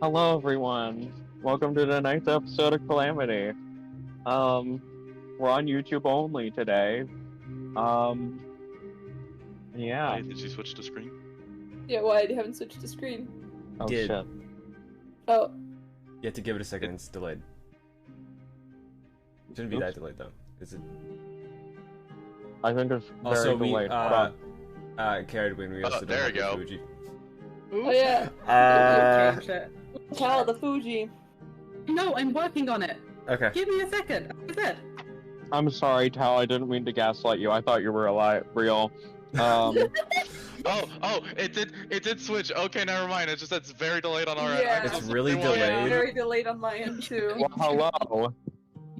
Hello, everyone. Welcome to the ninth episode of Calamity. We're on YouTube only today. Yeah. Why did you switch to screen? Yeah, why? You haven't switched to screen. Oh, Did. shit. Oh. You have to give it a second, it's delayed. Shouldn't be that delayed though. Is it? I think it's very Also, we, delayed. CERIDWEN, we also there don't you have go. the Fuji. Oh yeah. Change it. Cal, the Fuji. No, I'm working on it. Okay. Give me a second. I said. I'm sorry, Tal. I didn't mean to gaslight you. I thought you were real. Oh, it did switch. Okay, never mind. It's just that's very delayed on our end. Yeah. I It's really don't know why. Yeah, delayed. very delayed on my end too. Well, hello.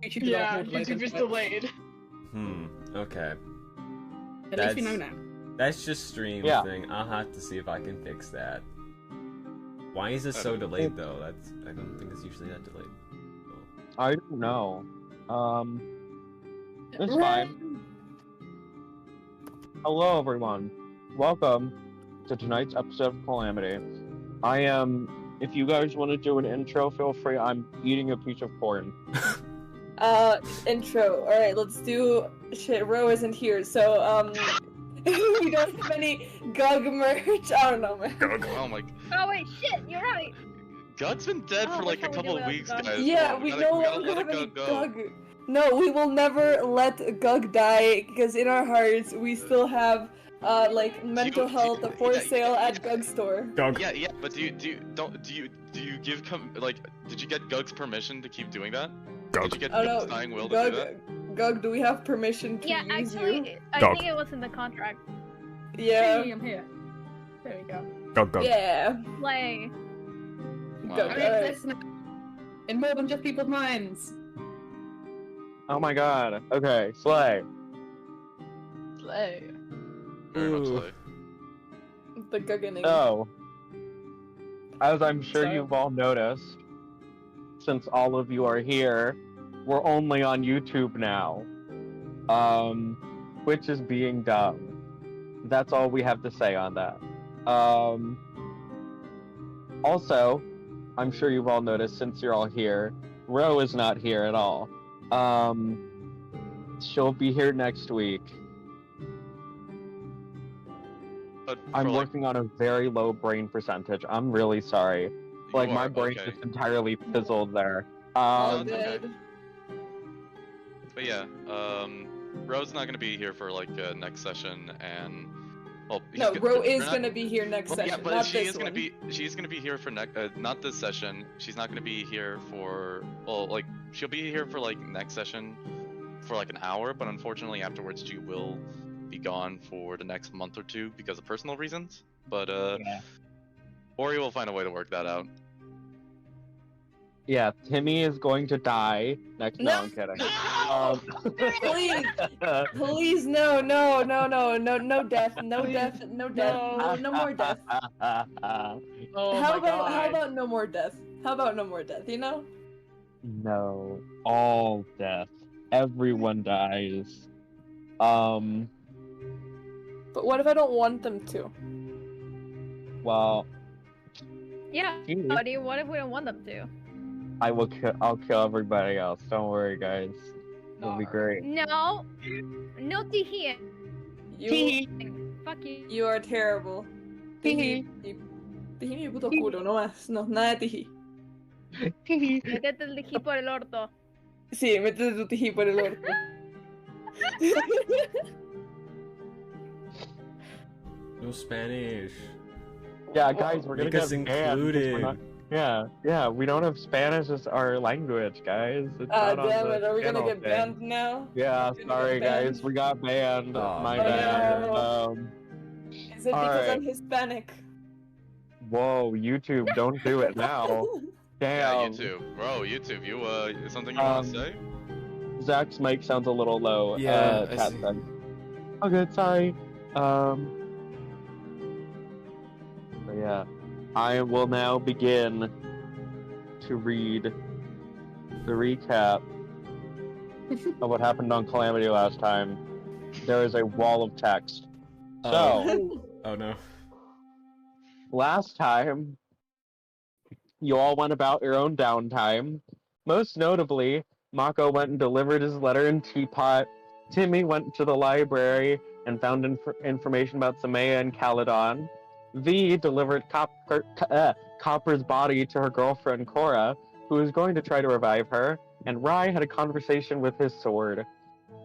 YouTube Yeah, development YouTube is delayed. Okay. At least we know now. That's just stream Yeah. thing. I'll have to see if I can fix that. Why is it so delayed though? I don't think it's usually that delayed. I don't know. It's fine. Hello, everyone. Welcome to tonight's episode of Calamity. If you guys want to do an intro, feel free. I'm eating a piece of corn. Intro. Alright, let's do shit. Ro isn't here, so we don't have any Gug merch. I don't know, man. Oh my. Oh wait, shit, you're right. Gug's been dead Oh, for like a what can we couple do of without weeks, Gug? guys. Yeah, Come on, we gotta no let longer have any Gug go. Gug. No, we will never let Gug die because in our hearts we still have like mental health for sale at Gug store. Yeah, but do you did you get Gug's permission to keep doing that? Did you get Oh Gug's no, dying will to do that? Gug, do we have permission to Yeah, use actually, you? I Gug. think it was in the contract. Yeah. Hey, I'm here. There we go. Go. Yeah. Like, Wow. Gug. I Alright. exist in more than just people's minds. Oh my god. Okay, Slay. slay. Very much Ooh. so. The Guggening. So, as I'm sure Sorry. you've all noticed, since all of you are here, we're only on YouTube now. Which is being dumb. That's all we have to say on that. Also, I'm sure you've all noticed since you're all here, Ro is not here at all. She'll be here next week. But I'm for, like, working on a very low brain percentage. I'm really sorry. you Like, my are brain okay. just entirely fizzled there. All okay. good. But yeah, Ro's not gonna be here for like next session, and well, No, he's Ro they're is not- gonna be here next Well, session, yeah, but not she this is gonna one. be she's gonna be here for not this session. She's not gonna be here for like she'll be here for like next session for like an hour, but unfortunately afterwards she will be gone for the next month or two because of personal reasons. But Yeah. Ori will find a way to work that out. Yeah, Timmy is going to die next. No, No! I'm kidding. Please, please, no death, no death, no more death. Oh How about no more death? How about no more death? You know? No, all death. Everyone dies. But what if I don't want them to? Well, Yeah, Timmy, buddy, what if we don't want them to? I'll kill everybody else. Don't worry, guys. It'll be great. No, no tihi. You, Fuck you. you are terrible. Tihi. Tihi mi puto culo, no más. No, nada de tihi. Métete el tihi por el orto. Sí, métete tu tihi por el orto. No Spanish. Yeah, guys, we're gonna Make us get banned 'cause we're included. not- Yeah, we don't have Spanish as our language, guys. It's Ah, not on damn the it, are we gonna channel get thing. banned now? Yeah, We're gonna sorry get banned. guys, we got banned. Oh, My no. bad. Is it because alright. I'm Hispanic? Whoa, YouTube, don't do it now. Yeah, Damn. YouTube, bro, YouTube. You something you want to say? Zach's mic sounds a little low. Yeah, I Cat see. said. Oh, good. Sorry. But yeah, I will now begin to read the recap of what happened on Calamity last time. There is a wall of text. So, Oh no. last time, You all went about your own downtime. Most notably, Mako went and delivered his letter and teapot. Timmy went to the library and found information about Samaya and Caledon. V delivered Copper's body to her girlfriend Cora, who was going to try to revive her, and Rai had a conversation with his sword.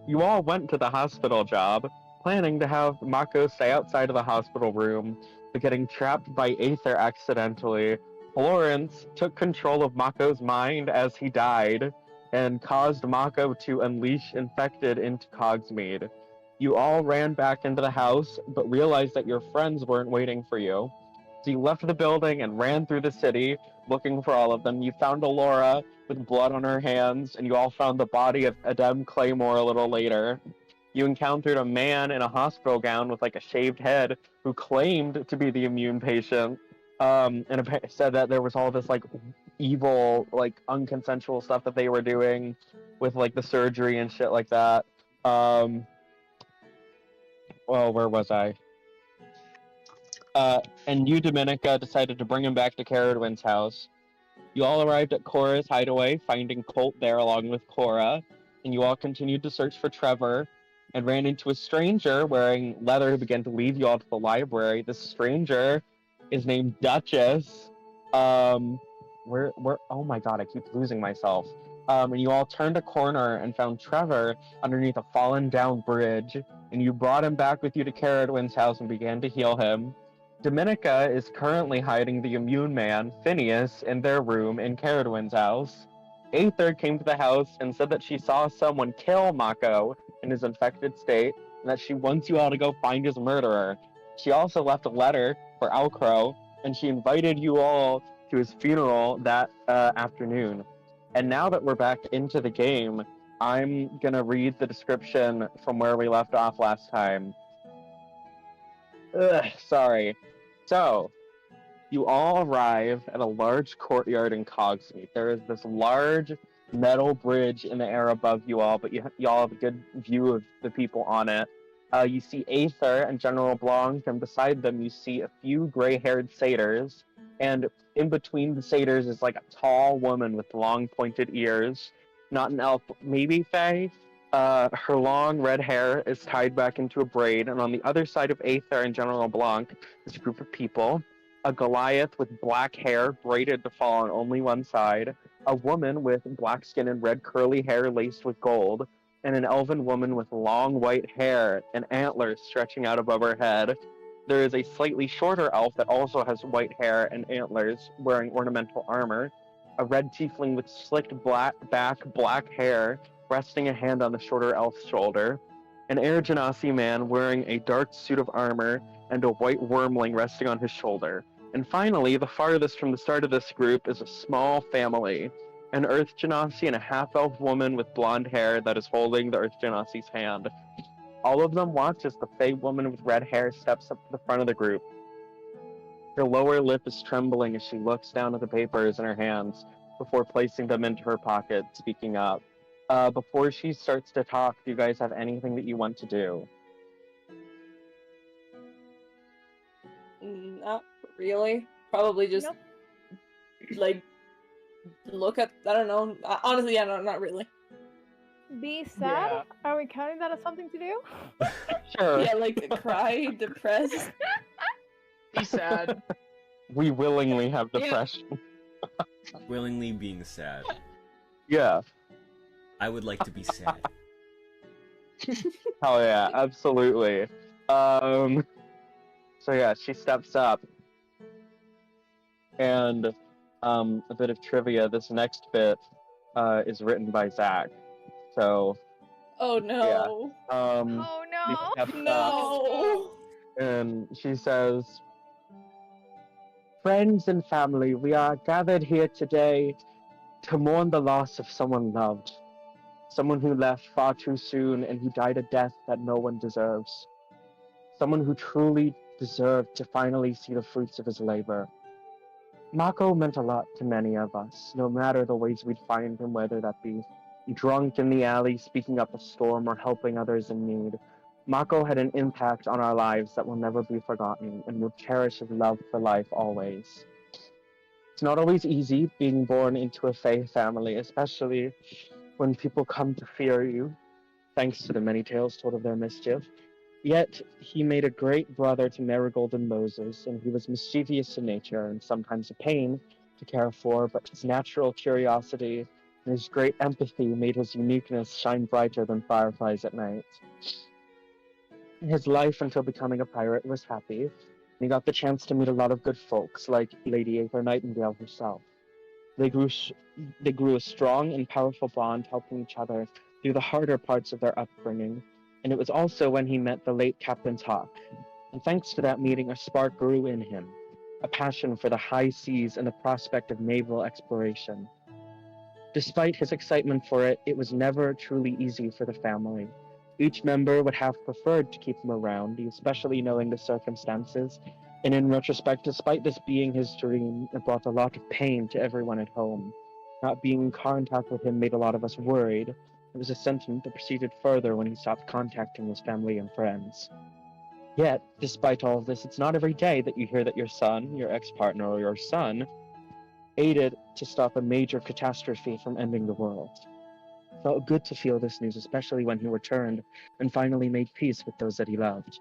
You all went to the hospital job, planning to have Mako stay outside of the hospital room, but getting trapped by Aether accidentally. Florence took control of Mako's mind as he died, and caused Mako to unleash infected into Cogsmeade. You all ran back into the house, but realized that your friends weren't waiting for you. So you left the building and ran through the city, looking for all of them. You found Alora with blood on her hands, and you all found the body of Adem Claymore a little later. You encountered a man in a hospital gown with like a shaved head who claimed to be the immune patient, and said that there was all this like evil, like unconsensual stuff that they were doing with like the surgery and shit like that. Well, where was I? And you, Dominica, decided to bring him back to CERIDWEN's house. You all arrived at Cora's hideaway, finding Colt there along with Cora, and you all continued to search for Trevor, and ran into a stranger wearing leather who began to lead you all to the library. This stranger is named Duchess. Oh my god, I keep losing myself. And you all turned a corner and found Trevor underneath a fallen down bridge, and you brought him back with you to CERIDWEN's house and began to heal him. Dominica is currently hiding the immune man, Phineas, in their room in CERIDWEN's house. Aether came to the house and said that she saw someone kill Mako in his infected state, and that she wants you all to go find his murderer. She also left a letter for ALCROW, and she invited you all to his funeral that afternoon. And now that we're back into the game, I'm gonna read the description from where we left off last time. Sorry. So, you all arrive at a large courtyard in Cogsmeade. There is this large metal bridge in the air above you all, but you all have a good view of the people on it. You see Aether and General Blanc, and beside them you see a few gray-haired satyrs, and in between the satyrs is like a tall woman with long pointed ears. Not an elf, maybe Fae. Her long red hair is tied back into a braid, and on the other side of Aether and General Blanc is a group of people. A Goliath with black hair braided to fall on only one side, a woman with black skin and red curly hair laced with gold, and an elven woman with long white hair and antlers stretching out above her head. There is a slightly shorter elf that also has white hair and antlers, wearing ornamental armor, a red tiefling with slicked black hair, resting a hand on the shorter elf's shoulder, an Air Genasi man wearing a dark suit of armor, and a white wormling resting on his shoulder. And finally, the farthest from the start of this group is a small family, an Earth Genasi and a half-elf woman with blonde hair that is holding the Earth Genasi's hand. All of them watch as the Fey woman with red hair steps up to the front of the group. Her lower lip is trembling as she looks down at the papers in her hands before placing them into her pocket, speaking up. Before she starts to talk, do you guys have anything that you want to do? Not really. Probably just like look at. I don't know. Honestly, yeah, no, not really. Be sad? Are we counting that as something to do? Sure. Yeah, like cry, depressed. Be sad. We willingly have Yeah. depression. Willingly being sad. Yeah. I would like to be sad. Oh yeah, absolutely. So yeah, she steps up. And a bit of trivia, this next bit is written by ZACK. So Oh no. Oh she no! steps up No. and she says, "Friends and family, we are gathered here today to mourn the loss of someone loved. Someone who left far too soon and who died a death that no one deserves. Someone who truly deserved to finally see the fruits of his labor. Mako meant a lot to many of us, no matter the ways we'd find him, whether that be drunk in the alley, speaking up a storm, or helping others in need. Mako had an impact on our lives that will never be forgotten, and we'll cherish his love for life always." It's not always easy being born into a Fae family, especially when people come to fear you, thanks to the many tales told of their mischief. Yet, he made a great brother to Marigold and Moses, and he was mischievous in nature and sometimes a pain to care for, but his natural curiosity and his great empathy made his uniqueness shine brighter than fireflies at night. His life until becoming a pirate was happy, and he got the chance to meet a lot of good folks, like Lady Aether Nightingale herself. They grew a strong and powerful bond, helping each other through the harder parts of their upbringing, and it was also when he met the late Captain Hawk. And thanks to that meeting, a spark grew in him, a passion for the high seas and the prospect of naval exploration. Despite his excitement for it, it was never truly easy for the family. Each member would have preferred to keep him around, especially knowing the circumstances, and in retrospect, despite this being his dream, it brought a lot of pain to everyone at home. Not being in contact with him made a lot of us worried. It was a sentiment that proceeded further when he stopped contacting his family and friends. Yet, despite all of this, it's not every day that you hear that your son, your ex-partner, or your son aided to stop a major catastrophe from ending the world. It felt good to feel this news, especially when he returned and finally made peace with those that he loved.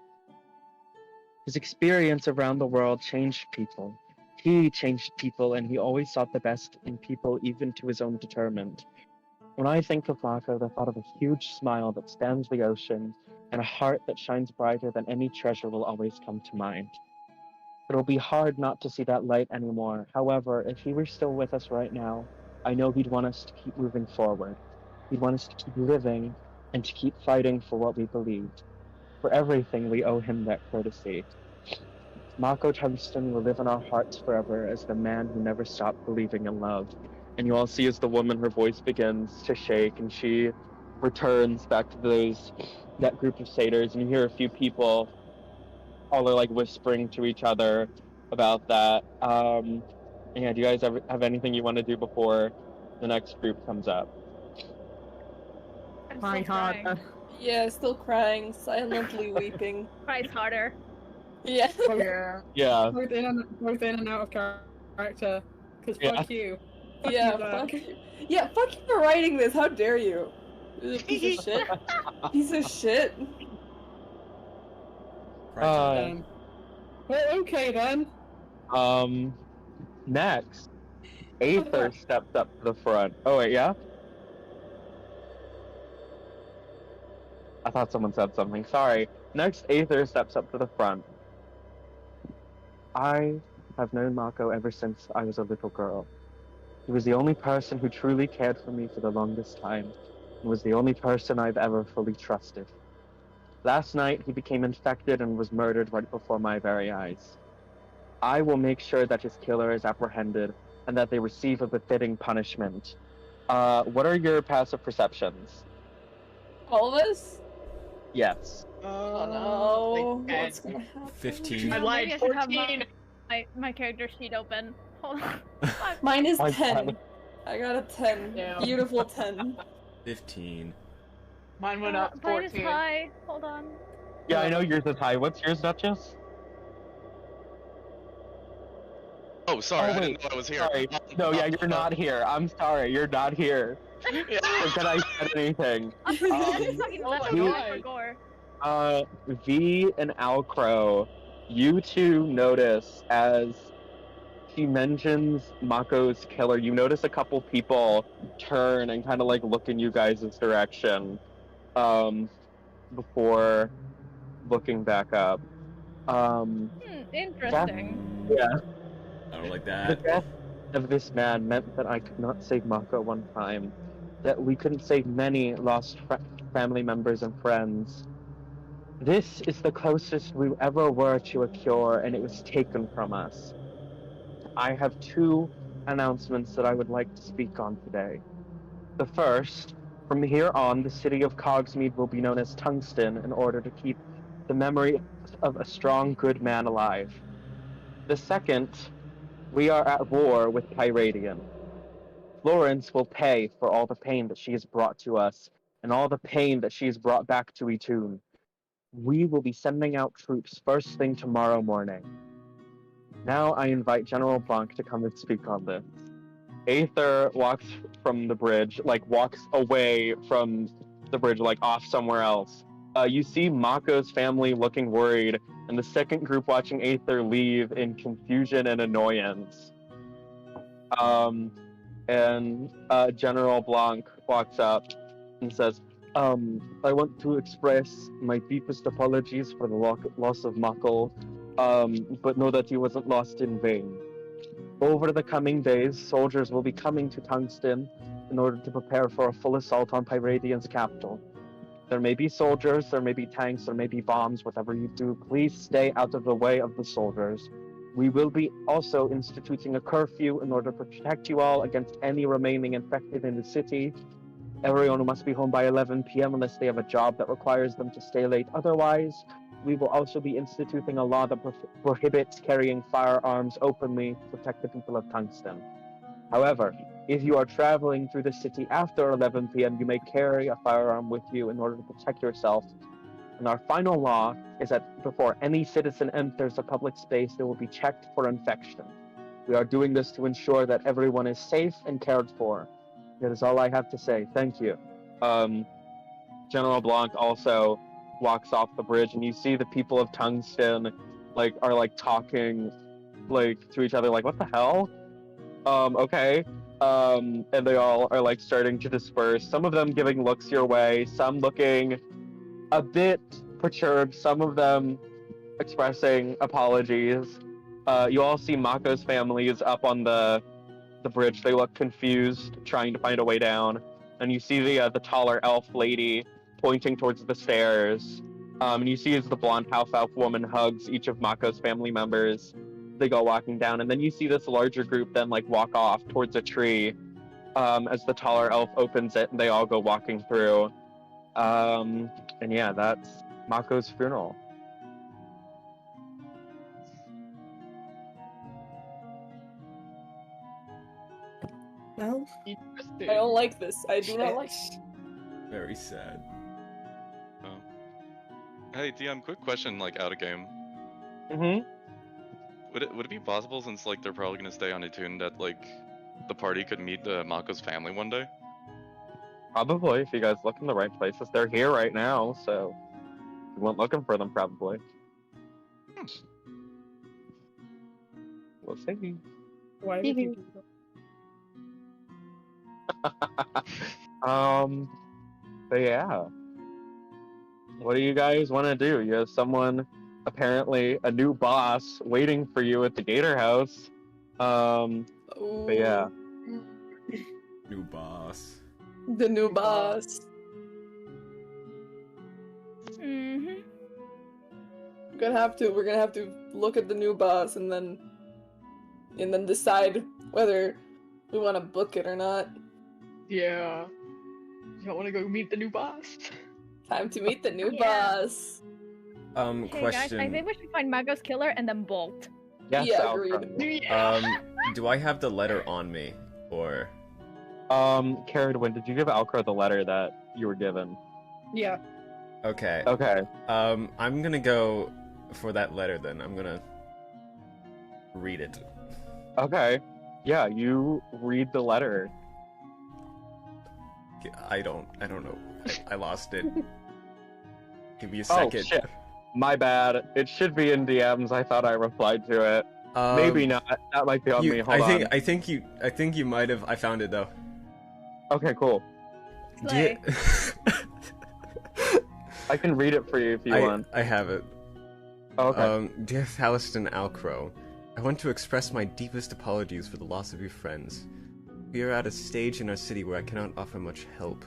His experience around the world changed people. He changed people, and he always sought the best in people, even to his own determined. When I think of Mako, the thought of a huge smile that spans the ocean and a heart that shines brighter than any treasure will always come to mind. It'll be hard not to see that light anymore. However, if he were still with us right now, I know he'd want us to keep moving forward. He'd want us to keep living and to keep fighting for what we believed. For everything, we owe him that courtesy. Mako Tungsten will live in our hearts forever as the man who never stopped believing in love. And you all see as the woman, her voice begins to shake, and she returns back to that group of satyrs, and you hear a few people all are like whispering to each other about that. Yeah, do you guys have anything you want to do before the next group comes up? I'm Cry still crying. harder. Yeah, still crying, silently weeping. Cries harder. Yeah. Yeah. Yeah. Both in and out of character. Because Yeah. fuck you. Fuck Yeah, you, Zach. fuck. Yeah, fuck you for writing this. How dare you? You piece of shit. Piece of shit. Right. Well, okay then. Next, Aether steps up to the front. Oh wait, yeah? I thought someone said something. Sorry. Next, Aether steps up to the front. I have known Mako ever since I was a little girl. He was the only person who truly cared for me for the longest time, and was the only person I've ever fully trusted. Last night, he became infected and was murdered right before my very eyes. I will make sure that his killer is apprehended, and that they receive a befitting punishment. What are your passive perceptions? All of us? Yes. Oh no. Like, What's gonna happen? 15. I No, lied. maybe I should have 14. my character sheet open. Hold on. Fuck. Mine is My 10. God. I got a 10. Yeah. Beautiful 10. 15. Mine went up Mine is 14. high. Hold on. Yeah, I know yours is high. What's yours, Duchess? Oh, sorry, Oh, I wait, didn't know I was here. Sorry. No, yeah, you're not here. I'm sorry, you're not here. Yeah. Can I say anything? I'm just fucking oh left my over God. for gore. V and ALCROW, you two notice as she mentions Mako's killer, you notice a couple people turn and kind of like look in you guys' direction before looking back up. Interesting. Yeah. I don't like The that. death of this man meant that I could not save Mako one time, that we couldn't save many lost family members and friends. This is the closest we ever were to a cure, and it was taken from us. I have two announcements that I would like to speak on today. The first, from here on, the city of Cogsmead will be known as Tungsten in order to keep the memory of a strong, good man alive. The second, we are at war with Pyradian. Florence will pay for all the pain that she has brought to us, and all the pain that she has brought back to Itun. We will be sending out troops first thing tomorrow morning. Now I invite General Blanc to come and speak on this. Aether walks from the bridge, like walks away from the bridge, like off somewhere else. You see Mako's family looking worried, and the second group watching Aether leave in confusion and annoyance. And General Blanc walks up and says, I want to express my deepest apologies for the loss of Mako, but know that he wasn't lost in vain. Over the coming days, soldiers will be coming to Tungsten in order to prepare for a full assault on Pyradian's capital. There may be soldiers, there may be tanks, there may be bombs, whatever you do, please stay out of the way of the soldiers. We will be also instituting a curfew in order to protect you all against any remaining infected in the city. Everyone must be home by 11 p.m. unless they have a job that requires them to stay late. Otherwise, we will also be instituting a law that prohibits carrying firearms openly to protect the people of Tungsten. However, if you are traveling through the city after 11 p.m., you may carry a firearm with you in order to protect yourself. And our final law is that before any citizen enters a public space, they will be checked for infection. We are doing this to ensure that everyone is safe and cared for. That is all I have to say. Thank you. General Blanc also walks off the bridge, and you see the people of Tungsten are talking to each other, like, what the hell? Okay. And they all are starting to disperse. Some of them giving looks your way, some looking a bit perturbed, some of them expressing apologies. You all see Mako's families up on the bridge. They look confused, trying to find a way down. And you see the taller elf lady pointing towards the stairs. And you see as the blonde half-elf woman hugs each of Mako's family members. They go walking down, and then you see this larger group then walk off towards a tree as the taller elf opens it, and they all go walking through. And yeah, that's Mako's funeral. Well, Interesting. I don't like this. I do not like. Very sad. Oh. Hey, DM, quick question, out of game. Mm-hmm. Would it be possible, since they're probably gonna stay on Itun, that the party could meet Mako's family one day? Probably, if you guys look in the right places. They're here right now, so you went looking for them, probably. We'll see. Why would you do that? But yeah. What do you guys want to do? You have someone, apparently a new boss, waiting for you at the Gator House. But yeah. New boss. The new boss. Mm-hmm. We're gonna have to look at the new boss and then decide whether we want to book it or not. Yeah. You don't want to go meet the new boss? Time to meet the new Yeah. boss. Hey Question. guys, I think we should find Mago's killer and then bolt. Yes, Yeah, Alcrow. agreed. Do I have the letter on me, or? CERIDWEN, did you give Alcrow the letter that you were given? Yeah. Okay. Okay. I'm gonna go for that letter then. I'm gonna read it. Okay. Yeah, you read the letter. I don't know. I lost it. Give me a second. Oh, shit. My bad. It should be in DMs. I thought I replied to it. Maybe not. That might be on me. Hold on. I think you might have. I found it though. Okay, cool. Slay. I can read it for you if you want. I have it. Okay. Dear Thaliston Alcrow, I want to express my deepest apologies for the loss of your friends. We are at a stage in our city where I cannot offer much help.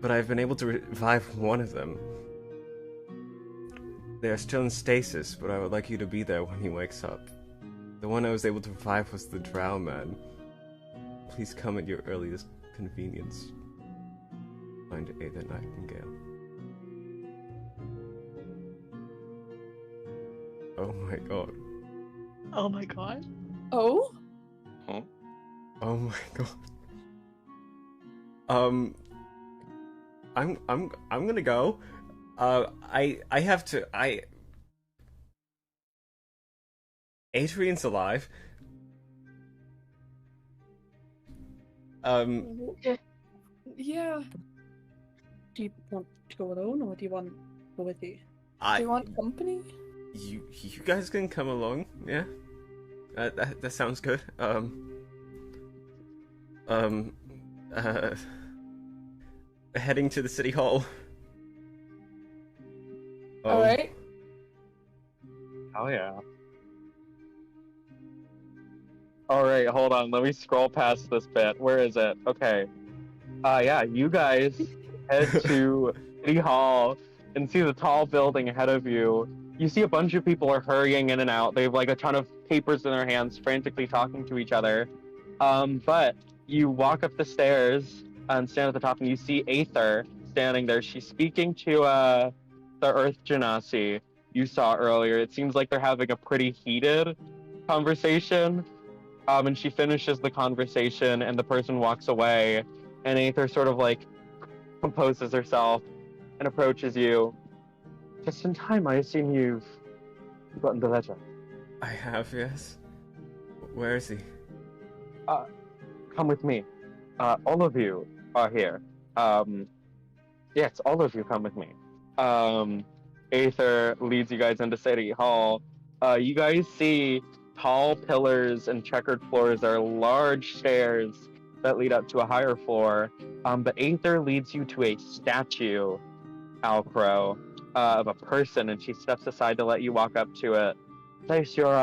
But I have been able to revive one of them. They are still in stasis, but I would like you to be there when he wakes up. The one I was able to revive was the Drow Man. Please come at your earliest convenience. Find Ada Nightingale. Oh my god. Oh my god. Oh? Huh? Oh my god. I'm gonna go. I have to. Adrian's alive. Yeah. Do you want to go alone, or do you want to go with you? Do you want company? You guys can come along, yeah? That sounds good. Heading to the city hall. Alright. Oh yeah. Alright, hold on. Let me scroll past this bit. Where is it? Okay. Yeah, you guys head to City Hall and see the tall building ahead of you. You see a bunch of people are hurrying in and out. They have like a ton of papers in their hands, frantically talking to each other. But you walk up the stairs and stand at the top, and you see Aether standing there. She's speaking to the Earth Genasi you saw earlier. It seems like they're having a pretty heated conversation. And she finishes the conversation, and the person walks away, and Aether sort of like composes herself and approaches you. Just in time, I assume you've gotten the letter. I have, yes. Where is he? Come with me. All of you are here. Yes, all of you come with me. Aether leads you guys into City Hall. You guys see tall pillars and checkered floors. There are large stairs that lead up to a higher floor. But Aether leads you to a statue, ALCROW, of a person, and she steps aside to let you walk up to it. Place your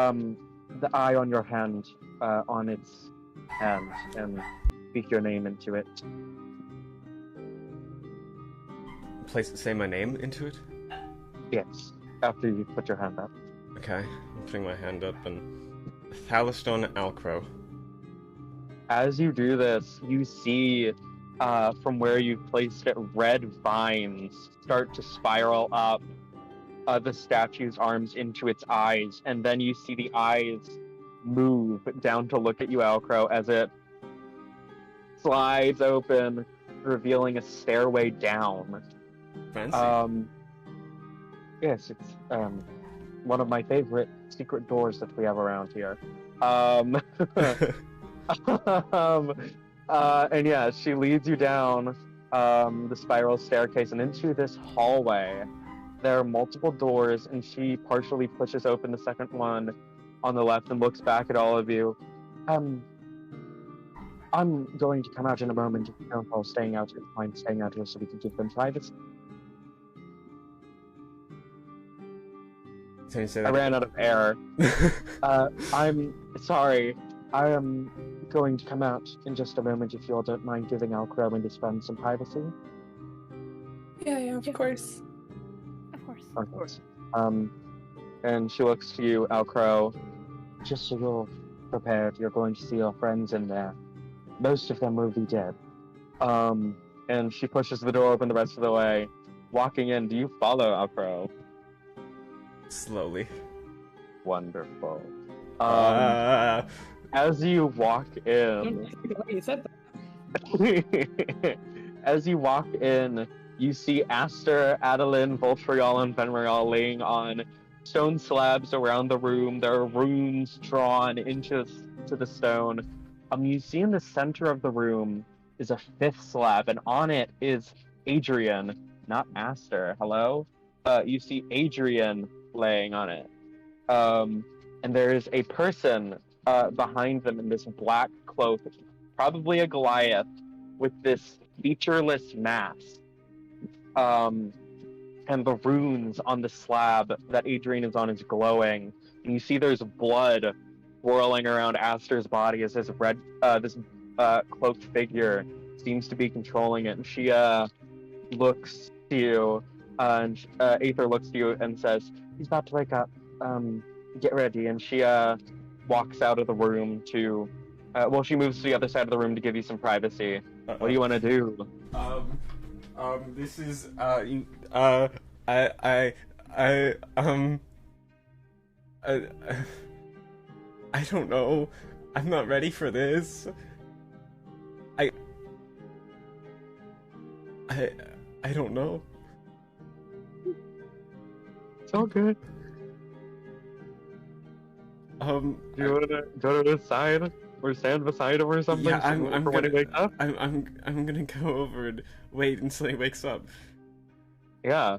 the eye on your hand, on its hand, and speak your name into it. Say my name into it? Yes, after you put your hand up. Okay, I'm putting my hand up and... Thaliston ALCROW. As you do this, you see from where you've placed it, red vines start to spiral up the statue's arms into its eyes, and then you see the eyes move down to look at you, ALCROW, as it slides open, revealing a stairway down. Fancy. Yes, it's one of my favorite secret doors that we have around here. And yeah, she leads you down the spiral staircase and into this hallway. There are multiple doors, and she partially pushes open the second one on the left and looks back at all of you. I'm going to come out in a moment. If you don't mind staying out here so we can give them privacy. Can you say that? I ran out of air. I'm sorry. I am going to come out in just a moment if you all don't mind giving ALCROW and his friends some privacy. Yeah, of course. Of course. And she looks to you, ALCROW. Just so you're prepared, you're going to see your friends in there. Most of them will be dead. And she pushes the door open the rest of the way. Walking in, do you follow ALCROW? Slowly. Wonderful. As you walk in, You said as you walk in, you see Aster, Adeline, Voltriol, and Venriol laying on stone slabs around the room. There are runes drawn into the stone. You see in the center of the room is a fifth slab, and on it is Adrian, not Aster. Hello? You see Adrian laying on it. And there is a person behind them in this black cloak, probably a Goliath, with this featureless mask. And the runes on the slab that Adrian is on is glowing. And you see there's blood whirling around Aster's body as this cloaked figure seems to be controlling it. And she looks to you, and Aether looks to you and says, "He's about to wake up. Get ready." And she walks out of the room to she moves to the other side of the room to give you some privacy. What do you want to do? This is I don't know. I'm not ready for this. I don't know. It's all good. Do you wanna go to the side or stand beside him or something? Yeah, I'm for when he gonna, wakes up? I'm gonna go over and wait until he wakes up. Yeah.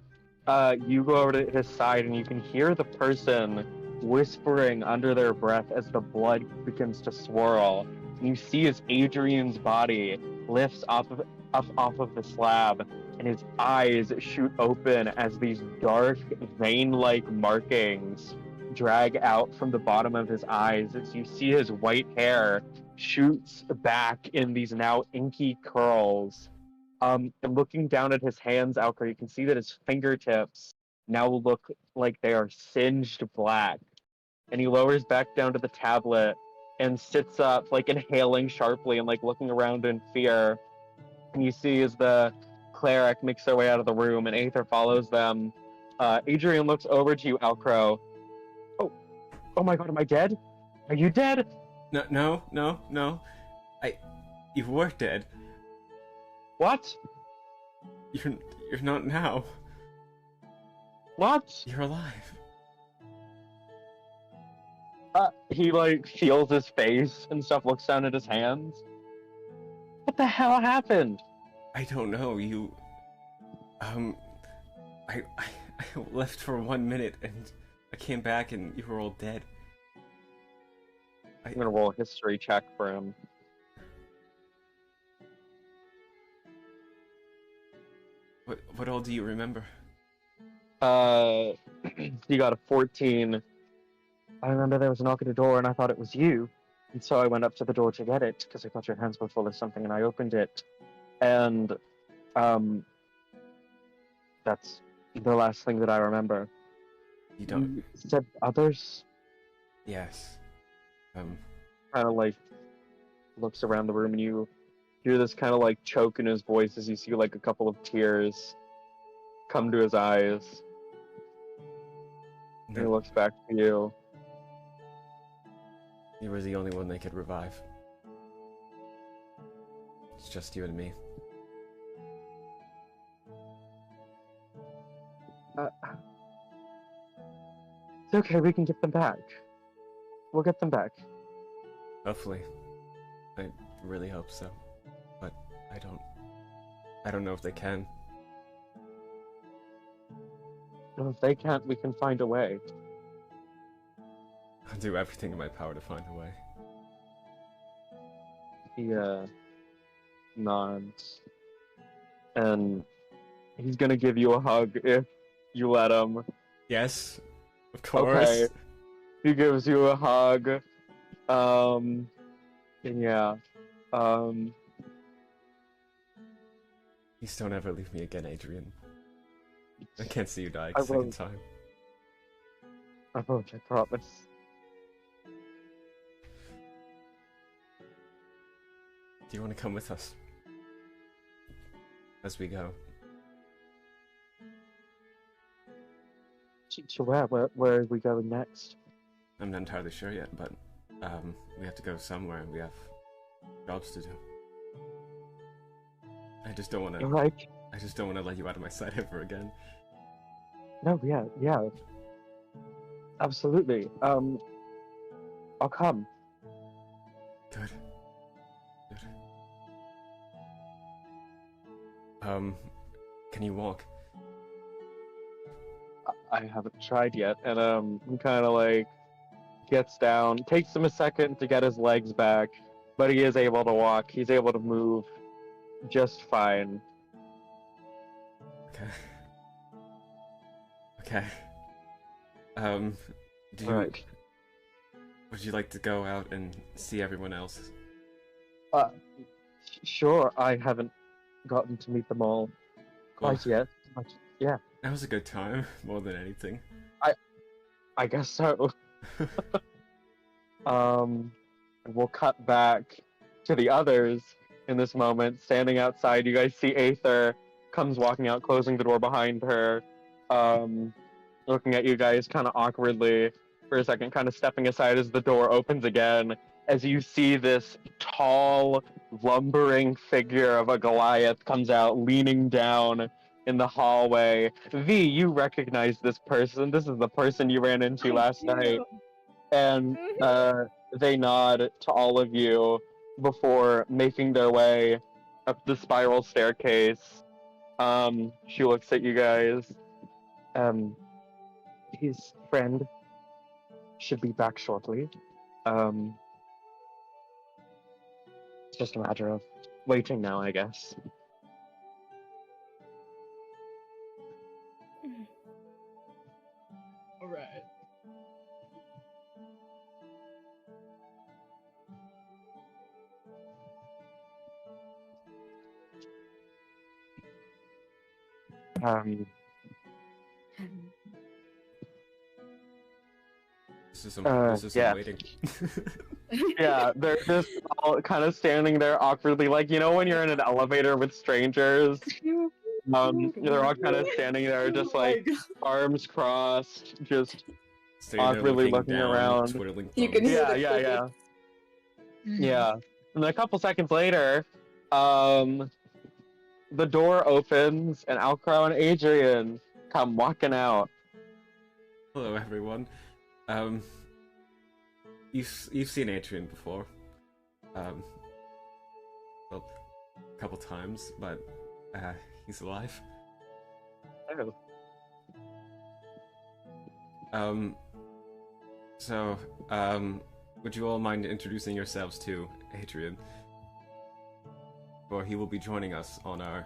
You go over to his side and you can hear the person whispering under their breath as the blood begins to swirl. And you see as Adrian's body lifts off of the slab, and his eyes shoot open as these dark, vein-like markings drag out from the bottom of his eyes as you see his white hair shoots back in these now inky curls. And looking down at his hands, ALCROW, you can see that his fingertips now look like they are singed black. And he lowers back down to the tablet and sits up, like inhaling sharply and like looking around in fear. And you see as the cleric makes their way out of the room and Aether follows them. Adrian looks over to you, ALCROW. Oh my god, am I dead? Are you dead? No. You were dead. What? You're not now. What? You're alive. He like feels his face and stuff, looks down at his hands. What the hell happened? I don't know. I left for 1 minute and I came back and you were all dead. I'm gonna roll a history check for him. What all do you remember? He got a 14. I remember there was a knock at the door and I thought it was you. And so I went up to the door to get it because I thought your hands were full of something and I opened it. And that's the last thing that I remember. You don't... You said others? Yes. Kind of like looks around the room and you hear this kind of like choke in his voice as you see like a couple of tears come to his eyes. And he looks back to you. You were the only one they could revive. It's just you and me. It's okay, we can get them back. We'll get them back. Hopefully. I really hope so. But I don't know if they can. And if they can't, we can find a way. I'll do everything in my power to find a way. He nods. And he's gonna give you a hug if you let him. Yes, of course. Okay. He gives you a hug. And yeah. Please don't ever leave me again, Adrian. I can't see you die I a second won't. time. I won't, I promise. Do you want to come with us? As we go. To where? Where are we going next? I'm not entirely sure yet, but we have to go somewhere and we have jobs to do. I just don't want to. Like, I just don't want to let you out of my sight ever again. no, yeah. Absolutely. I'll come. Good. Can you walk? I haven't tried yet, and he kind of like gets down. Takes him a second to get his legs back, but he is able to walk. He's able to move just fine. Okay. Do you, Alright. would you like to go out and see everyone else? Sure. I haven't gotten to meet them all quite yet. But yeah, That was a good time, more than anything. I guess so. We'll cut back to the others in this moment, standing outside. You guys see Aether comes walking out, closing the door behind her, looking at you guys kind of awkwardly for a second, kind of stepping aside as the door opens again, as you see this tall, lumbering figure of a Goliath comes out, leaning down in the hallway. V, you recognize this person. This is the person you ran into last night. and they nod to all of you before making their way up the spiral staircase. She looks at you guys. His friend should be back shortly. It's just a matter of waiting now, I guess. All right. This is some yeah. waiting. Yeah, they're just all kind of standing there awkwardly, like, you know when you're in an elevator with strangers? They're all kind of standing there, just like, arms crossed, just awkwardly looking around. You can hear the Yeah. crickets. Yeah. And then a couple seconds later, the door opens, and ALCROW and Adrian come walking out. Hello, everyone. You've seen Adrian before. Well, a couple times, but he's alive. Oh. So, would you all mind introducing yourselves to Adrian? Or he will be joining us on our,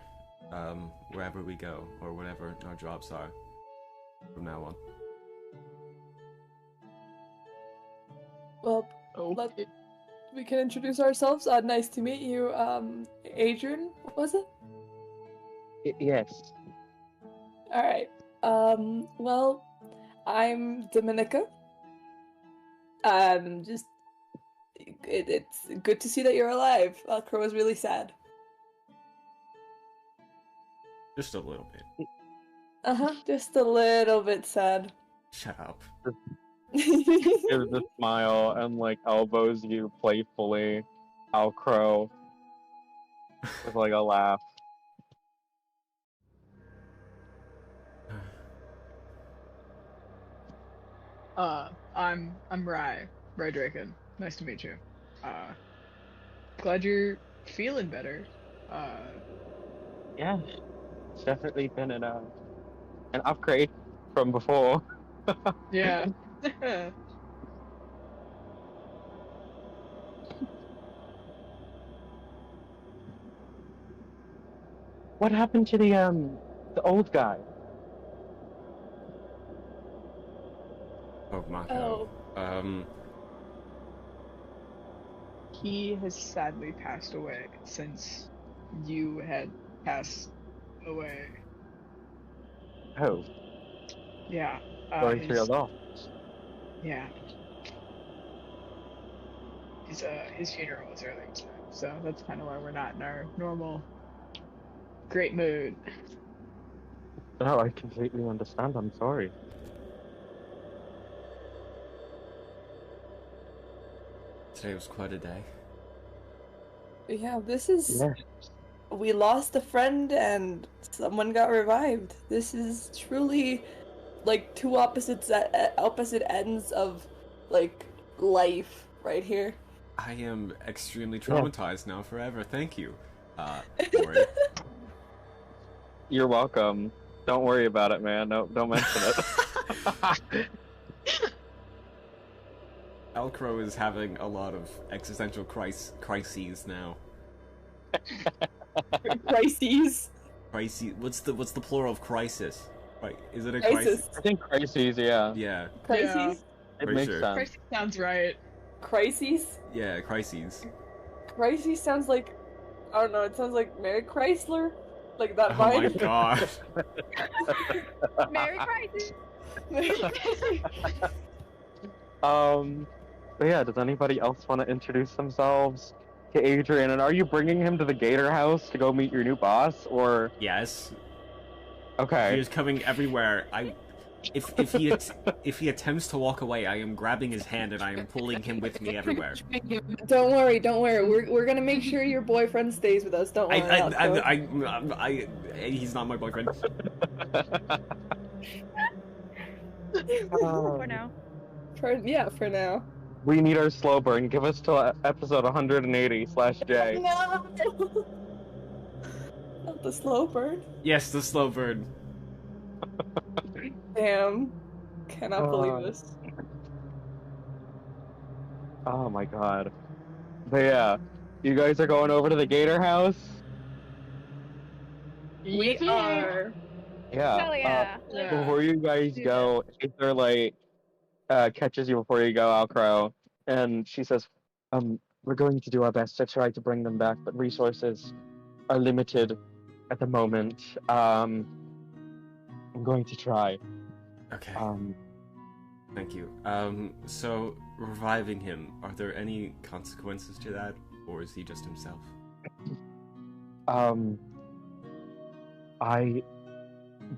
wherever we go, or whatever our jobs are from now on. Well, we can introduce ourselves. Nice to meet you, Adrian, was it? Yes. Alright. Well, I'm Dominica. It's good to see that you're alive. ALCROW was really sad. Just a little bit. Just a little bit sad. Shut up. Gives a smile and, like, elbows you playfully, ALCROW, with, like, a laugh. I'm Rye Draken. Nice to meet you. Glad you're feeling better. Yeah, it's definitely been an upgrade from before. Yeah. What happened to the old guy? Oh, Marco. He has sadly passed away since you had passed away. Oh. Yeah. Sorry to your loss. Yeah. His funeral was earlier today, so that's kind of why we're not in our normal great mood. No, I completely understand. I'm sorry. Today was quite a day. Yeah, this is... Yeah. We lost a friend and someone got revived. This is truly, like, two opposite ends of, like, life right here. I am extremely traumatized now forever. Thank you. Ori. You're welcome. Don't worry about it, man. No, don't mention it. ALCROW is having a lot of existential crises now. Crises. Crises. What's the plural of crisis? Right? Is it a Crisis. crisis? I think crises, yeah. Yeah. Crises? Yeah. It Pretty makes sure. sense. Crisis sounds right. Crises? Yeah, crises. Crises sounds like... I don't know, it sounds like Mary Chrysler? Like that Oh my vibe? god. Merry Crisis. But yeah, does anybody else want to introduce themselves to Adrian? And are you bringing him to the Gator House to go meet your new boss, or... Yes. Okay. He is coming everywhere. If he attempts to walk away, I am grabbing his hand and I am pulling him with me everywhere. Don't worry. We're gonna make sure your boyfriend stays with us. Don't worry. He's not my boyfriend. For now. For now. We need our slow burn. Give us till episode 180/J. No! Not the slow burn. Yes, the slow burn. Damn. Cannot believe this. Oh my god. But yeah, you guys are going over to the Gator house? We are. Yeah. Hell yeah. Before you guys Do go, Aether like catches you before you go, ALCROW, and she says, we're going to do our best to try to bring them back, but resources are limited at the moment. I'm going to try. Okay. Thank you. So reviving him, are there any consequences to that, or is he just himself? I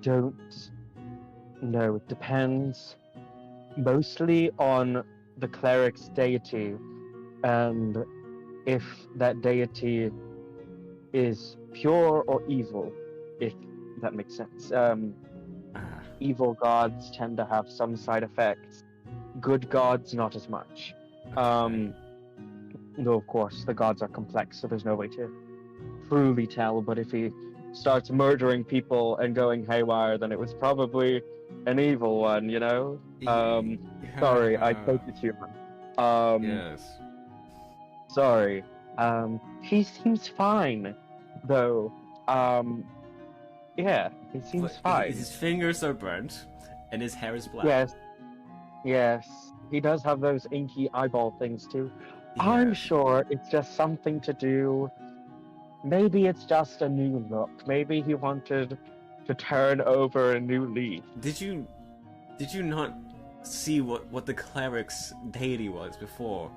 don't know. It depends mostly on the cleric's deity, and if that deity is pure or evil, if that makes sense. Evil gods tend to have some side effects. Good gods, not as much. Though, of course, the gods are complex, so there's no way to truly tell, but if he starts murdering people and going haywire, then it was probably an evil one, you know? Sorry, I spoke to human. Yes. Sorry. He seems fine, though. Yeah, he seems fine. His fingers are burnt, and his hair is black. Yes. He does have those inky eyeball things, too. Yeah. I'm sure it's just something to do. Maybe it's just a new look. Maybe he wanted to turn over a new leaf. Did you not see what the cleric's deity was before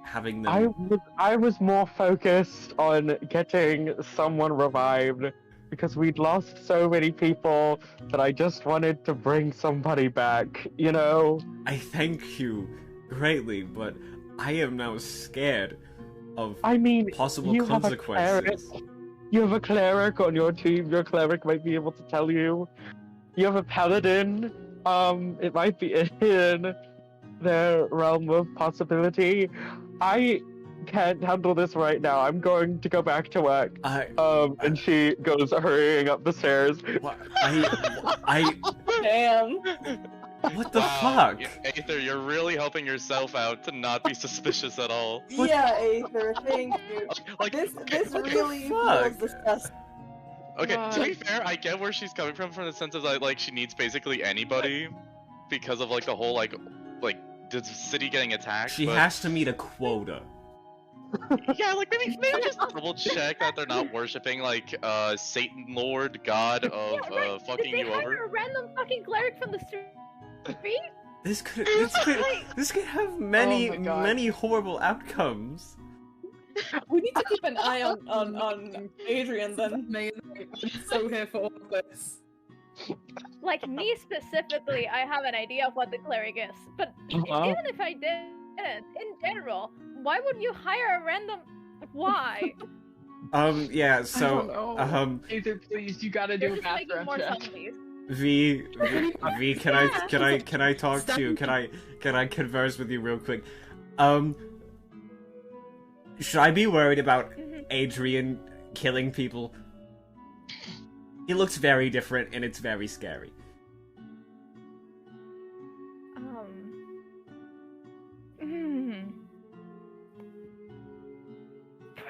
having them? I was more focused on getting someone revived because we'd lost so many people that I just wanted to bring somebody back, you know? I thank you greatly, but I am now scared of possible you consequences. You have a cleric on your team. Your cleric might be able to tell you. You have a paladin. It might be in their realm of possibility. I can't handle this right now. I'm going to go back to work. And she goes hurrying up the stairs. Damn. What the fuck? Aether, you're really helping yourself out to not be suspicious at all. Yeah, Aether, thank you. This really feels disgusting. Okay, to be fair, I get where she's coming from the sense of like she needs basically anybody because of like the whole like the city getting attacked. She has to meet a quota. Yeah, like maybe just double check that they're not worshipping like Satan Lord God of fucking you over. Did they hire a random fucking cleric from the street? This could have many horrible outcomes. We need to keep an eye on Adrian then. I'm so here for all of this. Like me specifically, I have an idea of what the cleric is, but even if I didn't, in general, why would you hire a random? Why? Yeah. So Aether, please, you gotta do a background check. V, can I talk to you? Can I converse with you real quick? Should I be worried about Adrian killing people? He looks very different, and it's very scary.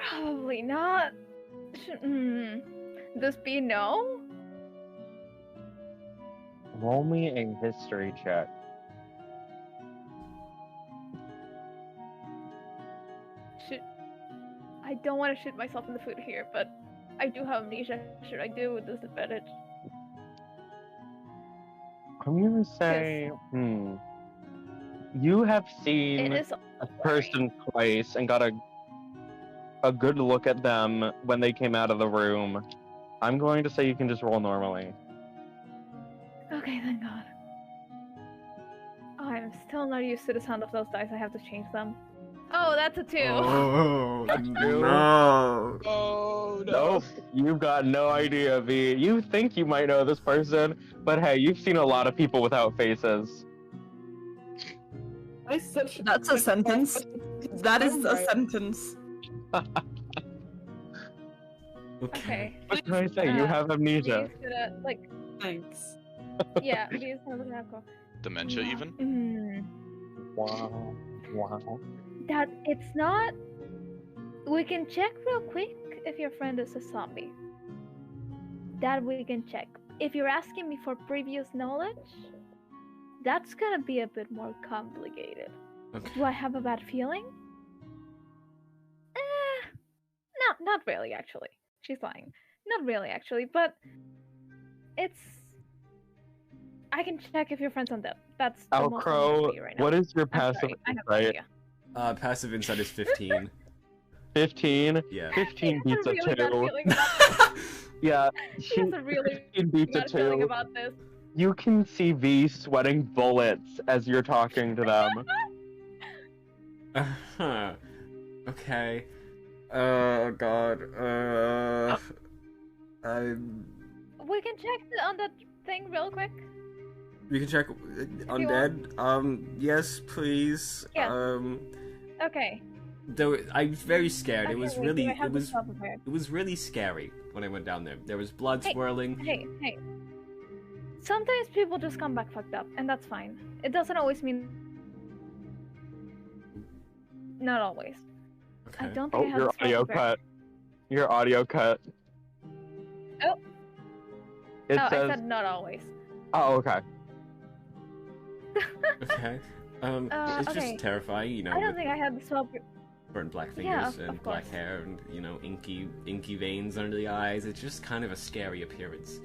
Probably not. Does B know? Roll me a history check. I don't want to shoot myself in the foot here, but I do have amnesia. Should I do with this advantage? I'm gonna say, you have seen It is a person twice and got a good look at them when they came out of the room. I'm going to say you can just roll normally. Okay, thank God. Oh, I'm still not used to the sound of those dice. I have to change them. Oh, that's a 2. Oh, no. Oh, no. Nope. You've got no idea, V. You think you might know this person, but hey, you've seen a lot of people without faces. That's a sentence. That is a sentence. Okay. What can I say? You have amnesia. V's gonna, like, Thanks. yeah, V's gonna look at Dementia, even? Wow. Wow. That it's not. We can check real quick if your friend is a zombie. That we can check. If you're asking me for previous knowledge, that's gonna be a bit more complicated. Okay. Do I have a bad feeling? No, not really, actually. She's lying. Not really, actually, but it's. I can check if your friend's undead. That's the most I can ALCROW, do right now. what is your I'm passive sorry, I have no insight? idea. Passive insight is 15. 15? Yeah. 15 He has beats a a really bad 2. feeling about this. Yeah, He has a really 15 beats a bad feeling 2. about this. You can see V sweating bullets as you're talking to them. Uh-huh. Okay. Oh god. We can check on that thing real quick. You can check undead. Yes, please. Yeah. Okay. Though I'm very scared. Okay, It was wait, really do I have it the was spell prepared? it was really scary when I went down there. There was blood Hey, swirling. Hey. Sometimes people just come back fucked up, and that's fine. It doesn't always mean. Not always. Okay. I don't Oh, think I have your the spell audio prepared. cut. Your audio cut. Oh. It I says. said not always. Oh, okay. Okay. It's okay. just terrifying, you know, I don't with think I had the spell. burnt black Yeah, fingers of and black course. hair and, you know, inky veins under the eyes. It's just kind of a scary appearance.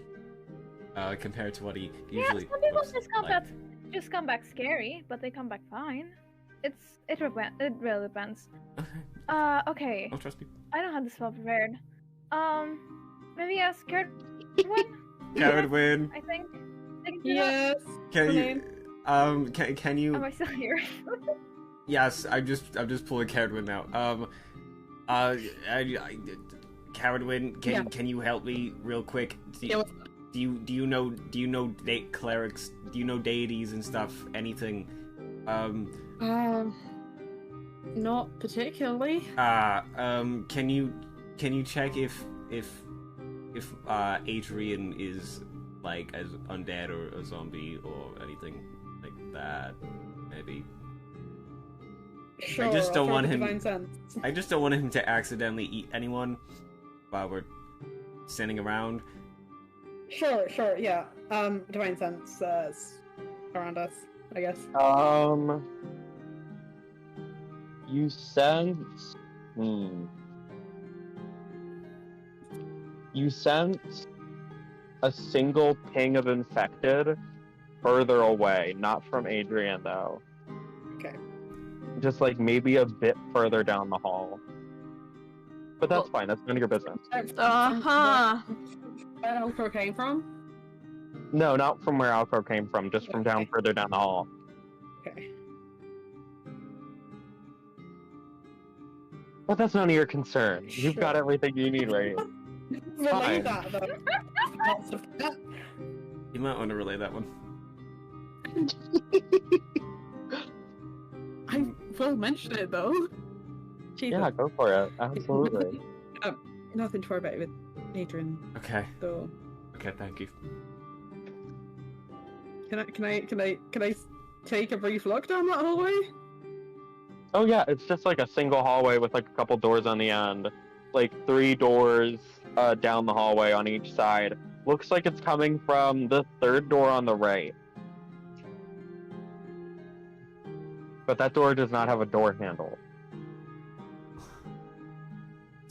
Compared to what he usually Yeah, some people looks just like. come back scary, but they come back fine. It really depends. Okay. Oh, trust me. I don't have the spell prepared. Maybe ask Kurt. CERIDWEN, I think. Yes. can you, name? can you? Am I still here? Yes, I'm just pulling CERIDWEN now. CERIDWEN, can you help me real quick? Do you know clerics? Do you know deities and stuff? Anything? Not particularly. Can you check if Adrian is like as undead or a zombie or anything like that? Maybe. Sure, I just don't I'll want try the him. divine sense. I just don't want him to accidentally eat anyone while we're standing around. Sure, yeah. Divine sense around us, I guess. You sense. You sense a single ping of infected further away, not from Adrian though. Okay. Just like maybe a bit further down the hall. But that's fine, that's none of your business. Uh-huh. Where ALCROW came from? No, not from where ALCROW came from, just from down further down the hall. Okay. But that's none of your concern. You've got Sure. everything you need right here. Relay Fine. that, though. Lots of that. You might want to relay that one. I will mention it, though. Jesus. Yeah, go for it. Absolutely. Nothing to worry about with Adrian, Okay. though. Okay. Thank you. Can I take a brief look down that hallway? Oh yeah, it's just like a single hallway with like a couple doors on the end. Like 3 doors down the hallway on each side. Looks like it's coming from the 3rd door on the right. But that door does not have a door handle.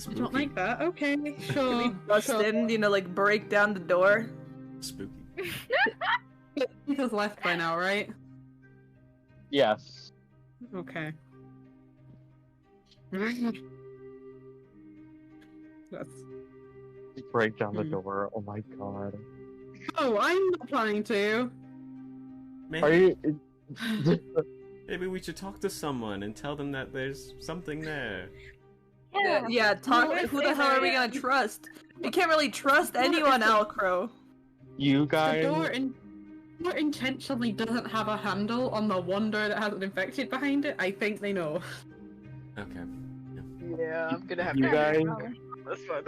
I don't like that. Okay, Can we sure. bust in, like break down the door? Spooky. He's left by now, right? Yes. Okay. That's... Break down the door. Oh my god. Oh, I'm not planning to. Are you... Maybe we should talk to someone and tell them that there's something there. Yeah, talk. No, Who the hell are we gonna trust? We can't really trust anyone, ALCROW. You The guys... door in... Or intentionally doesn't have a handle on the one door that has an infected behind it, I think they know. Okay. Yeah, I'm gonna have You to guys, this one.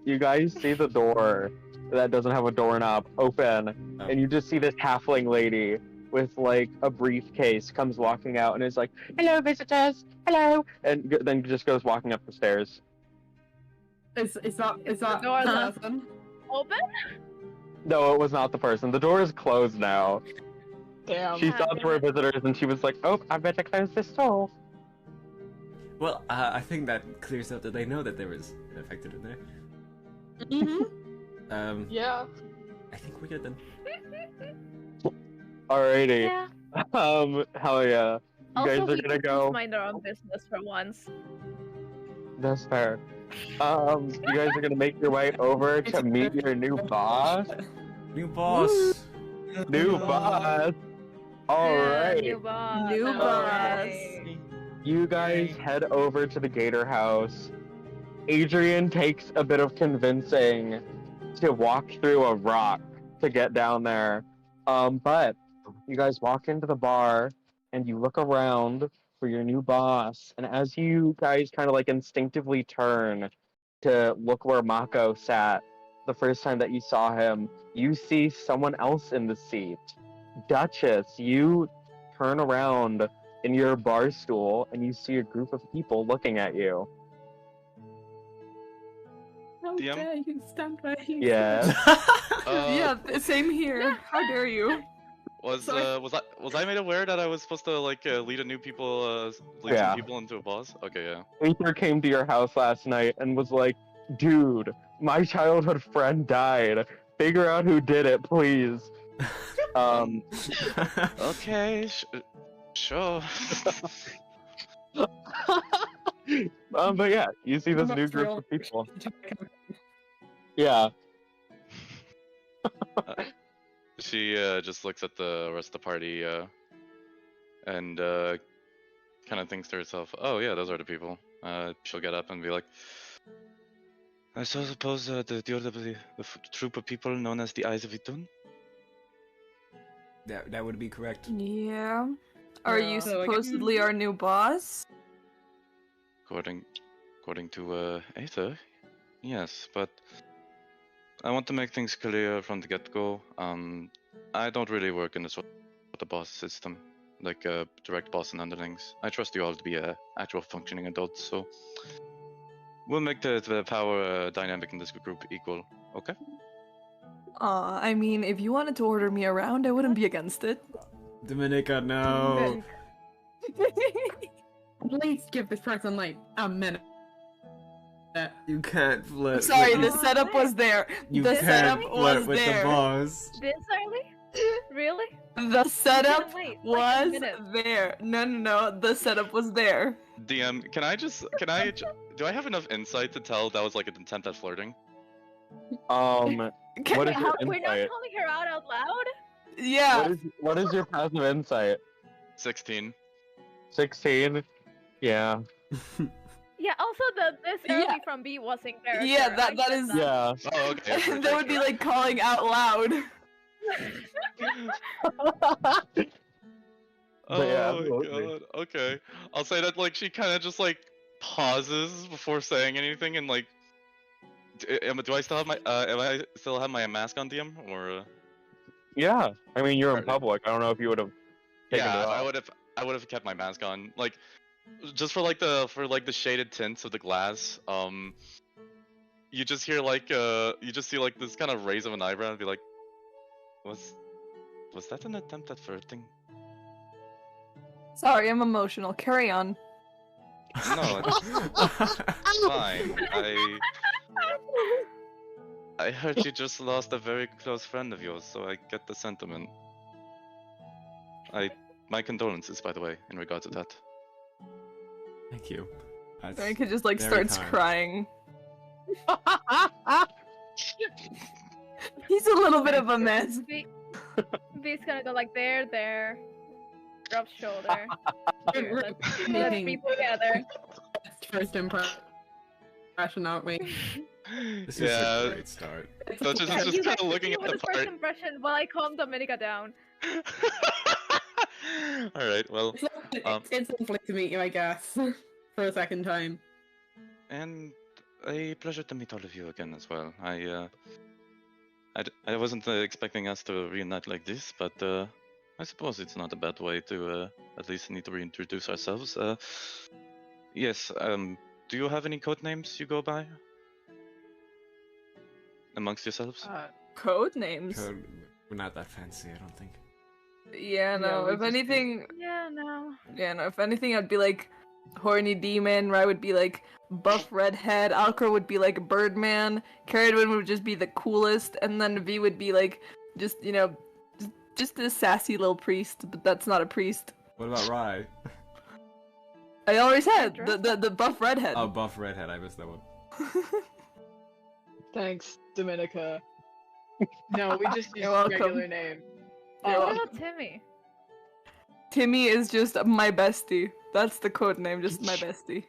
you guys see the door that doesn't have a doorknob open, Oh. and you just see this halfling lady with like a briefcase comes walking out and is like, "Hello, visitors, hello," and then just goes walking up the stairs. Is that the door the- person? Open? No, it was not the person. The door is closed now. Damn. She saw there were visitors and she was like, "Oh, I better close this door." Well, I think that clears up that they know that there is an infected in there. Mm-hmm. Yeah. I think we're good then. Alrighty. Yeah. Hell yeah. You guys Also, are we gonna can go. just mind our own business for once. That's fair. You guys are gonna make your way over to meet your new boss. New boss! New boss. Yeah, Alright. new boss. New boss. You guys head over to the Gator House. Adrian takes a bit of convincing to walk through a rock to get down there. But you guys walk into the bar and you look around for your new boss. And as you guys kind of like instinctively turn to look where Mako sat the first time that you saw him, you see someone else in the seat. Duchess, you turn around in your bar stool and you see a group of people looking at you. How DM? dare you stand where you Yeah. Yeah, same here. How dare you? Was I made aware that I was supposed to like lead some people into a boss? Okay, yeah. Aether came to your house last night and was like, "Dude, my childhood friend died. Figure out who did it, please." Okay, sure. But yeah, you see this new group of people. Yeah. She just looks at the rest of the party and kind of thinks to herself, "Oh yeah, those are the people." She'll get up and be like, "I suppose the troop of people known as the Eyes of Itun." That would be correct. Yeah. Are you So, supposedly our new boss? According to Aether, yes, but I want to make things clear from the get-go. I don't really work in the sort of boss system, like direct boss and underlings. I trust you all to be actual functioning adults, so we'll make the power dynamic in this group equal. Okay? I mean, if you wanted to order me around, I wouldn't be against it. Dominica, no! Please give this person like a minute. You can't flirt. Sorry, with the setup was there. You The can't setup flirt was with there. the boss. This early? Really? The setup Can't wait, like a was minute. there. No. The setup was there. DM, do I have enough insight to tell that was like an attempt at flirting? What is your We're not insight? calling her out loud? Yeah. What is your passive insight? 16. 16? Yeah. Yeah, also this Yeah. early from B was in character. Yeah, that I is. get that. Yeah. Oh, okay. That would be like calling out loud. But yeah, Oh my absolutely. god. Okay. I'll say that like she kind of just like pauses before saying anything and like do I still have my am I still have my mask on, DM, or Yeah. I mean, you're in Alright. public. I don't know if you would have taken yeah, it off. I would have kept my mask on, like just for the shaded tints of the glass. You just hear like you just see like this kind of raise of an eyebrow and be like, was that an attempt at flirting? Sorry, I'm emotional. Carry on. No, it's fine. I heard you just lost a very close friend of yours, so I get the sentiment. My condolences, by the way, in regard to that. Thank you. That's Monica just like very starts kind. crying. He's a little bit of a mess. B's gonna go like there, drop shoulder. Here, let's be together. First impression, aren't we? This is a Yeah, great start. Duchess is You just guys kind of looking continue at with the the first part. impression while I calm Dominica down. Alright, well, It's lovely to meet you, I guess, for a second time. and a pleasure to meet all of you again as well. I wasn't expecting us to reunite like this, but I suppose it's not a bad way to at least need to reintroduce ourselves. Yes, do you have any code names you go by? Amongst yourselves? Code names. We're not that fancy, I don't think. Yeah, no. we If just- anything, Yeah, no. yeah, no. If anything, I'd be like horny demon. Rye would be like buff redhead. ALCROW would be like Birdman. CERIDWEN would just be the coolest, and then V would be like just just a sassy little priest. But that's not a priest. What about Rye? I already said the buff redhead. Oh, buff redhead, I missed that one. Thanks, Dominica. No, we just use You're welcome. regular name. You're What welcome. about Timmy? Timmy is just my bestie. That's the code name, just my bestie.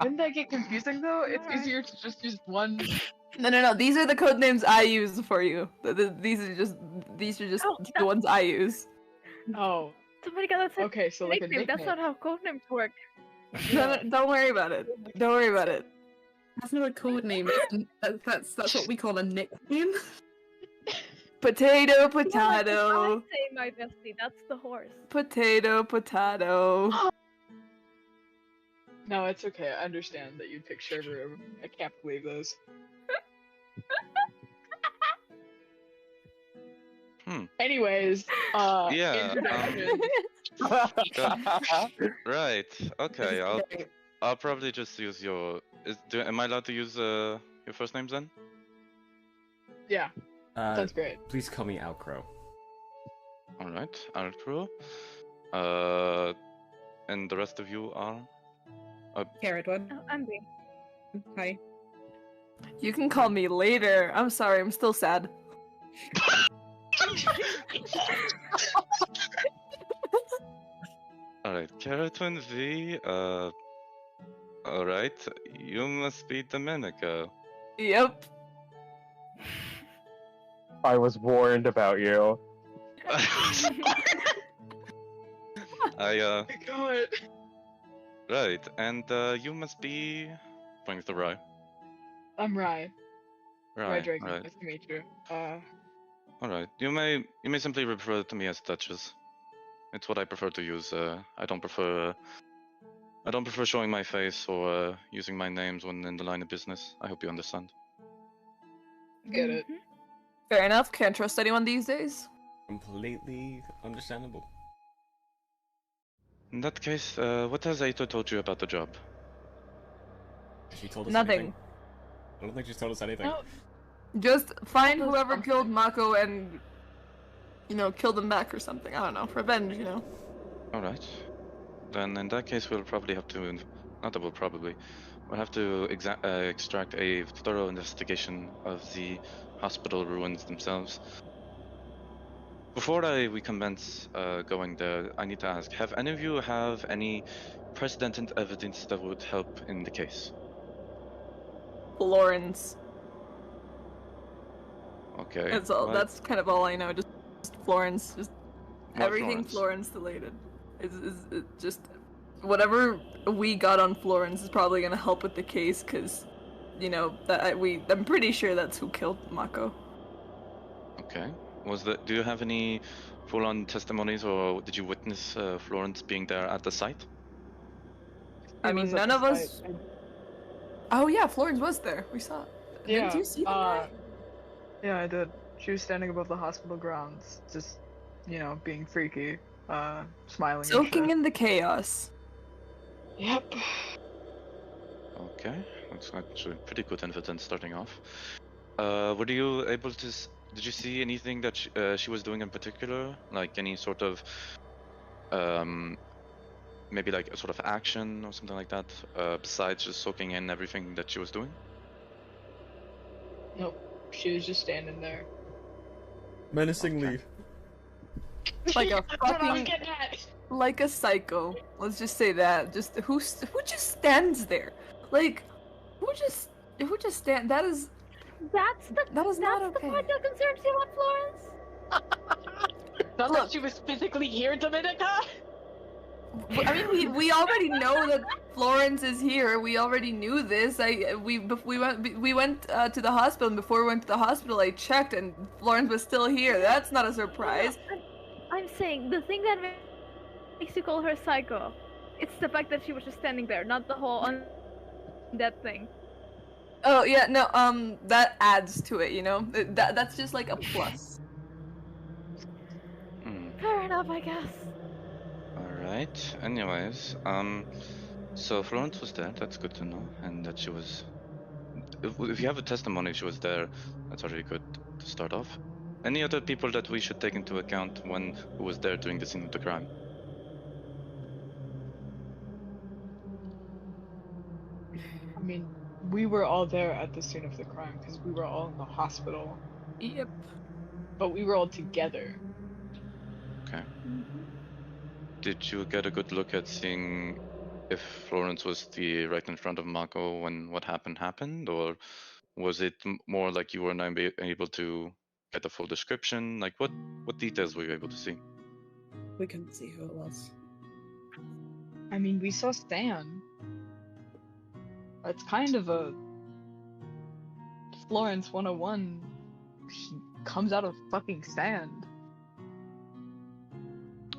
Wouldn't that get confusing though? It's easier to just use one. No. These are the code names I use for you. These are just Oh, the ones I use. Oh, Dominica, that's a okay. So like a nickname. nickname. That's not how codenames work. No, don't worry about it. Don't worry about it. That's not a code name. That's what we call a nickname. Potato, Yeah, like, if potato. I say my bestie, that's the horse. Potato, potato. No, it's okay. I understand that you'd pick Sherver. I can't believe this. Anyways, Yeah, introduction. Right. Okay. I'll probably just use your. Am I allowed to use your first names then? Yeah, sounds great. Please call me ALCROW. All right, ALCROW. And the rest of you are. CERIDWEN. Oh, I'm B. Hi. You can call me later. I'm sorry, I'm still sad. All right, CERIDWEN V. All right, you must be Dominica. Yep. I was warned about you. I My God. Right, and you must be. Pointing to Rye. I'm Rye. Rye Right. Draken. Right. Nice to meet you. All right. You may simply refer to me as Duchess. It's what I prefer to use. I don't prefer showing my face or using my names when in the line of business. I hope you understand. Get it. Fair enough. Can't trust anyone these days. Completely understandable. In that case, what has Aito told you about the job? She told us Nothing. anything? I don't think she's told us anything. No. Just find whoever killed Mako and, kill them back or something. I don't know. Revenge, All right. Then in that case, we'll probably have to. Not that we'll probably. We'll have to extract a thorough investigation of the hospital ruins themselves. Before we commence going there, I need to ask: have any of you have any precedented evidence that would help in the case? Florence. Okay. That's all. well, That's kind of all I know. Just Florence. Just What everything Florence? Florence related. Is just whatever we got on Florence is probably gonna help with the case, cause I'm pretty sure that's who killed Mako. Okay. Do you have any full-on testimonies, or did you witness Florence being there at the site? I It mean, was at none the of us. site. Oh yeah, Florence was there. We saw it. Yeah. Didn't you see that? Yeah, I did. She was standing above the hospital grounds, just, being freaky, smiling. Soaking in the chaos. Yep. Okay, that's actually pretty good evidence starting off. Were you able to? Did you see anything that she was doing in particular, like any sort of, maybe like a sort of action or something like that, besides just soaking in everything that she was doing? Nope. She was just standing there. Menacingly. Like a That's what I was fucking, getting at. like a psycho. Let's just say that. Just who just stands there? Like, who just Who just stand? That is That's the not the okay. part that concerns you, what, Florence? Not that she was physically here, Dominica. I mean, we already know that Florence is here. We already knew this. We went to the hospital, and before we went to the hospital, I checked, and Florence was still here. That's not a surprise. I'm saying the thing that makes you call her psycho. It's the fact that she was just standing there, not the whole undead thing. Oh yeah, no. That adds to it. You know, that's just like a plus. Fair enough, I guess. Alright, anyways, so Florence was there, that's good to know, and that she was... If you have a testimony she was there, that's already good to start off. Any other people that we should take into account who was there during the scene of the crime? I mean, we were all there at the scene of the crime because we were all in the hospital. Yep. But we were all together. Okay. Did you get a good look at seeing if Florence was right in front of Mako when what happened, or was it more like you were not able to get a full description? Like what details were you able to see? We couldn't see who it was. I mean, we saw Stan. That's kind of a Florence 101. He comes out of fucking sand.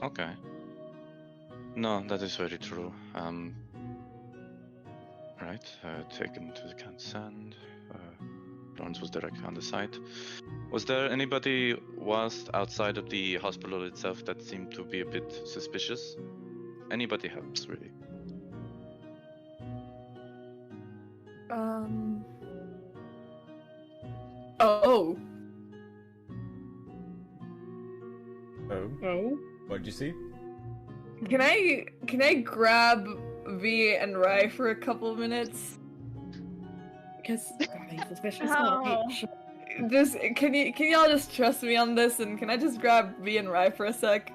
Okay. No, that is very true. Right, taken to the account sand. Florence was directly on the site. Was there anybody whilst outside of the hospital itself that seemed to be a bit suspicious? Anybody helps, really. Oh. Oh? What'd you see? Can I grab V and Rai for a couple minutes? Because suspicious. Oh. Just can y'all just trust me on this, and can I just grab V and Rai for a sec?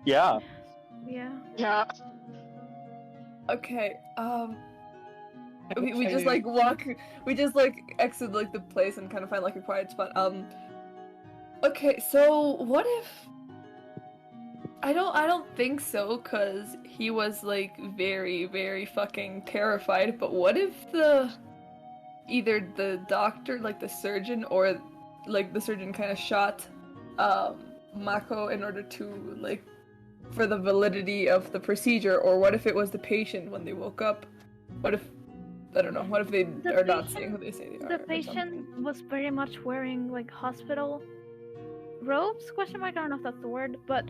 Yeah. Yeah. Yeah. Okay. We just like we just like exit like the place and kind of find like a quiet spot. Okay, so what if? I don't think so, cause he was like very, very fucking terrified. But what if either the doctor, like the surgeon, or like the surgeon kind of shot Mako in order to like for the validity of the procedure, or what if it was the patient when they woke up? What if I don't know? What if they are not saying who they say they are? The patient was very much wearing like hospital robes? Question mark. I don't know if that's the word, but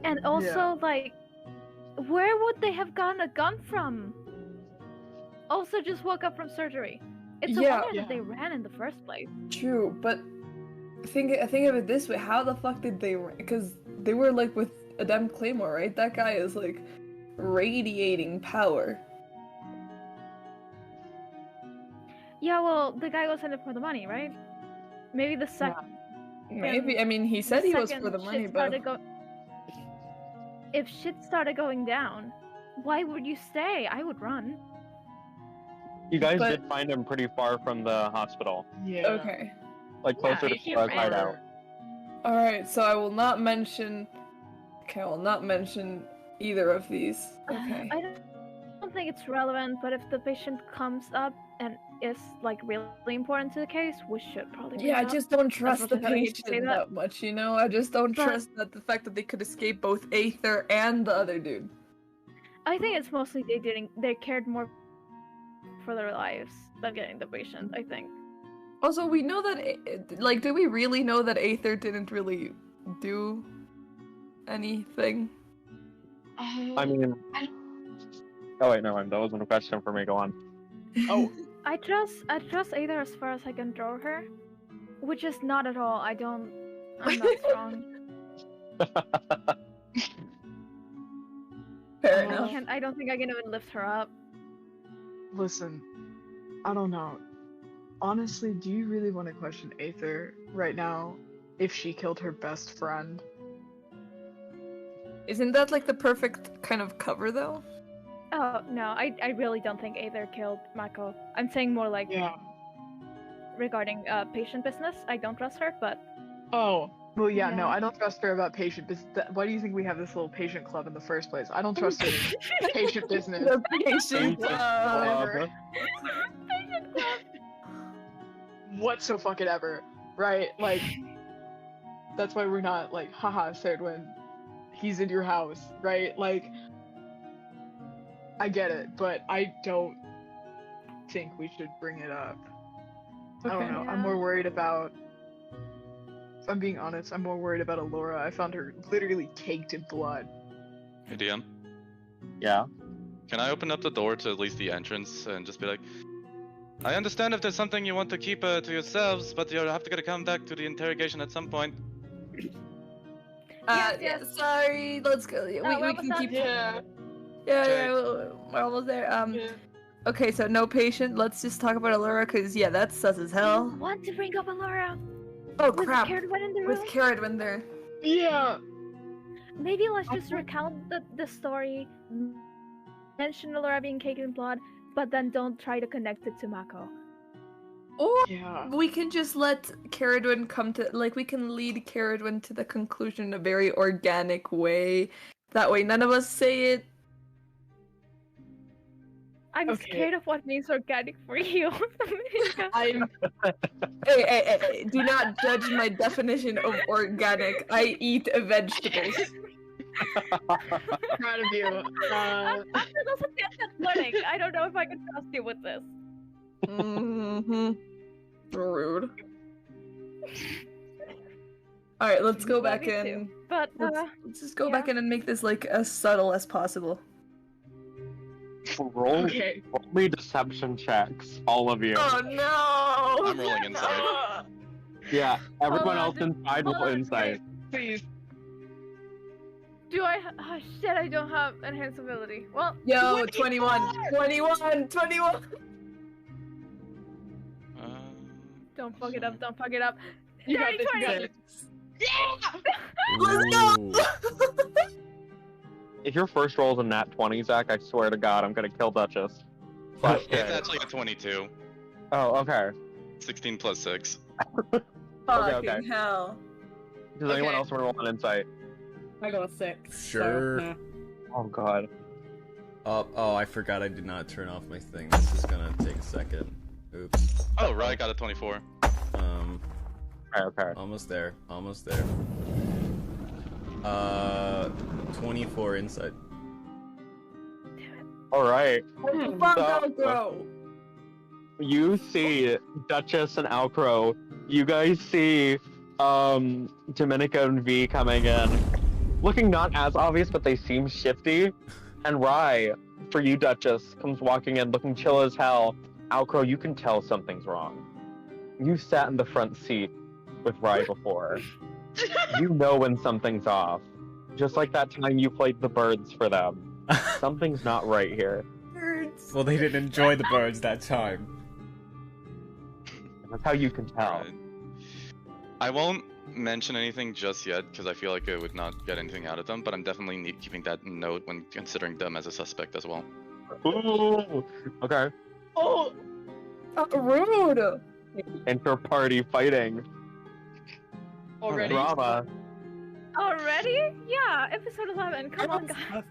and also like, where would they have gotten a gun from? Also, just woke up from surgery. It's a wonder that they ran in the first place. True, but think of it this way: how the fuck did they? Because they were like with a damn claymore, right? That guy is like radiating power. Yeah, well, the guy was in it for the money, right? Maybe the second. Maybe. I mean, he said he was for the money, but if shit started going down, why would you stay? I would run. You guys did find him pretty far from the hospital. Yeah. Okay. Like closer to the hideout. Alright, so I will not mention... Okay, I will not mention either of these. Okay. I don't think it's relevant, but if the patient comes up and is like really important to the case, we should probably bring it I up. just don't trust the much as I hate to patient say that much, you know? I just don't trust that the fact that they could escape both Aether and the other dude. I think it's mostly they cared more for their lives than getting the patient, I think. Also, we know that, like, do we really know that Aether didn't really do anything? I mean... Oh wait, no, that wasn't a question for me, go on. Oh. I trust Aether as far as I can throw her, which is not at all. I'm not strong. Fair enough. I don't think I can even lift her up. Listen, I don't know. Honestly, do you really want to question Aether right now if she killed her best friend? Isn't that like the perfect kind of cover though? Oh no, I really don't think Aether killed Mako. I'm saying more like Yeah. regarding patient business. I don't trust her, but Oh. Well, yeah, no, Yeah. I don't trust her about patient business. Why do you think we have this little patient club in the first place? I don't trust her in patient business. The patient Whatever. patient club. Whatsoever, right? Like, that's why we're not like, haha, CERIDWEN, he's in your house, right? Like, I get it, but I don't think we should bring it up. I don't know. I'm Yeah. more worried about. If I'm being honest, I'm more worried about Alora. I found her literally caked in blood. Hey, DM, Yeah. can I open up the door to at least the entrance and just be like, I understand if there's something you want to keep to yourselves, but you'll have to come back to the interrogation at some point. Yes. Sorry, let's go. We we're can almost keep. Yeah. Yeah, we're almost there. Okay, so no patient. Let's just talk about Allura, cause yeah, that's sus as hell. Want to bring up Alora? Oh With crap! CERIDWEN in the room? With CERIDWEN there. Yeah. Maybe let's just recount the story, mention Alora being caked in blood, but then don't try to connect it to Mako. Or Yeah. we can just let CERIDWEN come to, like, we can lead CERIDWEN to the conclusion in a very organic way. That way, none of us say it. I'm Okay. scared of what means organic for you. I'm. Hey, do not judge my definition of organic. I eat vegetables. Proud of you. After those attempts learning, I don't know if I can trust you with this. Mm-hmm. Rude. Alright, let's go back Me too. in. But Let's just go back yeah. in and make this, like, as subtle as possible. Roll Okay. me deception checks, all of you. Oh no! I'm rolling insight. Yeah, everyone else Hold on, inside hold will on, insight. Please. do I? Oh shit! I don't have enhanced ability. Well, Yo, 21! 21! 21! don't fuck it up. Don't fuck it up. You got 30, this. You got 20. this. Yeah. Let's go! If your first roll is a nat 20, Zach, I swear to God, I'm gonna kill Duchess. Flash It's day. actually a 22. Oh, okay. 16 plus 6. Fucking okay. hell. Does anyone Okay. else want to roll an insight? I got a 6. Sure. So, nah. Oh God. Oh, I forgot I did not turn off my thing. This is gonna take a second. Oops. Oh, right, got a 24. Okay. Almost there. Almost there. 24 insight. All right. Fuck So- ALCROW! You see Duchess and ALCROW. You guys see Dominica and V coming in, looking not as obvious, but they seem shifty. And Rye, for you, Duchess, comes walking in, looking chill as hell. ALCROW, you can tell something's wrong. You sat in the front seat with Rye before. You know when something's off. Just like that time you played the birds for them. Something's not right here. Birds. Well, they didn't enjoy the birds that time. That's how you can tell. Right. I won't mention anything just yet because I feel like I would not get anything out of them, but I'm definitely keeping that note when considering them as a suspect as well. Ooh. Okay. Oh. Rude! Inter-party fighting. Already. Drama. already? Yeah, episode 11. Come on, guys.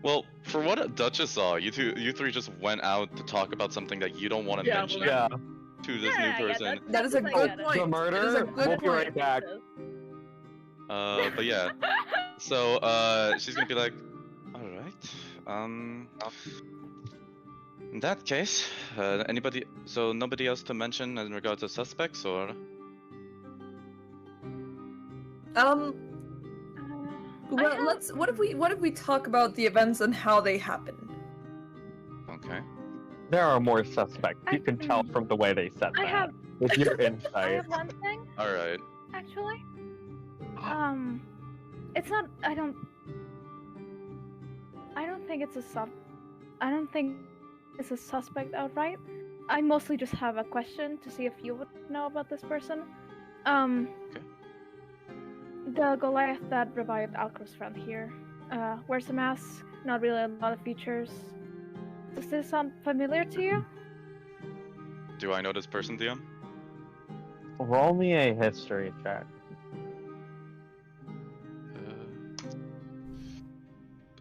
Well, for what Duchess saw, you three just went out to talk about something that you don't want to Yeah, mention Yeah. to this new person. That is a that's good I get it. point. The murder? That is a good We'll be right point. back. But yeah. So she's gonna be like, all right. In that case, anybody? So nobody else to mention in regards to suspects, or? Well, what if we talk about the events and how they happened? Okay. There are more suspects. You can tell from the way they said that. I have With your I insight. have one thing All right. actually. It's not. I don't think it's a I don't think it's a suspect outright. I mostly just have a question to see if you would know about this person. The Goliath that revived ALCROW's friend here wears a mask. Not really a lot of features. Does this sound familiar to you? Do I know this person, DM? Roll me a history check.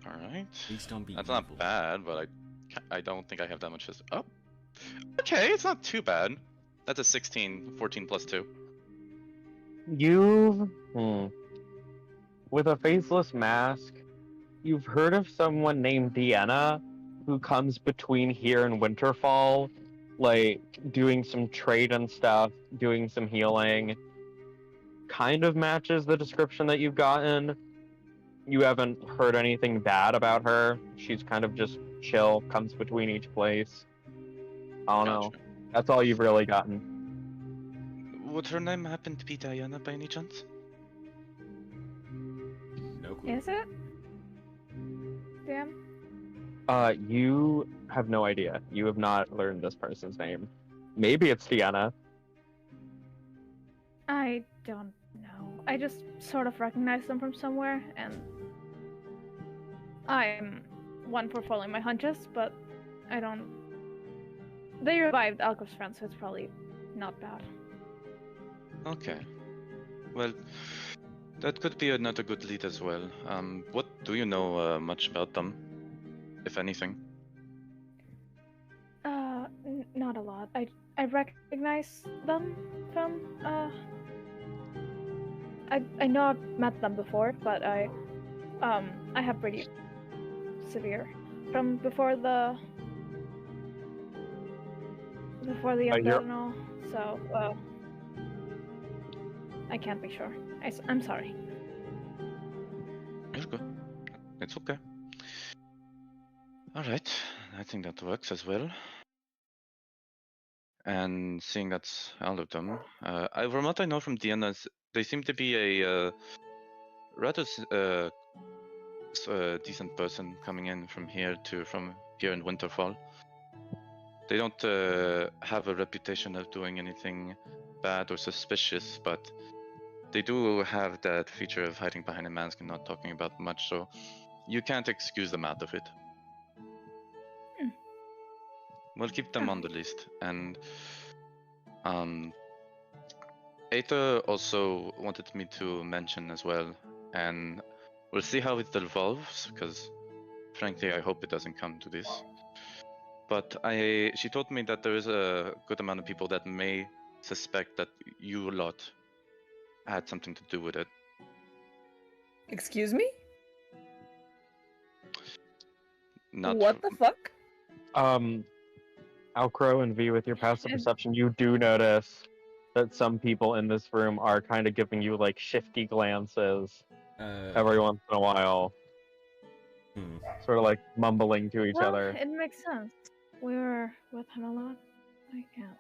All right. Please don't be That's evil. not bad, but I don't think I have that much history. Oh, okay, it's not too bad. That's a 16, 14 plus 2. You've with a faceless mask, you've heard of someone named Deanna who comes between here and Winterfall, like doing some trade and stuff, doing some healing. Kind of matches the description that you've gotten. You haven't heard anything bad about her. She's kind of just chill, comes between each place. I don't know. Gotcha. That's all you've really gotten. Would her name happen to be Diana by any chance? No clue. Is it? Damn. You have no idea. You have not learned this person's name. Maybe it's Deanna. I don't know. I just sort of recognize them from somewhere, and I'm one for following my hunches, but I don't. They revived ALCROW's friend, so it's probably not bad. Okay. Well, that could be another good lead as well. What do you know much about them, if anything? Not a lot. I recognize them from I know I've met them before, but I have pretty severe from before the undead and all, so I can't be sure. I'm sorry. It's good. It's okay. Alright, I think that works as well. And seeing that's all of them, from what I know from Diana's, they seem to be a rather decent person coming in from here in Winterfall. They don't have a reputation of doing anything bad or suspicious, but they do have that feature of hiding behind a mask and not talking about much, so you can't excuse them out of it. We'll keep them on the list. And Aether also wanted me to mention as well, and we'll see how it evolves, because frankly I hope it doesn't come to this. But she told me that there is a good amount of people that may suspect that you lot had something to do with it. Excuse me? Not What the fuck? ALCROW and V, with your passive perception, you do notice that some people in this room are kind of giving you like shifty glances every once in a while. Sort of like mumbling to each other. It makes sense. We were with him a lot. I can't.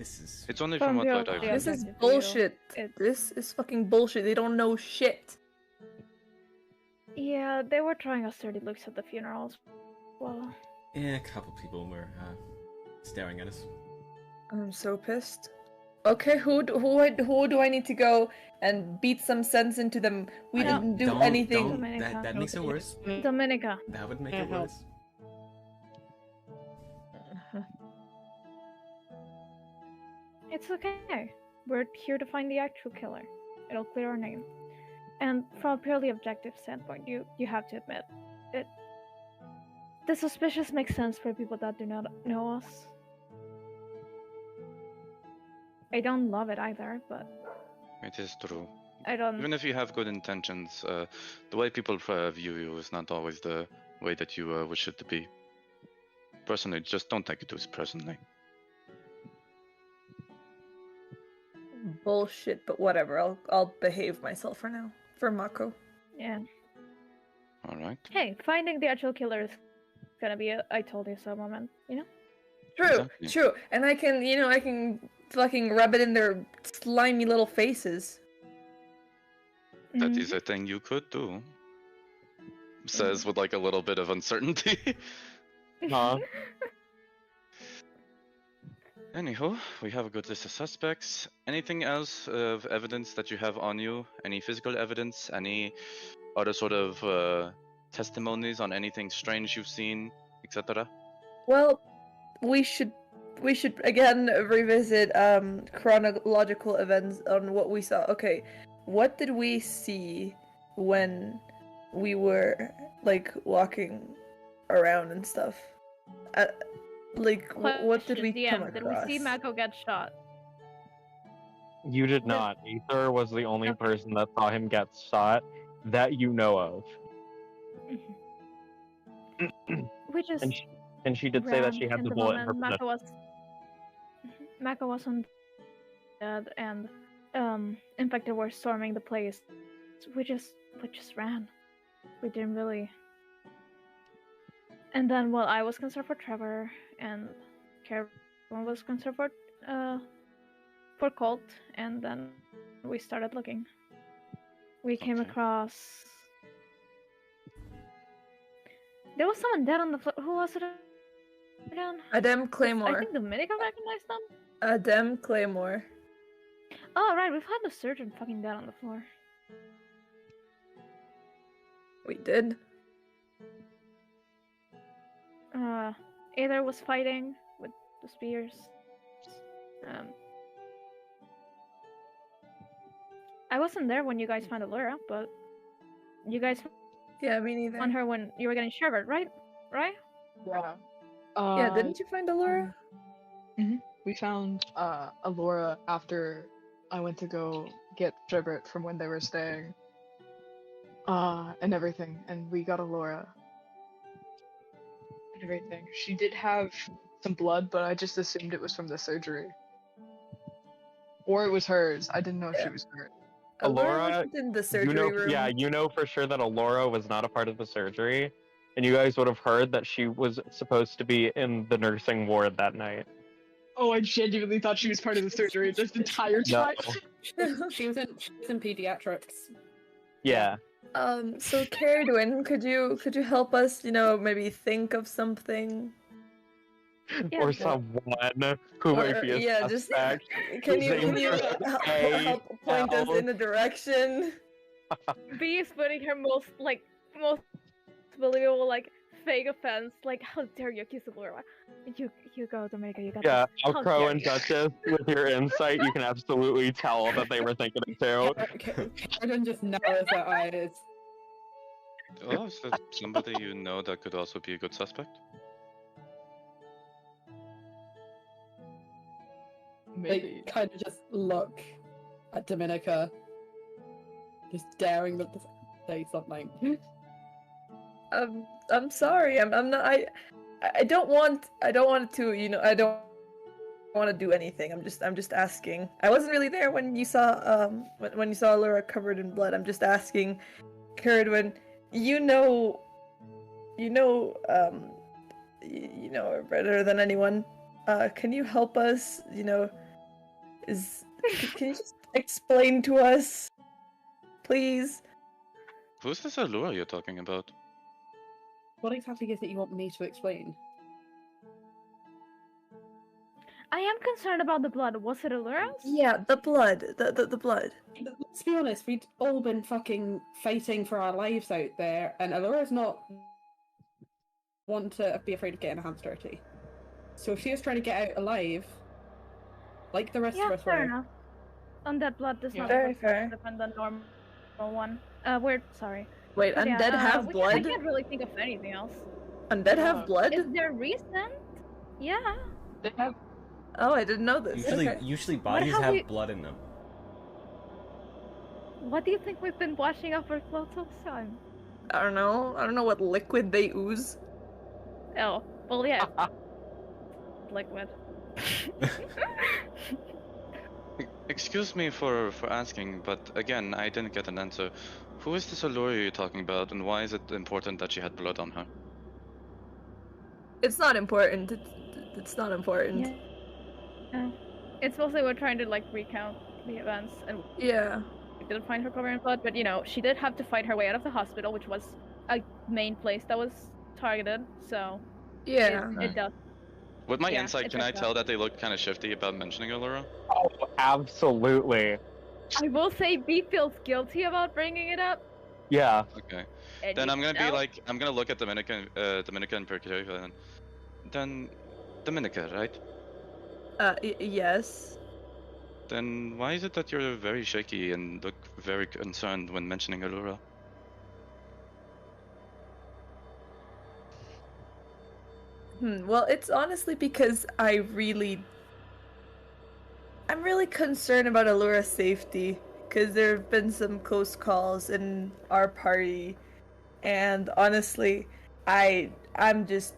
It's only from what I've heard. This is bullshit. This is fucking bullshit. They don't know shit. Yeah, they were trying us dirty looks at the funerals. Well, Yeah, a couple people were staring at us. I'm so pissed. Okay, who do I need to go and beat some sense into them? We didn't do anything. That makes it worse. Dominica. That would make it worse. It's okay. We're here to find the actual killer. It'll clear our name. And from a purely objective standpoint, you have to admit, the suspicious makes sense for people that do not know us. I don't love it either, but It is true. I don't. Even if you have good intentions, the way people view you is not always the way that you wish it to be. Personally, just don't take it too personally. Bullshit, but whatever. I'll behave myself for now. For Mako. Yeah. All right. Hey, finding the actual killer is gonna be a I told you so moment, you know? True, Exactly. true. And I can fucking rub it in their slimy little faces. That is a thing you could do. Says with like a little bit of uncertainty. Huh? Anywho, we have a good list of suspects. Anything else of evidence that you have on you? Any physical evidence? Any other sort of testimonies on anything strange you've seen, etc.? Well, we should again revisit chronological events on what we saw. Okay, what did we see when we were like walking around and stuff? Like, what did we come across? Did we see Mako get shot? You did not. Ether was the only person that saw him get shot that you know of. We just And she did say that she had the bullet in her Mako was on dead, and infected were storming the place. We just ran. We didn't really. And then, well, I was concerned for Trevor, and Karen was concerned for Colt, and then we started looking. We came across. There was someone dead on the floor. Who was it again? Adem Claymore. I think Dominica recognized them. Adem Claymore. Oh, right, we've had the surgeon fucking dead on the floor. We did. Aether was fighting with the spears. I wasn't there when you guys found Allura, but you guys Yeah, me neither. found her when you were getting shivered, right? Right? Yeah. Yeah, didn't you find Allura? We found Allura after I went to go get Sherbert from when they were staying. And everything. And we got Allura. And everything. She did have some blood, but I just assumed it was from the surgery. Or it was hers. I didn't know if she was hurt. Allura, wasn't in the surgery room. Yeah, you know for sure that Allura was not a part of the surgery, and you guys would have heard that she was supposed to be in the nursing ward that night. Oh, I genuinely thought she was part of the surgery this entire time. No. She was in pediatrics. Yeah. So CERIDWEN, could you help us, maybe think of something? Yeah, Or sure. someone who might be a yeah, just suspect. can His you name is help point us Al. in a direction? B is putting her most believable fake offense. Like, how dare you accuse Allura? You go, Dominica. You got Yeah, this. How ALCROW dare and you. Duchess, with your insight, you can absolutely tell that they were thinking it too. Everyone just narrows their eyes. Oh, is that somebody you know that could also be a good suspect? Maybe. They kind of just look at Dominica, just daring them to say something. I'm sorry. I'm not. I don't want to. I don't want to do anything. I'm just asking. I wasn't really there when you saw when you saw Allura covered in blood. I'm just asking, CERIDWEN. You know her better than anyone. Can you help us? Can you just explain to us, please? Who's this Allura you're talking about? What exactly is it you want me to explain? I am concerned about the blood. Was it Allura's? Yeah, the blood. The blood. Let's be honest, we'd all been fucking fighting for our lives out there, and Allura's not one to be afraid of getting her hands dirty. So if she was trying to get out alive, like the rest of us fair were. enough. Undead blood does not Very fair. depend on normal one. Sorry. Wait, But undead have I blood? can't really think of anything else. Undead have blood? Is there recent? Yeah. They have. Oh, I didn't know this. Okay. Usually bodies have have we- blood in them. What do you think we've been washing up for lots of time? I don't know what liquid they ooze. Oh, well, yeah. Liquid. Excuse me for asking, but again, I didn't get an answer. Who is this Allura you're talking about, and why is it important that she had blood on her? It's not important. It's not important. Yeah. It's mostly we're trying to recount the events, and Yeah. we didn't find her covered in blood, but she did have to fight her way out of the hospital, which was a main place that was targeted, so Yeah. it does. With my Yeah, insight, it can I does tell that they look kind of shifty about mentioning Allura? Oh, absolutely. I will say B feels guilty about bringing it up. Yeah. Okay. And Then you I'm gonna be know? like, I'm gonna look at Dominica in particular, and then Dominica, right? Yes. Then why is it that you're very shaky and look very concerned when mentioning Allura? Well, it's honestly because I'm really concerned about Allura's safety, because there have been some close calls in our party, and honestly, I'm just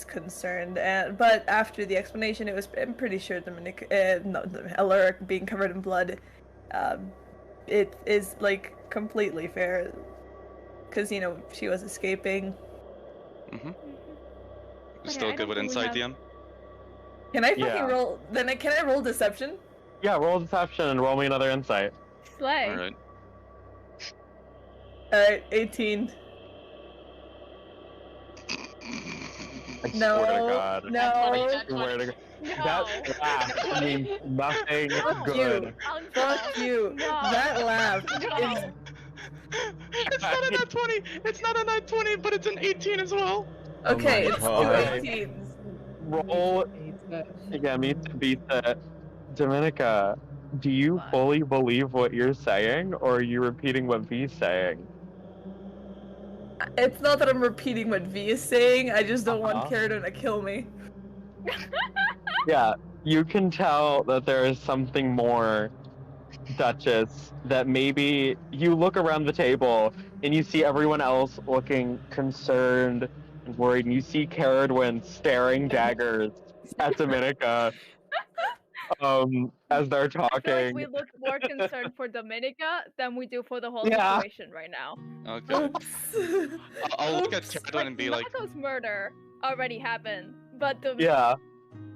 concerned. But after the explanation, I'm pretty sure Allura being covered in blood, it is like completely fair, because she was escaping. Mm-hmm. But Still I good don't with think we insight, have- DM? Can I fucking Yeah. roll? Can I roll deception? Yeah, roll deception and roll me another insight. Slay. Alright. Alright, 18. I No, swear to God. no. I swear to God. No. That laugh means nothing Fuck good. you. Uncle. Fuck you. No. That laugh No. is. It's not a nat 20! It's not a nat 20, but it's an 18 as well! Okay, Oh my it's God. 2 18s. Roll again, me to beat the Dominica. Do you What? fully believe what you're saying, or are you repeating what V's saying? It's not that I'm repeating what V is saying, I just don't want Uh-huh. Caradon to kill me. Yeah, you can tell that there is something more, Duchess, that maybe you look around the table and you see everyone else looking concerned and worried, and you see Ceridwen staring daggers at Dominica as they're I feel like talking. we look more concerned for Dominica than we do for the whole Yeah. situation right now. Okay. Oops. I'll look at Oops. Ceridwen and be like, Marco's murder already happened, but Yeah.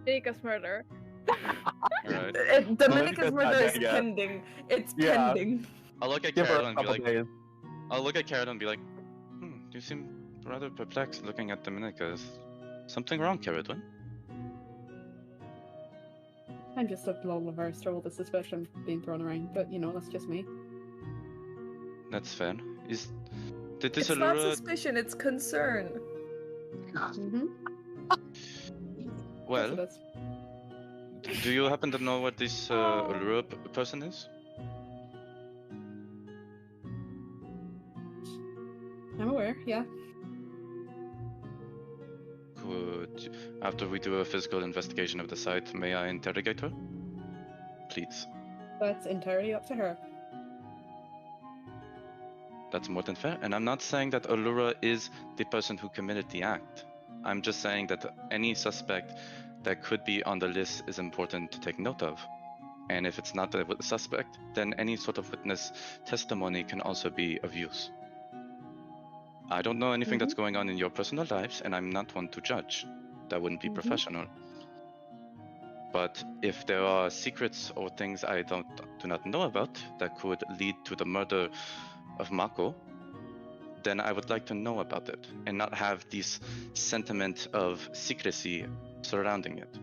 Dominica's murder. alright. Dominica's Dominica's murder not is dead yet. pending. It's Yeah. pending. I'll look at Give her Ceridwen a and be couple like, days. I'll look at Ceridwen and be like, you seem rather perplexed looking at Dominica. Is something wrong, Ceridwen? I'm just a little averse to all the suspicion being thrown around, but that's just me. That's fair. Did this It's not Allura... suspicion, it's concern. Mm-hmm. Well, That's do you happen to know what this Allura person is? I'm aware, yeah. Could, after we do a physical investigation of the site, may I interrogate her? Please. That's entirely up to her. That's more than fair. And I'm not saying that Allura is the person who committed the act. I'm just saying that any suspect that could be on the list is important to take note of. And if it's not the suspect, then any sort of witness testimony can also be of use. I don't know anything that's going on in your personal lives, and I'm not one to judge. That wouldn't be professional. But if there are secrets or things I do not know about that could lead to the murder of Mako, then I would like to know about it and not have this sentiment of secrecy surrounding it.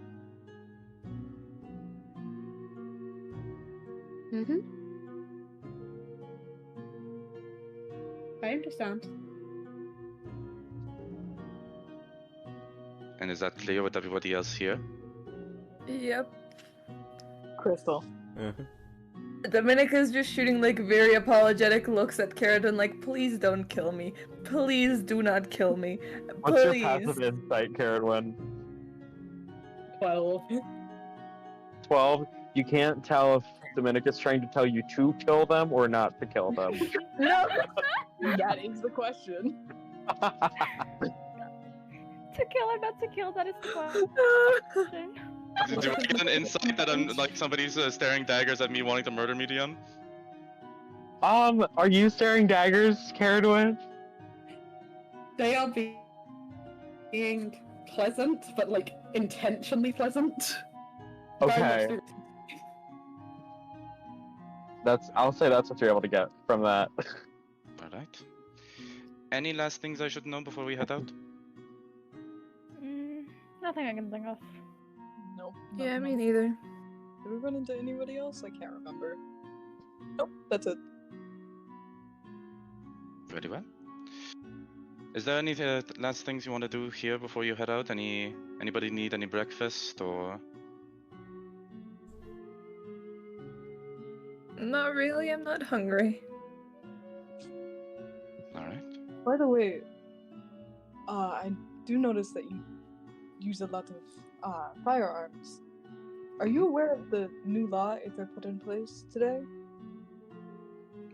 Mm-hmm. I understand. And is that clear with everybody else here? Yep. Crystal. Dominica's just shooting like very apologetic looks at Caradon, like, please don't kill me. Please do not kill me. What's Please. your passive insight, Ceridwen? 12. 12? You can't tell if Dominica's trying to tell you to kill them or not to kill them. No. That is the question. To kill or not to kill, that is the question. Do I get an insight that I'm like somebody's staring daggers at me wanting to murder me, DM? Are you staring daggers, Ceridwen? They are being pleasant, but like intentionally pleasant. Very Okay. much I'll say that's what you're able to get from that. Alright. Any last things I should know before we head out? Nothing I can think of. Nope. Yeah, me neither. Did we run into anybody else? I can't remember. Nope, that's it. Very well. Is there any last things you want to do here before you head out? Anybody need any breakfast or? Not really, I'm not hungry. Alright. By the way, I do notice that you use a lot of firearms. Are you aware of the new law Aether put in place today?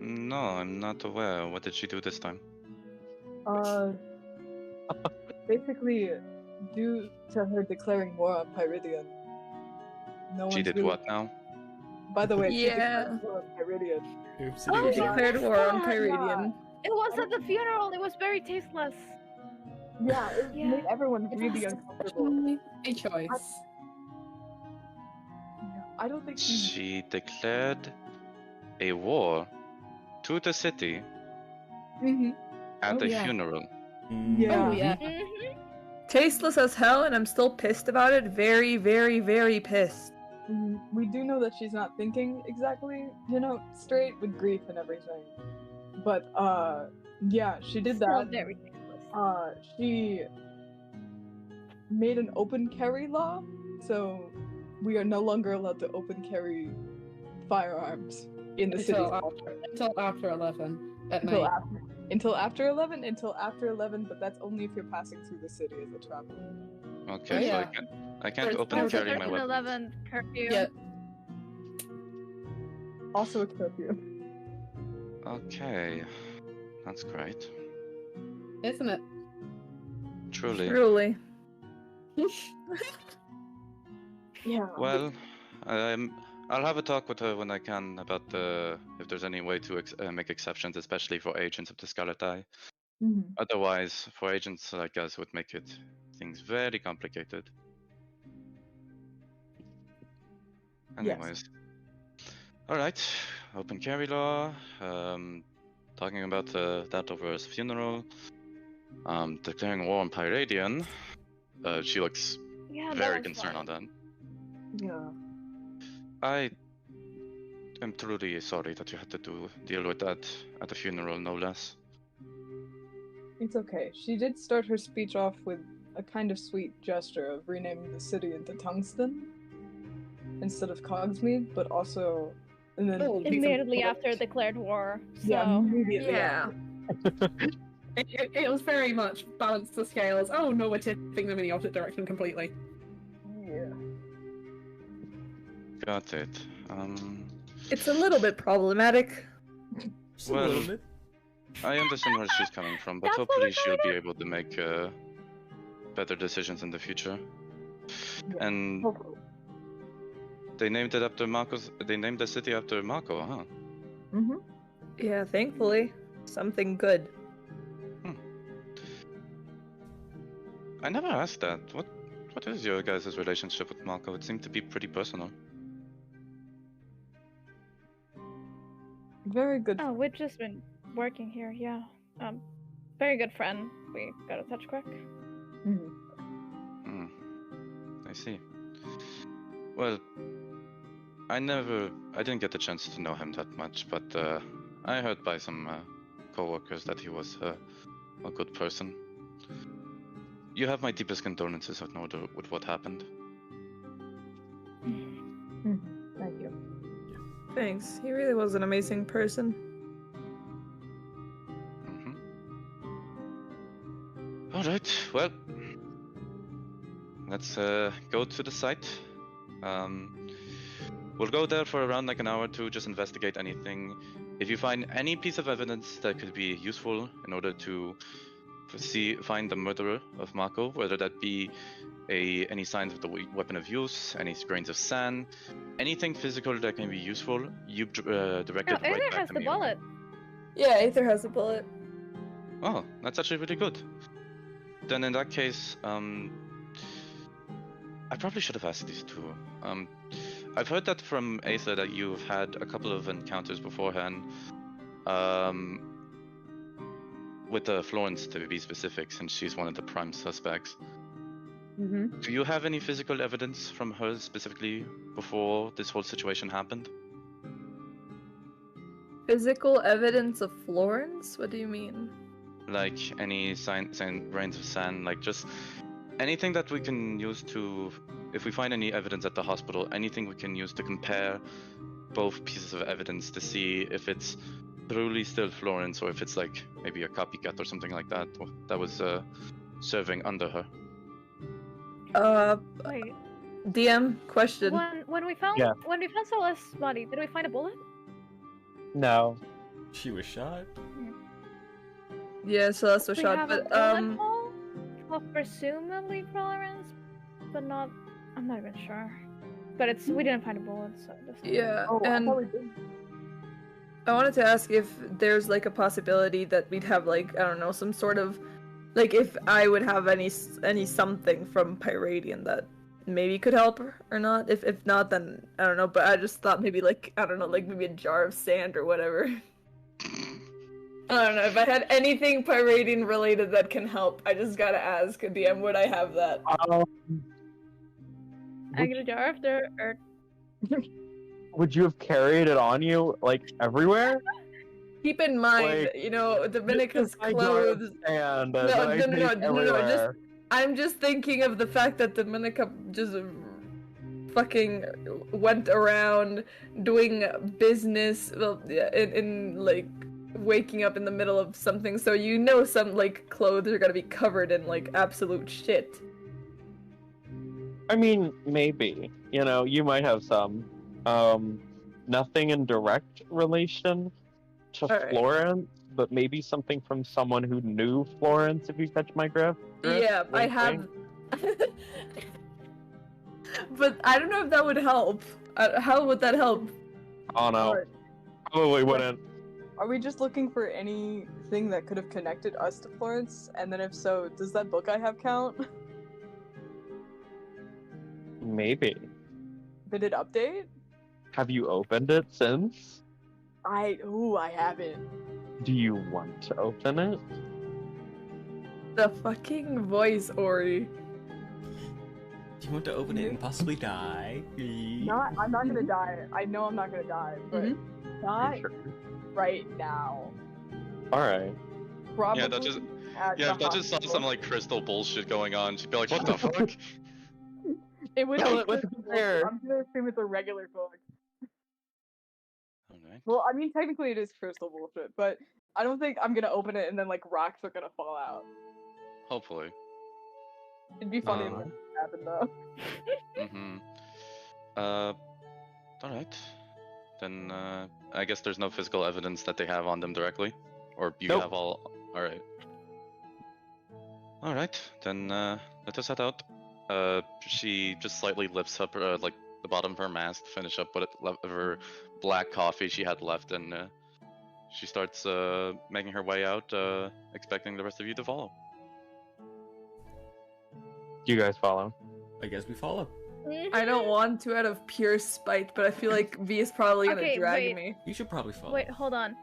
No, I'm not aware. What did she do this time? Basically, due to her declaring war on Pyridian, no She one's did really... what now? By the way, she Yeah. declared war on Pyridian. Oh, She declared war on Pyridian. It was at the funeral. It was very tasteless. Yeah, it Yeah. made everyone really uncomfortable. A choice. I don't think She declared a war to the city Mhm. at Oh, a yeah. funeral. Yeah. Oh yeah. Mm-hmm. Tasteless as hell, and I'm still pissed about it. Very, very, very pissed. We do know that she's not thinking exactly, straight with grief and everything. But, yeah, she did Still that. very tasteless. She made an open carry law, so we are no longer allowed to open carry firearms in the city. Until after 11 at Until night. Until after 11? Until after 11, but that's only if you're passing through the city as a traveler. Okay, Oh, so yeah. I can't There's open and also carry my weapons. 11 curfew. Yeah. Also a curfew. Okay, that's great. Isn't it? Truly. Truly. Yeah. Well, I'll have a talk with her when I can about if there's any way to make exceptions, especially for agents of the Scarlet Eye. Mhm. Otherwise, for agents like us, would make things very complicated. Anyways. Alright, open carry law, talking about that over his funeral, declaring war on Pyradian. She looks Yeah, very concerned on that. Yeah. I am truly sorry that you had to deal with that at the funeral, no less. It's okay. She did start her speech off with a kind of sweet gesture of renaming the city into Tungsten instead of Cogsmeade, but also... And then Immediately after declared war. So. Yeah, immediately Yeah. It was very much balanced the scales. Oh no, we're tipping them in the opposite direction completely. Yeah. Got it. It's a little bit problematic. Just a little Well, bit. I understand where she's coming from, but That's what hopefully we're she'll going be able to make better decisions in the future. Yeah. And Hopefully. they named it after Marco's. They named the city after Marco, huh? Mm-hmm. Yeah, thankfully. Something good. I never asked that. What is your guys' relationship with Marco? It seemed to be pretty personal. Very good. Oh, we've just been working here, yeah. Very good friend. We got in touch quick. Mhm. I see. Well, I didn't get the chance to know him that much, but I heard by some co-workers that he was a good person. You have my deepest condolences with what happened. Thank you. Thanks. He really was an amazing person. All right. Well, let's go to the site. We'll go there for around like an hour or two, just investigate anything. If you find any piece of evidence that could be useful in order to find the murderer of Marco, whether that be any signs of the weapon of use, any grains of sand, anything physical that can be useful, you direct Oh, it right Aether back has to the me. bullet. Yeah, Aether has a bullet. Oh, that's actually really good. Then in that case, I probably should have asked these two. I've heard that from Aether that you've had a couple of encounters beforehand, with Florence to be specific, since she's one of the prime suspects. Mm-hmm. Do you have any physical evidence from her specifically before this whole situation happened? Physical evidence of Florence? What do you mean? Like any grains of sand, like just anything that we can use to, if we find any evidence at the hospital, anything we can use to compare both pieces of evidence to see if it's truly still Florence or if it's like maybe a copycat or something like that that was serving under her. Wait. DM question. When we found Celeste's body, did we find a bullet? No. She was shot. Yeah, Celeste was We shot, have but a bullet hole of presumably Florence, but not. I'm not even sure. But we didn't find a bullet, so just... yeah, Oh, and I wanted to ask if there's like a possibility that we'd have like, I don't know, some sort of like if I would have any something from Pyradian that maybe could help or not. If not, then I don't know, but I just thought maybe like, I don't know, like maybe a jar of sand or whatever. I don't know, if I had anything Pyradian related that can help, I just gotta ask DM, would I have that? I get a jar of dirt. Would you have carried it on you, like, everywhere? Keep in mind, Like, you know, Dominica's My jar of clothes. sand, No, that I take everywhere. I'm just thinking of the fact that Dominica just fucking went around doing business, well, in like waking up in the middle of something, so you know some like clothes are gonna be covered in like absolute shit. I mean, maybe. You know, you might have some. Nothing in direct relation to Alright. Florence, but maybe something from someone who knew Florence, if you catch my drift. Yeah, I Wink, have. wink. But I don't know if that would help. How would that help? Oh no. Alright. Probably wouldn't. Are we just looking for anything that could have connected us to Florence? And then if so, does that book I have count? Maybe. Did it update? Have you opened it since? I haven't. Do you want to open it? The fucking voice, Ori. Do you want to open it and possibly die? I'm not gonna die. I know I'm not gonna die, but not Sure. right now. Alright. Probably. Yeah, that just at yeah, the if that just saw hospital. some like crystal bullshit going on, she'd be like, "What the fuck?" It would Kill be it with crystal fire. bullshit. I'm gonna assume it's a regular book. Alright. Well, I mean, technically it is crystal bullshit, but I don't think I'm gonna open it and then like rocks are gonna fall out. Hopefully. It'd be funny if that happened though. Mm-hmm. Alright. Then, I guess there's no physical evidence that they have on them directly? Or you Nope. have all... Alright. Alright, then, let us head out. She just slightly lifts up, like, the bottom of her mask, finish up with her black coffee she had left, and, she starts, making her way out, expecting the rest of you to follow. You guys follow. I guess we follow. I don't want to out of pure spite, but I feel like V is probably gonna Okay, drag wait. me. You should probably follow. Wait, hold on.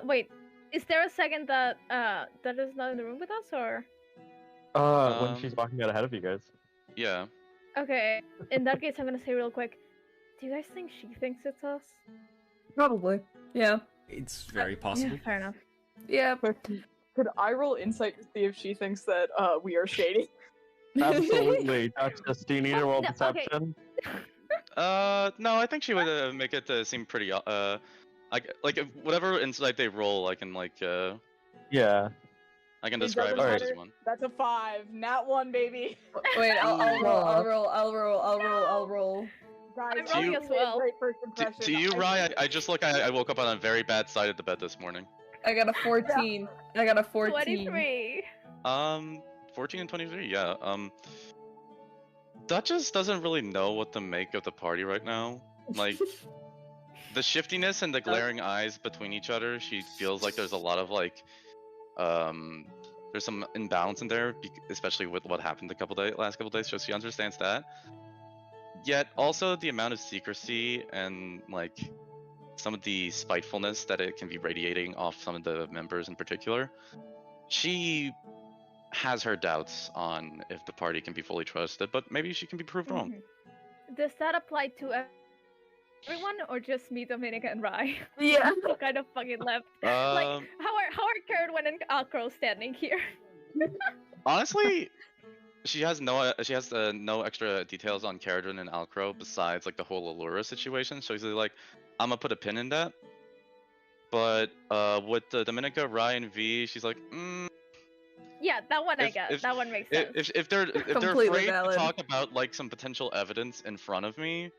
Wait. Is there a second that is not in the room with us, or? When she's walking out ahead of you guys. Yeah. Okay. In that case, I'm gonna say real quick. Do you guys think she thinks it's us? Probably. Yeah. It's very possible. Yeah, fair enough. Yeah. Could I roll insight to see if she thinks that we are shady? Absolutely. Duchess, do you need to roll No, okay. deception? No, I think she would make it seem pretty. Like if whatever insight they roll, I can like. Yeah. I can It describe it doesn't as matter. one. That's a 5. Nat 1, baby. Wait, I'll roll. Guys, I'm rolling you as made well. Great first impression. To you, Rye, I just look. I woke up on a very bad side of the bed this morning. I got a 14. I got a 14. 23. 14 and 23. Yeah. Duchess doesn't really know what to make of the party right now. Like. The shiftiness and the glaring eyes between each other, she feels like there's a lot of like, there's some imbalance in there, especially with what happened last couple days. So she understands that. Yet also the amount of secrecy and like some of the spitefulness that it can be radiating off some of the members in particular, she has her doubts on if the party can be fully trusted. But maybe she can be proved wrong. Does that apply to everyone, or just me, Dominica, and Rai? Yeah. Kind of fucking left. Like, how are CERIDWEN and ALCROW standing here? Honestly, she has no extra details on CERIDWEN and ALCROW besides like the whole Allura situation. So she's like, I'm gonna put a pin in that. But with the Dominica, Rai, and V, she's like, Yeah, that one I get. That one makes sense. if they're Completely afraid valid. to talk about like some potential evidence in front of me,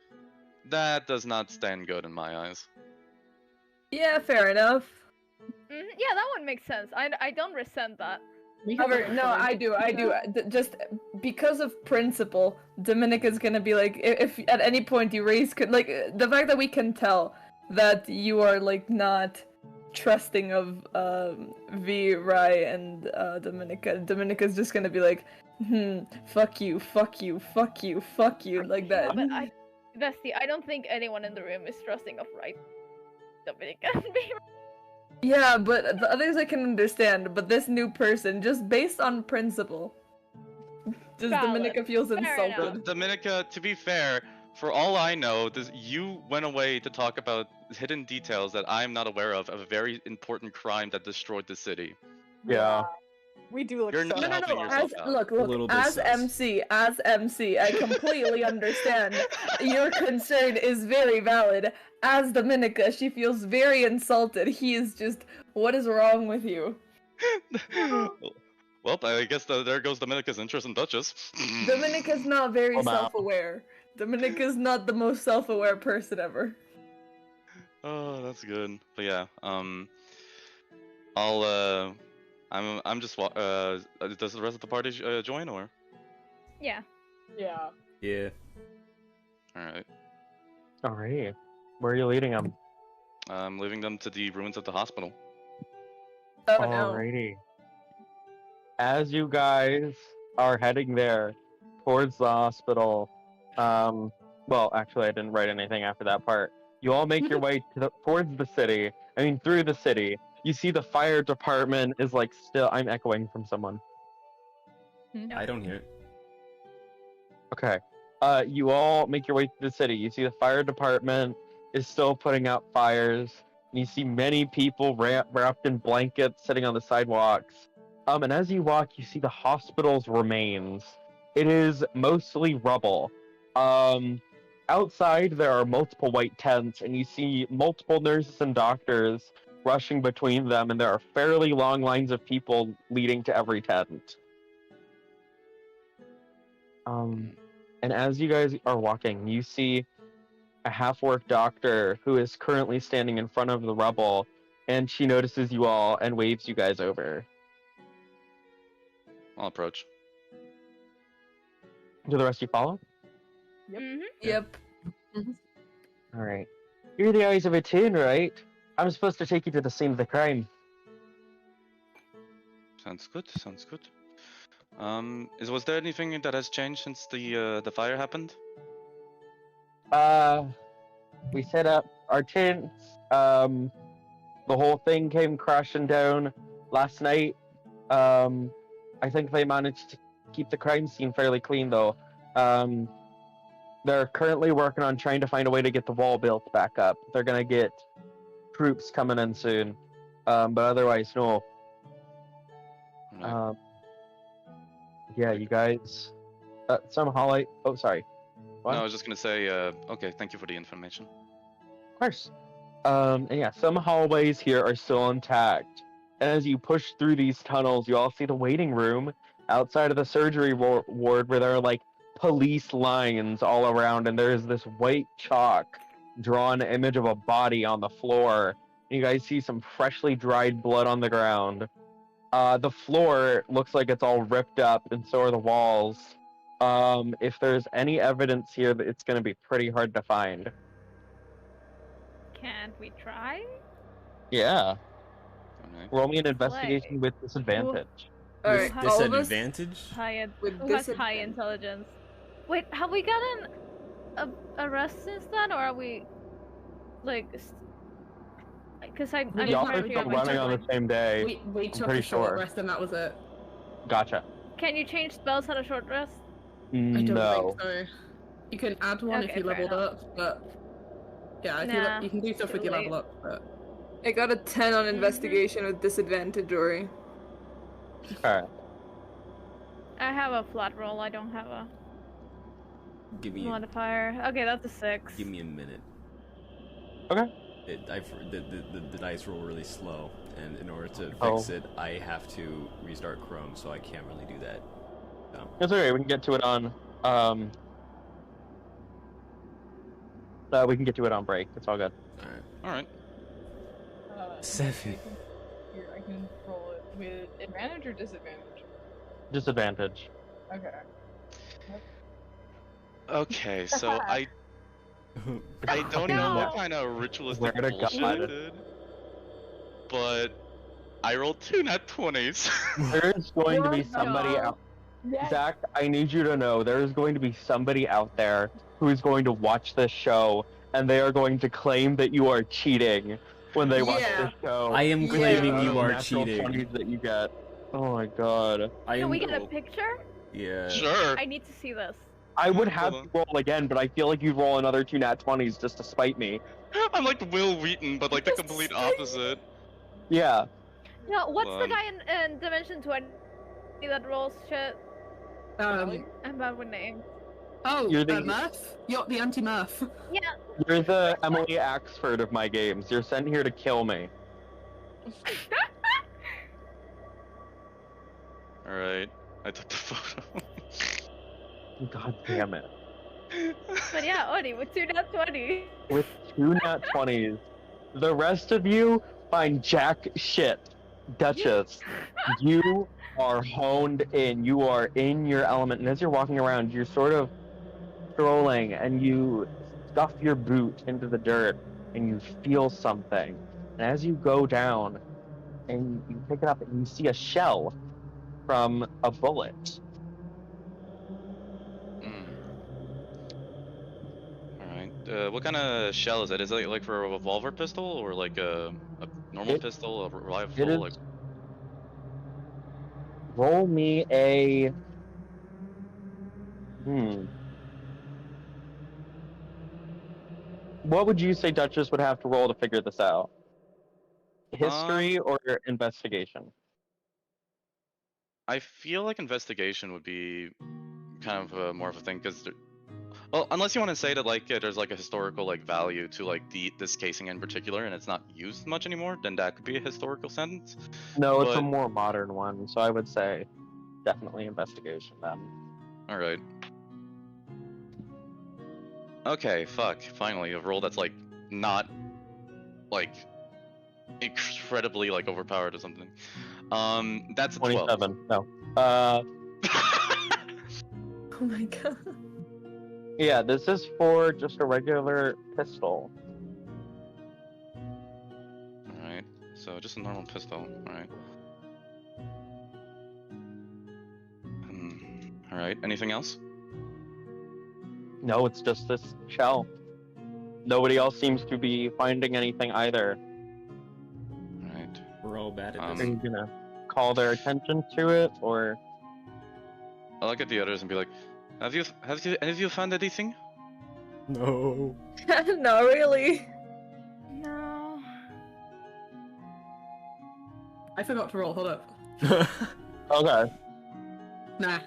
that does not stand good in my eyes. Yeah, fair enough. Yeah, that one makes sense. I don't resent that. However, no, I do. Just because of principle, Dominica's gonna be like, if at any point you raise, like, the fact that we can tell that you are, like, not trusting of V, Rai, and Dominica. Dominica's just gonna be like, fuck you, like that. But Bestie, I don't think anyone in the room is trusting of Rai, Dominica, and V. Yeah, but the others I can understand, but this new person, just based on principle, just Valid. Dominica feels Fair insulted. enough. Dominica, to be fair, for all I know, you went away to talk about hidden details that I'm not aware of a very important crime that destroyed the city. Yeah. We do look You're so not helping yourself out. Look, little bit as sus. MC, I completely understand. Your concern is very valid. As Dominica, she feels very insulted. He is just, what is wrong with you? Well, I guess there goes Dominica's interest in Duchess. Dominica's not very Hold on. self-aware. Dominica's not the most self-aware person ever. Oh, that's good. But yeah, I'm just does the rest of the party join or? Yeah. Yeah. Yeah. All right. Alright. Where are you leading them? I'm leaving them to the ruins of the hospital. Oh no. Alrighty. As you guys are heading there towards the hospital, well, actually, I didn't write anything after that part. You all make your way towards the city. I mean, through the city. You see the fire department is like still. I'm echoing from someone. I don't hear it. Okay. You all make your way to the city. You see the fire department is still putting out fires. And you see many people wrapped in blankets sitting on the sidewalks. And as you walk, you see the hospital's remains. It is mostly rubble. Outside, there are multiple white tents, and you see multiple nurses and doctors rushing between them, and there are fairly long lines of people leading to every tent. And as you guys are walking, you see a half-orc doctor who is currently standing in front of the rubble, and she notices you all and waves you guys over. I'll approach. Do the rest of you follow? Yep. All right. You're the Eyes of Itun, right? I'm supposed to take you to the scene of the crime. Sounds good. Sounds good. Was there anything that has changed since the fire happened? We set up our tents. The whole thing came crashing down last night. I think they managed to keep the crime scene fairly clean, though. They're currently working on trying to find a way to get the wall built back up. They're gonna get troops coming in soon. But otherwise, no. Right. Yeah, you guys. Sorry. What? No, I was just gonna say. Okay, thank you for the information. Of course. And yeah, some hallways here are still intact. And as you push through these tunnels, you all see the waiting room outside of the surgery ward where there are like police lines all around, and there's this white chalk drawn image of a body on the floor. And you guys see some freshly dried blood on the ground. The floor looks like it's all ripped up, and so are the walls. If there's any evidence here, it's going to be pretty hard to find. Can't we try? Yeah. Alright. Roll me an investigation with disadvantage. Alright, With all of us. Disadvantage? With Who has high intelligence? Wait, have we gotten a rest since then, or are we like? Because I'm Y'all trying are to figure still out my running on the timeline. same day. We took pretty a short sure. rest and that was it. Gotcha. Can you change spells on a short rest? I don't No. think so. You can add one if Okay, you fair leveled enough. up, but Yeah, if Nah, you can do stuff with too your late. level up, but I got a 10 on investigation with disadvantage, Ori. Alright. I have a flat roll. I don't have a Give me modifier. Okay, that's a 6. give me a minute. Okay. The dice roll really slow, and in order to Oh. fix it, I have to restart Chrome, so I can't really do that. So. It's okay, we can get to it on we can get to it on break. It's all good. Alright. 7. Here, I can roll it with advantage or disadvantage. Disadvantage. Okay. Okay, so I don't know what kind of ritualistic Swear to bullshit I God. did, but I rolled 2 nat 20s. There's going to be somebody out. Zach, I need you to know there's going to be somebody out there who is going to watch this show, and they are going to claim that you are cheating when they watch Yeah. this show. I am with the claiming amount you of are natural cheating. 20s that you get. Oh my god. I Can am. we get a picture? Yeah. Sure. I need to see this. I would have Hold to roll again, but I feel like you'd roll another 2 nat 20s just to spite me. I'm like Will Wheaton, but like the complete opposite. Yeah. No, what's Hold the on. guy in Dimension 20 that rolls shit? I'm bad with names. You're the- Murph? You're the anti-Murph. Yeah. You're the Emily Axford of my games. You're sent here to kill me. Alright, I took the photo. God damn it. But yeah, Odie with 2 nat 20. With 2 nat 20s. The rest of you find jack shit. Duchess, you are honed in. You are in your element. And as you're walking around, you're sort of strolling and you stuff your boot into the dirt and you feel something. And as you go down and you pick it up and you see a shell from a bullet. Alright, what kind of shell is it? Is it like for a revolver pistol or like a normal pistol, a rifle? It is. Like... Roll me a. What would you say Duchess would have to roll to figure this out? History or investigation? I feel like investigation would be kind of more of a thing because, well, unless you want to say that like there's like a historical like value to like this casing in particular, and it's not used much anymore, then that could be a historical sentence. No, it's a But- more modern one, so I would say definitely investigation then. All right. Okay, fuck. Finally, a roll that's like not like incredibly like overpowered or something. That's a 12. 27. No. Oh my god. Yeah, this is for just a regular pistol. Alright, so just a normal pistol, alright. Alright, anything else? No, it's just this shell. Nobody else seems to be finding anything either. Alright. We're all bad at Are this. you gonna call their attention to it, or? I'll look at the others and be like, have you any of you found anything? No. Not really. No. I forgot to roll, hold up. Okay. Nah.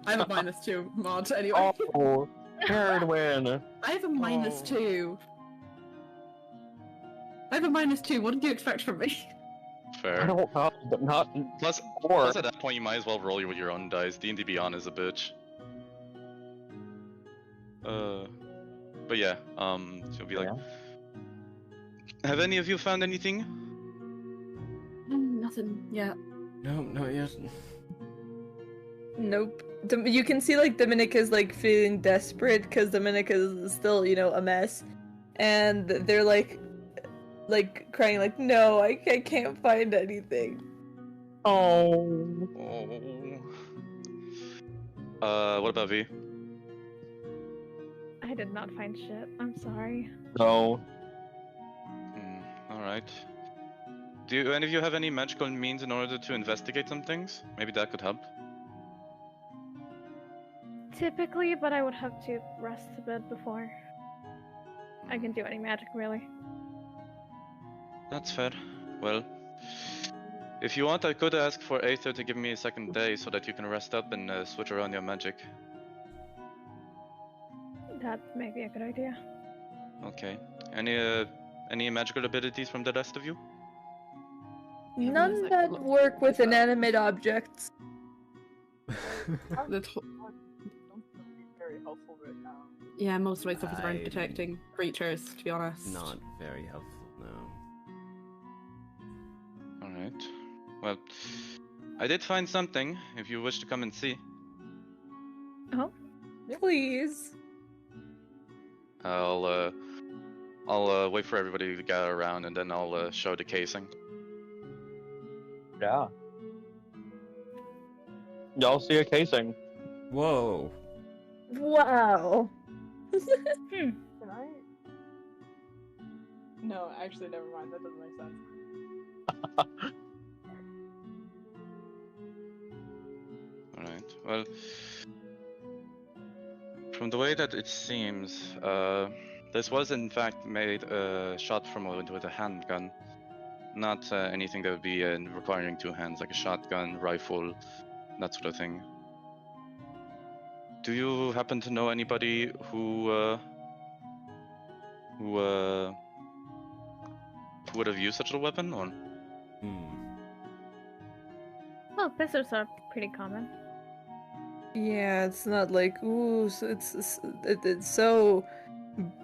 I have a -2 mod anyway. Oh, CERIDWEN. I have a -2. I have a -2, what did you expect from me? I Fair. don't know, but not Plus at that point you might as well roll with your own dice. D&D Beyond is a bitch. But yeah, she'll be like, have any of you found anything? Nothing yet. No, not yet. Nope. You can see like Dominica's like feeling desperate because Dominica's still, you know, a mess, and they're like crying like, no, I can't find anything. Oh. What about V? I did not find shit. I'm sorry. No. Alright. Do any of you have any magical means in order to investigate some things? Maybe that could help. Typically, but I would have to rest a bit before I can do any magic really. That's fair. Well, if you want, I could ask for Aether to give me a second day so that you can rest up and switch around your magic. That may be a good idea. Okay. Any magical abilities from the rest of you? None that work with inanimate objects. The t- Very helpful right now. yeah, most of my stuff is around I- detecting creatures, to be honest. Not very helpful, no. Alright. Well, I did find something, if you wish to come and see. Oh, Please. I'll wait for everybody to gather around and then I'll show the casing. Yeah. Y'all see a casing. Whoa! Wow. Can I? No, actually, never mind. That doesn't make sense. Alright, well, from the way that it seems, this was in fact made shot from with a handgun, not anything that would be requiring two hands, like a shotgun, rifle, that sort of thing. Do you happen to know anybody who would have used such a weapon, or? well, pistols are pretty common. Yeah, it's not like ooh, so it's so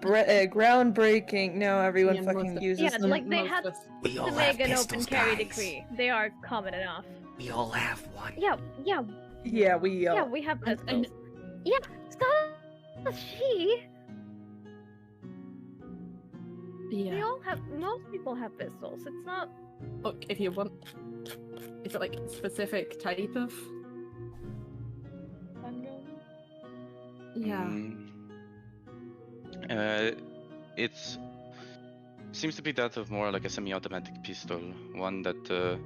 groundbreaking. No, everyone Yeah, fucking most of- uses Yeah, them. like they Most had of us- We all to have make an pistols, open carry guys. decree. They are common enough. We all have one. Yeah, Yeah, we yeah, we have And- pistols. Yeah, it's not a she. Yeah. They all have. Most people have pistols. It's not. Look, if you want, is it like a specific type of? Yeah. It seems to be that of more like a semi-automatic pistol, one that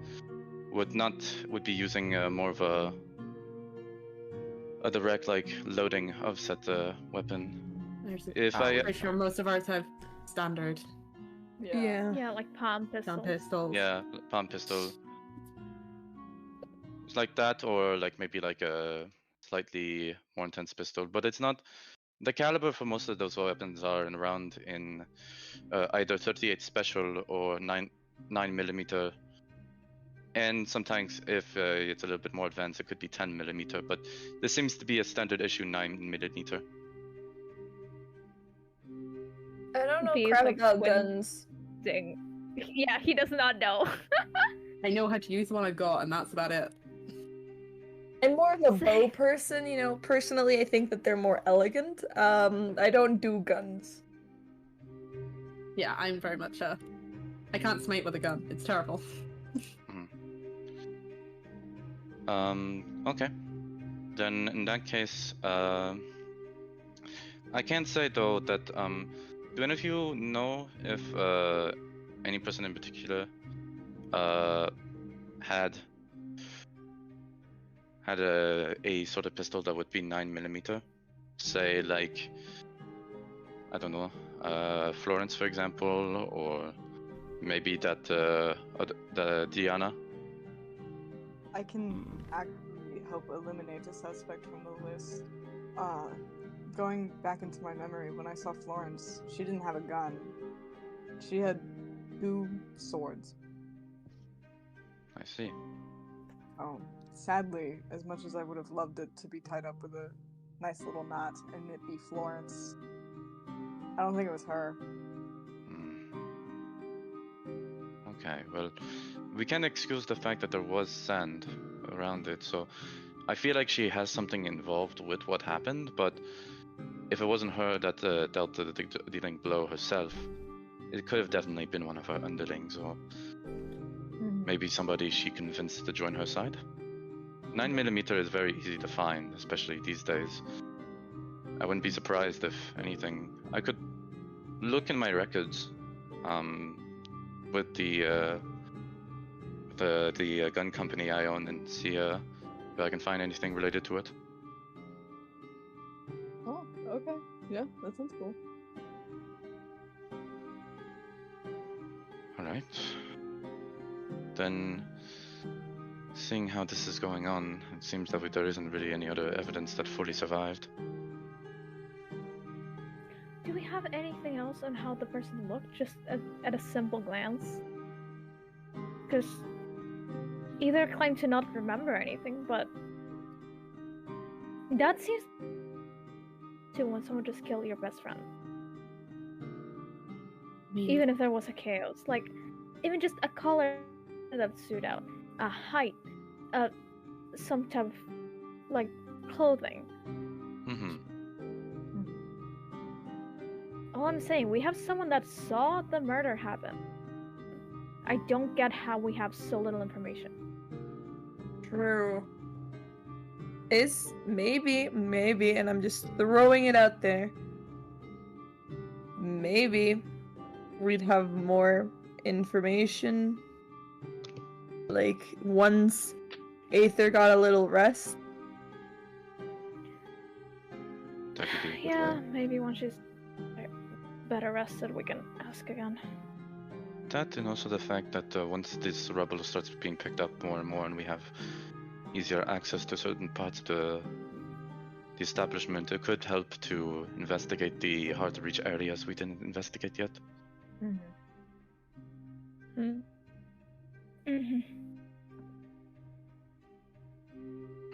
would be using more of a direct like loading of said weapon. There's If I'm I pretty sure most of ours have standard Yeah. Yeah, like palm pistols. gun pistols. yeah, palm pistol. It's like that, or like maybe like a slightly more intense pistol, but it's not. The caliber for most of those weapons are around in either 38 special or 9mm, and sometimes if it's a little bit more advanced, it could be 10mm. But this seems to be a standard issue 9mm. I don't know These, crap like, about twin- guns. Thing. Yeah, he does not know. I know how to use the one I've got, and that's about it. I'm more of a bow person, you know. Personally, I think that they're more elegant. I don't do guns. Yeah, I'm very much I can't smite with a gun. It's terrible. Okay. Then in that case, I can't say though that do any of you know if any person in particular had a sort of pistol that would be 9mm? Say like, I don't know, Florence for example, or maybe that the Diana. I can actually help eliminate a suspect from the list. Going back into my memory, when I saw Florence, she didn't have a gun. She had 2 swords. I see. Sadly, as much as I would have loved it to be tied up with a nice little knot and it be Florence, I don't think it was her. Okay, well, we can excuse the fact that there was sand around it, so I feel like she has something involved with what happened, but if it wasn't her that dealt the dealing blow herself, it could have definitely been one of her underlings, or maybe somebody she convinced to join her side. 9mm is very easy to find, especially these days. I wouldn't be surprised if anything. I could look in my records with the gun company I own and see if I can find anything related to it. Oh, okay. Yeah, that sounds cool. Alright. Then, seeing how this is going on, it seems that there isn't really any other evidence that fully survived. Do we have anything else on how the person looked, just at a simple glance? Because either claim to not remember anything, but that seems to when someone just killed your best friend. Even if there was a chaos, like even just a color that stood out, a height, some type of like clothing. Mm-hmm. All I'm saying, we have someone that saw the murder happen. I don't get how we have so little information. True. Is maybe, and I'm just throwing it out there. Maybe we'd have more information. Like once Aether got a little rest. That could be a good Yeah, way. maybe once she's better rested, we can ask again. That and also the fact that once this rubble starts being picked up more and more and we have easier access to certain parts of the establishment, it could help to investigate the hard to reach areas we didn't investigate yet. Mm-hmm.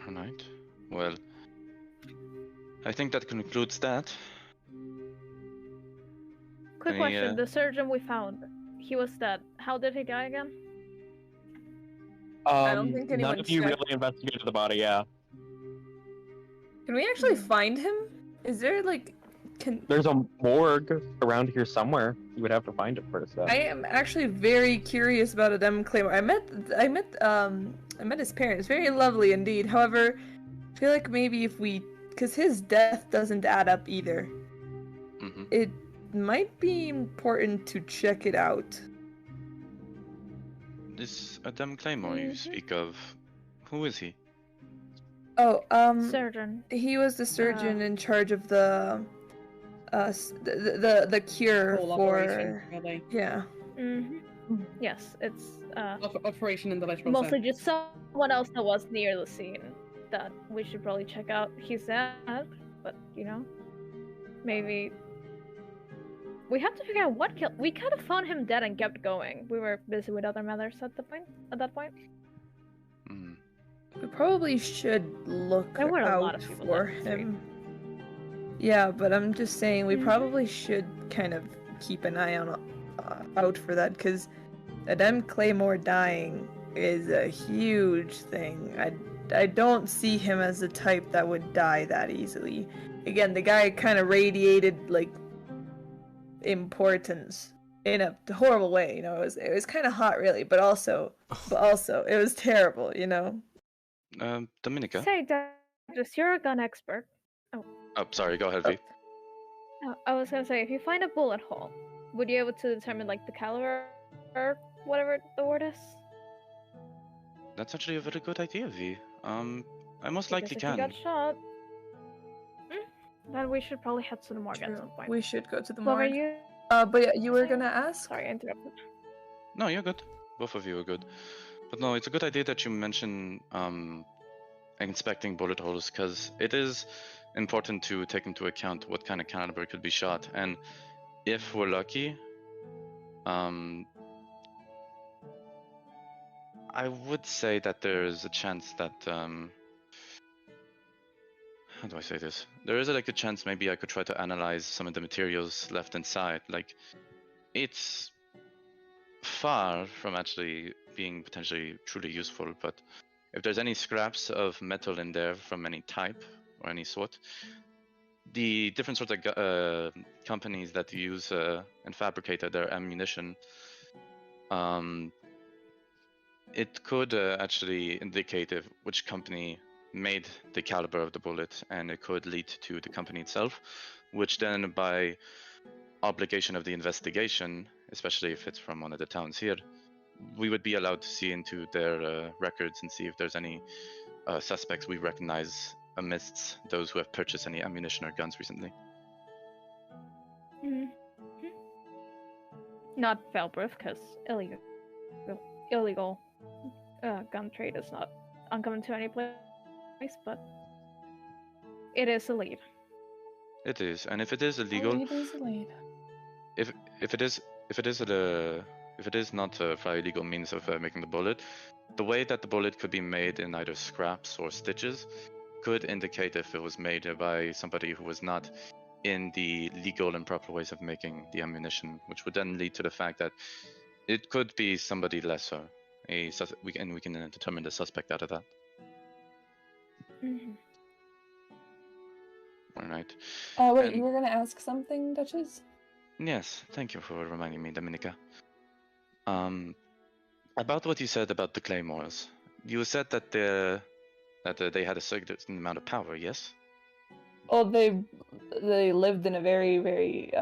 Alright. Well, I think that concludes that. Quick Any, question: the surgeon we found, he was dead. How did he die again? I don't think None anyone of you checked. really investigated the body, yeah. Can we actually find him? Is there like There's a morgue around here somewhere. You would have to find it first, though. I am actually very curious about Adem Claymore. I met his parents. Very lovely indeed. However, I feel like maybe if we, because his death doesn't add up either. Mm-hmm. It might be important to check it out. This Adam Claymore you speak of, who is he? Oh, Surgeon. he was the surgeon in charge of the cure Whole for operation, really. yeah. Yes, it's Operation in the literal mostly sense. just someone else that was near the scene that we should probably check out. He's dead, but you know, maybe we have to figure out what killed. We kind of found him dead and kept going. We were busy with other matters at that point. Mm. We probably should look There were a lot out of people for left in the street. him. Yeah, but I'm just saying we Mhm. probably should kind of keep an eye on out for that because Adem Claymore dying is a huge thing. I don't see him as the type that would die that easily. Again, the guy kind of radiated like importance in a horrible way. You know, it was kind of hot, really, but also it was terrible. You know. Dominica? Say, Douglas, you're a gun expert. Oh, sorry, go ahead, V. I was gonna say, if you find a bullet hole, would you be able to determine like the caliber or whatever the word is? That's actually a very good idea, V. I most Because likely if can. you got shot, then we should probably head to the morgue at some point. We should go to the What were morgue. you? But yeah, you were saying? gonna ask? Sorry, I interrupted. No, you're good. Both of you are good. But no, it's a good idea that you mention inspecting bullet holes, because it is important to take into account what kind of caliber could be shot. And if we're lucky, I would say that there's a chance that how do I say this? There is like a chance maybe I could try to analyze some of the materials left inside. Like, it's far from actually being potentially truly useful, but if there's any scraps of metal in there from any type or any sort, the different sorts of companies that use and fabricate their ammunition, it could actually indicate which company made the caliber of the bullet, and it could lead to the company itself, which then by obligation of the investigation, especially if it's from one of the towns here, we would be allowed to see into their records and see if there's any suspects we recognize amidst those who have purchased any ammunition or guns recently. Not fail-proof, because illegal gun trade is not uncommon to any place, but it is a lead. It is, and if it is illegal, Lead is a lead. if it is not for illegal means of making the bullet, the way that the bullet could be made in either scraps or stitches could indicate if it was made by somebody who was not in the legal and proper ways of making the ammunition, which would then lead to the fact that it could be somebody lesser. We can determine the suspect out of that. Mm-hmm. All right. Wait, And- you were gonna ask something, Duchess? Yes, thank you for reminding me, Dominica. About what you said about the claymores, you said that they had a certain amount of power. Yes. Oh, they lived in a very, very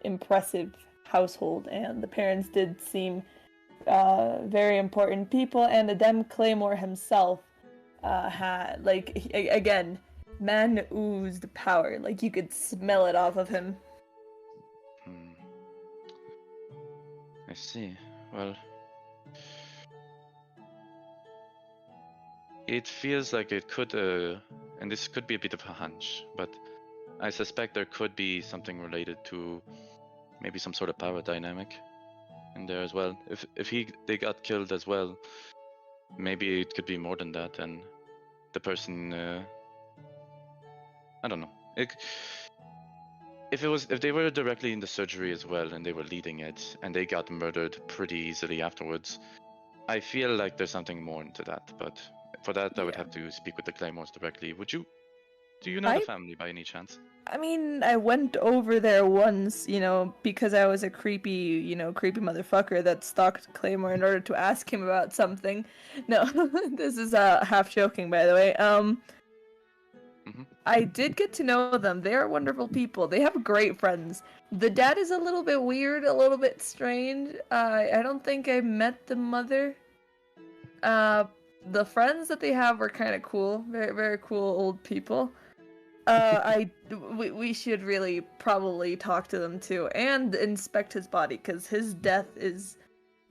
impressive household, and the parents did seem very important people, and Adem Claymore himself had, like, again, man oozed power. Like, you could smell it off of him. I see. Well, it feels like it could, and this could be a bit of a hunch, but I suspect there could be something related to maybe some sort of power dynamic in there as well. If they got killed as well, maybe it could be more than that, and the person, I don't know. If they were directly in the surgery as well and they were leading it and they got murdered pretty easily afterwards, I feel like there's something more into that. But for that, I would have to speak with the Claymores directly. Do you know the family by any chance? I mean, I went over there once, because I was a creepy motherfucker that stalked Claymore in order to ask him about something. No, this is half joking, by the way. I did get to know them. They are wonderful people. They have great friends. The dad is a little bit weird, a little bit strange. I don't think I met the mother. The friends that they have were kind of cool. Very, very cool old people. We should really probably talk to them too and inspect his body, because his death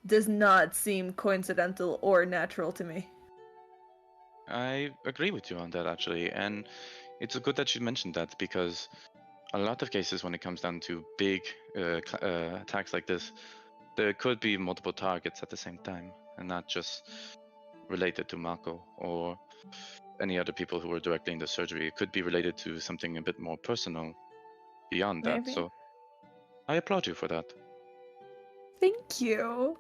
does not seem coincidental or natural to me. I agree with you on that, actually, and it's good that you mentioned that, because a lot of cases when it comes down to big attacks like this, there could be multiple targets at the same time, and not just related to Mako or any other people who were directly in the surgery. It could be related to something a bit more personal beyond that. Maybe. So I applaud you for that. Thank you.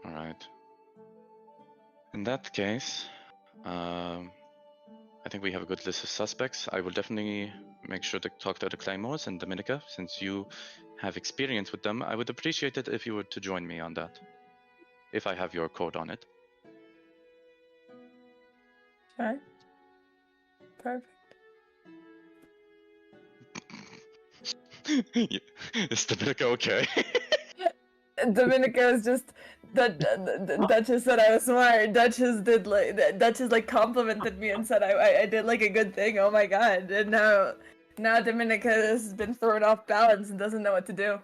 All right. In that case, I think we have a good list of suspects. I will definitely make sure to talk to the Claymores and Dominica, since you have experience with them. I would appreciate it if you were to join me on that, if I have your code on it. Sure. Perfect. Is Dominica okay? Dominica is just Duchess said I was smart. Duchess complimented me and said I did like a good thing. Oh my god! And now Dominica has been thrown off balance and doesn't know what to do.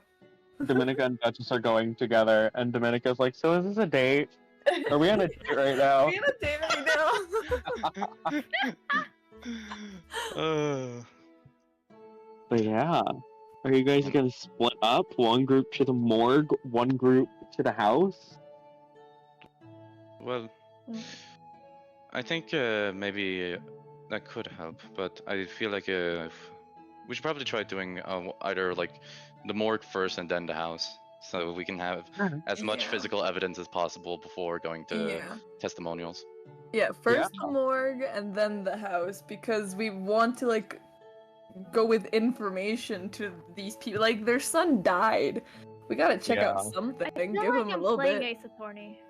Dominica and Duchess are going together, and Dominica's like, "So is this a date? Are we on a date right now?" We're on a date right now. But yeah, are you guys gonna split up? One group to the morgue, one group to the house? Well, I think maybe that could help, but I feel like we should probably try doing either like the morgue first and then the house, so we can have as much physical evidence as possible before going to testimonials. Yeah, first the morgue and then the house, because we want to go with information to these people. Like, their son died. We gotta check out something. Give him a little bit. Playing Ace Attorney.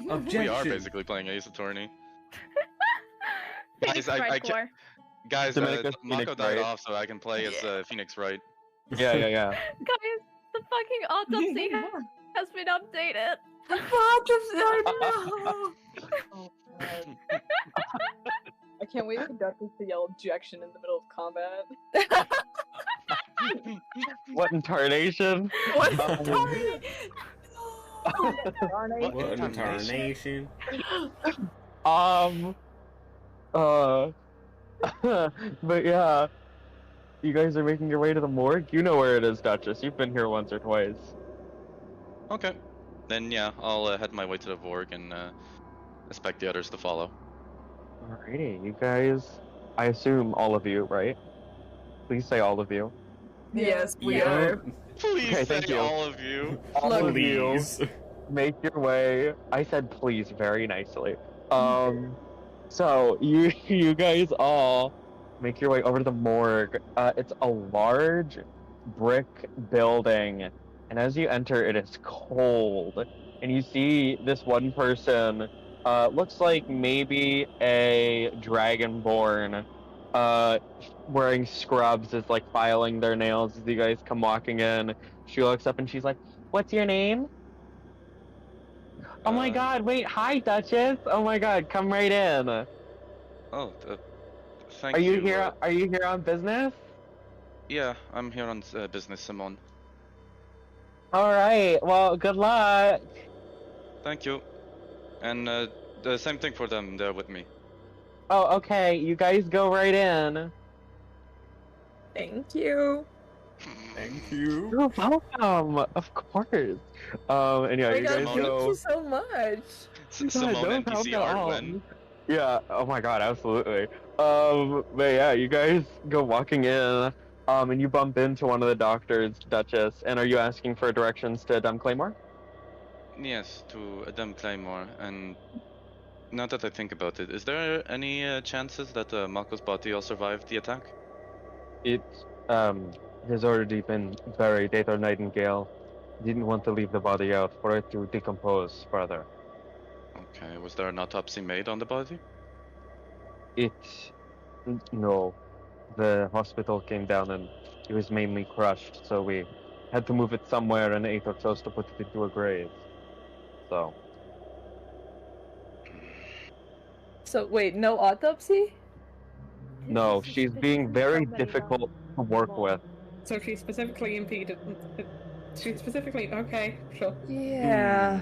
Objection. We are basically playing Ace Attorney. Phoenix Wright Core. Guys, Dominica's Mako Phoenix died Wright. off, so I can play as Phoenix Wright. Yeah. Guys, the fucking autopsy has been updated. Oh, God. I can't wait for Duchess to yell objection in the middle of combat. What incarnation? What? Um, What incarnation? um, uh, but yeah, you guys are making your way to the morgue? You know where it is, Duchess. You've been here once or twice. Okay. Then yeah, I'll head my way to the Vorg and expect the others to follow. Alrighty, you guys, I assume all of you, right? Please say all of you. Yes, we Yeah. are. Please Okay, say thank you. all of you. All Look, of you Please. make your way. I said please very nicely. So you guys all make your way over to the morgue. It's a large brick building, and as you enter, it is cold. And you see this one person, looks like maybe a dragonborn, wearing scrubs, is like filing their nails as you guys come walking in. She looks up and she's like, "What's your name?" Oh my god, wait, hi Duchess! Oh my god, come right in. Oh, thank Are you. you here? Are you here on business? Yeah, I'm here on business, Simone. All right. Well, good luck. Thank you. And the same thing for them. They're with me. Oh, okay. You guys go right in. Thank you. Thank you. You're welcome. Of course. And yeah, Oh my you god, guys thank go. you so much. Simone no NPC problem at all. Ardwen. Yeah. Oh my god, absolutely. But yeah, you guys go walking in. And you bump into one of the doctors, Duchess. And are you asking for directions to Dumb Claymore? Yes, to Adam Claymore. And now that I think about it, is there any chances that Malko's body will survive the attack? It has already been buried. Aether Nightingale didn't want to leave the body out for it to decompose further. Okay, was there an autopsy made on the body? No. The hospital came down and it was mainly crushed, so we had to move it somewhere, and Aether chose to put it into a grave. So. So wait, no autopsy? No, she's being very difficult to work with. So she's specifically impeded. She's specifically okay. Sure. Yeah.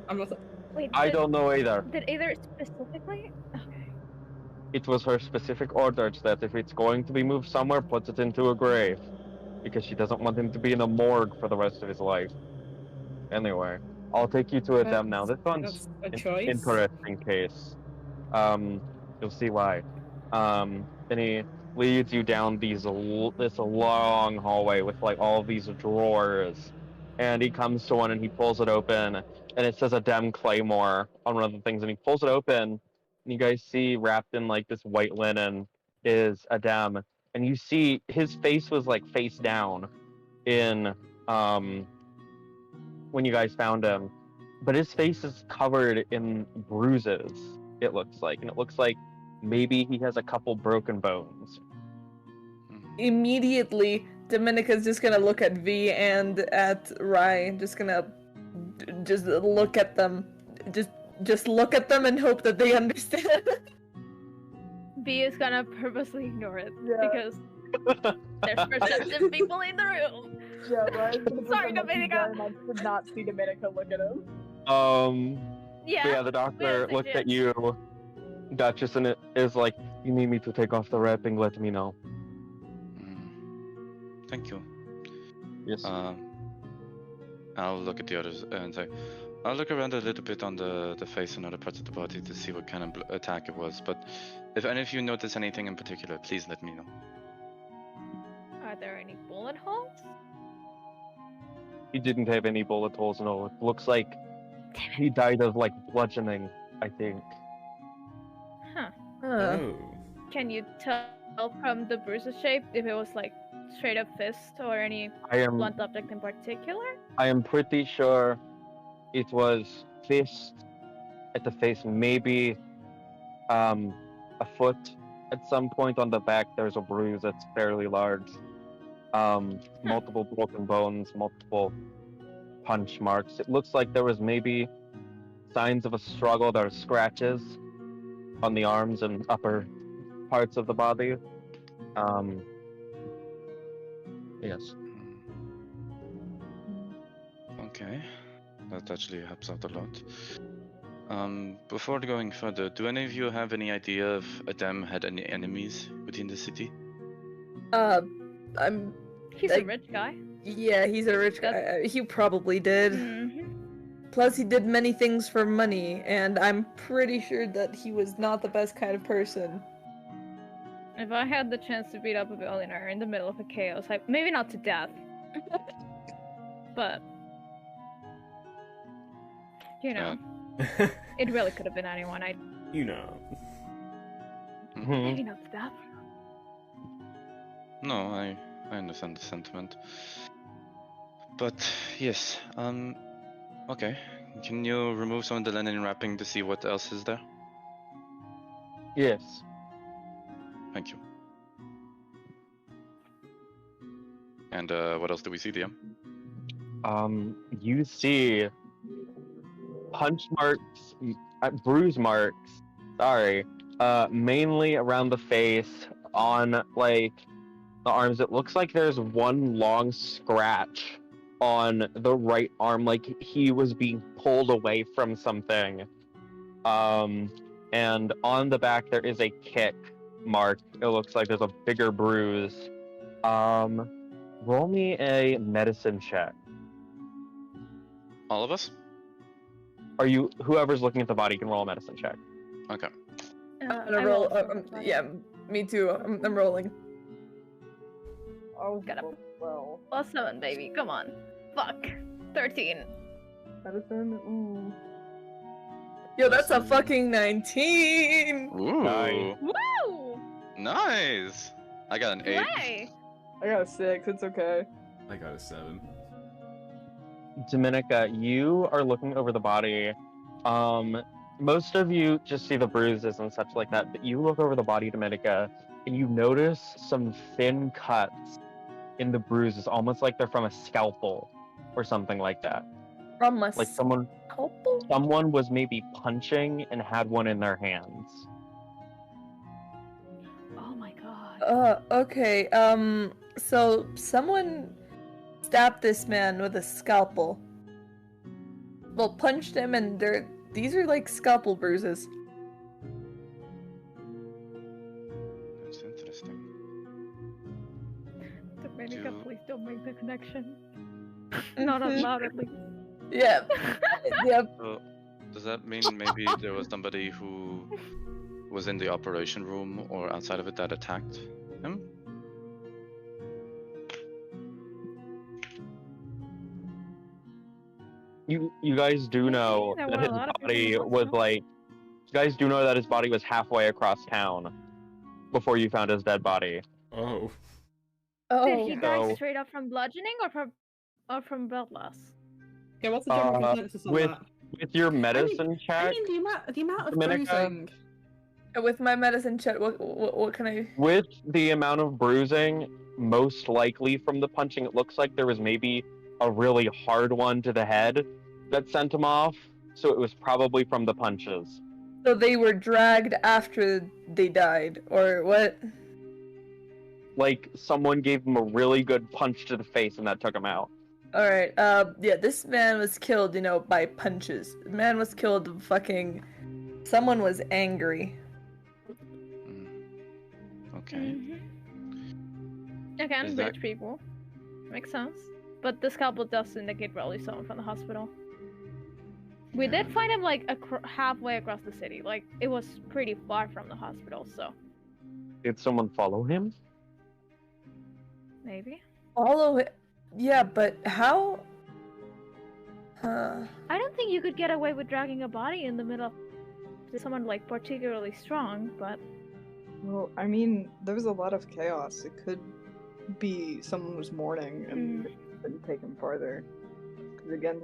I'm not. Wait, I don't know either. Did either specifically? Okay. It was her specific orders that if it's going to be moved somewhere, put it into a grave. Because she doesn't want him to be in a morgue for the rest of his life. Anyway, I'll take you to them now. This one's That's a an choice. interesting case. You'll see why. And he leads you down this long hallway with like all of these drawers. And he comes to one and he pulls it open, and it says Adam Claymore on one of the things, and he pulls it open, and you guys see wrapped in like this white linen is Adam, and you see his face was like face down in when you guys found him, but his face is covered in bruises, it looks like, and it looks like maybe he has a couple broken bones. Immediately, Dominica's just gonna look at V and at Rai, just gonna just look at them. Just look at them and hope that they understand. B is gonna purposely ignore it Yeah. because there's perceptive people in the room. Yeah, right. Sorry, Dominica. I did not see Dominica look at him. But Yeah. yeah, the doctor we looked at legit- you, Duchess, and it is like, you need me to take off the wrapping, let me know. Thank you. Yes. I'll look at the others and say, I'll look around a little bit on the face and other parts of the body to see what kind of attack it was, but if any of you notice anything in particular, please let me know. Are there any bullet holes? He didn't have any bullet holes, no. It looks like he died of like bludgeoning, I think. Huh. Huh. Oh. Can you tell from the bruises shape if it was like straight up fist or any I am blunt object in particular? I am pretty sure it was fist at the face, maybe a foot at some point on the back. There's a bruise that's fairly large. Multiple broken bones, multiple punch marks. It looks like there was maybe signs of a struggle. There are scratches on the arms and upper parts of the body. Yes. Okay, that actually helps out a lot. Before going further, do any of you have any idea if Adem had any enemies within the city? I'm. He's a rich guy. Yeah, he's a rich guy. He probably did. Plus, he did many things for money, and I'm pretty sure that he was not the best kind of person. If I had the chance to beat up a billionaire in the middle of a chaos, maybe not to death, but you know, it really could have been anyone. You know. Maybe not to death. No, I understand the sentiment. But yes, okay. Can you remove some of the linen wrapping to see what else is there? Yes. Thank you. And what else do we see, DM? You see punch marks, bruise marks, sorry, mainly around the face, on, like, the arms. It looks like there's one long scratch on the right arm, like he was being pulled away from something. And on the back there is a kick mark. It looks like there's a bigger bruise. Roll me a medicine check. All of us? Are you, whoever's looking at the body can roll a medicine check. Okay. I'm gonna roll. Yeah, me too. I'm rolling. Oh, Got a well. +7, baby. Come on. Fuck. 13. Medicine? Ooh. Yo, that's a fucking 19! Ooh. Nice. Woo! Nice. I got an 8. Hey! I got a 6, it's okay. I got a 7. Dominica, you are looking over the body. Most of you just see the bruises and such like that, but you look over the body, Dominica, and you notice some thin cuts in the bruises, almost like they're from a scalpel or something like that. From a Like someone was maybe punching and had one in their hands. Oh my god. Okay, so someone stabbed this man with a scalpel. Well, punched him, and these are like scalpel bruises. That's interesting. Dominica, Do- please don't make the connection. Not out loud, at least. Yeah. Yep. So, does that mean maybe there was somebody who was in the operation room or outside of it that attacked him? You guys do know There that were a his lot of people body in the was hospital. like. You guys do know that his body was halfway across town before you found his dead body. Oh. Did he die So- straight up from bludgeoning or from blood loss? Okay, what's the general consensus on with that? with your medicine check, I mean, the amount of Dominica? bruising. With my medicine check, what can I? with the amount of bruising, most likely from the punching, it looks like there was maybe a really hard one to the head that sent him off. So it was probably from the punches. So they were dragged after they died, or what? Like someone gave him a really good punch to the face and that took him out. Alright, yeah, this man was killed, by punches. The man was killed fucking... Someone was angry. Okay. Again, Is rich that- people. Makes sense. But the scalpel does indicate probably someone from the hospital. We did find him like halfway across the city. Like it was pretty far from the hospital, so Did someone follow him? maybe. Follow it. Yeah, but how? I don't think you could get away with dragging a body in the middle of someone like particularly strong, but Well, I mean, there was a lot of chaos. It could be someone was mourning and couldn't take him farther. Because again,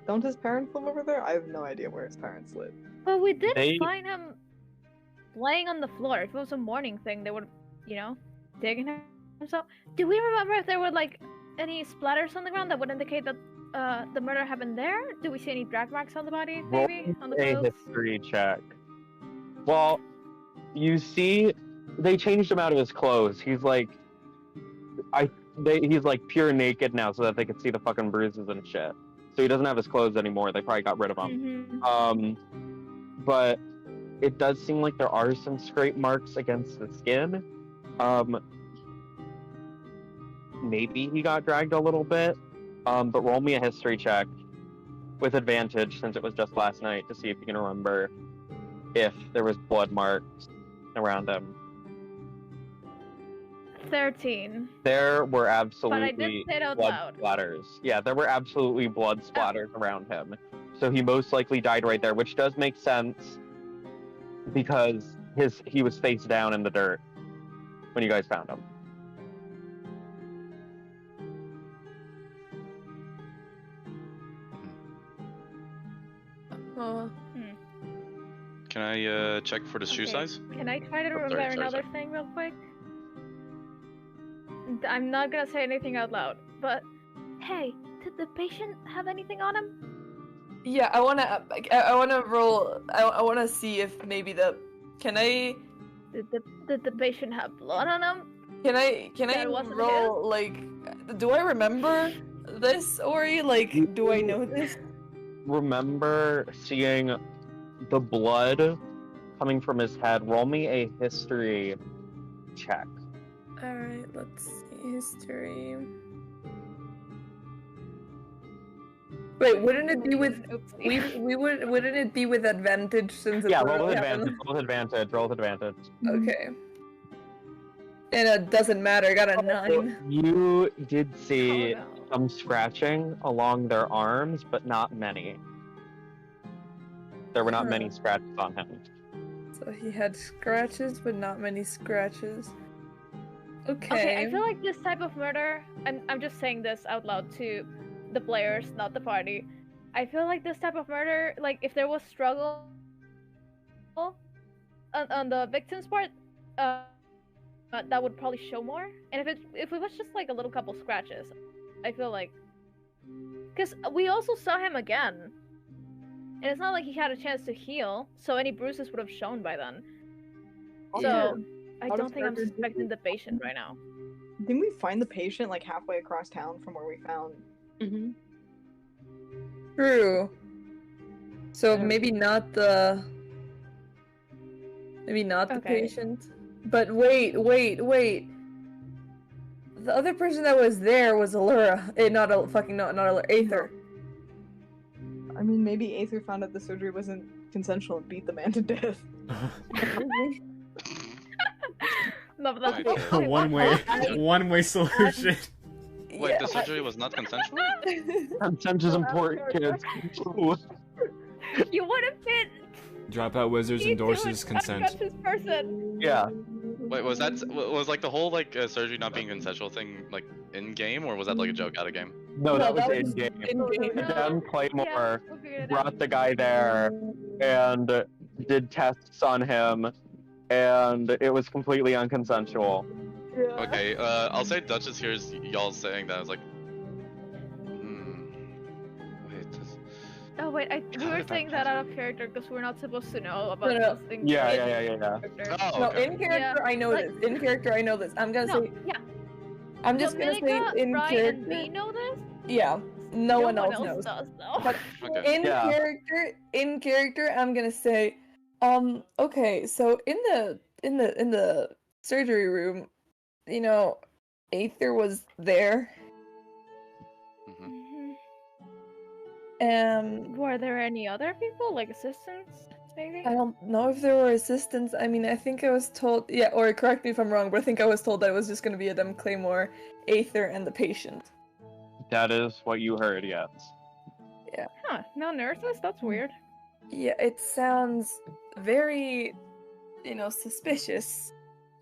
don't his parents live over there? I have no idea where his parents live. But we did They- find him laying on the floor. If it was a morning thing, they would, digging him. So, do we remember if there were like any splatters on the ground that would indicate that the murder happened there? Do we see any drag marks on the body? Roll Maybe on the a clothes? history check. Well, you see, they changed him out of his clothes. He's like, he's like pure naked now so that they could see the fucking bruises and shit. So he doesn't have his clothes anymore. They probably got rid of him. But it does seem like there are some scrape marks against the skin. Maybe he got dragged a little bit. But roll me a history check with advantage since it was just last night to see if you can remember if there was blood marks around him. 13. There were But I absolutely didn't say it out blood loud. splatters. Yeah, there were absolutely blood splatters around him. So he most likely died right there, which does make sense because he was face down in the dirt when you guys found him. Can I check for the shoe Okay, size? Can I try to Oh, remember sorry, another sorry. thing real quick? I'm not gonna say anything out loud, but hey, did the patient have anything on him? Yeah, I wanna roll. I wanna see if maybe can I Did the patient have blood on him? That wasn't roll like? Do I remember this, Ori? Like, do I know this? Remember seeing the blood coming from his head. Roll me a history check. All right, let's see history. Wait, wouldn't it be with wouldn't it be with advantage since it's Yeah, roll literally with happened? advantage. Roll with advantage. Roll with advantage. Okay. And it doesn't matter. I got a 9. You did see Oh, no. some scratching along their arms, but not many. There were not many scratches on him. So he had scratches, but not many scratches. Okay, I feel like this type of murder, and I'm just saying this out loud to the players, not the party. I feel like this type of murder, like if there was struggle on the victim's part, that would probably show more. And if it was just like a little couple scratches, I feel like, because we also saw him again, and it's not like he had a chance to heal, so any bruises would have shown by then. So I don't think I'm suspecting the patient right now. Didn't we find the patient like halfway across town from where we found? True. So maybe not the patient. But wait. The other person that was there was Allura. Not Allura, Aether. I mean, maybe Aether found out the surgery wasn't consensual and beat the man to death. No, but that's Right. One way solution. Wait, the surgery was not consensual? Consent is important, kids. You would have been Dropout Wizards endorses consent. unconscious person. Yeah. Wait, was like the whole like surgery not being consensual thing like in game, or was that like a joke out of game? No, that was in game. Adam Claymore brought the guy there and did tests on him, and it was completely unconsensual. Okay, I'll say Duchess hears y'all saying that. I was like, Oh wait, we were saying that out of character because we're not supposed to know about those things. Yeah. oh, No, okay. in character I know this. In character I know this. I'm gonna say. Yeah. I'm just gonna say in Ryan, character. and we know this. Yeah. No one else knows. does though. But Okay. in character, I'm gonna say, okay, so in the surgery room, you know, Aether was there. Were there any other people, like assistants, maybe? I don't know if there were assistants. I mean, I think I was told, yeah, or correct me if I'm wrong, but I think I was told that it was just gonna be Adam Claymore, Aether, and the patient. That is what you heard, yes. Yeah. Huh, no nurses? That's weird. Yeah, it sounds very, suspicious.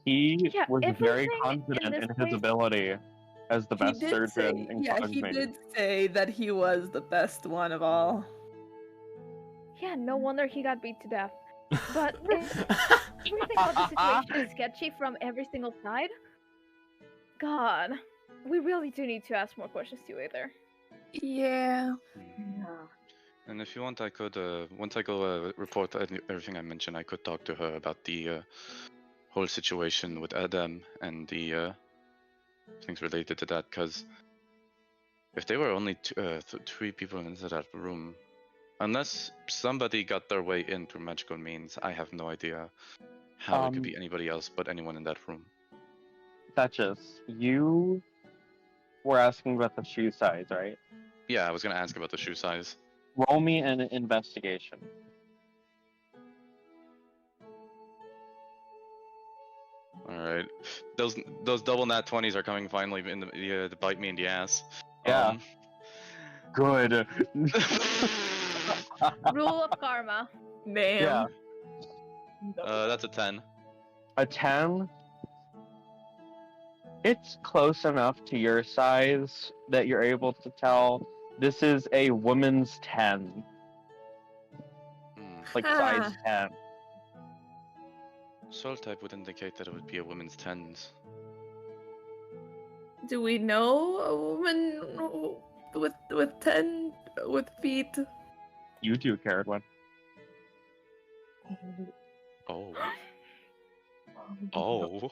He Yeah, was very everything confident in in this his place- ability as the best surgeon in he Cosme. did say that he was the best one of all. Yeah, no wonder he got beat to death. But everything about the situation is sketchy from every single side. God, we really do need to ask more questions to Aether. Yeah. And if you want, I could once I go report everything I mentioned, I could talk to her about the whole situation with Adam and the things related to that, because if there were only 3 people inside that room, unless somebody got their way in through magical means, I have no idea how it could be anybody else but anyone in that room. Duchess, you were asking about the shoe size, right? Yeah, I was gonna ask about the shoe size. Roll me an investigation. All right, those double nat 20s are coming finally to bite me in the ass. Yeah. Good. Rule of karma. Damn. Yeah. That's a 10. A 10? It's close enough to your size that you're able to tell this is a woman's 10. Like size 10. Soul type would indicate that it would be a woman's 10s. Do we know a woman with 10 with feet? You do, CERIDWEN. Oh. Oh.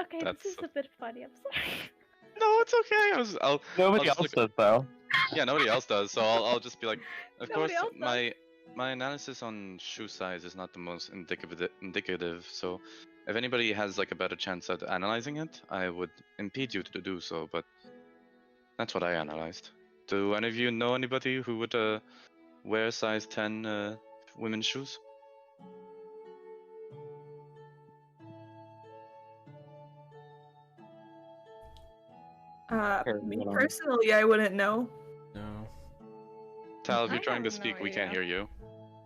Okay, this is a bit funny. I'm sorry. No, it's okay. Nobody else does, though. Yeah, nobody else does. So I'll just be like, of course, Nobody else does. my analysis on shoe size is not the most indicative. So if anybody has like a better chance at analyzing it, I would impede you to do so. But that's what I analyzed. Do any of you know anybody who would wear size 10 women's shoes? Me personally, I wouldn't know. No. Tal, if you're I trying to have no speak, we can't hear idea. you.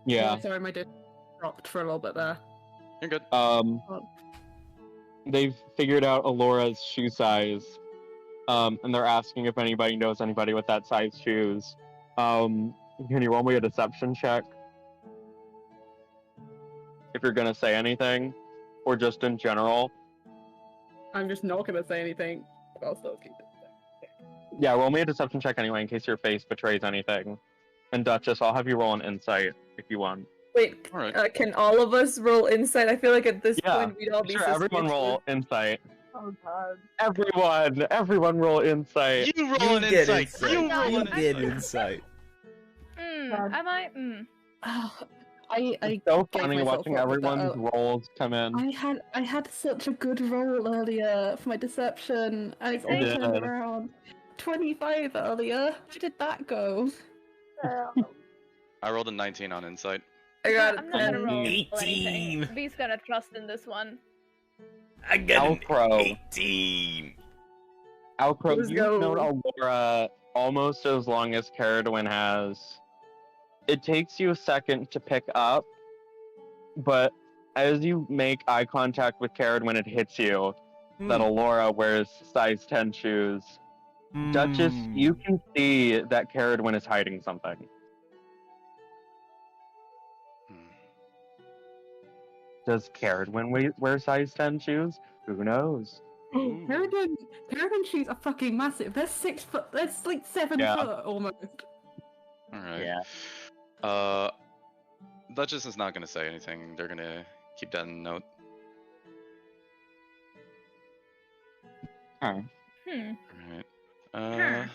Yeah. Sorry, my dick dropped for a little bit there. You're good. They've figured out Alora's shoe size, and they're asking if anybody knows anybody with that size shoes. Can you roll me a deception check? If you're gonna say anything, or just in general. I'm just not gonna say anything, but I'll still keep it. Yeah, roll me a deception check anyway, in case your face betrays anything. And Duchess, I'll have you roll an insight if you want. Wait, All right. can all of us roll insight? I feel like at this point we'd all be Sure, everyone roll insight. Oh god. Everyone roll insight. You roll an insight. You roll an get insight. Am I? I It's so gave funny myself watching up with that. everyone's rolls come in. I had such a good roll earlier for my deception, and it's all You turned did. around. 25 earlier. Where did that go? I rolled a 19 on insight. I got I'm not gonna roll 18. anything. V's gonna trust in this one. I got an ALCROW. 18. ALCROW, Let's you've go. known Alora almost as long as CERIDWEN has. It takes you a second to pick up, but as you make eye contact with CERIDWEN, it hits you that Alora wears size 10 shoes. Duchess, you can see that CERIDWEN is hiding something. Does CERIDWEN wear size 10 shoes? Who knows? Paragon shoes are fucking massive. They're 6 foot. That's like 7 foot almost. All right. Yeah. Duchess is not gonna say anything. They're gonna keep that in note. Alright. All right.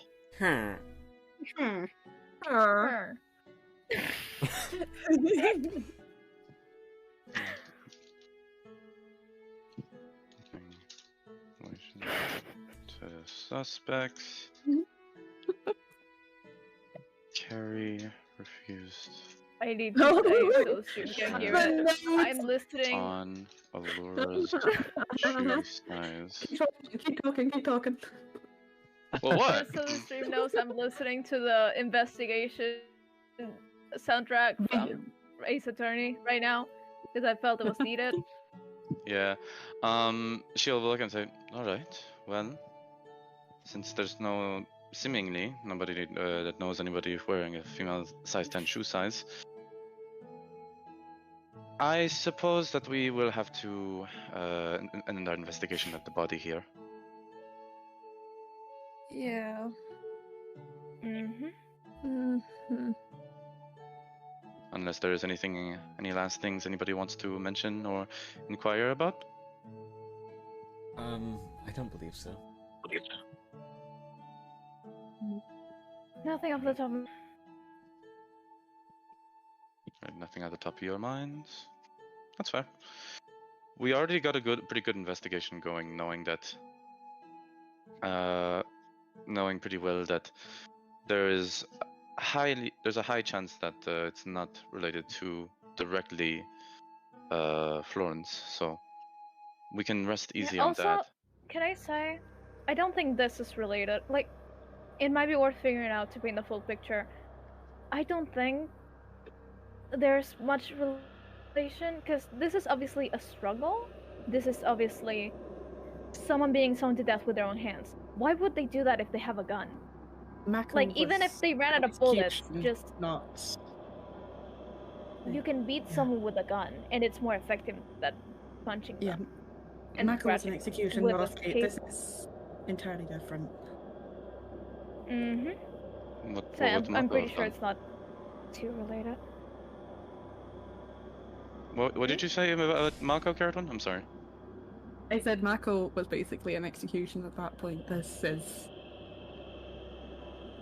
Relation to suspects. Carrie refused I need to say so soon. Can't hear it. No, I'm listening. on Alora's shoe size. Keep talking. Well, what? Just so the stream knows, I'm listening to the investigation soundtrack from Ace Attorney right now because I felt it was needed. Yeah. She'll look and say, "All right. Well, since there's seemingly nobody that knows anybody wearing a female size 10 shoe size, I suppose that we will have to end our investigation at the body here." Yeah. Mm-hmm. Unless there is anything, any last things anybody wants to mention or inquire about? I don't believe so. Nothing off the top. Right, nothing at the top of your minds. That's fair. We already got a pretty good investigation going, knowing that, knowing pretty well that there's a high chance that it's not related to directly Florence, so we can rest easy on Also, that. can I say, I don't think this is related. Like, it might be worth figuring out to paint the full picture. I don't think there's much relation, because this is obviously a struggle. This is obviously someone being sewn to death with their own hands. Why would they do that if they have a gun? Mako Like, even if was they ran out of bullets, execution, just not. you can beat someone with a gun, and it's more effective than punching Yeah, them. And Mako was an scratching execution, with not a a skate. This is entirely different. What So would I'm Mako pretty have sure done? it's not too related. What did you say about Mako, Carrot? I'm sorry. I said Mako was basically an execution at that point. This is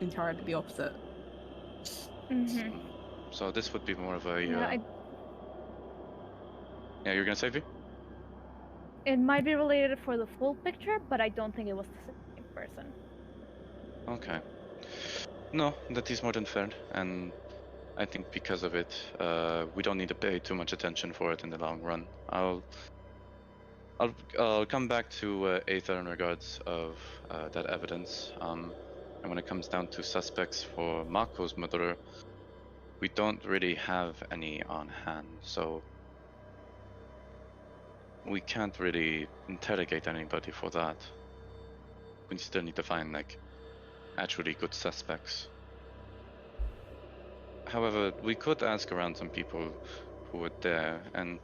entirely the opposite. So this would be more of a. Yeah, Yeah, you're gonna say V? it might be related for the full picture, but I don't think it was the same person. Okay. No, that is more than fair, and I think because of it, we don't need to pay too much attention for it in the long run. I'll come back to Aether in regards of that evidence. And when it comes down to suspects for Mako's murderer, we don't really have any on hand, so we can't really interrogate anybody for that. We still need to find like actually good suspects. However, we could ask around some people who were there, and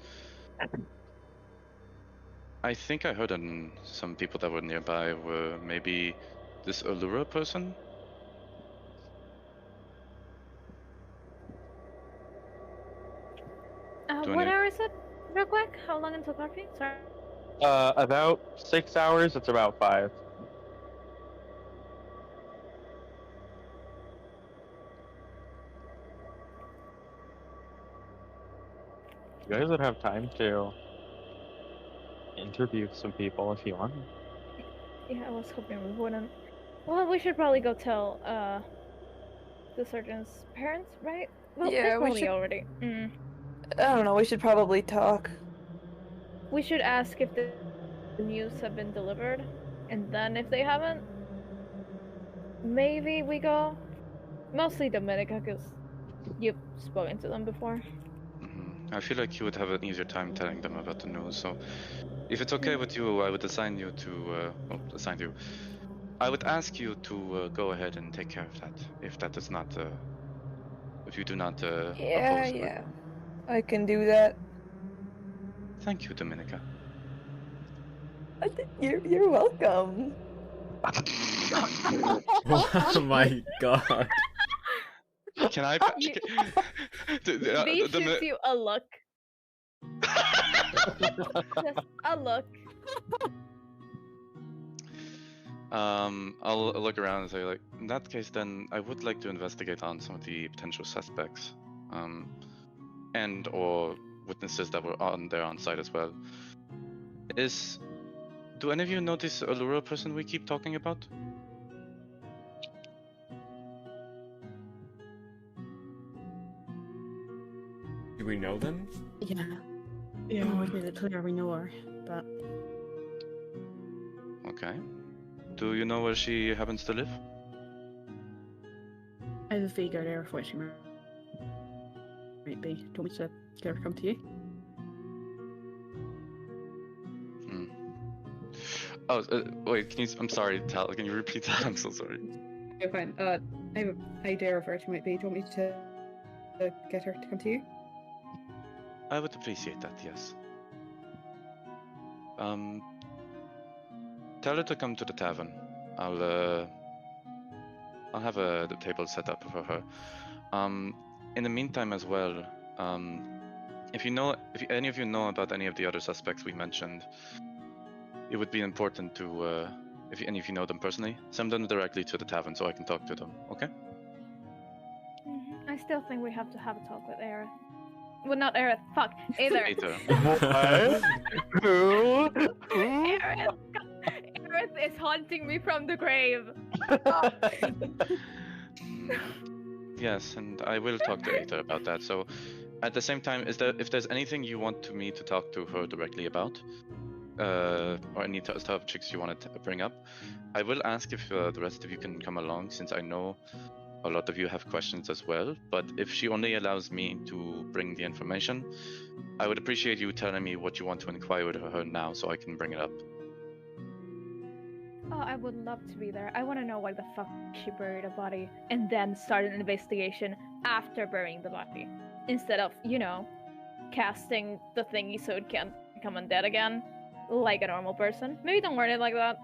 I think I heard some people that were nearby were maybe this Allura person. What hour is it? Real quick, how long until coffee? Sorry. About 6 hours. It's about 5. You guys would have time to interview some people if you want. Yeah, I was hoping we wouldn't. Well, we should probably go tell the surgeon's parents, right? Well, Yeah, they we probably should- already. I don't know, we should probably talk. We should ask if the news have been delivered, and then if they haven't, maybe we go. Mostly Dominica, because you've spoken to them before. I feel like you would have an easier time telling them about the news, so if it's okay with you, I would assign you to, I would ask you to go ahead and take care of that, if that is not, if you do not oppose it. Yeah. I can do that. Thank you, Dominica. You're welcome. Oh my god. Can I? They shoots you a look. Just a look. I'll look around and say, like, in that case, then I would like to investigate on some of the potential suspects, and or witnesses that were on site as well. Do any of you know this Allura person we keep talking about? Do we know them? Yeah. Yeah, we made it clear we know her, but Okay. Do you know where she happens to live? I have a vague idea of where she might be. Do you want me to get her to come to you? Oh, wait, I'm sorry, Tal, can you repeat that? I'm so sorry. You're fine. I have an idea of where she might be. Do you want me to get her to come to you? I would appreciate that, yes. Tell her to come to the tavern. I'll have the table set up for her. In the meantime, as well, if any of you know about any of the other suspects we mentioned, it would be important to, if you know them personally, send them directly to the tavern so I can talk to them. Okay? I still think we have to have a talk with Aerith. Well, not Aerith. Fuck, Aether. Aether. Who? Aerith is haunting me from the grave. Yes, and I will talk to Aether about that. So, at the same time, if there's anything you want me to talk to her directly about, or any topics you want to bring up, I will ask if the rest of you can come along, since I know a lot of you have questions as well. But if she only allows me to bring the information, I would appreciate you telling me what you want to inquire with her now, so I can bring it up. Oh, I would love to be there. I want to know why the fuck she buried a body and then start an investigation after burying the body. Instead of, casting the thingy so it can't become undead again, like a normal person. Maybe don't word it like that.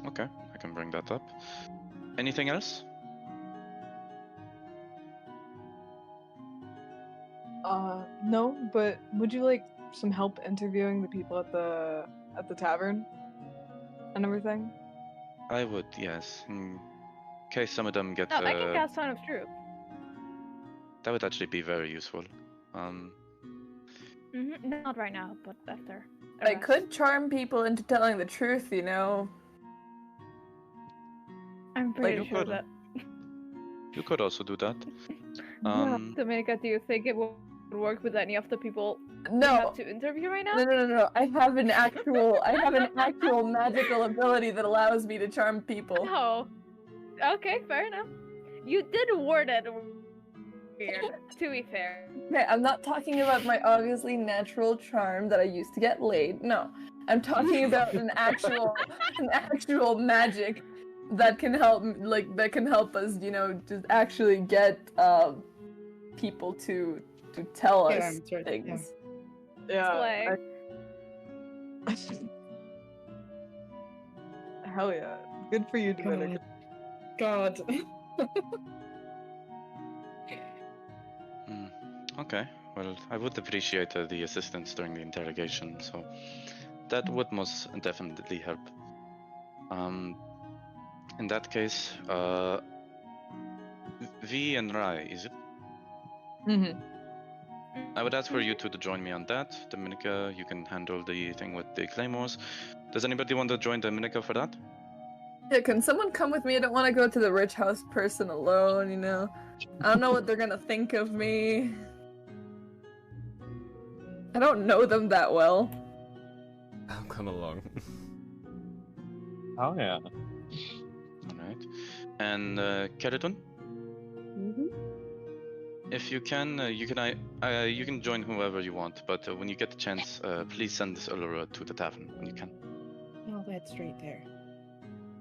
Okay, I can bring that up. Anything else? No, but would you like some help interviewing the people at the tavern and everything? I would, yes. In case some of them get. I can cast Sign of Truth. That would actually be very useful. Not right now, but after. I could charm people into telling the truth, I'm pretty sure that. You could also do that. Dominica, do you think it would work with any of the people we No. have to interview right now? No. I have an actual magical ability that allows me to charm people. Oh. Okay, fair enough. You did word it weird, to be fair. Okay, I'm not talking about my obviously natural charm that I used to get laid. No. I'm talking about an actual magic that can help us, just actually get people to tell us things. Yeah. Hell yeah. Good for you, Dominica. God. Okay, well, I would appreciate the assistance during the interrogation, so that would most definitely help. In that case, V and Rai, is it? Mm-hmm. I would ask for you two to join me on that. Dominica, you can handle the thing with the claymores. Does anybody want to join Dominica for that? Yeah, can someone come with me? I don't want to go to the rich house person alone, I don't know what they're gonna think of me. I don't know them that well. I'll come along. Oh yeah. Alright. And CERIDWEN? If you can, you can join whoever you want, but when you get the chance, please send this Allura to the tavern when you can. I'll head straight there.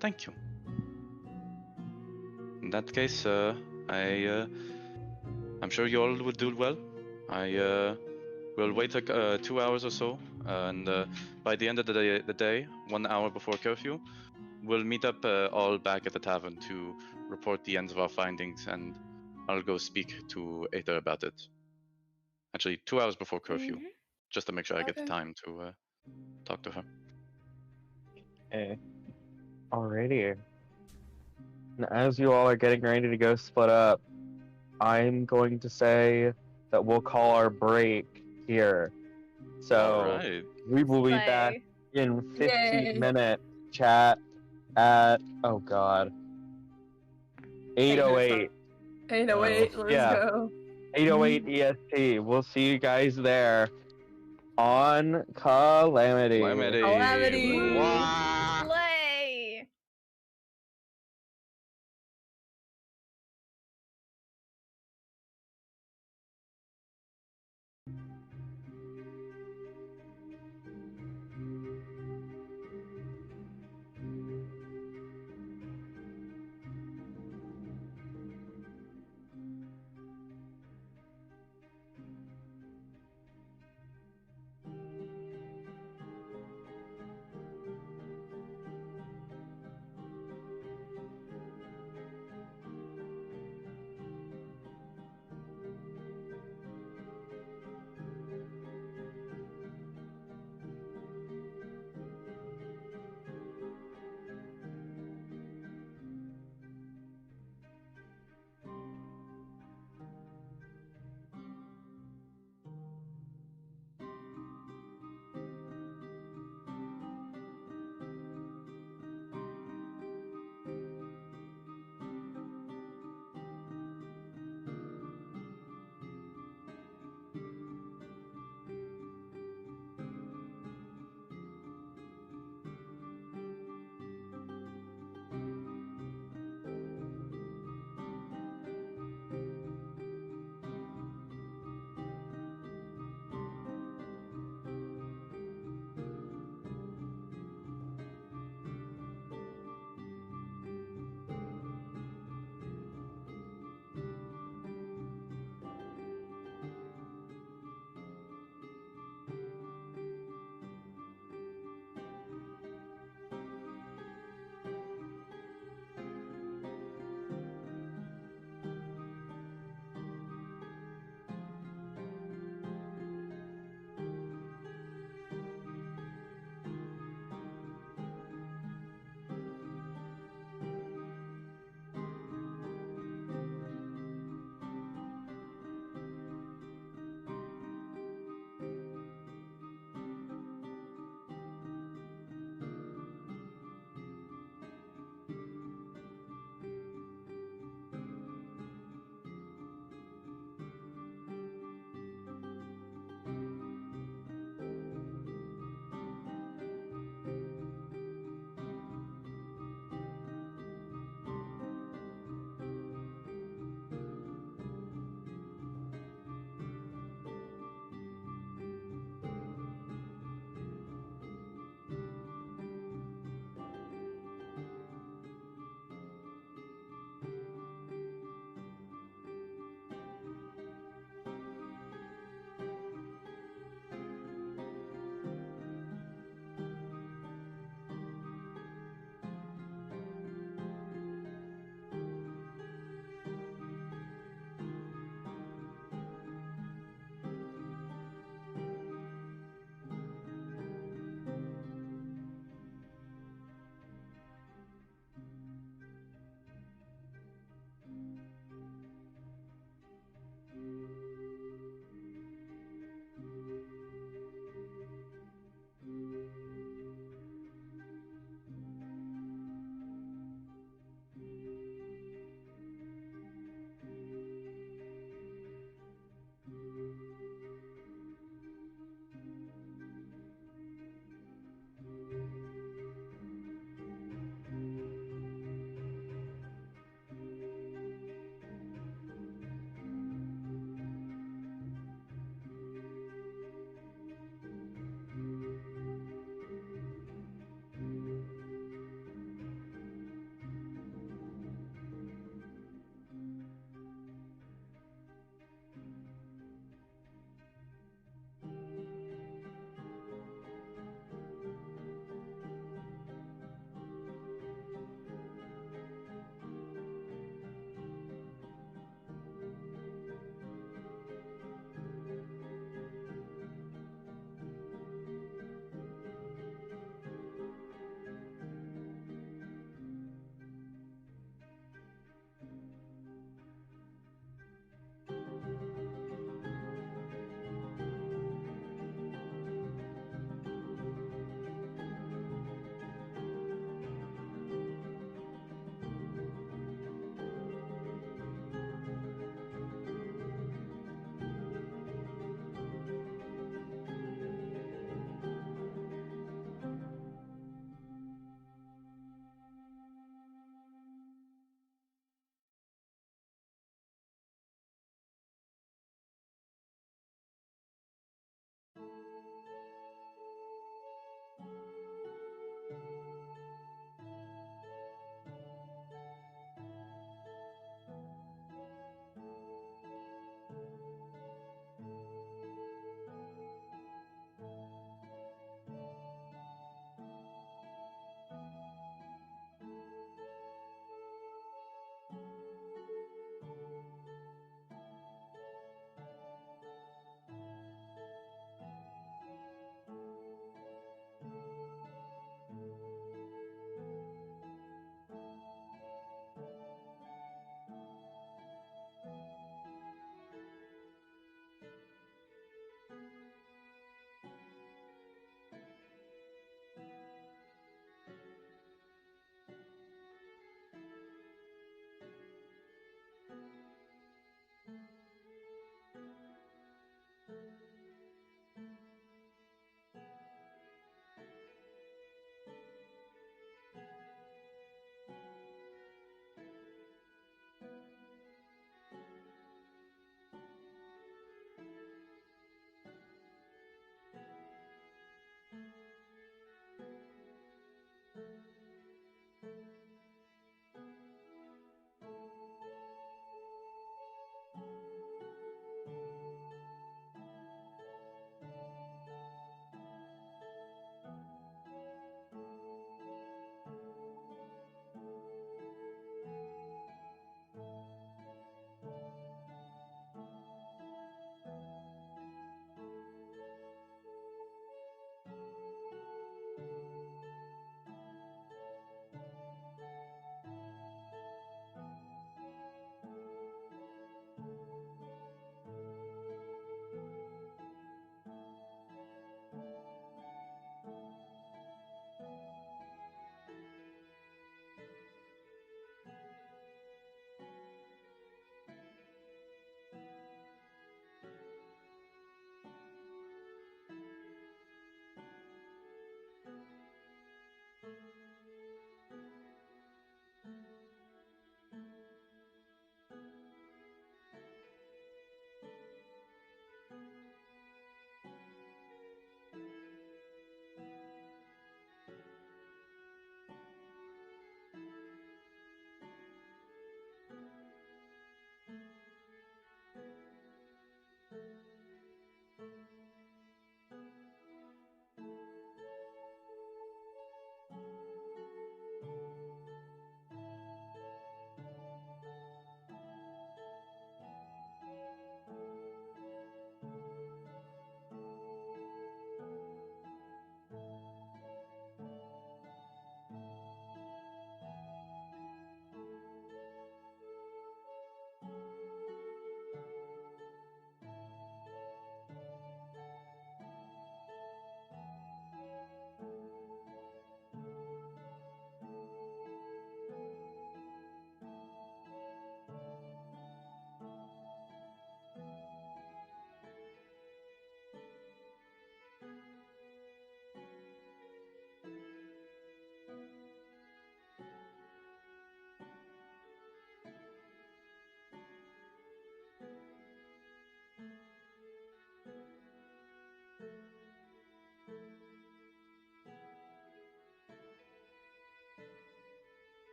Thank you. In that case, I'm sure you all will do well. I will wait like 2 hours or so, and by the end of the day, 1 hour before curfew, we'll meet up all back at the tavern to report the ends of our findings, and I'll go speak to Aether about it. Actually, 2 hours before curfew, just to make sure I get the time to talk to her. Okay. Alrighty. And as you all are getting ready to go split up, I'm going to say that we'll call our break here. So we will be back in 15-minute chat at 8:08. 8:08, let's go. 8:08 EST. We'll see you guys there on Calamity. Calamity. Wow. Slay!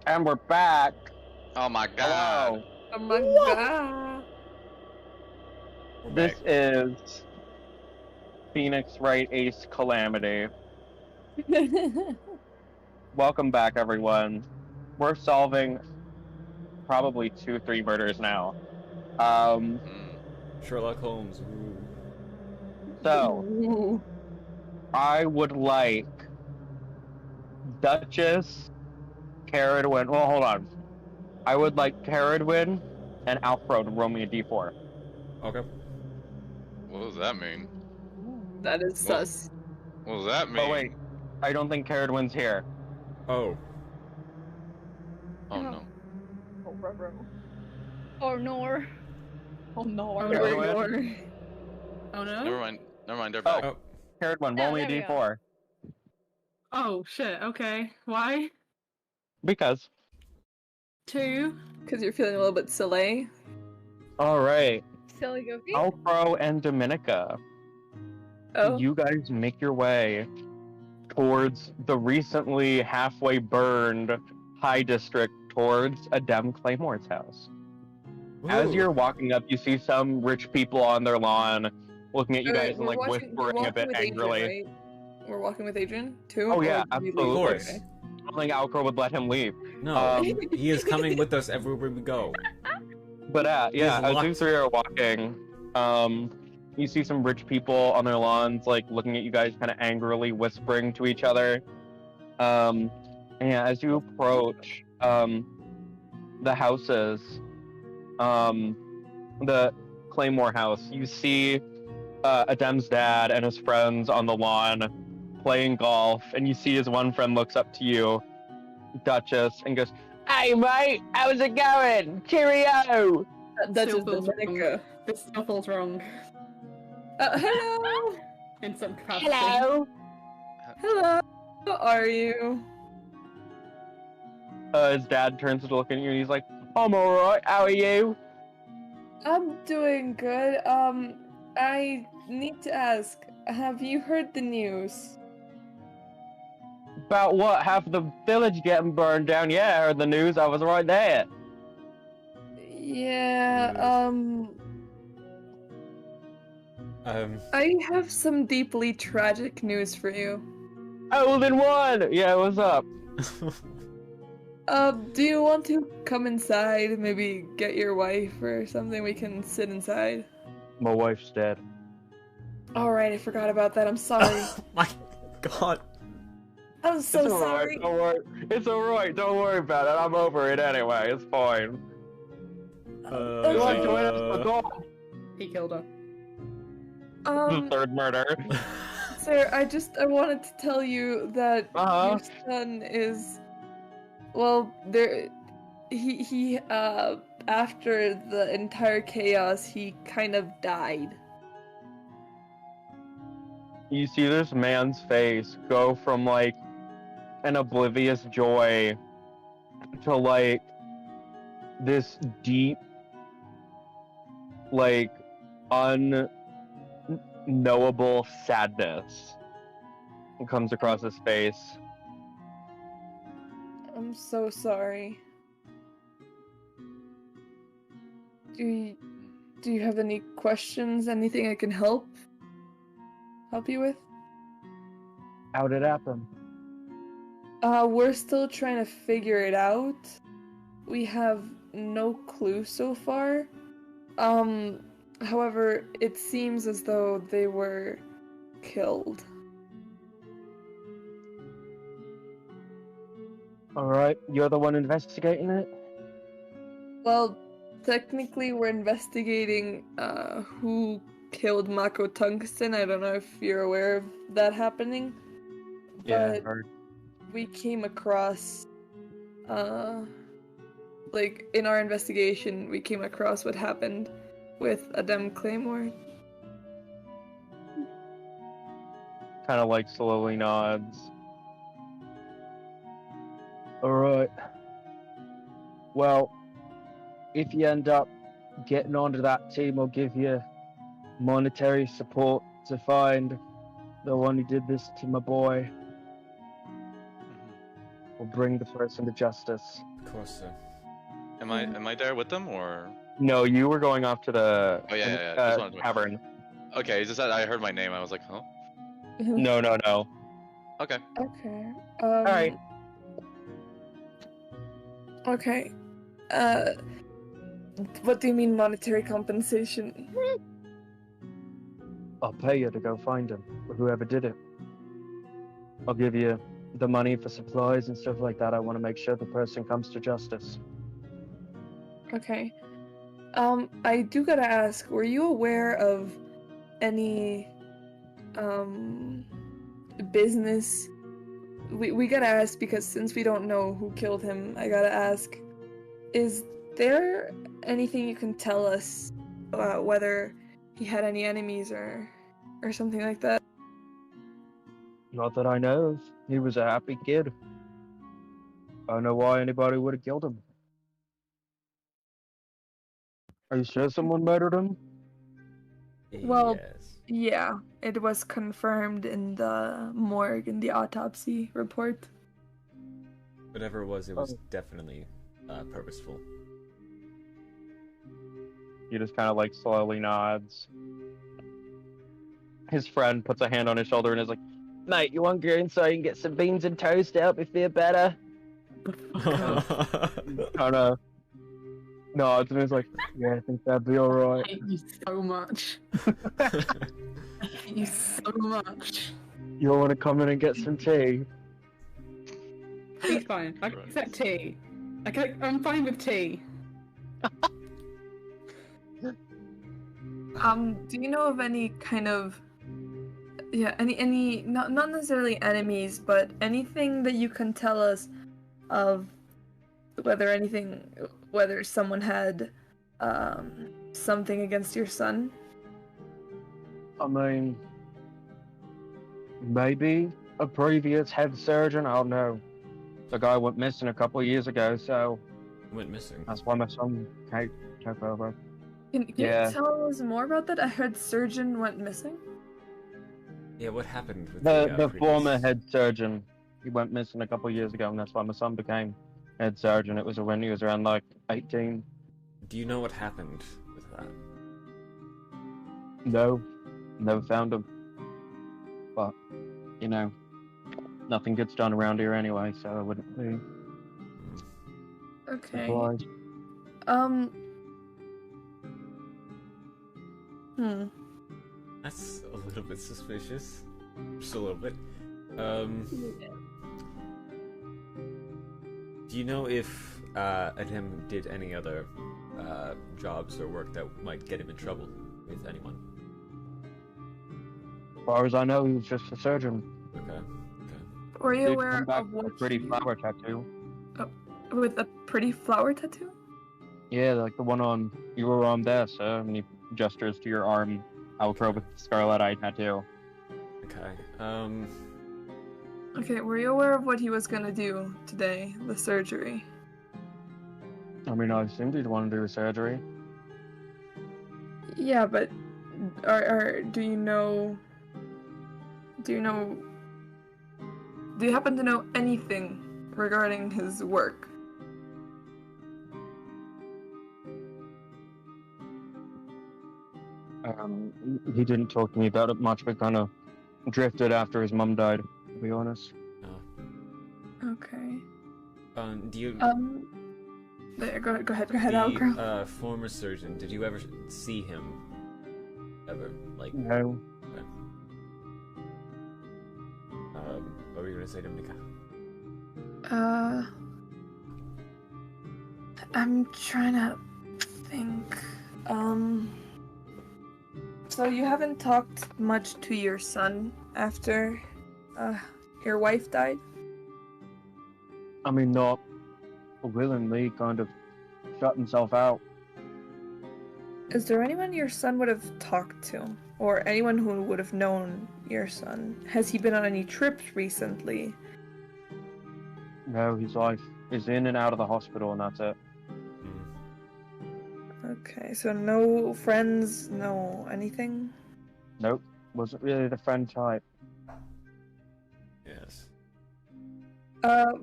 And we're back. Oh my god. Hello. Oh my god. We're This back. is Phoenix Wright Ace Calamity. Welcome back, everyone. We're solving probably 2-3 murders now. Sherlock Holmes. Ooh. So Ooh. I would like Duchess, CERIDWEN. Well, hold on. I would like CERIDWEN and ALCROW to roll me a d4. Okay. What does that mean? That is Well- sus. What does that mean? Oh wait, I don't think CERIDWEN's here. Oh. Oh no. Oh, ruh-roh. Or nor. Oh no, Oh, I no. CERIDWEN. Oh no? Never mind. Never mind. They're back. Oh. CERIDWEN, Oh, roll me a there we go. d4. Oh shit, okay. Why? Because. 2. Because you're feeling a little bit silly. Alright. Silly goofy. ALCROW and Dominica. Oh. You guys make your way towards the recently halfway burned High District towards Adem Claymore's house. As Ooh. you're walking up, you see some rich people on their lawn looking at you guys and We're like walking- we're whispering a bit walking with Adrian, angrily. right? We're walking with Adrian too? Oh Or yeah, did we leave? absolutely. Of course. Okay. I don't think ALCROW would let him leave. No, Um, he is coming with us everywhere we go. But yeah, He's as you locked. three are walking, you see some rich people on their lawns, like looking at you guys, kind of angrily whispering to each other. And yeah, as you approach the houses, the Claymore house, you see Adem's dad and his friends on the lawn playing golf, and you see his one friend looks up to you, Duchess, and goes, "Hey mate, how's it going? Cheerio!" That's Still just feels Dominica. This still feels wrong. Hello! In some capacity. Hello. Hello! How are you? His dad turns to look at you, and he's like, "I'm alright. How are you?" I'm doing good. I need to ask, have you heard the news? About what? Half of the village getting burned down? Yeah, I heard the news. I was right there. Yeah, I have some deeply tragic news for you. Oh, then one. Yeah, what's up? Do you want to come inside? Maybe get your wife or something? We can sit inside. My wife's dead. Alright, I forgot about that. I'm sorry. Oh my god. I'm so It's alright. sorry. Don't worry. It's alright. Don't worry about it. I'm over it anyway. It's fine. You want to join us for golf? He killed her. The third murder. Sir, I wanted to tell you that Uh-huh. your son is, well, he after the entire chaos, he kind of died. You see this man's face go from like an oblivious joy to like this deep, like unknowable sadness comes across his face. I'm so sorry. Do you have any questions? Anything I can help you with? How did it happen? We're still trying to figure it out. We have no clue so far. However, it seems as though they were killed. Alright, you're the one investigating it? Well, technically we're investigating who killed Mako Tungsten. I don't know if you're aware of that happening. Yeah, But we came across like in our investigation we came across what happened with Adem Claymore. kind of like slowly nods. Alright. Well, if you end up getting onto that team, I'll give you monetary support to find the one who did this to my boy. We'll bring the person to justice. Of course, sir. Am I there with them or? No, you were going off to the Oh yeah. Just wanted to- tavern. Okay, it's just that I heard my name. I was like, huh? No. Okay. Okay. Alright. Okay. What do you mean monetary compensation? I'll pay you to go find him, or whoever did it. I'll give you the money for supplies and stuff like that. I want to make sure the person comes to justice. Okay. I do gotta ask, were you aware of any, business? We gotta ask because since we don't know who killed him, I gotta ask, is there anything you can tell us about whether he had any enemies or something like that? Not that I know of. He was a happy kid. I don't know why anybody would have killed him. Are you sure someone murdered him? Well, Yes. yeah, it was confirmed in the morgue in the autopsy report. Whatever it was definitely purposeful. He just kind of like slowly nods. His friend puts a hand on his shoulder and is like, "Mate, you want to go inside and get some beans and toast to help you feel better?" Kind of nods and is like, "Yeah, I think that'd be I alright." hate you so much. I hate you so much. You want to come in and get some tea? Tea's fine. I can Right. accept tea. I'm fine with tea. Do you know of any kind of, any not necessarily enemies, but anything that you can tell us of whether someone had something against your son? I mean, maybe a previous head surgeon, I don't know. The guy went missing a couple of years ago, so Went missing. that's why my son took over. Can Yeah. you tell us more about that? I heard surgeon went missing. Yeah, what happened with The previous- former head surgeon, he went missing a couple of years ago, and that's why my son became head surgeon. It was when he was around like 18. Do you know what happened with that? No, never found him. But, you know, nothing gets done around here anyway, so I wouldn't be Okay. surprised. That's a little bit suspicious. Just a little bit. Do you know if Adam did any other jobs or work that might get him in trouble with anyone? As far as I know, he was just a surgeon. Okay. Were you Did aware come back of with what a pretty he- flower tattoo. with a pretty flower tattoo? Yeah, like the one on your arm there, sir. And he gestures to your arm, ALCROW with scarlet eye tattoo. Okay. Okay, were you aware of what he was gonna do today, the surgery? I mean, I assumed he'd want to do a surgery. Yeah, but do you know? Do you happen to know anything regarding his work? He didn't talk to me about it much, but kind of drifted after his mum died, to be honest. Okay. Do you There, go ahead, the ALCROW. former surgeon? Did you ever see him? Ever like? No. What were you gonna say, Dominica? I'm trying to think. So you haven't talked much to your son after, your wife died? I mean, not willingly, kind of shut himself out. Is there anyone your son would have talked to? Or anyone who would have known your son? Has he been on any trips recently? No, his life is in and out of the hospital, and that's it. Okay, so no friends, no anything? Nope, wasn't really the friend type. Yes.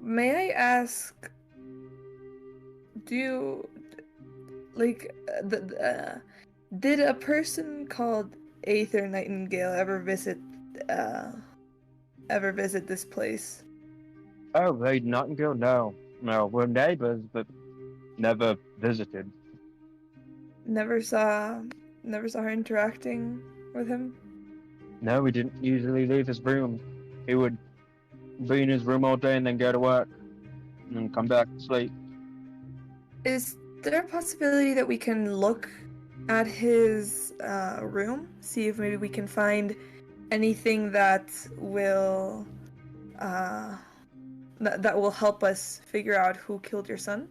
May I ask, did a person called Aether Nightingale ever visit this place? Oh, Lady Nightingale? No. No, we're neighbors, but never visited. Never saw her interacting with him. No, he didn't usually leave his room. He would be in his room all day and then go to work, and then come back to sleep. Is there a possibility that we can look at his room, see if maybe we can find anything that will that will help us figure out who killed your son?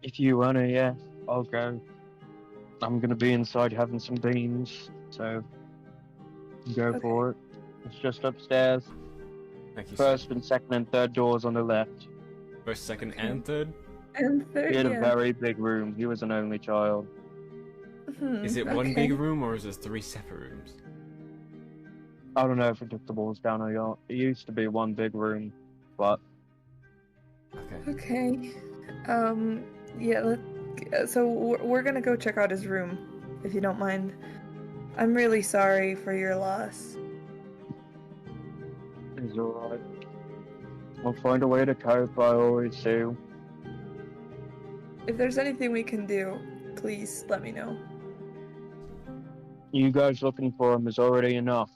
If you wanna, yeah, I'll go. I'm gonna be inside having some beans, so go Okay. for it. It's just upstairs. Thank you. First and second and third doors on the left. First, second, and third. And third, He had a yeah. very big room. He was an only child. Is it one okay. big room or is it 3 separate rooms? I don't know if it took the walls down or not. It used to be one big room, but Okay. Okay. Yeah. So we're gonna go check out his room, if you don't mind. I'm really sorry for your loss. it's alright. I'll find a way to cope. I always do. If there's anything we can do, please let me know. You guys looking for him is already enough.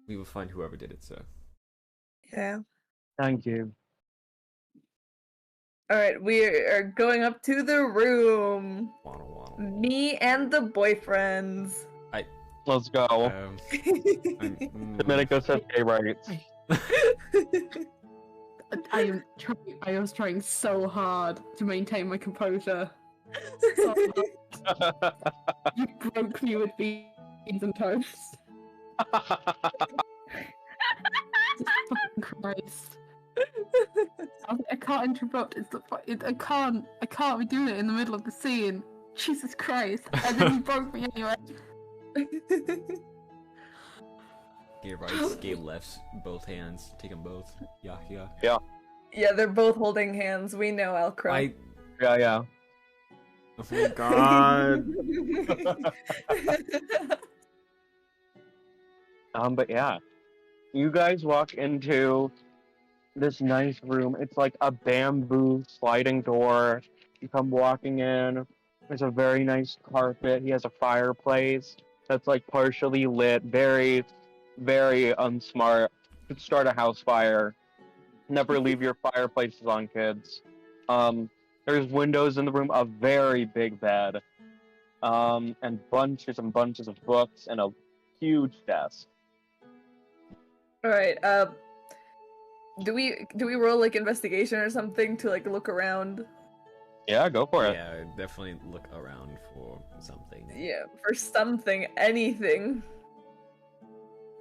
We will find whoever did it, sir. Yeah. Thank you. All right, we are going up to the room. Waddle, waddle. Me and the boyfriends. Let's go. Dominica says gay rights. I was trying so hard to maintain my composure. So hard. You broke me with beans and toast. Jesus fucking Christ. I can't interrupt. I can't be doing it in the middle of the scene. Jesus Christ. And then you broke me anyway. Gay rights, gay lefts, both hands. Take them both. Yeah. Yeah, they're both holding hands. We know ALCROW. Yeah. Oh my god. But yeah. You guys walk into this nice room. It's like a bamboo sliding door. You come walking in. There's a very nice carpet. He has a fireplace that's like partially lit. Very, very unsmart. Could start a house fire. Never leave your fireplaces on, kids. There's windows in the room, a very big bed, and bunches and bunches of books, and a huge desk. All right. Do we roll like investigation or something to like look around? Yeah, go for it. Yeah, definitely look around for something. Yeah, for something, anything.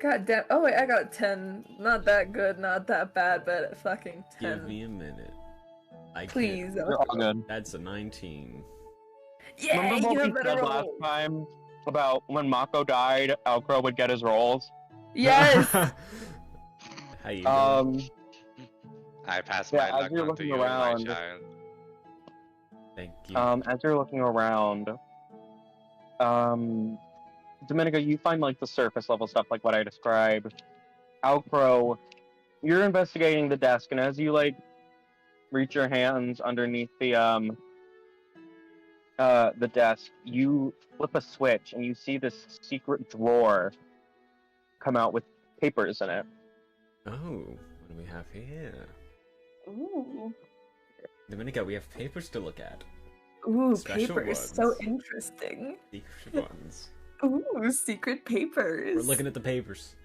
God damn. Oh wait, I got 10. Not that good, not that bad, but fucking 10. Give me a minute. Please. You're all good. That's a 19. Yeah, Remember you what have we better said last roll. time about when Mako died, ALCROW would get his rolls? Yes. How you doing? I pass Yeah, my as luck you're on to looking you, my around, child. Thank you. As you're looking around, Dominica, you find like the surface level stuff, like what I described. ALCROW, you're investigating the desk, and as you like reach your hands underneath the desk, you flip a switch, and you see this secret drawer come out with papers in it. Oh, what do we have here? Ooh. Dominica, we have papers to look at. Ooh, Special papers. So ones. interesting. Secret ones. Ooh, secret papers. We're looking at the papers.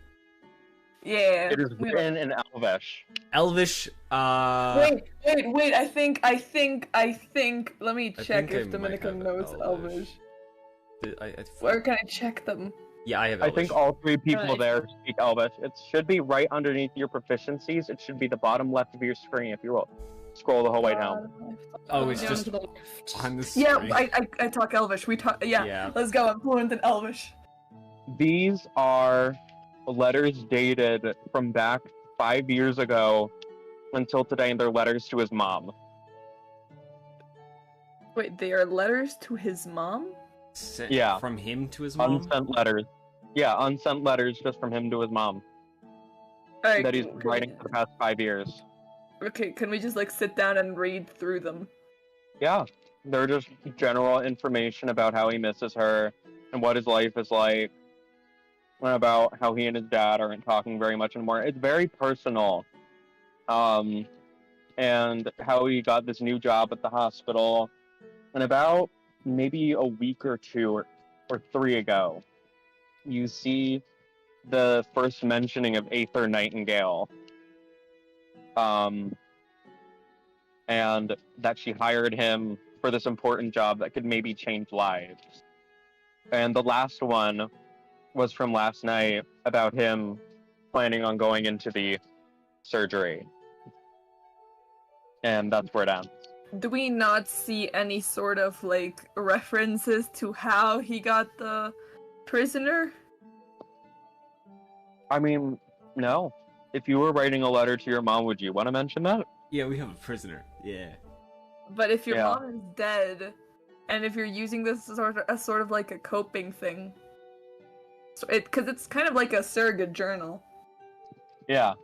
Yeah. It is written in Elvish. Elvish, Wait, I think, let me I check think I if Dominica might have knows Elvish. I Where can I check them? yeah, I have I Elvish. think all three people Right. there speak Elvish. It should be right underneath your proficiencies. It should be the bottom left of your screen if you scroll the whole way down. Oh, it's Down just to the left. on the Yeah, screen. I talk Elvish. We talk. Yeah, Yeah. let's go. I'm fluent in Elvish. These are letters dated from back 5 years ago until today, and they're letters to his mom. Wait, they are letters to his mom? Sent Yeah. from him to his mom. Unsent letters. Yeah, unsent letters just from him to his mom All right, that he's cool. writing for the past 5 years. Okay, can we just like sit down and read through them? Yeah, they're just general information about how he misses her and what his life is like, and about how he and his dad aren't talking very much anymore. It's very personal. And how he got this new job at the hospital. And about maybe a week or two or three ago, you see the first mentioning of Aether Nightingale. And that she hired him for this important job that could maybe change lives. And the last one was from last night about him planning on going into the surgery. And that's where it ends. Do we not see any sort of like references to how he got the prisoner? I mean, no. If you were writing a letter to your mom, would you want to mention that? Yeah, we have a prisoner. Yeah. But if your Yeah. mom is dead, and if you're using this as sort of like a coping thing, because it's kind of like a surrogate journal. Yeah.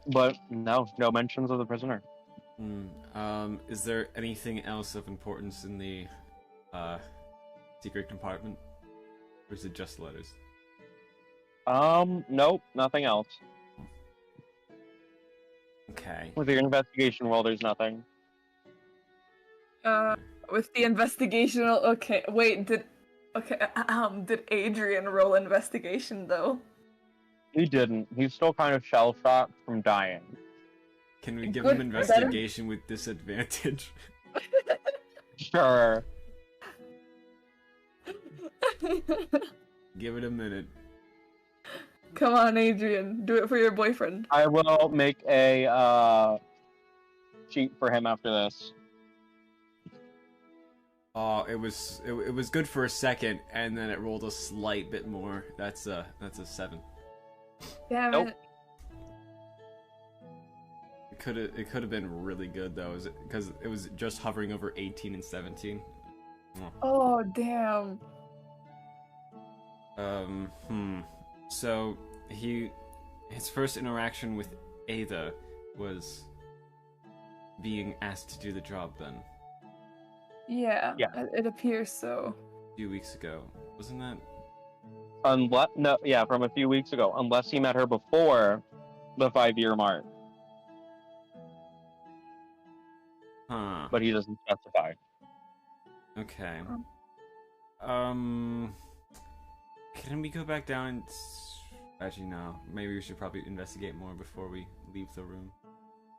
But no mentions of the prisoner. Is there anything else of importance in the secret compartment? Or is it just letters? Nope, nothing else. Okay. With your investigation roll, there's nothing. With the investigational, okay, wait, did Adrian roll investigation though? He didn't. He's still kind of shell-shocked from dying. Can we give Good, him better. investigation with disadvantage? Sure. Give it a minute. Come on, Adrian, do it for your boyfriend. I will make a sheet for him after this. Oh, it was good for a second, and then it rolled a slight bit more. That's a 7. Damn Nope. it. It could have been really good though, because it was just hovering over 18 and 17. Oh, damn. So his first interaction with Ada was being asked to do the job then. Yeah, Yeah. it appears so. A few weeks ago, wasn't that? From a few weeks ago. Unless he met her before the 5-year mark, Huh. but he doesn't specify. Okay. Can we go back down and... Actually, no. Maybe we should probably investigate more before we leave the room.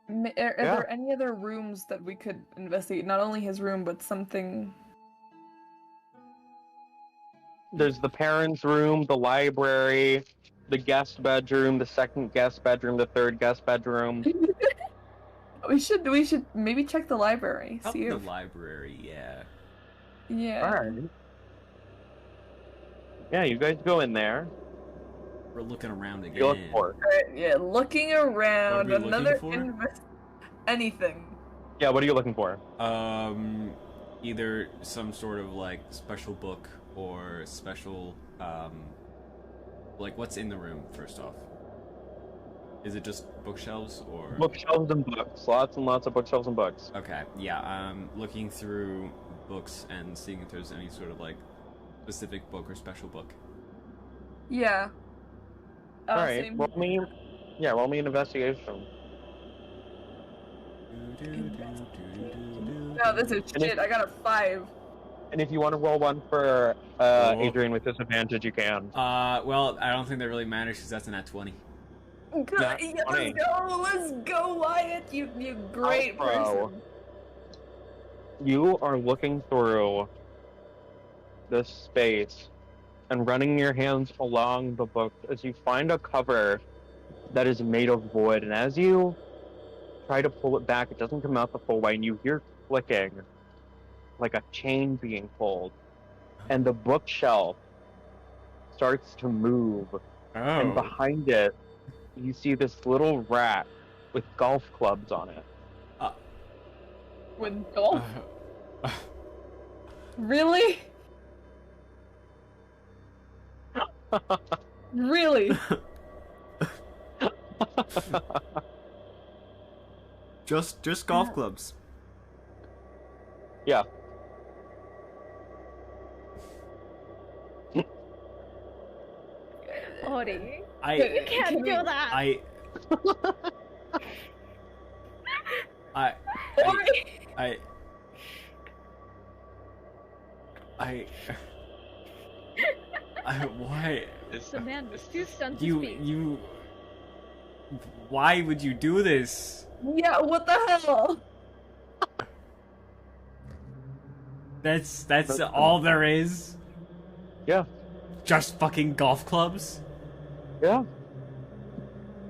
Are there any other rooms that we could investigate? Not only his room, but something... There's the parents' room, the library, the guest bedroom, the second guest bedroom, the third guest bedroom. We should maybe check the library. Up See in the if... library, yeah. Yeah. Alright. Yeah, you guys go in there. We're looking around again. You look for it. Alright, yeah, looking around. What are we Another looking for? anything. Yeah, what are you looking for? Either some sort of like special book or special like what's in the room first off. Is it just bookshelves or Bookshelves and books. Lots and lots of bookshelves and books. Okay, yeah, looking through books and seeing if there's any sort of like specific book or special book. Yeah. Alright, Same. roll me an investigation. No, this is shit. I got a 5. And if you want to roll one for Adrian with disadvantage, you can. Well, I don't think that really matters because that's an at 20. Good. That's Yeah, funny. let's go, Wyatt. You great ALCROW. person. You are looking through this space and running your hands along the book as you find a cover that is made of wood. And as you try to pull it back, it doesn't come out the full way, and you hear clicking, like a chain being pulled. And the bookshelf starts to move. And behind it, you see this little rack with golf clubs on it. With golf? Really? Really? Just golf clubs. Yeah. Ori, I you can't do that. I why? The man was too stunned to speak. You. Why would you do this? Yeah, what the hell? That's all there is? Yeah. Just fucking golf clubs? Yeah.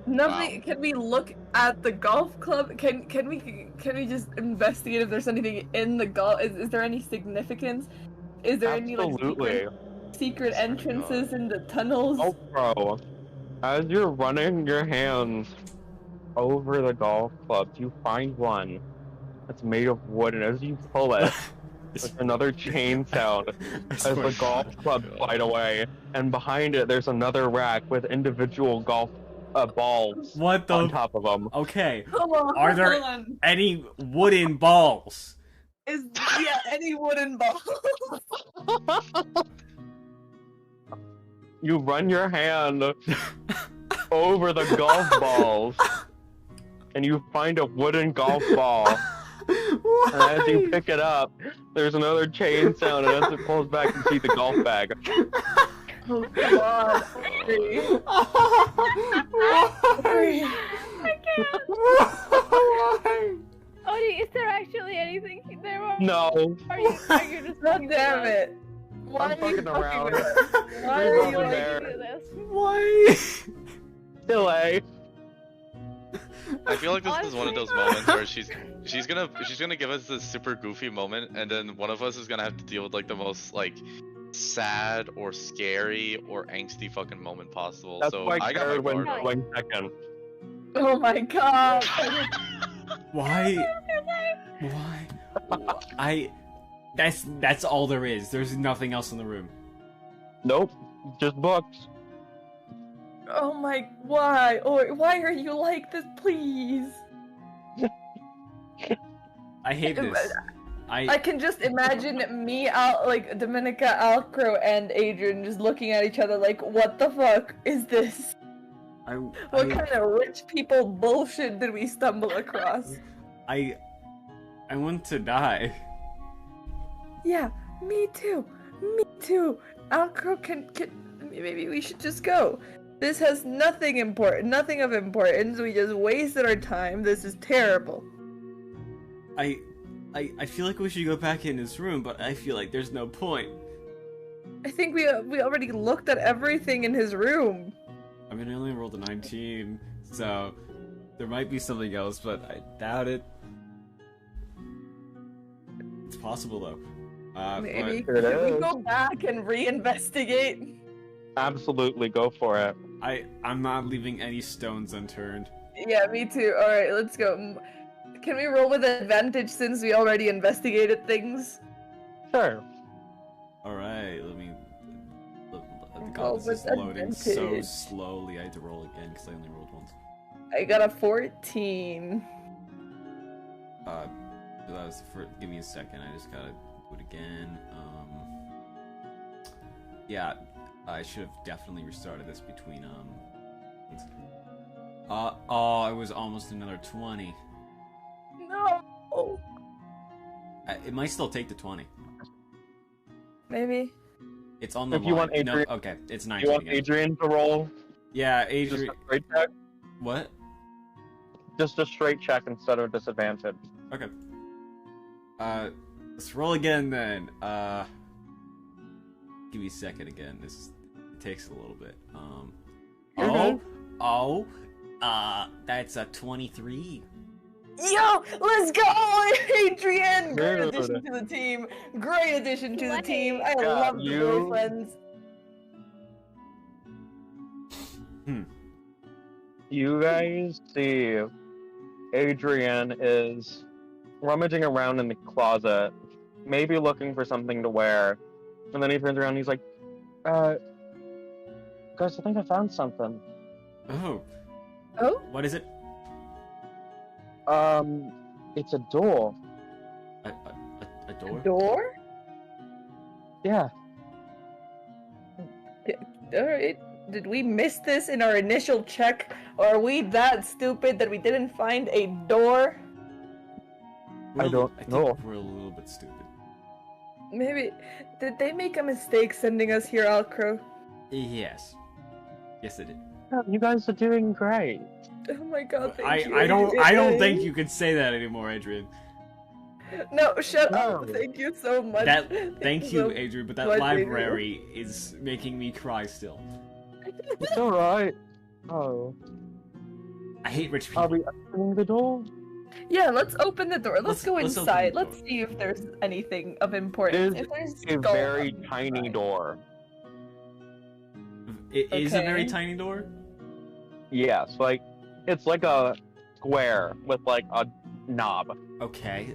Nothing. Can we look at the golf club? Can we just investigate if there's anything in the golf? Is there any significance? Is there any like secret entrances in the tunnels? Oh, bro. As you're running your hands over the golf clubs, you find one that's made of wood, and as you pull it, there's another chain sound as the golf clubs slide away, and behind it there's another rack with individual golf balls on top of them. Okay. Hold on, Are there any wooden balls? Any wooden balls? You run your hand over the golf balls, and you find a wooden golf ball. And as you pick it up, there's another chain sound, and as it pulls back, you see the golf bag. Oh god. I can't. Why? Ori, is there actually anything there? Or No. Are you just God damn it. Why I'm are you fucking around. Why There's are you nothing like there. do this? Why? Delay. I feel like this is one of those moments where she's gonna give us this super goofy moment, and then one of us is gonna have to deal with like the most like sad or scary or angsty fucking moment possible. That's so why I got my Jared guard went up. second. Oh my god. Why? Why? That's all there is. There's nothing else in the room. Nope. Just books. Oh my, why? Or why are you like this, please? I hate this. I can just imagine me out like Dominica, ALCROW, and Adrian just looking at each other like, what the fuck is this? What kind of rich people bullshit did we stumble across? I want to die. Yeah, me too. Me too. ALCROW can maybe we should just go. This has nothing of importance. We just wasted our time. This is terrible. I feel like we should go back in his room, but I feel like there's no point. I think we already looked at everything in his room. I mean, I only rolled a 19, so there might be something else, but I doubt it. It's possible though. Maybe But... can we go back and reinvestigate? Absolutely, go for it. I'm not leaving any stones unturned. Yeah, me too. All right, let's go. Can we roll with advantage since we already investigated things? Sure. Alright, let me... The Roll god, this is with loading so advantage. slowly. I had to roll again because I only rolled once. I got a 14. That was for... Give me a second, I just gotta do it again. Yeah, I should have definitely restarted this between, oh, it was almost another 20. No! It might still take the 20. Maybe. It's on the If you want line. Adrian, No, okay, it's 19 you want again. Adrian to roll? Yeah, Just Adrian... a straight check? What? Just a straight check instead of disadvantage. Okay. Let's roll again then. Give me a second again. This takes a little bit. That's a 23. Yo, let's go, Adrian! Great Dude. addition to the team. Great addition to the team. I Yeah, love the you- boyfriends. You guys see Adrian is rummaging around in the closet, maybe looking for something to wear, and then he turns around and he's like, guys, I think I found something. Oh, Oh? What is it? It's a door. A door? Door? Yeah. Alright. Did we miss this in our initial check? Or are we that stupid that we didn't find a door? I don't think know. we're a little bit stupid. Maybe. Did they make a mistake sending us here, ALCROW? Yes. Yes, they did. You guys are doing great. Oh my god, thank you. I don't think you can say that anymore, Adrian. No, shut up. No. Thank you so much. Thank you, so Adrian, but that much, library is making me cry still. It's alright. Oh. I hate rich people. Are we opening the door? Yeah, let's open the door. Let's go let's open inside. the door. Let's see if there's anything of It importance. is If there's a skull very on the tiny side. door. It is a very Okay. tiny door? Yes, like, it's like a square with like a knob. Okay,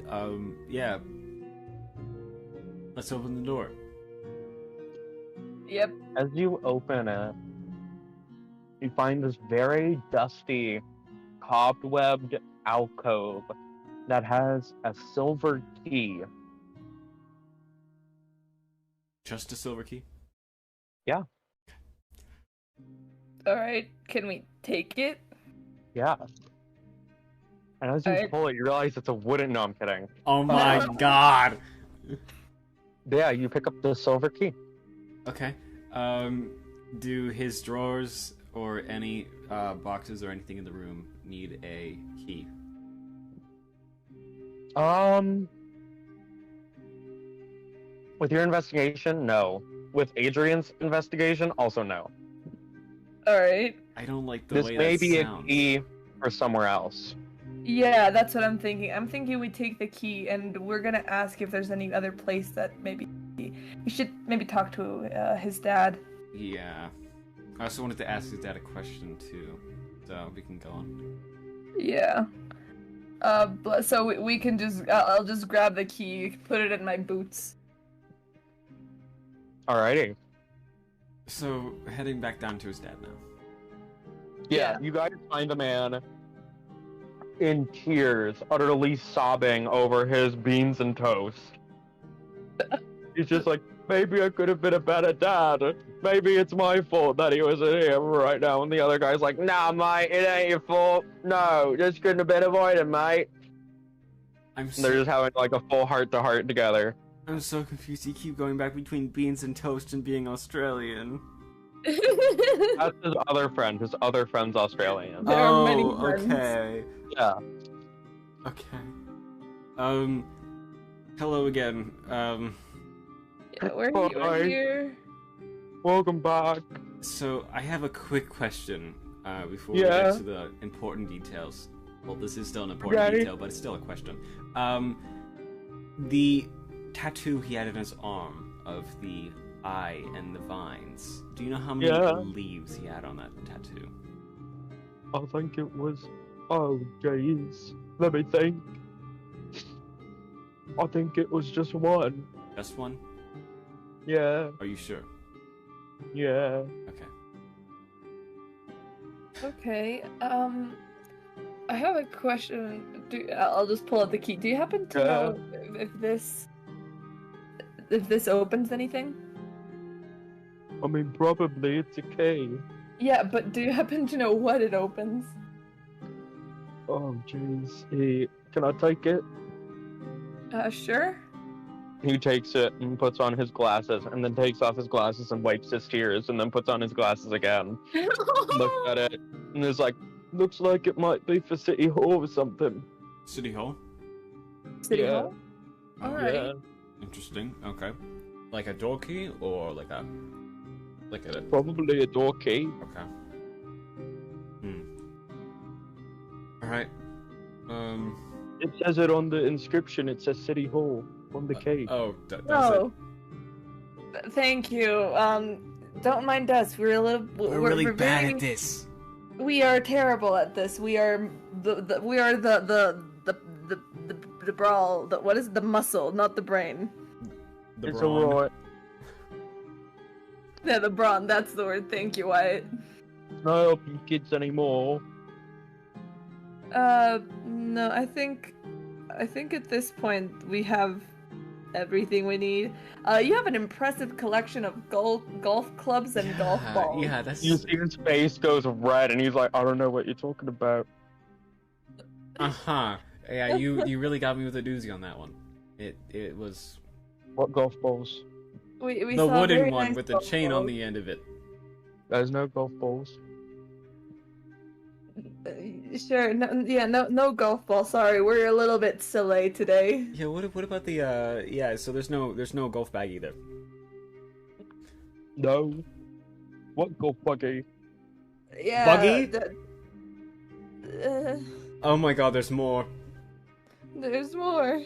yeah. Let's open the door. Yep. As you open it, you find this very dusty, cobwebbed alcove that has a silver key. Just a silver key? Alright, can we take it? Yeah. And as you Alright. pull it, you realize it's a wooden. No, I'm kidding. Oh my god! Yeah, you pick up the silver key. Okay. Do his drawers or any boxes or anything in the room need a key? With your investigation, no. With Adrian's investigation, also no. Alright. I don't like the This way may that be sounds. a key for somewhere else. Yeah, that's what I'm thinking. I'm thinking we take the key and we're gonna ask if there's any other place that maybe we should maybe talk to his dad. Yeah. I also wanted to ask his dad a question too, so we can go on. Yeah. So we can just I'll just grab the key, put it in my boots. Alrighty. So, heading back down to his dad now. Yeah, you guys find a man in tears, utterly sobbing over his beans and toast. He's just like, maybe I could have been a better dad. Maybe it's my fault that he wasn't here right now. And the other guy's like, nah, mate, it ain't your fault. No, just couldn't have been avoided, mate. I'm And they're just having like a full heart-to-heart together. I'm so confused. You keep going back between beans and toast and being Australian. That's his other friend. His other friend's Australian. There are many friends. Okay. Yeah. Okay. Hello again. Yeah, we're Bye. here. Welcome back. So I have a quick question before we Yeah. get to the important details. Well, this is still an important Okay. detail, but it's still a question. The tattoo he had in his arm of the eye and the vines. Do you know how many Yeah. leaves he had on that tattoo? I think it was. Oh, jeez. Let me think. I think it was just one. Just one? Yeah, Are you sure? yeah. Okay. Okay. I have a question. I'll just pull out the key. Do you happen to know if this opens anything? I mean, probably it's a key. Yeah, but do you happen to know what it opens? Oh, jeez. Hey, can I take it? Sure. He takes it and puts on his glasses, and then takes off his glasses and wipes his tears, and then puts on his glasses again. Looks at it, and is like, looks like it might be for City Hall or something. City Hall? City Yeah. Hall? Oh, Alright. Yeah, interesting. Okay. Like a door key or like a probably a door key. okay. Alright. It says it on the inscription. It says City Hall on the key. Does it? Oh. Thank you. Don't mind us. We're a little. We're really bad very- at this. We are terrible at this. We are the brawl. What is it? The muscle, not the brain. The It's brawn. alright. Yeah, the brawn. That's the word. Thank you, Wyatt. Not helping kids anymore. No, I think at this point we have everything we need. You have an impressive collection of golf clubs and golf balls. Yeah, that's. You see his face goes red, and he's like, "I don't know what you're talking about." Yeah, you really got me with a doozy on that one. It was What golf balls? We the saw wooden very one nice with the golf chain on balls. the end of it. There's no golf balls. Sure, no golf ball. Sorry, we're a little bit silly today. Yeah, what about the yeah? So there's no golf bag either. No. What golf buggy? Yeah. Buggy? Oh my god, there's more. There's more.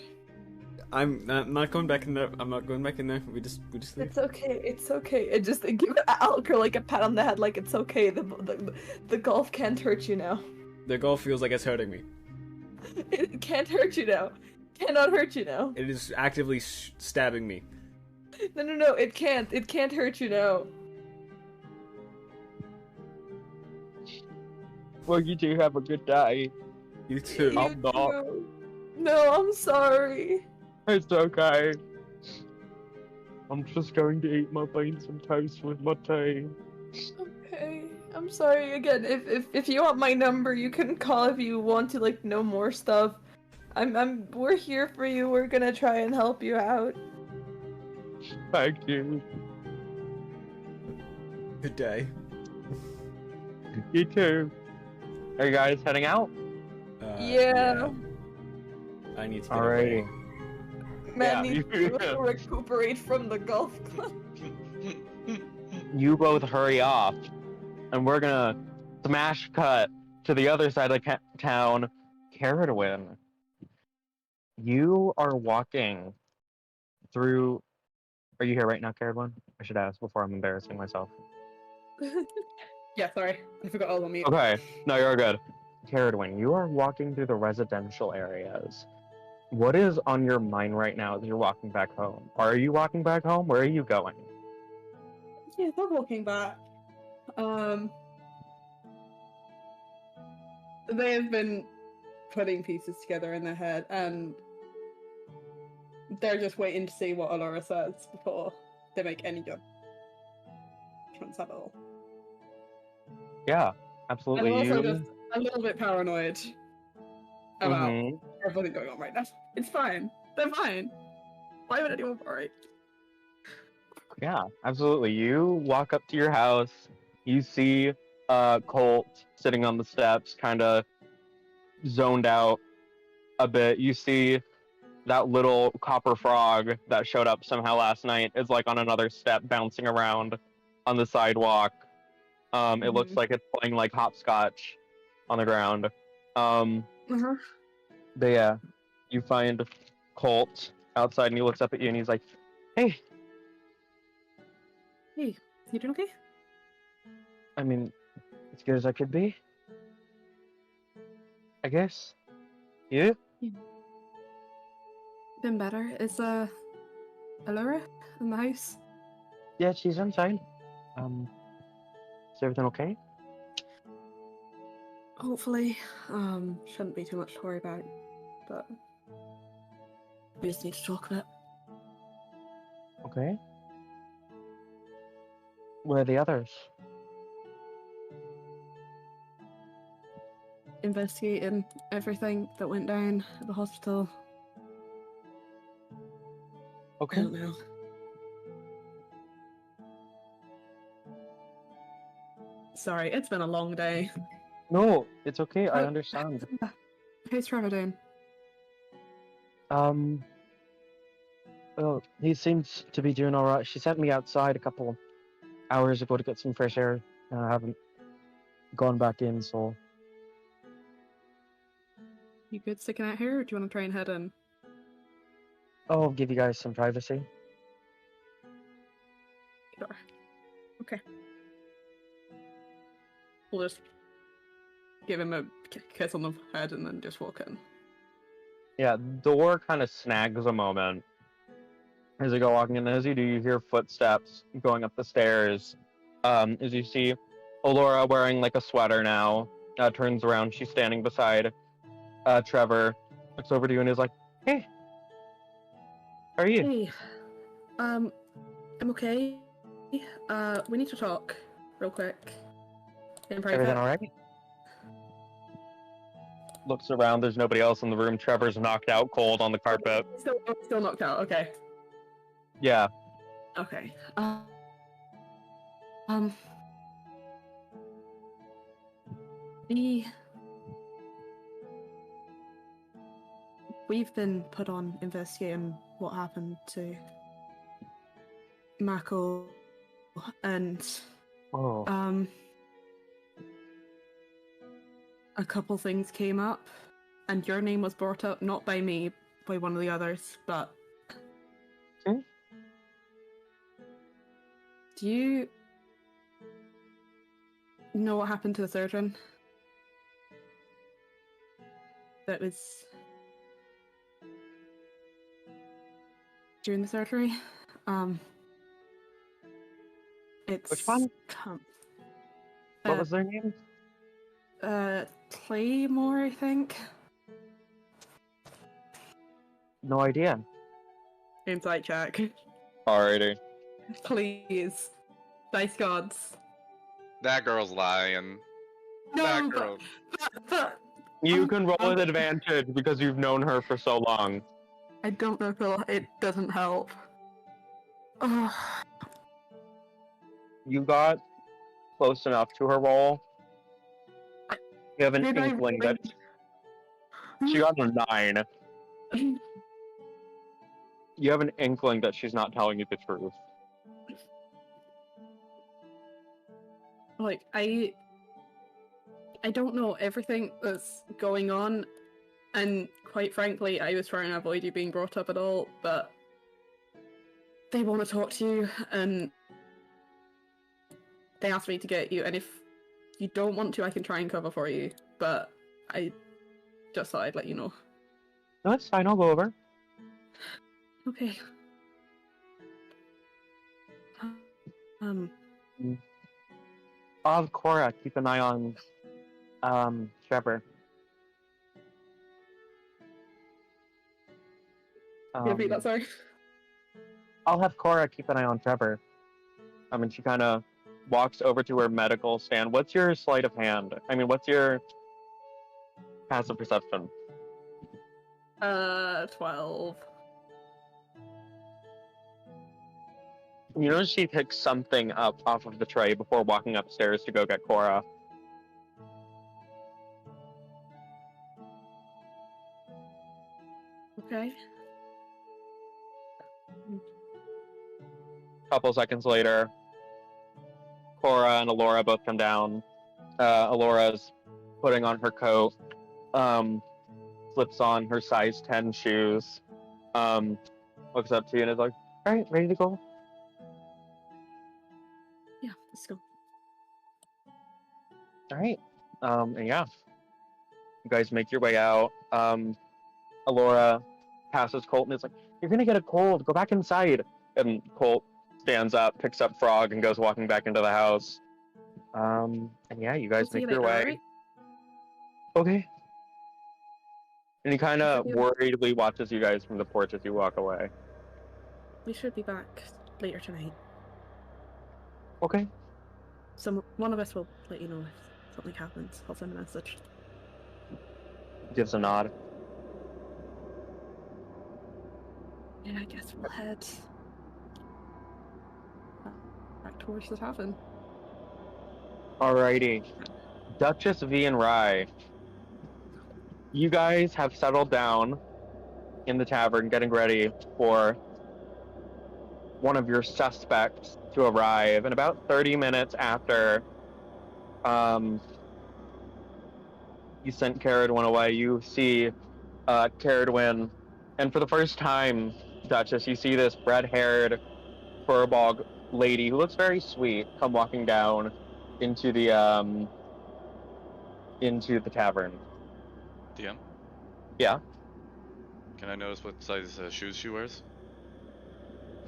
I'm not going back in there. I'm not going back in there. We just leave. It's okay. It's okay. And just give ALCROW like a pat on the head, like it's okay. The golf can't hurt you now. The golf feels like it's hurting me. It can't hurt you now. Cannot hurt you now. It is actively stabbing me. No. It can't. It can't hurt you now. Well, you do have a good day. You too. You I'm not. too. No, I'm sorry. It's okay. I'm just going to eat my beans and toast with my tea. Okay. I'm sorry again. If you want my number, you can call if you want to like know more stuff. We're here for you. We're gonna try and help you out. Thank you. Good day. You too. Are you guys heading out? Yeah. I need to get Alrighty. away. Man Yeah, needs to recuperate from the golf club. You both hurry off, and we're gonna smash cut to the other side of the town, CERIDWEN. You are walking through. Are you here right now, CERIDWEN? I should ask before I'm embarrassing myself. Yeah, sorry. I forgot all on mute. Okay, no, you're good. CERIDWEN, you are walking through the residential areas. What is on your mind right now as you're walking back home? Are you walking back home? Where are you going? Yeah, they're walking back. They have been putting pieces together in their head, and they're just waiting to see what Allura says before they make any judgments at all. Yeah, absolutely. I'm also You. just a little bit paranoid about Mhm. everything going on right now. It's fine. They're fine. Why would anyone worry? Yeah, absolutely. You walk up to your house, you see Colt sitting on the steps, kind of zoned out a bit. You see that little copper frog that showed up somehow last night is like on another step bouncing around on the sidewalk. It looks like it's playing like hopscotch on the ground. But yeah, you find Colt outside and he looks up at you and he's like, "Hey, Hey, you doing okay? I mean, as good as I could be, I guess. You? Been better. Is Allura in the house? Yeah, she's inside. Is everything okay? Hopefully. Shouldn't be too much to worry about, but we just need to talk a bit. Okay. Where are the others? Investigating everything that went down at the hospital. I Okay. don't know. Sorry, it's been a long day. No, it's okay. I Oh. understand. How's Trevor doing? Well, he seems to be doing all right. She sent me outside a couple hours ago to get some fresh air, and I haven't gone back in. So You good sticking out here, or do you want to try and head in? I'll give you guys some privacy. Sure. Okay. We'll just give him a kiss on the head and then just walk in. Yeah, door kind of snags a moment as you go walking in. As you do, you hear footsteps going up the stairs. As you see Allura wearing like a sweater now, turns around. She's standing beside Trevor looks over to you and is like, "Hey, how are you?" Hey, I'm okay. We need to talk real quick. In private. Everything all right? Looks around. There's nobody else in the room. Trevor's knocked out cold on the carpet. Still knocked out. Okay. Yeah. Okay. We've been put on investigating what happened to Mako, and Oh. a couple things came up, and your name was brought up, not by me, by one of the others, but... Okay. Do you know what happened to the surgeon? That was... during the surgery? It's... Which one? What was their name? Claymore, I think? No idea. Insight check. Alrighty. Please. Dice gods. That girl's lying. That No, girl. but You can roll with advantage because you've known her for so long. I don't know if it doesn't help. Oh. You got close enough to her roll. You have an Did I inkling really? that she got a 9. You have an inkling that she's not telling you the truth. Like, I don't know everything that's going on, and quite frankly, I was trying to avoid you being brought up at all, but they want to talk to you, and they asked me to get you, and if you don't want to, I can try and cover for you, but I just thought I'd let you know. No, it's fine. I'll go over. Okay. I'll have Cora keep an eye on Trevor. Repeat that, sorry. I'll have Cora keep an eye on Trevor. And she kind of walks over to her medical stand. What's your sleight of hand? What's your passive perception? 12. You notice she picks something up off of the tray before walking upstairs to go get Cora. Okay. Couple seconds later, Cora and Alora both come down. Alora's putting on her coat, slips on her size 10 shoes, looks up to you and is like, "Alright, ready to go?" Yeah, let's go. Alright. And yeah. You guys make your way out. Alora passes Colt and is like, "You're gonna get a cold, go back inside." And Colt stands up, picks up Frog, and goes walking back into the house. And yeah, you guys We'll see make your later, way. alright? Okay. And he kind of Okay. worriedly watches you guys from the porch as you walk away. We should be back later tonight. Okay. One of us will let you know if something happens. I'll send a message. Gives a nod. Yeah, I guess we'll head back towards the tavern. Alrighty. Duchess, V, and Rye. You guys have settled down in the tavern, getting ready for one of your suspects to arrive. And about 30 minutes after you sent CERIDWEN away, you see CERIDWEN. And for the first time, Duchess, you see this red-haired, furball lady who looks very sweet come walking down into the tavern. DM? Yeah. Can I notice what size shoes she wears?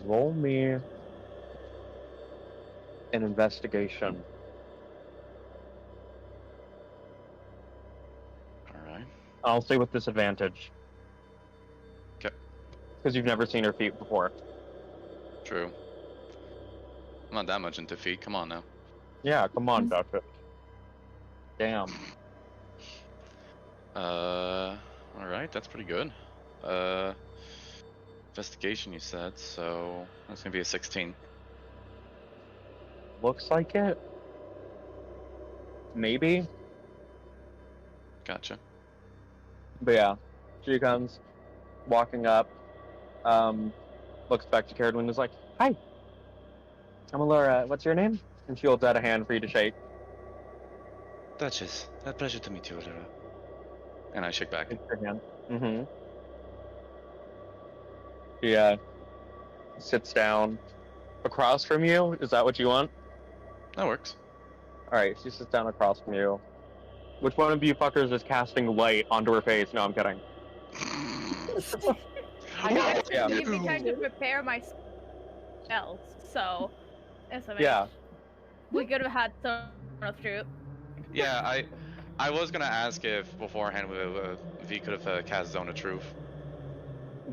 Roll me an investigation. Alright. I'll say with disadvantage. Okay. Because you've never seen her feet before. True. I'm not that much into feet. Come on now. Yeah, come on, Doctor. Damn. Alright, that's pretty good. Investigation, you said, so that's gonna be a 16. Looks like it. Maybe. Gotcha. But yeah, she comes walking up, looks back to CERIDWEN and is like, "Hi, I'm Allura. What's your name?" And she holds out a hand for you to shake. Duchess, a pleasure to meet you, Allura. And I shake back. Shake her hand. Mm-hmm. She sits down across from you. Is that what you want? That works. Alright, she sits down across from you. Which one of you fuckers is casting light onto her face? No, I'm kidding. Yeah. You've been trying to prepare my spells, so SMH. Yeah. We could have had some through. Yeah, I was gonna ask if beforehand V could have cast Zone of Truth.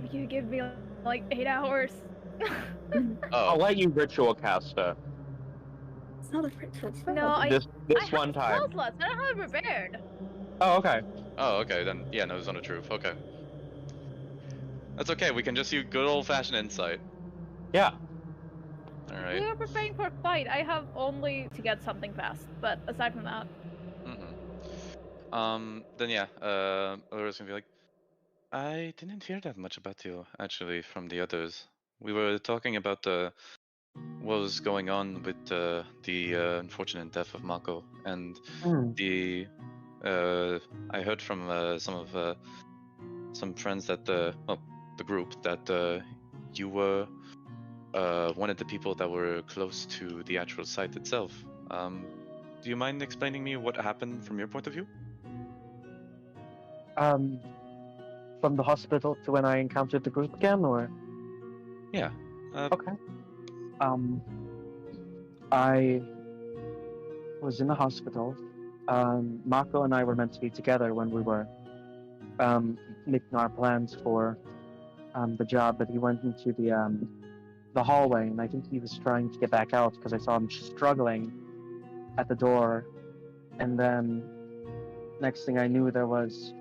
If you give me like 8 hours. I'll Oh, let you ritual cast it. It's not a ritual spell. No, This I one have time. spell slots. I don't have it prepared. Oh, okay. oh, okay, then yeah, no Zone of Truth. Okay, that's okay. We can just use good old-fashioned insight. Yeah. All We right. are preparing for a fight. I have only to get something fast, but aside from that, Then yeah, Allura's gonna be like, I didn't hear that much about you actually from the others. We were talking about what was going on with the unfortunate death of Mako, and the I heard from some friends that the group that you were one of the people that were close to the actual site itself. Do you mind explaining me what happened from your point of view? From the hospital to when I encountered the group again, or? Yeah. Okay. I was in the hospital. Mako and I were meant to be together when we were making our plans for the job, but he went into the hallway, and I think he was trying to get back out because I saw him struggling at the door. And then next thing I knew, there was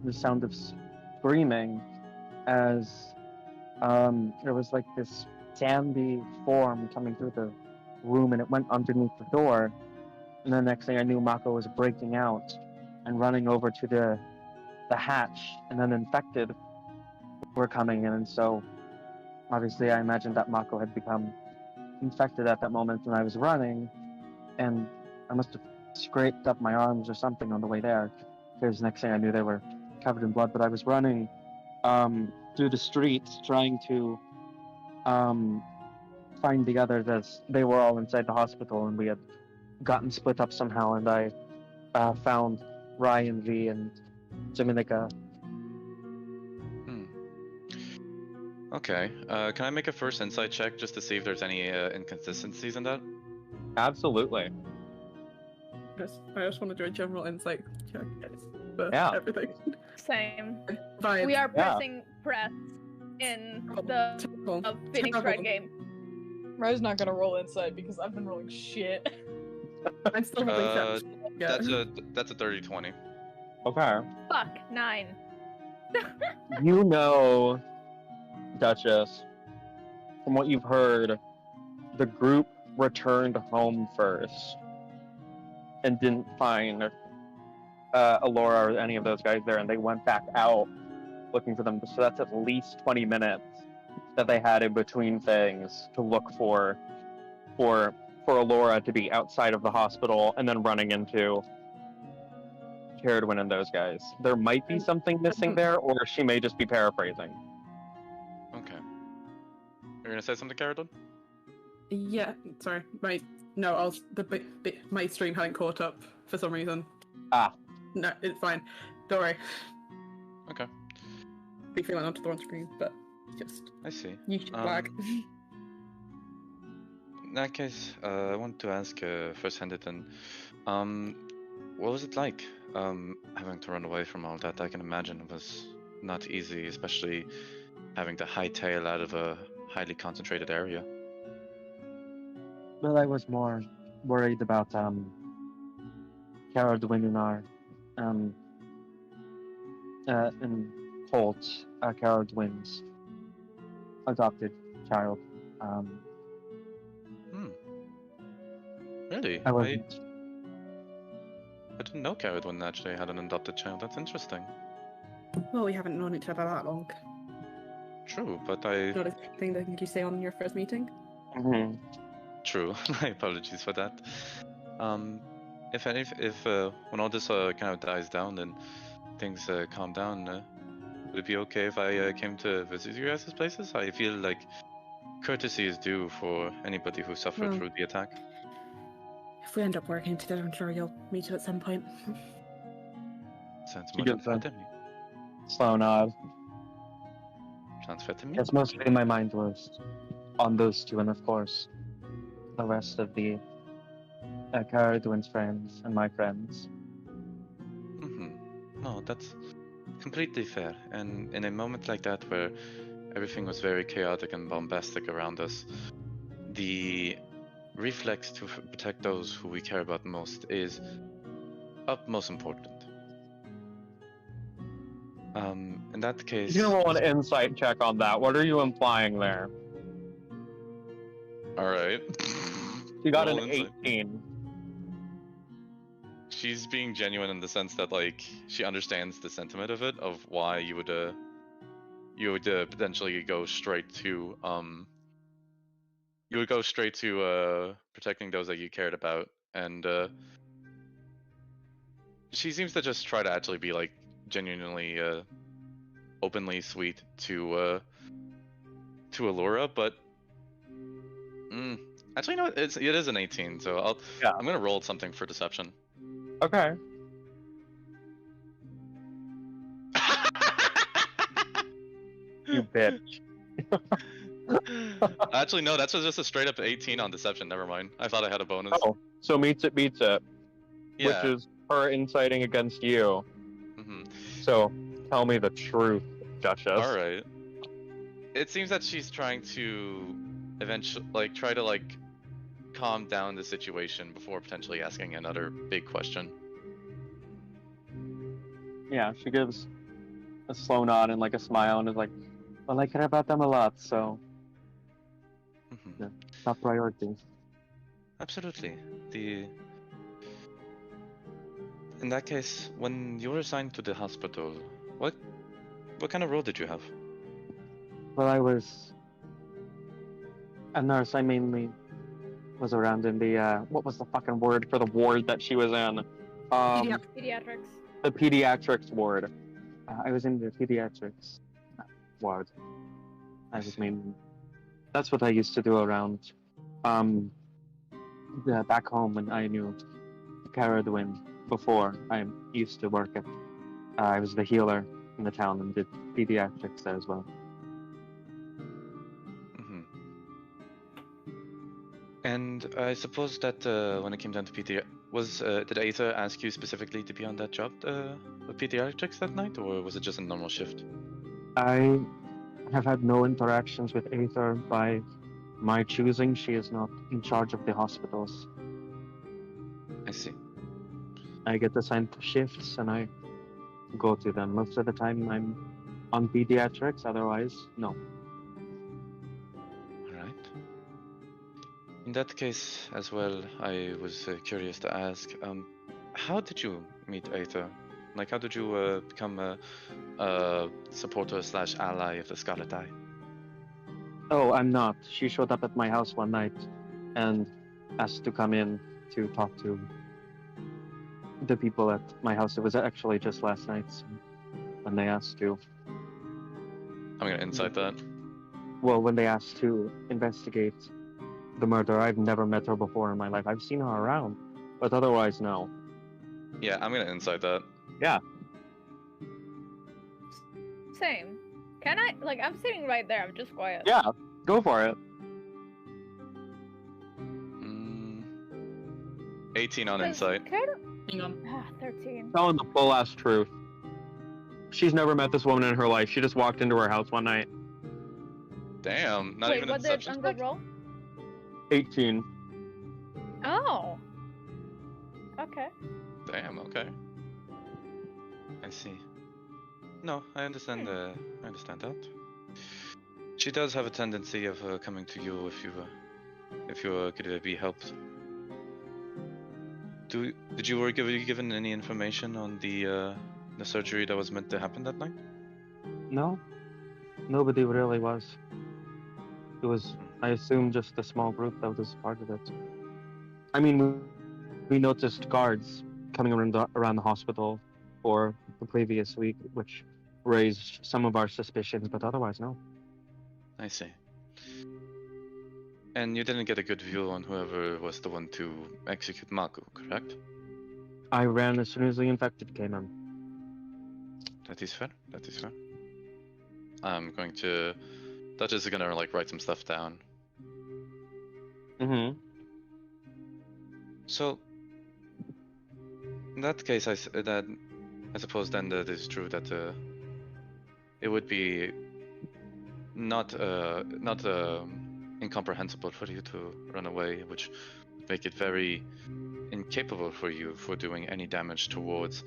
the sound of screaming as there was like this sandy form coming through the room, and it went underneath the door. And then next thing I knew, Mako was breaking out and running over to the hatch, and then infected were coming in. And so obviously I imagined that Mako had become infected at that moment, and I was running, and I must have scraped up my arms or something on the way there, because next thing I knew they were covered in blood. But I was running through the streets trying to find the others, as they were all inside the hospital and we had gotten split up somehow, and I found Ryan, V, and Dominica. Okay. Can I make a first insight check just to see if there's any inconsistencies in that? Absolutely. I just want to do a general insight check for Yeah. everything. same. Vibes. We are pressing press in the Typical. Phoenix Red game. Rye's not gonna roll insight because I've been rolling shit. I'm still holding That's a 30-20. Okay. Fuck, 9. You know, Duchess, from what you've heard, the group returned home first and didn't find Allura or any of those guys there, and they went back out looking for them. So that's at least 20 minutes that they had in between things to look for Allura to be outside of the hospital and then running into CERIDWEN and those guys. There might be something missing there, or she may just be paraphrasing. Okay. You're gonna say something, CERIDWEN? Yeah, sorry. My stream hadn't caught up for some reason. Ah. No, it's fine. Don't worry. Okay. Be feeling onto the wrong screen, but just I see. you should flag. In that case, I want to ask first-handed then, what was it like having to run away from all that, I can imagine it was not easy, especially having to hightail out of a highly concentrated area. Well, I was more worried about CERIDWEN in our in Holt, CERIDWEN's adopted child. Really? I wasn't. I didn't know CERIDWEN actually had an adopted child. That's interesting. Well, we haven't known each other that long. True, but I... Not a thing that you say on your first meeting. Mm-hmm. True. My apologies for that. If when all this kind of dies down and things calm down, would it be okay if I came to visit you guys' places? I feel like courtesy is due for anybody who suffered Well, through the attack. If we end up working together, I'm sure you'll meet you at some point. Sounds You more get than fair that. to me. Slow nod. Sounds fair to me. Yes, mostly my mind was on those two, and of course, the rest of the CERIDWEN's friends and my friends. No, that's completely fair. And in a moment like that where everything was very chaotic and bombastic around us, the reflex to protect those who we care about most is utmost important. In that case... You can roll an insight check on that. What are you implying there? Alright. You got Roll an insight. 18. She's being genuine in the sense that, like, she understands the sentiment of it, of why you would potentially go straight to, protecting those that you cared about, and, she seems to just try to actually be, like, genuinely, openly sweet to Allura, but, actually, no, it is an 18, so I'm gonna roll something for deception. Okay. You bitch. Actually, no, that's just a straight up 18 on deception. Never mind. I thought I had a bonus. Oh, so beats it, yeah. which is her inciting against you. So tell me the truth, Duchess. All right. It seems that she's trying to eventually, try to calm down the situation before potentially asking another big question. Yeah, she gives a slow nod and a smile and is like, well, I care about them a lot, so yeah, top priority. Absolutely. In that case, when you were assigned to the hospital, what kind of role did you have? Well, I was a nurse. I mainly was around in the, what was the fucking word for the ward that she was in? Pediatrics. The pediatrics ward. I was in the pediatrics ward. I was mainly... That's what I used to do around, back home when I knew CERIDWEN before. I used to work at... I was the healer in the town and did pediatrics there as well. And I suppose that when it came down to did Aether ask you specifically to be on that job with pediatrics that night, or was it just a normal shift? I have had no interactions with Aether by my choosing. She is not in charge of the hospitals. I see. I get assigned to shifts and I go to them. Most of the time I'm on pediatrics, otherwise, no. Alright. In that case as well, I was curious to ask, how did you meet Aether? How did you become a supporter / ally of the Scarlet Eye? Oh, I'm not. She showed up at my house one night and asked to come in to talk to the people at my house. It was actually just last night when they asked to. I'm gonna insight that. Well, when they asked to investigate the murder, I've never met her before in my life. I've seen her around, but otherwise, no. Yeah, I'm gonna insight that. Yeah. Same. Can I? I'm sitting right there. I'm just quiet. Yeah, go for it. 18 on insight. Hang on. 13. Telling the full ass truth. She's never met this woman in her life. She just walked into her house one night. Damn, not Wait, even a what did deception Uncle check? roll? 18. Oh. Okay. Damn, okay. I see. No, I understand. I understand that. She does have a tendency of coming to you if you could be helped. Did you were given any information on the surgery that was meant to happen that night? No. Nobody really was. It was, I assume, just a small group that was part of it. I mean, we noticed guards coming around the hospital for the previous week, which raised some of our suspicions, but otherwise, no. I see. And you didn't get a good view on whoever was the one to execute Mako, correct? I ran as soon as the infected came in. That is fair. That is fair. I'm going to. Duchess is gonna like write some stuff down. Mm-hmm. So, in that case, I suppose then that is true that it would be not incomprehensible for you to run away, which would make it very incapable for you for doing any damage towards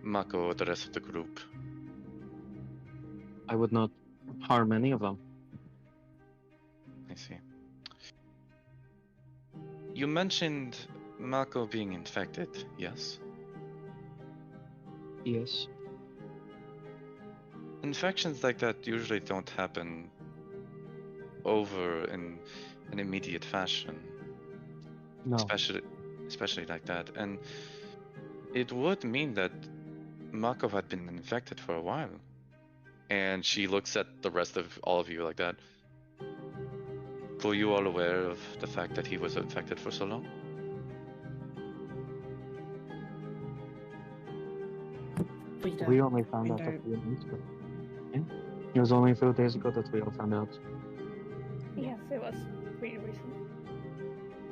Mako or the rest of the group. I would not harm any of them. I see. You mentioned Mako being infected, yes? Yes. Infections like that usually don't happen over in an immediate fashion. No. Especially like that. And it would mean that Mako had been infected for a while. And she looks at the rest of all of you like that. Were you all aware of the fact that he was infected for so long? We only found out a few days ago. Yeah. It was only a few days ago that we all found out. Yes, it was pretty recent.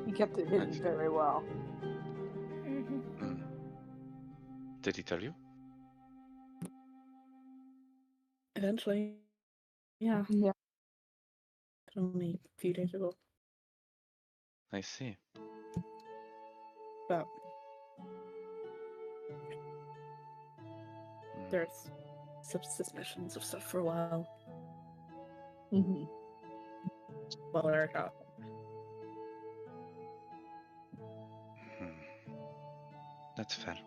He kept it hidden very well. Mm-hmm. Did he tell you? Eventually. Yeah. Yeah. Only a few days ago. I see. But there's some suspicions of stuff for a while. Mm-hmm. While they're out. That's fair.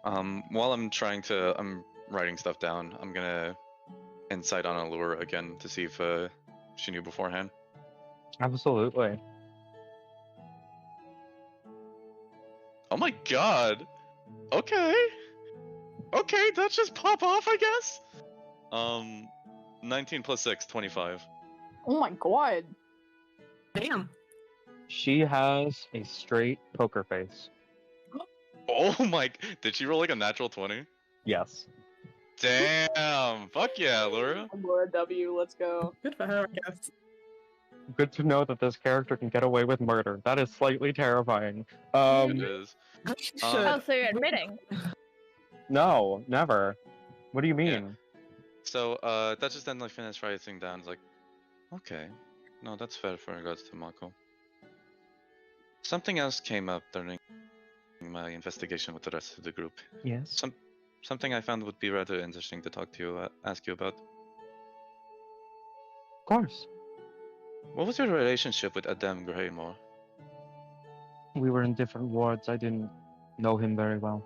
While I'm writing stuff down, I'm gonna insight on Allure again to see if she knew beforehand. Absolutely. Oh my god! Okay! Okay, that just pop off, I guess? 19 plus 6, 25. Oh my god. Damn. She has a straight poker face. Oh my... Did she roll like a natural 20? Yes. Damn! Fuck yeah, Laura. Laura W, let's go. Good for her, I guess. Good to know that this character can get away with murder. That is slightly terrifying. It is. Oh, so you're admitting? No, never. What do you mean? So, that's just then like finished writing down. It's like, okay, no, that's fair for regards to Mako. Something else came up during my investigation with the rest of the group. Yes. Something I found would be rather interesting to talk to you, ask you about. Of course. What was your relationship with Adam Greymore? We were in different wards. I didn't know him very well.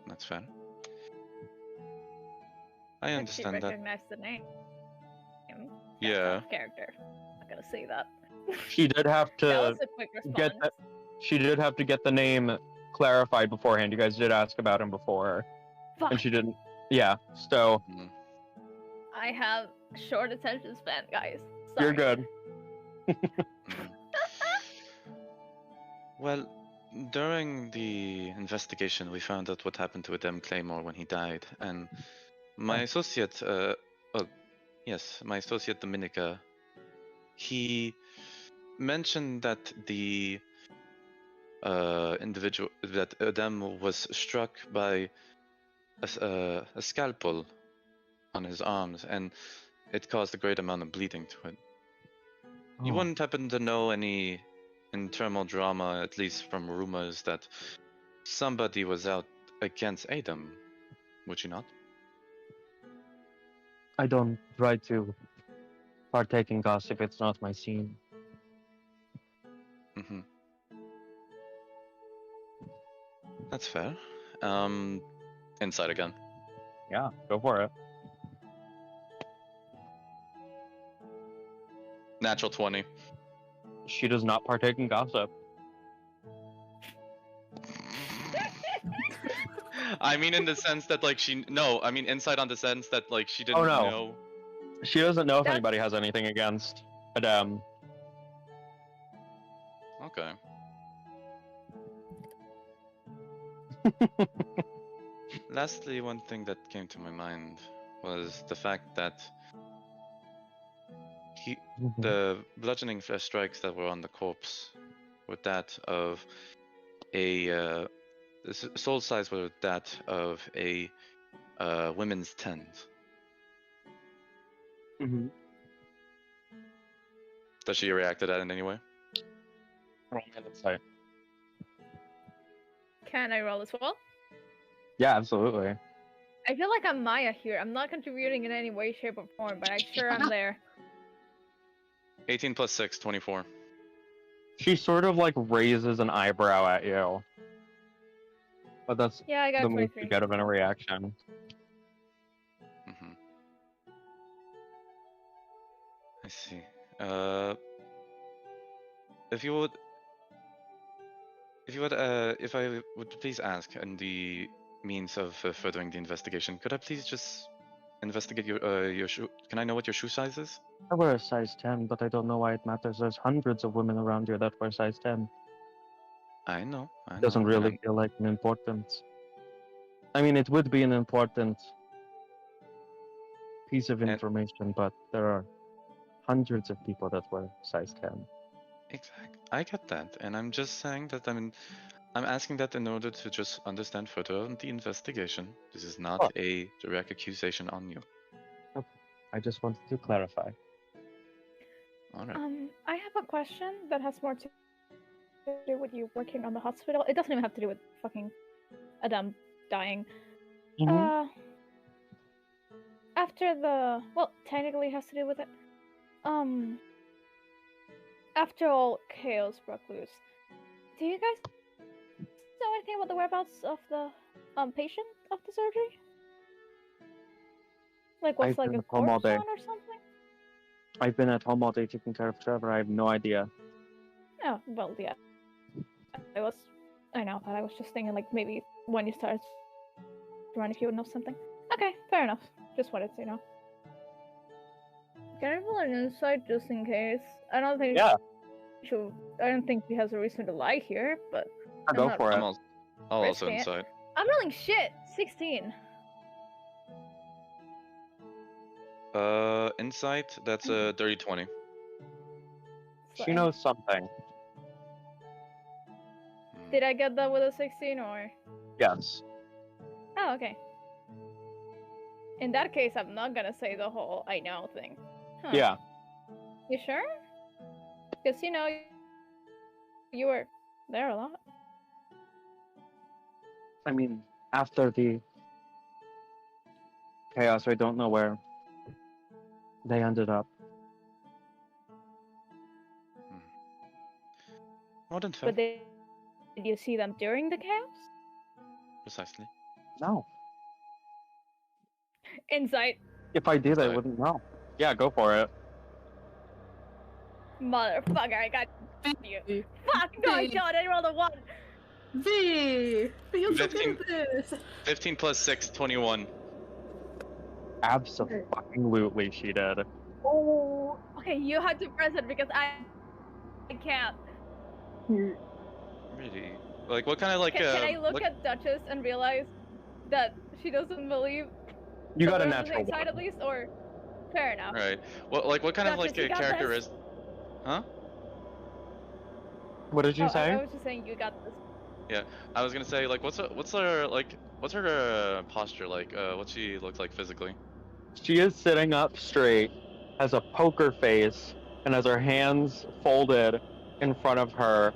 That's fair. I But she understand that. recognized the name. Yeah. Character. Not gonna say that. She did have That to was a quick response. get that. She did have to get the name clarified beforehand. You guys did ask about him before, Fuck. and she didn't. Yeah. So Mhm. I have short attention span, guys. you're Sorry. good. Well, during the investigation, we found out what happened to Adam Claymore when he died, and my associate, my associate Dominica, he mentioned that the individual that Adam was struck by a scalpel on his arms, and it caused a great amount of bleeding to it. You Oh. wouldn't happen to know any internal drama, at least from rumors, that somebody was out against Adam, would you not? I don't try to partake in gossip. It's not my scene. Mm-hmm. That's fair. Inside again. Yeah, go for it. Natural 20. She does not partake in gossip. I mean, in the sense that, like, I mean, inside on the sense that, like, she didn't Oh, no. know. She doesn't know if That's- anybody has anything against Adam. Okay. Lastly, one thing that came to my mind was the fact that the bludgeoning flesh strikes that were on the corpse were that of a the soul size were that of a women's tent. Mm-hmm. Does she react to that in any way? Roll me an insight. Can I roll as well? Yeah, absolutely. I feel like I'm Maya here. I'm not contributing in any way, shape, or form, but I'm sure I'm there. 18 plus 6, 24. She sort of like raises an eyebrow at you. But that's Yeah, I got the move 23. to get of a reaction. Mm-hmm. I see. If I would please ask, in the means of furthering the investigation, could I please just investigate your shoe? Can I know what your shoe size is? I wear a size 10, but I don't know why it matters. There's hundreds of women around here that wear size 10. I know. It doesn't and really feel like an important... I mean, it would be an important piece of And- information, but there are hundreds of people that wear size 10. Exactly. I get that, and I'm just saying that I'm asking that in order to just understand further on the investigation. This is not Oh. a direct accusation on you. I just wanted to clarify. All right. I have a question that has more to do with you working on the hospital. It doesn't even have to do with fucking Adam dying. Mhm. After the technically it has to do with it. After all chaos broke loose, do you guys know anything about the whereabouts of the patient of the surgery? Like, was I've like been a at home all corpse day. on or something? I've been at home all day taking care of Trevor. I have no idea. Oh, well, yeah. I know, but I was just thinking, like, maybe when you started run, if you would know something. Okay, fair enough. Just wanted to know. Can I roll an insight just in case? I don't think. Yeah. I don't think he has a reason to lie here, but I'll go not for it. I'll also risking it. inside. I'm rolling shit. 16. Insight. That's a dirty 20. She knows something. Did I get that with a 16 or? Yes. Oh, okay. In that case, I'm not gonna say the whole I know thing. Huh. Yeah. You sure? Because, you were there a lot. I mean, after the chaos, I don't know where they ended up. More than fair. But did you see them during the chaos? Precisely. No. Insight. If I did, I Sorry. wouldn't know. Yeah, go for it. Motherfucker, I got you. V. Fuck, no, I V. don't. I rolled a 1. V! You're so good 15. at this! 15 plus 6, 21. Absolutely, she did. Oh. Okay, you had to press it because I can't. Really? Like, what kind of, like, Can I look what- at Duchess and realize that she doesn't believe You got a that we're on the natural same side at one. least, or fair enough. Right. What kind of, like, Duchess, you a got character this. is... Huh? What did you I say? was just saying you got this. Yeah, I was gonna say like, what's her posture like? What she looks like physically? She is sitting up straight, has a poker face, and has her hands folded in front of her.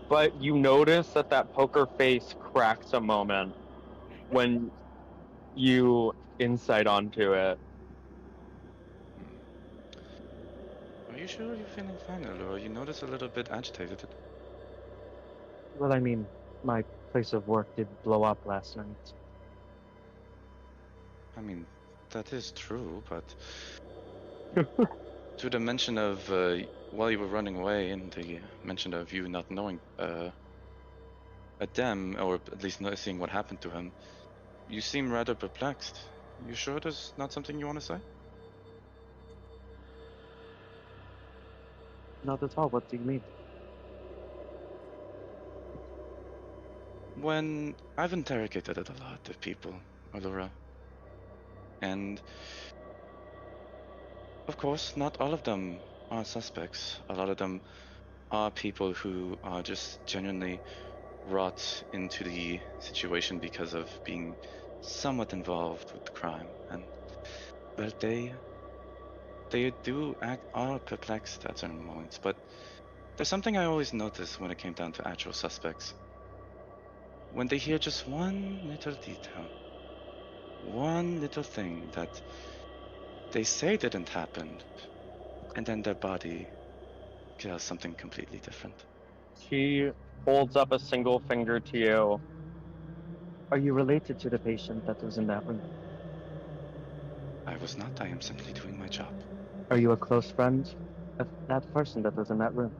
But you notice that poker face cracks a moment when you insight onto it. Are you sure you're feeling fine, or you notice a little bit agitated? Well, I mean, my place of work did blow up last night. I mean, that is true, but to the mention of while you were running away, and the mention of you not knowing Adem, or at least not seeing what happened to him, you seem rather perplexed. You sure there's not something you want to say? Not at all. What do you mean? When I've interrogated a lot of people, Allura, and of course, not all of them are suspects. A lot of them are people who are just genuinely wrought into the situation because of being somewhat involved with the crime, and well, they are perplexed at certain moments. But there's something I always noticed when it came down to actual suspects. When they hear just one little detail, one little thing that they say didn't happen, and then their body does something completely different. She holds up a single finger to you. Are you related to the patient that was in that room? I was not. I am simply doing my job. Are you a close friend of that person that was in that room?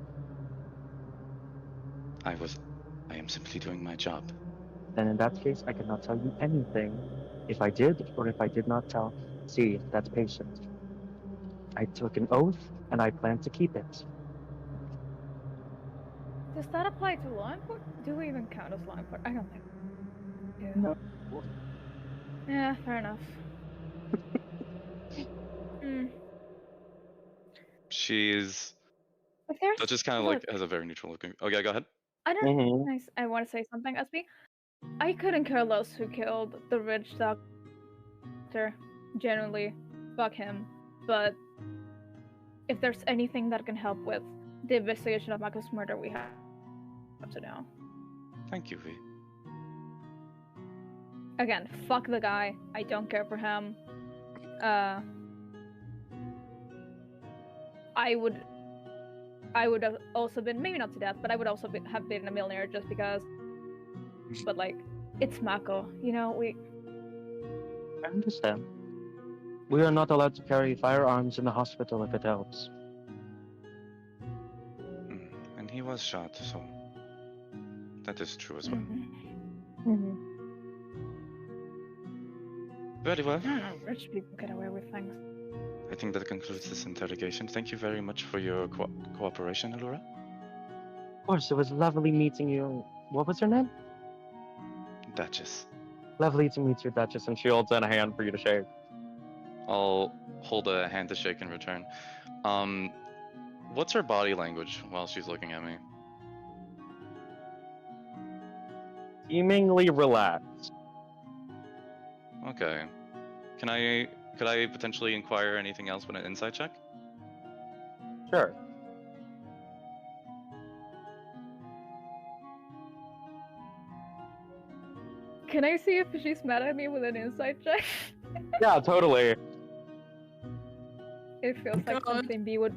I am simply doing my job. Then in that case, I cannot tell you anything. If I did, or if I did not tell, see, that patient. I took an oath, and I plan to keep it. Does that apply to law enforcement? Do we even count as law enforcement? I don't think. Yeah. No. Yeah, fair enough. She's If there's so just kind of like has a very neutral looking. Okay, go ahead. I don't. Nice. I want to say something, SB. I couldn't care less who killed the rich doctor. Genuinely, fuck him. But if there's anything that can help with the investigation of Mako's murder, we have to know. Thank you, V. Again, fuck the guy. I don't care for him. I would have also been, maybe not to death, but I would also have been a millionaire just because. But like, it's Mako, you know, I understand. We are not allowed to carry firearms in the hospital if it helps. And he was shot, so that is true as well. Very well. I don't know, rich people get away with things. I think that concludes this interrogation. Thank you very much for your cooperation, Allura. Of course, it was lovely meeting you. What was her name? Duchess. Lovely to meet you, Duchess, and she holds out a hand for you to shake. I'll hold a hand to shake in return. What's her body language while she's looking at me? Seemingly relaxed. Okay. Could I potentially inquire anything else with an insight check? Sure. Can I see if she's mad at me with an insight check? Yeah, totally. It feels like something B would.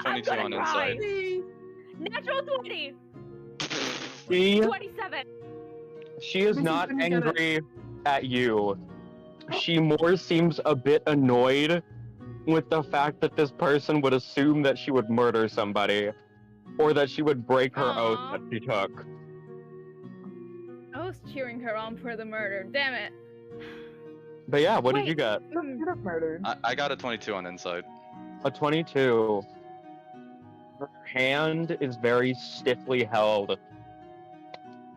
22 on insight. Natural 20! She 27! is not angry at you. She more seems a bit annoyed with the fact that this person would assume that she would murder somebody, or that she would break her oath that she took. I was cheering her on for the murder, damn it. But yeah, what did you get? Murdered. I got a 22 on insight. A 22. Her hand is very stiffly held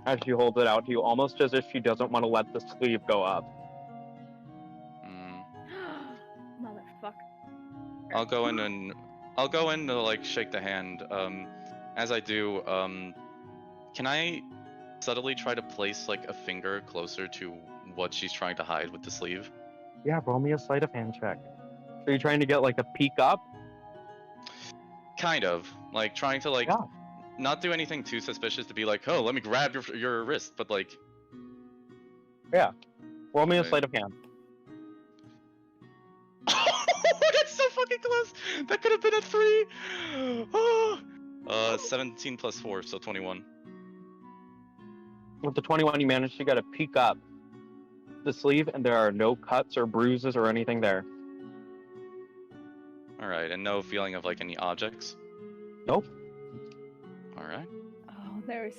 as she holds it out to you, almost as if she doesn't want to let the sleeve go up. Motherfucker. I'll go in to like shake the hand. as I do, can I subtly try to place like a finger closer to what she's trying to hide with the sleeve? Yeah, roll me a sleight of hand check. So you're trying to get like a peek up? Kind of, like trying to like Yeah. not do anything too suspicious to be like, oh, let me grab your wrist, but like. Yeah. Roll me a Okay. sleight of hand. That's so fucking close. That could have been a 3. Oh. 17 plus 4, so 21. With the 21, you managed to get a peek up the sleeve, and there are no cuts or bruises or anything there. All right, and no feeling of like any objects. Nope. All right. Oh, there's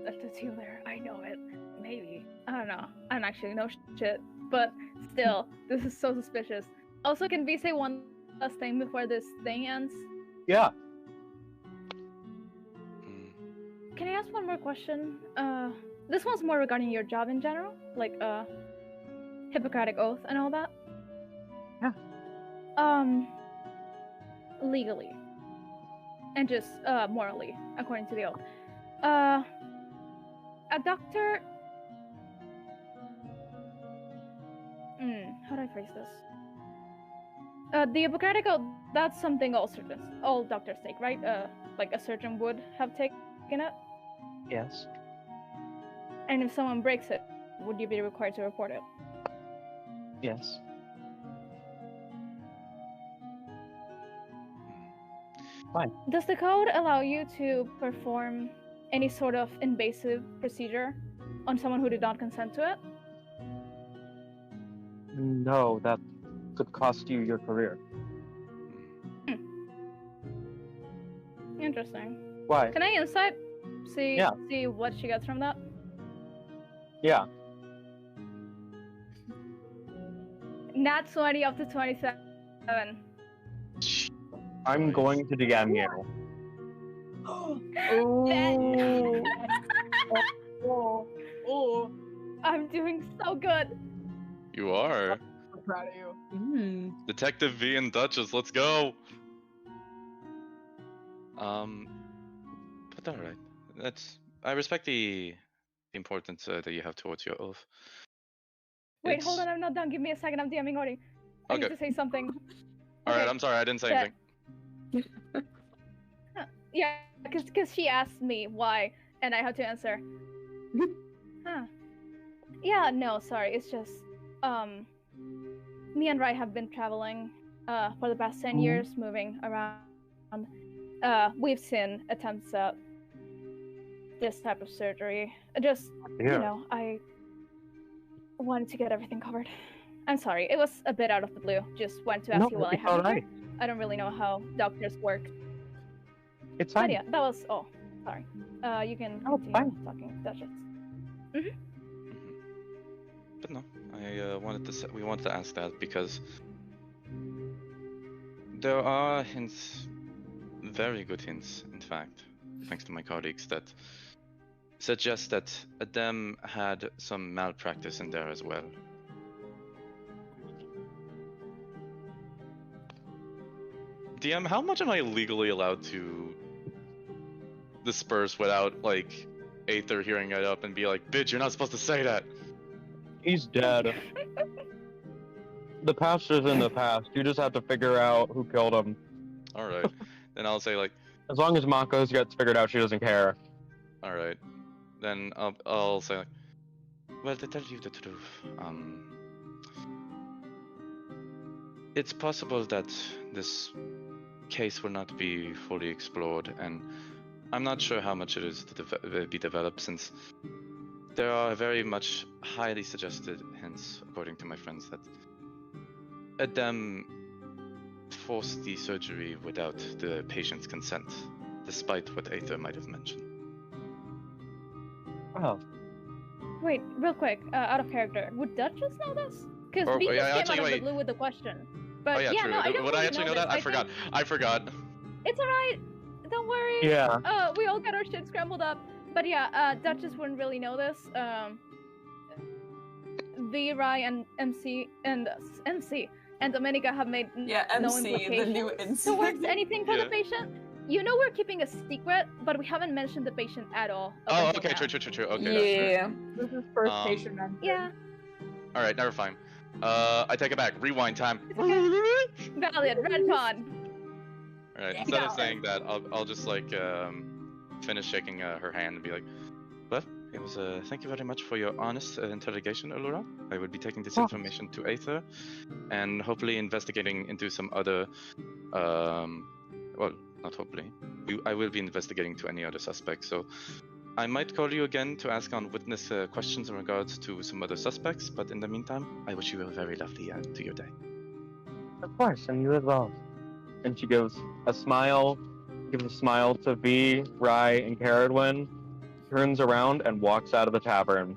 a tattoo there. I know it. Maybe. I don't know. I don't actually know shit. But still, this is so suspicious. Also, can we say one last thing before this thing ends? Yeah. Can I ask one more question? This one's more regarding your job in general, like Hippocratic Oath and all that. Yeah. Legally, and just morally, according to the oath. A doctor. How do I phrase this? The Hippocratic Oath, that's something all doctors take, right? Like a surgeon would have taken it. Yes. And if someone breaks it, would you be required to report it? Yes. Fine. Does the code allow you to perform any sort of invasive procedure on someone who did not consent to it? No, that could cost you your career. Interesting. Why? Can I insight? See Yeah. see what she gets from that? Yeah. Nat 20 up to 27. I'm going to DM you. Oh, I'm doing so good. You are. I'm proud of you. Detective V and Duchess, let's go. But alright. I respect the importance that you have towards your oath. Wait, hold on, I'm not done. Give me a second. I'm DMing Ori. I need Okay. to say something. Alright, Okay. I'm sorry, I didn't say That- anything. Yeah, because she asked me why, and I had to answer. Huh. Yeah, no, sorry. It's just, me and Rai have been traveling, for the past 10 years, moving around. We've seen attempts at this type of surgery. Just, you know, I wanted to get everything covered. I'm sorry, it was a bit out of the blue. Just wanted to ask you while I have you here. I don't really know how doctors work. It's But fine. yeah, that was all. Sorry. You can Oh, continue fine. talking, Duchess. But no, we wanted to ask that because there are hints, very good hints, in fact, thanks to my colleagues, that suggest that Adem had some malpractice in there as well. DM, how much am I legally allowed to disperse without, like, Aether hearing it up and be like, bitch, you're not supposed to say that? He's dead. The past is in the past. You just have to figure out who killed him. Alright, then I'll say, like, As long as Mako's gets figured out, she doesn't care. alright. Then I'll say, like, well, to tell you the truth, it's possible that this case will not be fully explored, and I'm not sure how much it is to be developed, since there are very much highly suggested hints, according to my friends, that Adem forced the surgery without the patient's consent, despite what Aether might have mentioned. Oh. Wait, real quick, out of character. Would Duchess know this? Because Or- we just yeah, came actually, out of wait. the blue with the question. But Oh yeah, true. no, I don't Would I really actually know that? this. I forgot. think I forgot. It's alright. Don't worry. Yeah. We all got our shit scrambled up. But yeah, Duchess wouldn't really know this. V, Rai, and MC and Dominica have made Yeah, no MC, the implications new MC. towards anything for Yeah. the patient. You know we're keeping a secret, but we haven't mentioned the patient at all. up Oh, until okay, now. true. Okay, Yeah. This is first Um, patient mention. Yeah, all right, never mind. I take it back. Rewind time. valid. Redcon. All right, instead of saying that, I'll just like finish shaking her hand and be like, "Well, it was thank you very much for your honest interrogation, Allura. I will be taking this information to Aether, and hopefully investigating into some other, well, not hopefully. I will be investigating to any other suspects. So I might call you again to ask on witness questions in regards to some other suspects. But in the meantime, I wish you a very lovely end to your day." Of course, and you as well. And she gives a smile to V, Rye, and CERIDWEN, turns around and walks out of the tavern.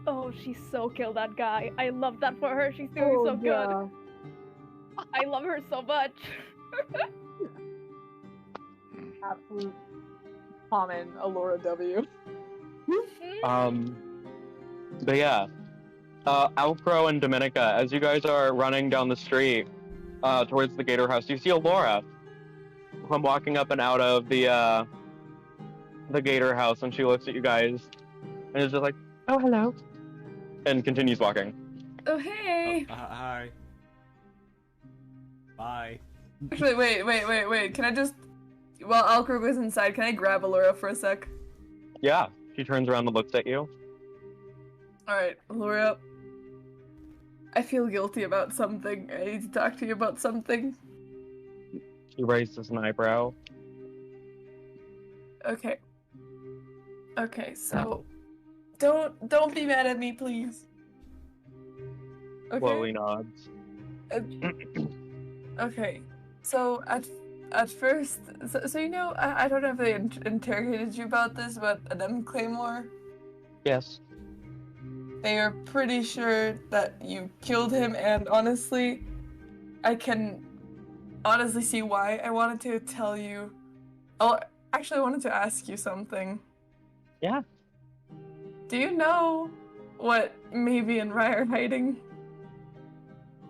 Oh, she so killed that guy. I love that for her. She's doing so good. I love her so much. Absolute common Allura W. But yeah, ALCROW and Dominica, as you guys are running down the street towards the Gator House, you see Allura come walking up and out of the Gator House, and she looks at you guys and is just like, "Oh, hello," and continues walking. Oh, hey! Hi. Bye. Actually, wait. Can I just... While ALCROW goes inside, can I grab Allura for a sec? Yeah, she turns around and looks at you. Alright, Allura. I feel guilty about something. I need to talk to you about something. She raises an eyebrow. Okay. Okay, so... Don't be mad at me, please. Okay? Slowly nods. Okay, so at first, so you know, I don't know if they interrogated you about this, but Adam Claymore, Yes. they are pretty sure that you killed him, and honestly, I can honestly see why. I wanted to tell you, actually I wanted to ask you something. Yeah. Do you know what Maybe and Rye are hiding?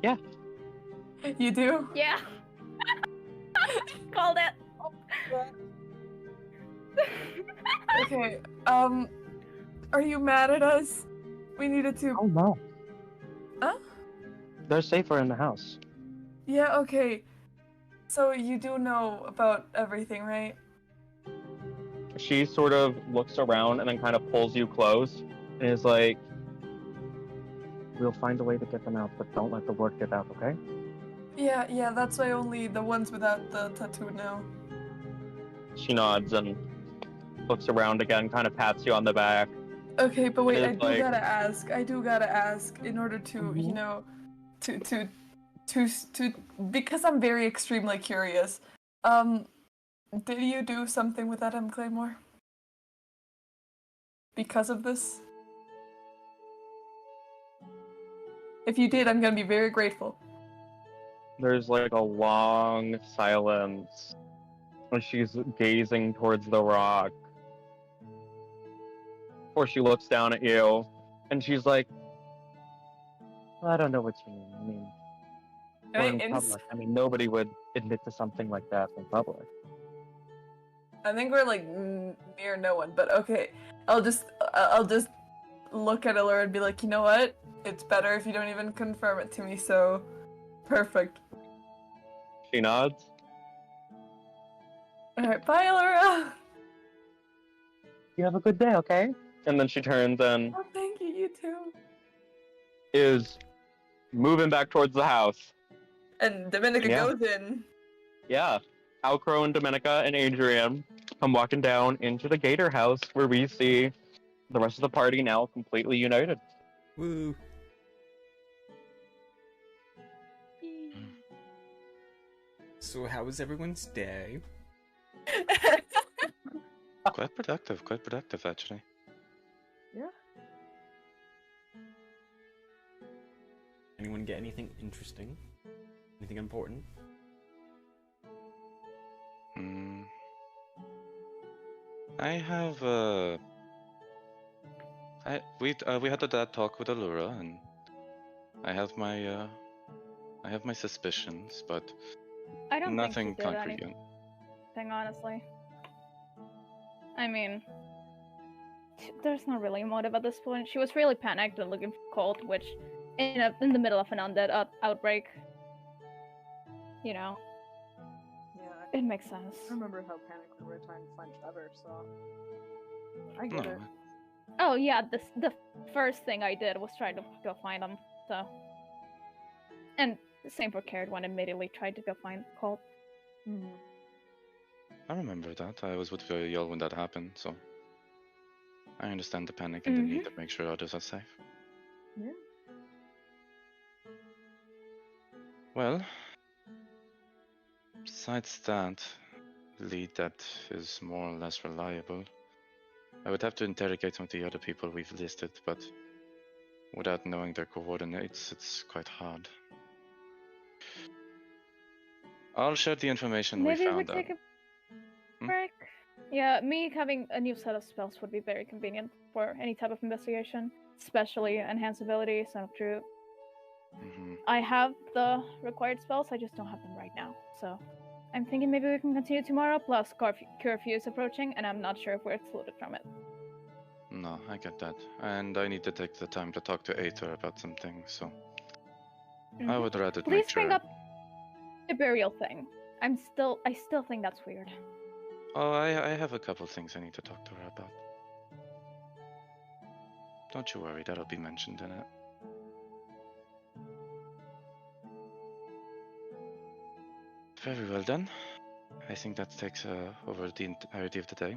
Yeah. You do? Yeah. Called it. Okay, are you mad at us? We needed to... Oh no. Huh? They're safer in the house. Yeah, okay. So you do know about everything, right? She sort of looks around and then kind of pulls you close and is like, "We'll find a way to get them out, but don't let the word get out, okay?" Yeah, that's why only the ones without the tattoo know. She nods and looks around again, kind of pats you on the back. Okay, but wait, It's like- I do gotta ask, in order to, you know, to, because I'm very extremely curious, did you do something with Adam Claymore? Because of this? If you did, I'm gonna be very grateful. There's like a long silence when she's gazing towards the rock. Before she looks down at you, and she's like, "Well, I don't know what you mean. I mean, we're in public. I mean, nobody would admit to something like that in public." I think we're like near no one, but okay. I'll just look at Allura and be like, you know what? It's better if you don't even confirm it to me. So, perfect. She nods. All right, bye, Allura. "You have a good day, okay?" And then she turns and Oh, thank you. You too. is moving back towards the house. And Dominica Yeah. goes in. Yeah. ALCROW and Dominica and Adrian come walking down into the Gator House, where we see the rest of the party now completely united. Woo. So how was everyone's day? Quite productive actually. Anyone get anything interesting? Anything important? I have we had that talk with Allura, and I have my suspicions, but I don't Nothing think she did concrete yet. anything, honestly. I mean, there's not really a motive at this point. She was really panicked and looking for Colt, which, in the middle of an undead outbreak, you know, Yeah, it makes sense. I remember how panicked we were trying to find Trevor, so I get No. it. Oh yeah, the first thing I did was try to go find him. So, and the same for CERIDWEN. Immediately tried to go find Colt. Mhm. I remember that. I was with y'all when that happened, so I understand the panic and the need to make sure others are safe. Yeah. Well, besides that, lead that is more or less reliable. I would have to interrogate some of the other people we've listed, but without knowing their coordinates, it's quite hard. I'll share the information Maybe we we found out. take a break. Yeah, me having a new set of spells would be very convenient for any type of investigation, especially enhance ability, Son of Truth. I have the required spells, I just don't have them right now. So I'm thinking maybe we can continue tomorrow, plus curfew is approaching, and I'm not sure if we're excluded from it. No, I get that. And I need to take the time to talk to Aether about some things, so I would rather Please make sure. bring up the burial thing. I still think that's weird. Oh, I have a couple things I need to talk to her about. Don't you worry, that'll be mentioned in it. Very well then. I think that takes over the entirety of the day.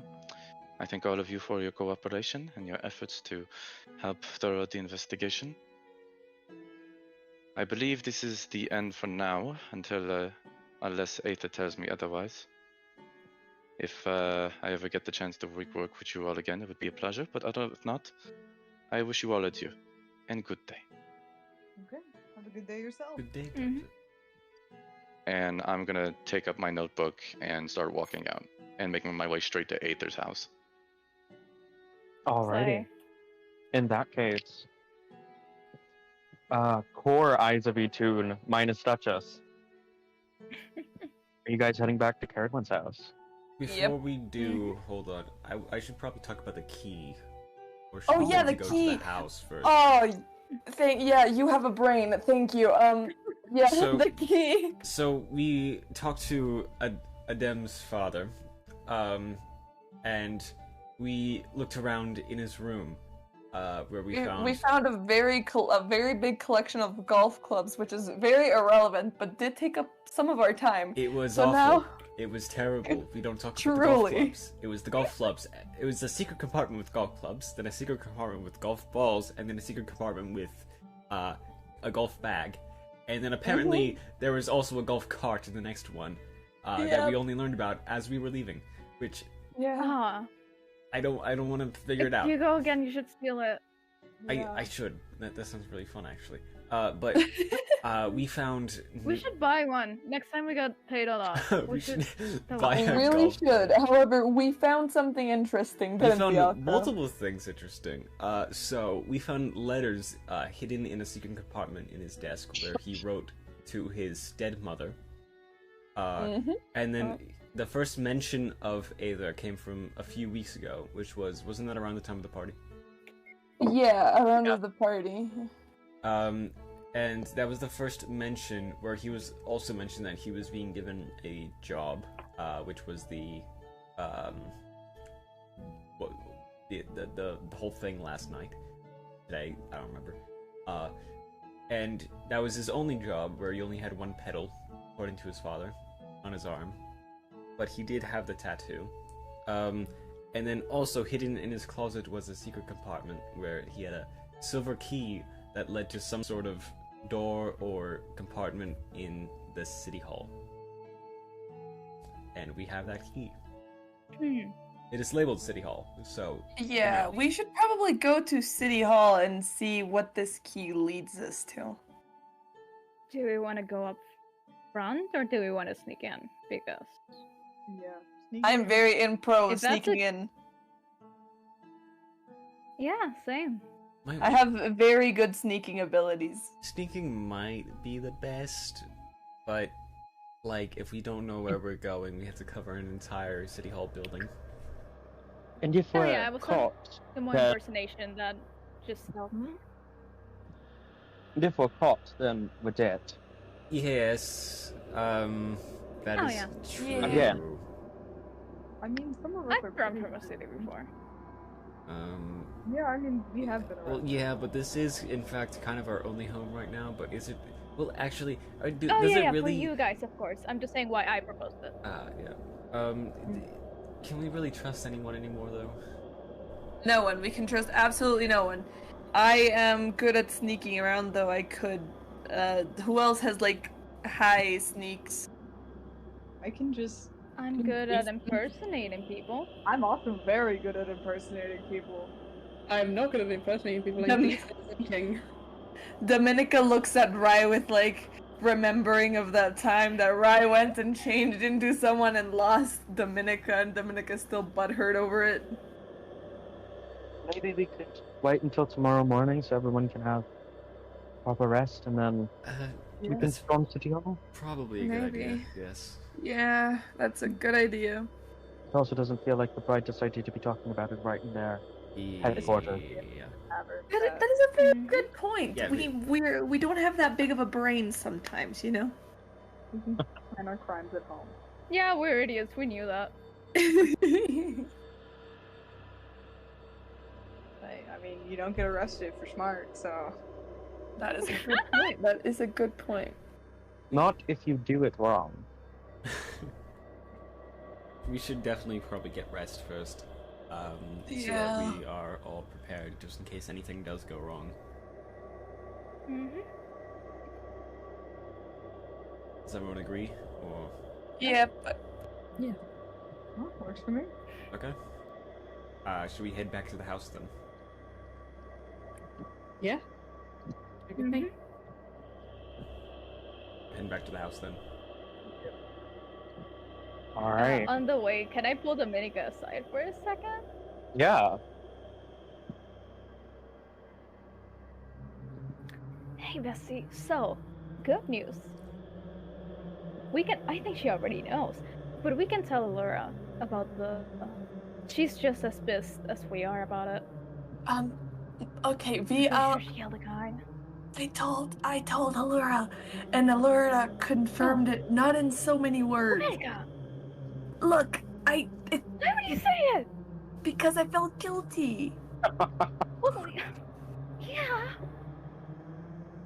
I thank all of you for your cooperation and your efforts to help thorough the investigation. I believe this is the end for now, until unless Aether tells me otherwise. If I ever get the chance to work with you all again, it would be a pleasure. But if not, I wish you all adieu and good day. Okay. Have a good day yourself. Good day, Mhm. Captain. And I'm gonna take up my notebook and start walking out and making my way straight to Aether's house. Alrighty. In that case, core Eyes of Itun minus Duchess. Are you guys heading back to CERIDWEN's house? Before we do, hold on. I should probably talk about the key. Or should Oh, we yeah, need the to go key. to the house first? Oh, yeah, you have a brain. Thank you. Yeah, So- the key. So we talked to Adem's father, and we looked around in his room, where we found a very big collection of golf clubs, which is very irrelevant, but did take up some of our time. It was So awful. now- It was terrible. We don't talk about the golf Truly. clubs. It was the golf clubs. It was a secret compartment with golf clubs, then a secret compartment with golf balls, and then a secret compartment with a golf bag. And then apparently there was also a golf cart in the next one that we only learned about as we were leaving. Which Yeah. I don't want to figure it out. If you go again, you should steal it. I should. That sounds really fun, actually. But we found. We should buy one next time we got paid a lot. we should that buy was- a really golf should. cart. However, we found something interesting. We Didn't we, found ALCROW? multiple things interesting. So we found letters hidden in a secret compartment in his desk where he wrote to his dead mother. And then the first mention of Aether came from a few weeks ago, which wasn't that around the time of the party? Yeah, around the party. And that was the first mention where he was also mentioned that he was being given a job, which was the whole thing last night. Today, I don't remember. And that was his only job, where he only had one petal, according to his father, on his arm. But he did have the tattoo. And then also hidden in his closet was a secret compartment where he had a silver key that led to some sort of door or compartment in the city hall. And we have that key. It is labeled City Hall, so... Yeah, we should probably go to City Hall and see what this key leads us to. Do we want to go up front or do we want to sneak in? Because Yeah. I'm very in pro If that's sneaking in. yeah, same. I have very good sneaking abilities. Sneaking might be the best, but Like, if we don't know where we're going, we have to cover an entire City Hall building. And if we're yeah, I was caught, the more then, impersonation that just helped. and if we're caught, then we're dead. Yes, that Oh, is yeah. true. Again. I mean, some of us are I've run pretty- from a city before. Yeah, I mean, we have been Well, around. yeah, but this is, in fact, kind of our only home right now, but is it... Well, actually, Oh does yeah, it yeah, really... for you guys, of course. I'm just saying why I proposed it. Yeah. Can we really trust anyone anymore, though? No one. We can trust absolutely no one. I am good at sneaking around, though I could. Who else has, like, high sneaks? I can just. I'm good at impersonating people. I'm also very good at impersonating people. I'm not good at impersonating people. Like, Dom- these are king. Dominica looks at Rai with, like, remembering of that time that Rai went and changed into someone and lost Dominica, and Dominica's still butthurt over it. Maybe we could wait until tomorrow morning so everyone can have proper rest, and then we can storm City Hall. Probably a good idea, Maybe. yes. Yeah, that's a good idea. It also doesn't feel like the brightest idea to be talking about it right in there. Headquarters. Yeah. That is a very good point. Yeah, we don't have that big of a brain sometimes, you know? We can plan our crimes at home. Yeah, we're idiots. We knew that. I mean, you don't get arrested for smart, so. That is a good point. That is a good point. Not if you do it wrong. We should definitely probably get rest first. So Yeah. that we are all prepared just in case anything does go wrong. Mm-hmm. Does everyone agree? Or Yeah, but Oh, works for me. okay. Should we head back to the house then? Yeah. Good thing. Head back to the house then. Alright. On the way, can I pull Dominica aside for a second? Yeah. Hey, Bessie. So, good news. I think she already knows, but we can tell Laura about the. She's just as pissed as we are about it. okay, I'm sure she killed a guy. I told Allura, and Allura confirmed it, not in so many words. Dominica! Look, Why would you say it? because I felt guilty. Well, yeah.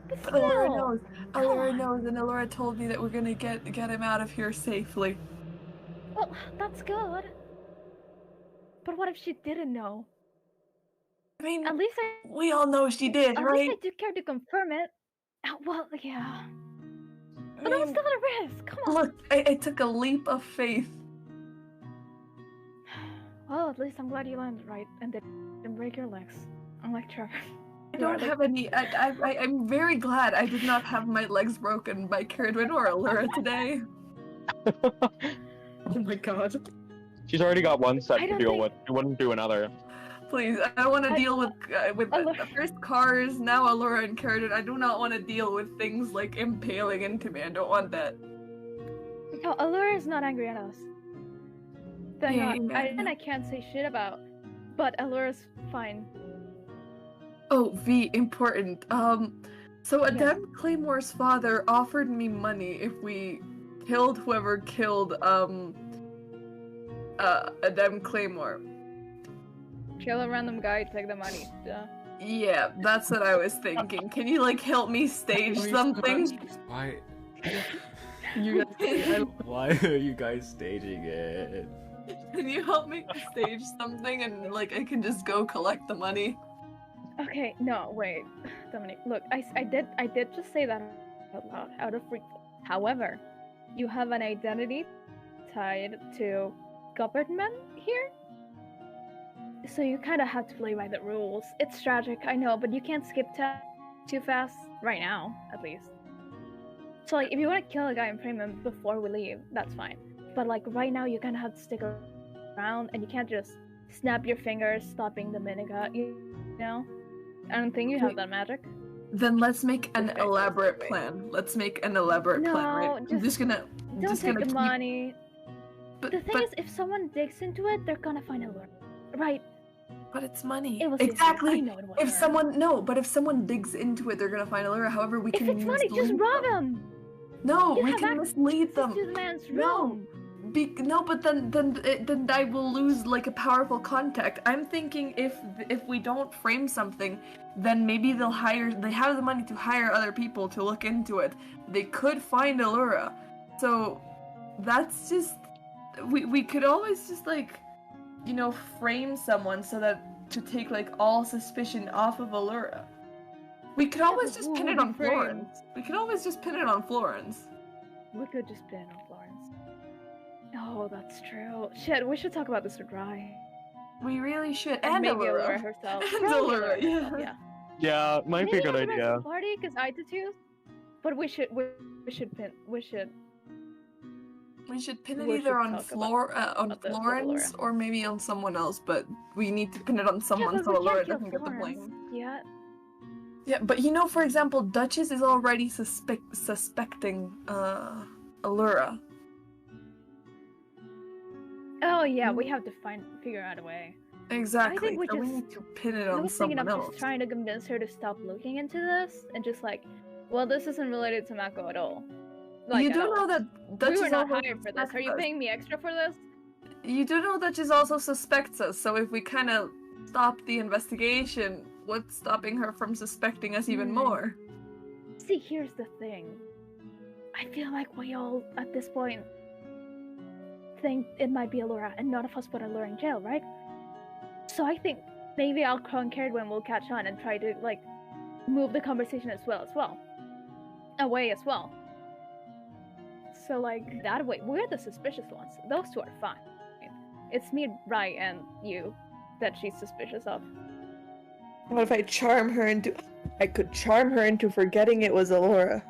But But Allura still. knows. Come Allura on. knows, and Allura told me that we're gonna get him out of here safely. Well, that's good. But what if she didn't know? I mean, At least we all know she did, At right? least I took care to confirm it. Well, yeah. I But I was mean, still at a risk. Come on. look, I took a leap of faith. Well, at least I'm glad you landed right and didn't break your legs. Unlike Trevor. I don't have any. I'm very glad I did not have my legs broken by CERIDWEN or Allura today. Oh my god. She's already got one set I to don't deal think- with. She wouldn't do another. Please, I don't want to I- deal with Allura- first cars, now Allura and CERIDWEN. I do not want to deal with things like impaling into me. I don't want that. No, Allura is not angry at us. They're Yeah, not. yeah. I can't say shit about. But Allura's fine. Oh, V, important. So Yes. Adem Claymore's father offered me money if we killed whoever killed, Adem Claymore. Kill a random guy, take the money. Duh. Yeah, that's what I was thinking. Can you, like, help me stage something? Why? You guys, Why are you guys staging it? can you help me stage something and, like, I can just go collect the money? Okay, no, wait, Dominic. Look, I did just say that out loud, out of free. However, you have an identity tied to government here, so you kind of have to play by the rules. It's tragic, I know, but you can't skip too fast right now, at least. So, like, if you want to kill a guy and frame him before we leave, that's fine. But like right now, you kind of have to stick around, and you can't just snap your fingers stopping Dominica. You know. I don't think you have that magic. Then let's make an Okay, elaborate wait. plan. Let's make an elaborate plan, right? No, I'm just gonna. Don't just take gonna the keep- money. But, The thing but, is, if someone digs into it, they're gonna find a lure. Right? but it's money. It was Exactly. I know it was If her. if someone digs into it, they're gonna find a lure. However, we If can it's money, just mislead rob them. him. No, You we have can access mislead them. to the man's No. room. No, but then I will lose like a powerful contact. I'm thinking if we don't frame something, then maybe they have the money to hire other people to look into it. They could find Allura. So that's just we could always just like, you know, frame someone so that to take like all suspicion off of Allura. We could always but just who pin would it be on framed? Florence. We could always just pin it on Florence. We could just pin it on Florence. Oh, that's true. Shit, we should talk about this with Rye. We really should. And And maybe Allura. Allura herself. And Probably Allura, herself, yeah. Yeah, might be a Maybe good not the rest of idea. the party, because I did too. But we should pin We should pin it We either should on talk about this with Florence Allura. or maybe on someone else, but we need to pin it on someone yeah, so but we Allura can't kill doesn't get the Florence. blame. Yeah. Yeah, but you know, for example, Duchess is already suspecting Allura. Oh yeah, we have to figure out a way. Exactly. we So we just- need to pin it I on was thinking of someone else. just trying to convince her to stop looking into this and just like, well, this isn't related to Mako at all. Like, You at do all. know that We Duchess were not also hired for this. Are you suspects us. paying me extra for this? You do know Duchess also suspects us, so if we kind of stop the investigation, what's stopping her from suspecting us even Hmm. more? See, here's the thing. I feel like we all, at this point, think it might be Allura, and none of us put Allura in jail, right? So I think maybe ALCROW and CERIDWEN will catch on and try to, like, move the conversation as well. Away as well. So, like, that way, we're the suspicious ones. Those two are fine. It's me, Rai, and you that she's suspicious of. What if I charm her into... I could charm her into forgetting it was Allura.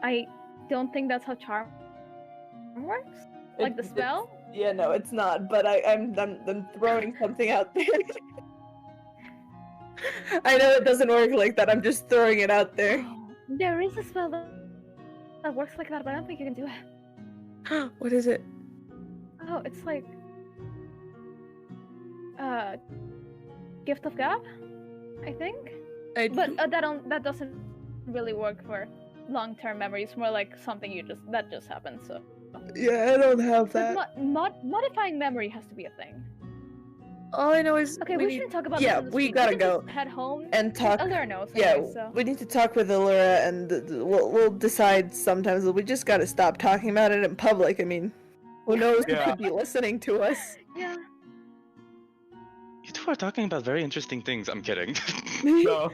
I don't think that's how charm works. Like the spell? Yeah, no, it's not, but I'm throwing something out there. I know it doesn't work like that, I'm just throwing it out there. There is a spell that works like that, but I don't think you can do it. What is it? Oh, it's like Gift of Gab, I think. But that doesn't really work for long-term memory. It's more like something that just happened. So Yeah, I don't have that. But modifying memory has to be a thing. All I know is Okay, we shouldn't talk about yeah, this in the we street. gotta can go just head home and talk. Allura knows. Yeah, Anyway, so. we need to talk with Allura, and we'll decide sometimes. We just gotta stop talking about it in public. I mean, who knows who Yeah. could be listening to us? Yeah. You two are talking about very interesting things. I'm kidding. No.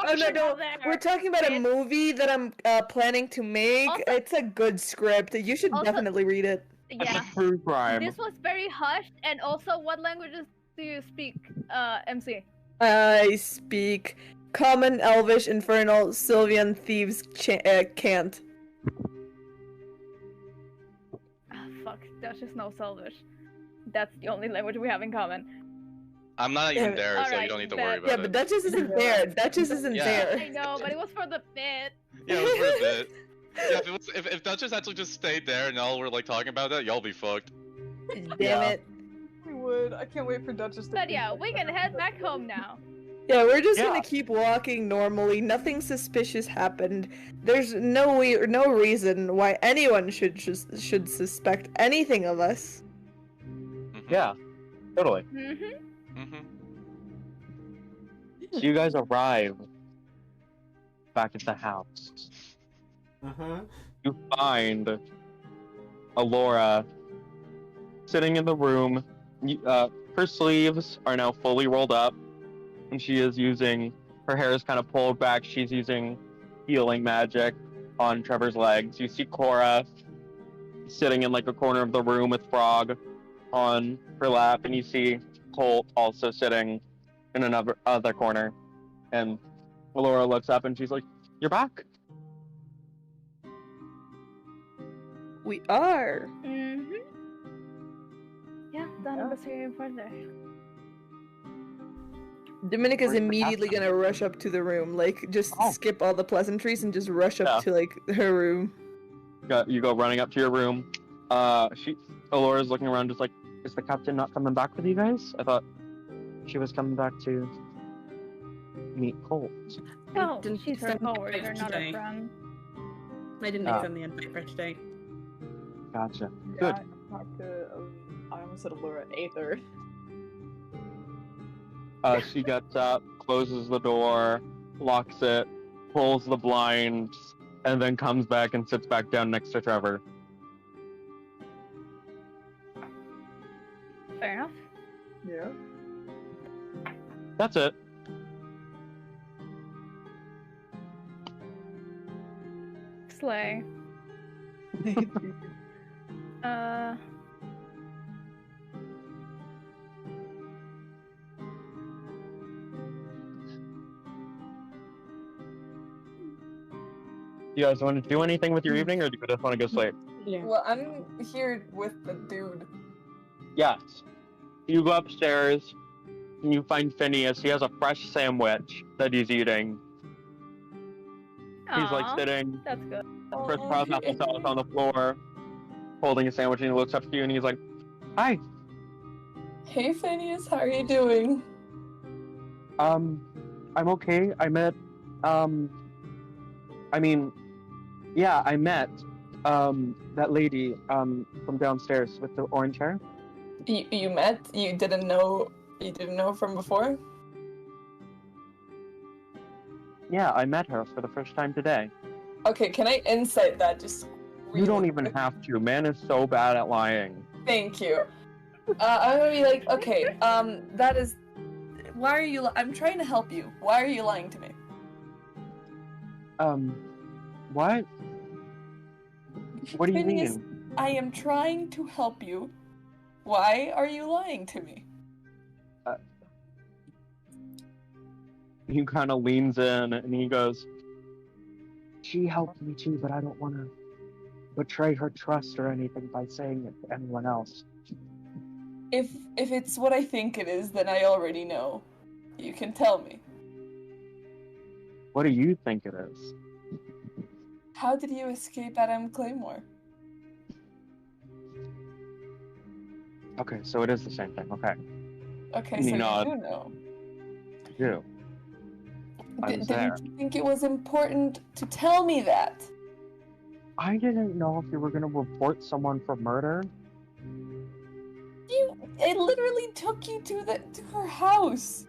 Oh no, we're talking about a movie that I'm planning to make. Also- It's a good script. You should Also- definitely read it. Yeah. True crime. This was very hushed, and also, what languages do you speak, MC? I speak Common, Elvish, Infernal, Sylvian, Thieves, Cant. Ah, fuck. That's just no Selvish. That's the only language we have in common. I'm not even Yeah, there, so you alright, don't need to bet. worry about Yeah, it. but Duchess isn't there. Duchess isn't Yeah. there. I know, but it was for the bit. Yeah, it was for a bit. Yeah, if Duchess actually just stayed there and y'all were like talking about that, y'all be fucked. Damn Yeah. it. We would. I can't wait for Duchess to. But be yeah, back. we can head back home now. Yeah, we're just Yeah. gonna keep walking normally. Nothing suspicious happened. There's no reason why anyone should suspect anything of us. Yeah, totally. Mm-hmm. Mm-hmm. So you guys arrive back at the house. Uh-huh. You find Allura sitting in the room. Her sleeves are now fully rolled up, and she is using her hair is kind of pulled back. She's using healing magic on Trevor's legs. You see Cora sitting in like a corner of the room with Frog on her lap, and you see Colt also sitting in another other corner. And Allura looks up and she's like, "You're back." We are. Mm-hmm. Yeah, none of us are even further. Dominica's Where's the immediately captain? gonna rush up to the room, like just Oh. skip all the pleasantries and just rush up Yeah. to like her room. You go running up to your room. Alora's looking around, just like, is the captain not coming back with you guys? I thought she was coming back to meet Colt. No, didn't she's her send the coworker, invite not today. her friend. I didn't Ah. extend the invite for today. Gotcha. Yeah, Good. I talked to, I almost said Allura, Aether. She gets up, closes the door, locks it, pulls the blinds, and then comes back and sits back down next to Trevor. Fair enough. Yeah. That's it. Slay. You guys want to do anything with your evening, or do you just want to go sleep? Yeah. Well, I'm here with the dude. Yes. You go upstairs, and you find Phineas. He has a fresh sandwich that he's eating. He's like Aw, sitting, That's good. crisscross applesauce on the floor, holding a sandwich, and he looks up to you, and he's like, "Hi. Hey Phineas, how are you doing? I'm okay. I met, I met, that lady, from downstairs with the orange hair. You met? You didn't know from before? Yeah, I met her for the first time today. Okay, can I insight that just You don't really even quick? have to. Man is so bad at lying. Thank you. I'm gonna be like, okay, that is. Why are you? I'm trying to help you. Why are you lying to me? What? What do you Phineas, mean? I am trying to help you. Why are you lying to me? He kind of leans in and he goes, "She helped me too, but I don't want to betray her trust or anything by saying it to anyone else." If it's what I think it is, then I already know. You can tell me. What do you think it is? How did you escape Adam Claymore? Okay, so it is the same thing. Okay, Okay, so No. you do know. I do. I was there. Didn't you think it was important to tell me that? I didn't know if you were going to report someone for murder. I literally took you to her house.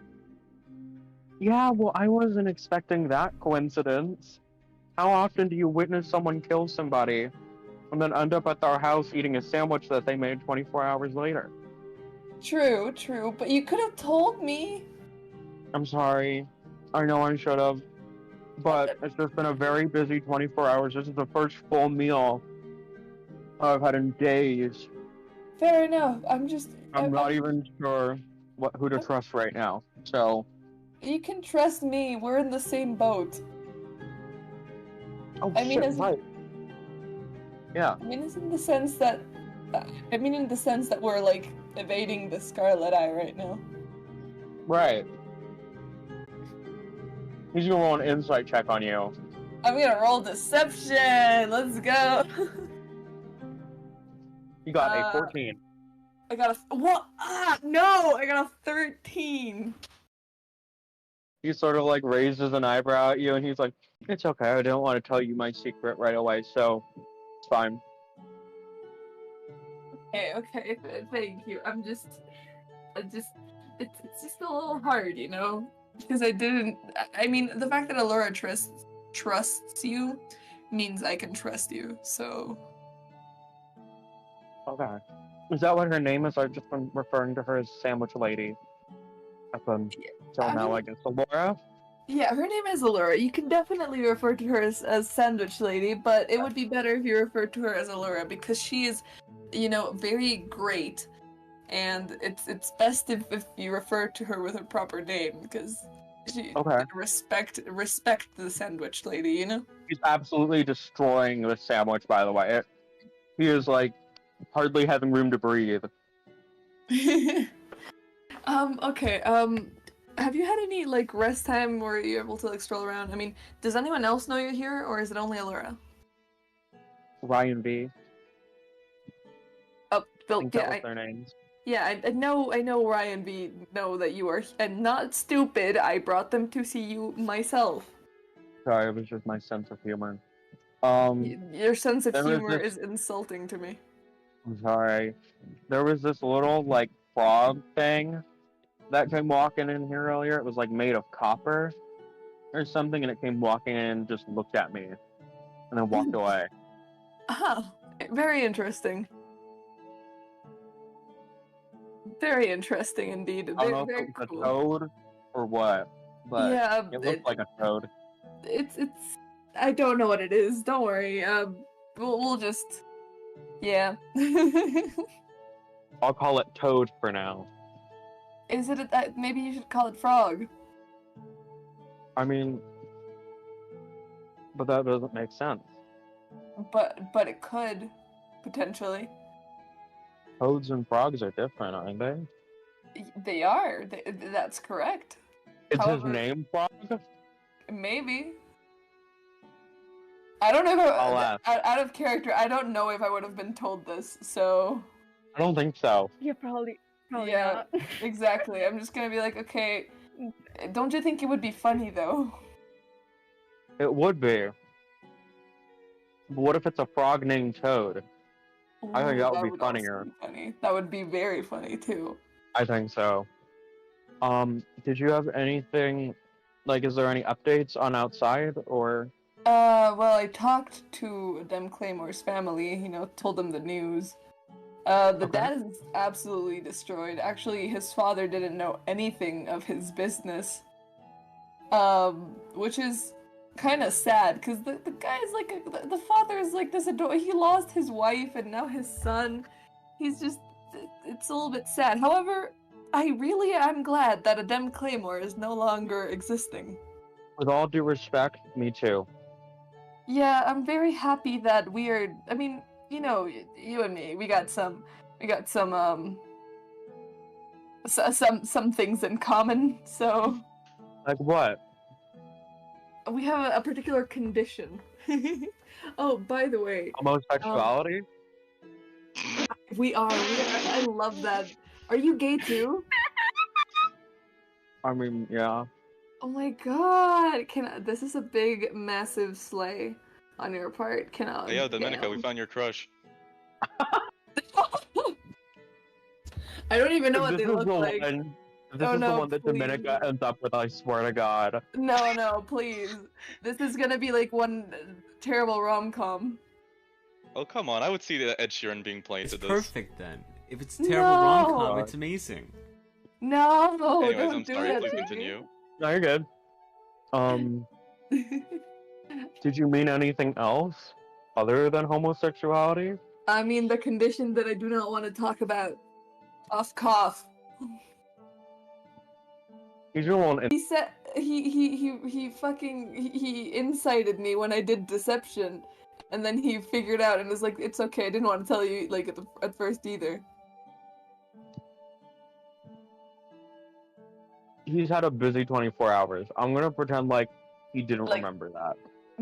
Yeah, well, I wasn't expecting that coincidence. How often do you witness someone kill somebody and then end up at their house eating a sandwich that they made 24 hours later? True, but you could have told me. I'm sorry. I know I should have. But it's just been a very busy 24 hours. This is the first full meal I've had in days. Fair enough. I'm not even sure who to trust right now. So, You can trust me. We're in the same boat. oh I mean, shit, right. Yeah. I mean, in the sense that we're like evading the Scarlet Eye right now. Right. He's gonna roll an insight check on you. I'm gonna roll deception. Let's go. You got a 14. I got a what? No! I got a 13. He sort of like raises an eyebrow at you and he's like, "It's okay, I don't want to tell you my secret right away, so it's fine." Okay, thank you. It's just a little hard, you know? Because I mean, the fact that Allura trusts you means I can trust you, so... Okay. Is that what her name is? I've just been referring to her as Sandwich Lady. Up until now, I guess. Allura? Yeah, her name is Allura. You can definitely refer to her as Sandwich Lady, but it would be better if you referred to her as Allura, because she is, very great, and it's best if you refer to her with her proper name, because she respect the Sandwich Lady, you know? He's absolutely destroying the sandwich, by the way. He is, like, hardly having room to breathe. Okay, have you had any like rest time where you're able to like stroll around? I mean, does anyone else know you're here, or is it only Allura? Ryan B. Oh, I Bill. think Yeah, that was their names. yeah. I know. Ryan B. Know that you are, and not stupid. I brought them to see you myself. Sorry, it was just my sense of humor. Your sense of there was humor this- is insulting to me. I'm sorry. There was this little like frog thing that came walking in here earlier. It was like made of copper or something, and it came walking in and just looked at me, and then walked away. Huh. Very interesting. Very interesting indeed. I don't know if Very it was cool. a toad or what, but Yeah, it looked like a toad. it's. I don't know what it is. Don't worry. We'll just. Yeah. I'll call it toad for now. Is it? Maybe you should call it frog. I mean, but that doesn't make sense. But it could potentially. Toads and frogs are different, aren't they? They are. That's correct. Is However- his name Frog? Maybe. I don't know if I'll ask. out of character. I don't know if I would have been told this. So. I don't think so. You're probably Yeah. not. Exactly. I'm just gonna be like, okay. Don't you think it would be funny though? It would be. But what if it's a frog named Toad? I think Ooh, that would be also funnier. be funny. That would be very funny too. I think so. Did you have anything, like, is there any updates on outside, or? Well, I talked to Dem Claymore's family, told them the news. The Okay. dad is absolutely destroyed. Actually, his father didn't know anything of his business. Which is kind of sad, because the guy is like, the father is like this he lost his wife and now his son. He's just, it's a little bit sad. However, I really am glad that Adem Claymore is no longer existing. With all due respect, me too. Yeah, I'm very happy that we are. I mean, you and me, we got some some things in common. So Like what? we have a particular condition. Oh, by the way, Homosexuality? we are. I love that. Are you gay too? I mean, yeah. Oh my god! This is a big, massive slay on your part. Hey, yo, Dominica, we found your crush. I don't even know what This they is look the like. one. This Oh, is the no, one that please. Dominica ends up with, I swear to God. No, please. This is gonna be like one terrible rom-com. Oh, come on, I would see the Ed Sheeran being played It's to this. perfect then. If it's a terrible rom-com, No. it's amazing. No, Anyways, don't I'm do sorry, that please to me. continue. No, you're good. Did you mean anything else other than homosexuality? I mean the condition that I do not want to talk about. Off cough. He's your one. He said he incited me when I did deception, and then he figured out and was like, "It's okay. I didn't want to tell you like at first either." He's had a busy 24 hours. I'm gonna pretend like he didn't Like- remember that.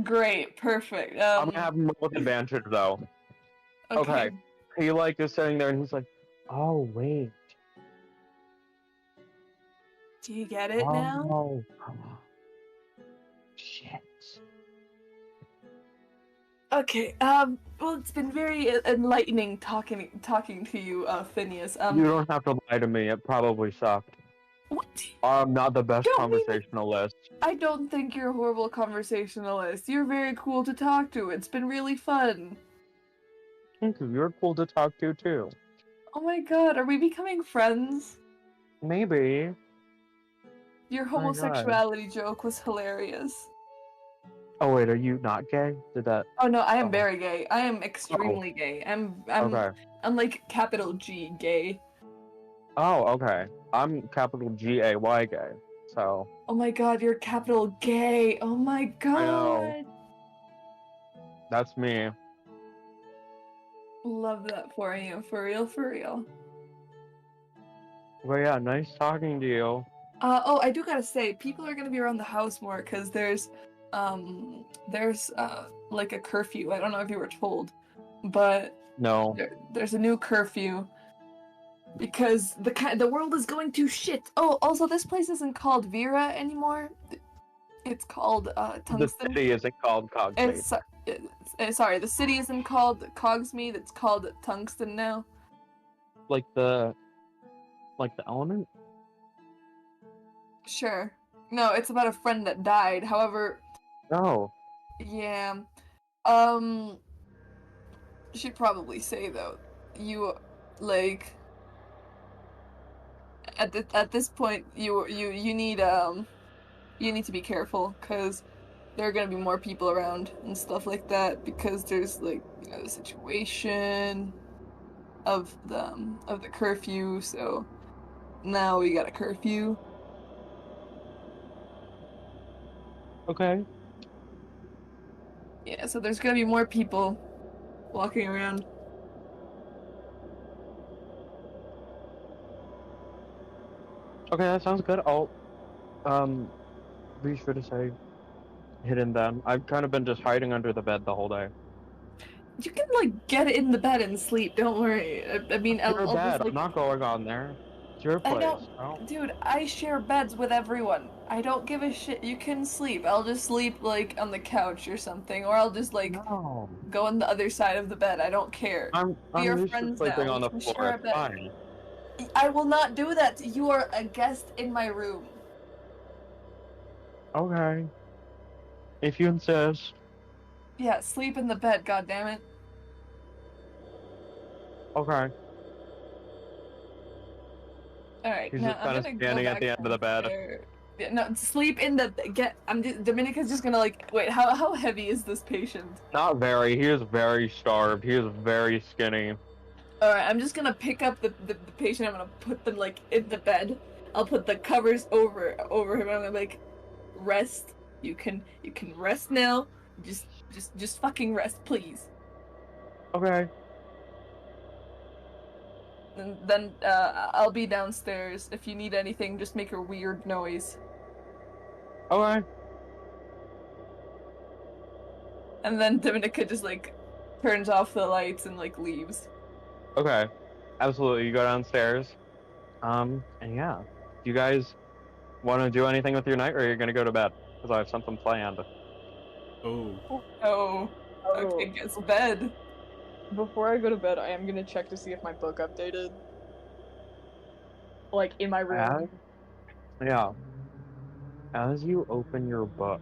Great, perfect. I'm gonna have him with advantage though. Okay. He like is sitting there and he's like, "Oh wait, Do you get it now? oh, shit." Okay. Well, it's been very enlightening talking to you, Phineas. You don't have to lie to me. It probably sucked. What? I'm not the best Don't mean that- conversationalist. I don't think you're a horrible conversationalist. You're very cool to talk to. It's been really fun. Thank you. You're cool to talk to too. Oh my god, are we becoming friends? Maybe. Your my God. homosexuality joke was hilarious. Oh wait, are you not gay? Did that? Oh no, I am Oh. very gay. I am extremely gay. I'm Okay. like capital G gay. Oh, okay. I'm capital G-A-Y gay. So Oh my god, you're capital gay. Oh my god. know. that's me. Love that for you. For real, for real. Well, yeah, nice talking to you. Oh, I do gotta say, people are gonna be around the house more because there's like a curfew. I don't know if you were told, but No. there's a new curfew because the world is going to shit. Oh, also this place isn't called Vera anymore. It's called The Tungsten. city isn't called Cogsmeade. Sorry, the city isn't called Cogsmeade. It's called Tungsten now. Like the element? Sure. No, it's about a friend that died. However, No. yeah. Should probably say though, you like at this point you need to be careful because there are gonna be more people around and stuff like that because there's like the situation of the curfew. So now we got a curfew. Okay. Yeah, so there's gonna be more people walking around. Okay, that sounds good. I'll be sure to say hidden then. I've kind of been just hiding under the bed the whole day. You can like get in the bed and sleep. Don't worry. I mean, It's your I'll bed. just like. I'm not going on there. It's your I place. don't, dude. I share beds with everyone. I don't give a shit. You can sleep. I'll just sleep like on the couch or something, or I'll just like No. go on the other side of the bed. I don't care. I'm We are used to friends sleeping now. on the We can floor. share a It's bed. fine. I will not do that. You are a guest in my room. Okay. If you insist. Yeah, sleep in the bed. God damn it. Okay. All right. He's Now just I'm kind of gonna go standing at back the end of the bed. downstairs. Yeah, no, sleep in the Dominica's just gonna like wait. How heavy is this patient? Not very. He is very starved. He is very skinny. Alright, I'm just gonna pick up the patient. I'm gonna put them like in the bed. I'll put the covers over him. I'm gonna like rest. You can rest now. Just fucking rest, please. Okay. And then I'll be downstairs. If you need anything, just make a weird noise. Okay. And then Dominica just like turns off the lights and like leaves. Okay. Absolutely. You go downstairs. And yeah. Do you guys want to do anything with your night, or are you gonna go to bed? Because I have something planned. Oh. Oh, okay, guess bed. Before I go to bed, I am gonna check to see if my book updated. Like in my room. Yeah. As you open your book,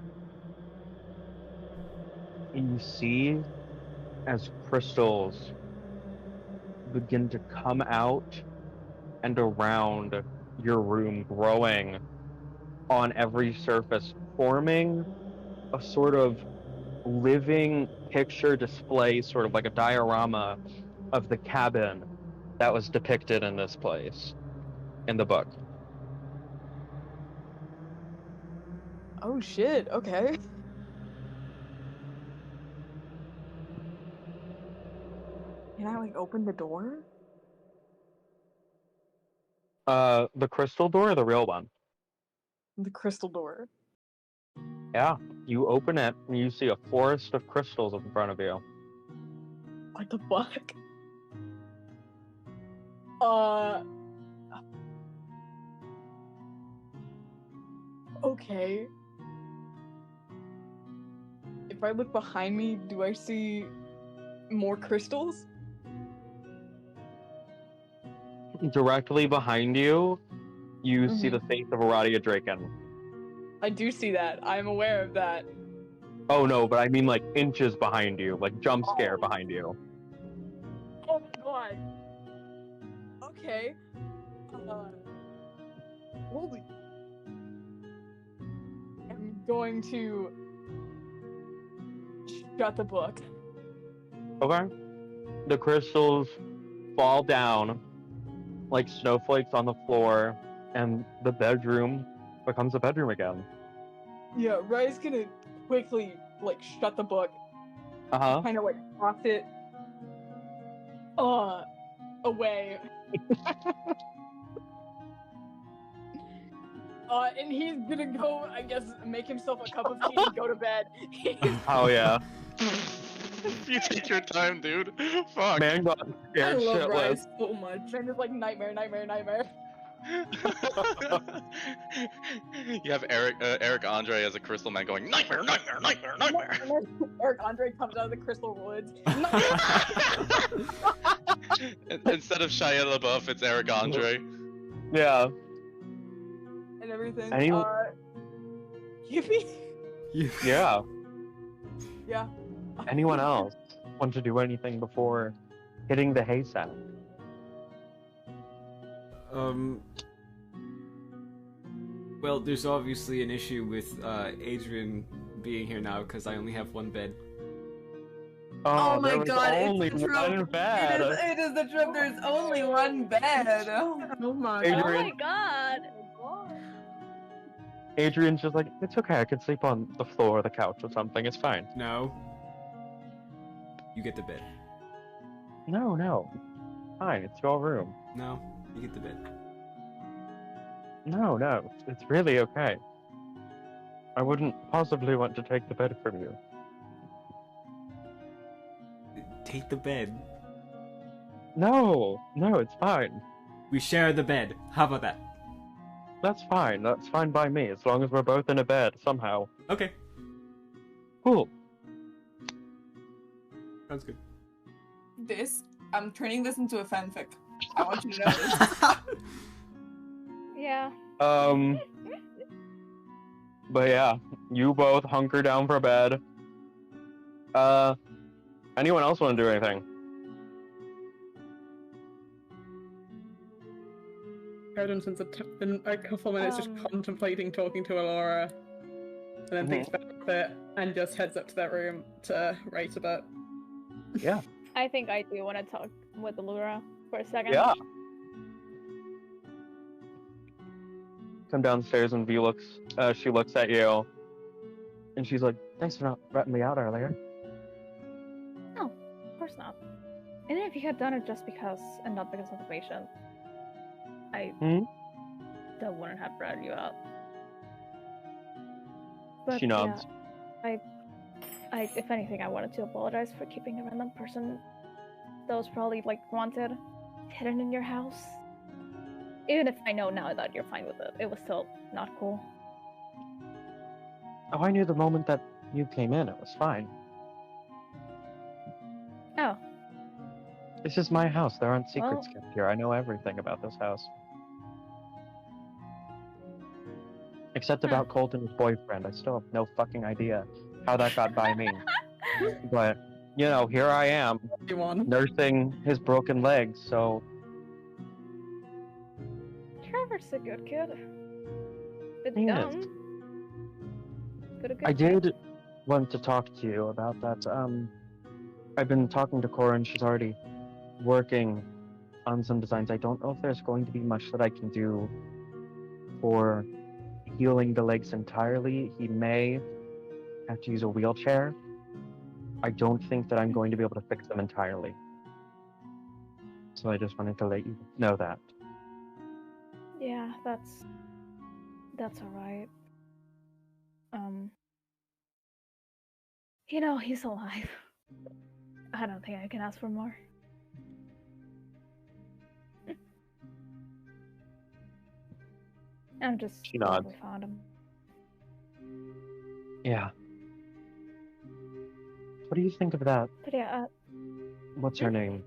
you see as crystals begin to come out and around your room, growing on every surface, forming a sort of living picture display, sort of like a diorama of the cabin that was depicted in this place in the book. Oh shit, okay. Can I like open the door? The crystal door or the real one? The crystal door. Yeah. You open it and you see a forest of crystals in front of you. What the fuck? Okay. If I look behind me, do I see more crystals? Directly behind you, you see the face of Aradia Draken. I do see that. I'm aware of that. Oh no, but I mean like inches behind you, like jump scare behind you. Oh my god. Okay. Holy. I'm going to shut the book. Okay. The crystals fall down like snowflakes on the floor, and the bedroom becomes a bedroom again. Yeah, Rye's gonna quickly like shut the book. Uh-huh. Kind of like toss it away. And he's gonna go, I guess, make himself a cup of tea and go to bed. Oh yeah. You take your time, dude. Fuck. Man got I scared love shitless. Rise so much. Then it's like nightmare. You have Eric Andre as a crystal man going nightmare. Eric Andre comes out of the crystal woods. Instead of Shia LaBeouf, it's Eric Andre. Yeah. And everything. Any- Yippee? Yeah. Yeah. Anyone else want to do anything before hitting the haystack? Well, there's obviously an issue with Adrian being here now because I only have one bed. Oh my there was god, only it's the one trope. bed. It is the trope. There's only one bed. Oh my Adrian- Oh god. my god. Adrian's just like, it's okay, I could sleep on the floor or the couch or something, it's fine. No. You get the bed. No. Fine, it's your room. No, you get the bed. No, it's really okay. I wouldn't possibly want to take the bed from you. Take the bed. No, it's fine. We share the bed. How about that? That's fine by me, as long as we're both in a bed, somehow. Okay. Cool. Sounds good. I'm turning this into a fanfic. I want you to know this. Yeah. But yeah, you both hunker down for bed. Anyone else want to do anything? Odin spends a couple minutes just contemplating talking to Alora, and then thinks about it, and just heads up to their room to write a bit. Yeah. I think I do want to talk with Allura for a second. Yeah. Come downstairs and she looks at you, and she's like, "Thanks for not ratting me out earlier." No, of course not. And if you had done it just because, and not because of the patient, I still wouldn't have ratted you out. But She nods. Yeah, I, if anything, I wanted to apologize for keeping a random person that was probably wanted hidden in your house. Even if I know now that you're fine with it, it was still not cool. Oh, I knew the moment that you came in, it was fine. Oh. This is my house. There aren't secrets Well- kept here. I know everything about this house. Except about Colt and his boyfriend. I still have no fucking idea how that got by me. But, here I am, nursing his broken legs, so... Trevor's a good kid. Bit He is. dumb. But a good I kid. did want to talk to you about that. I've been talking to Cora and she's already working on some designs. I don't know if there's going to be much that I can do for healing the legs entirely. He may have to use a wheelchair. I don't think that I'm going to be able to fix them entirely. So I just wanted to let you know that. Yeah, that's alright. He's alive. I don't think I can ask for more. I'm just She glad nods. we found him. Yeah. What do you think of that? But yeah, What's her name?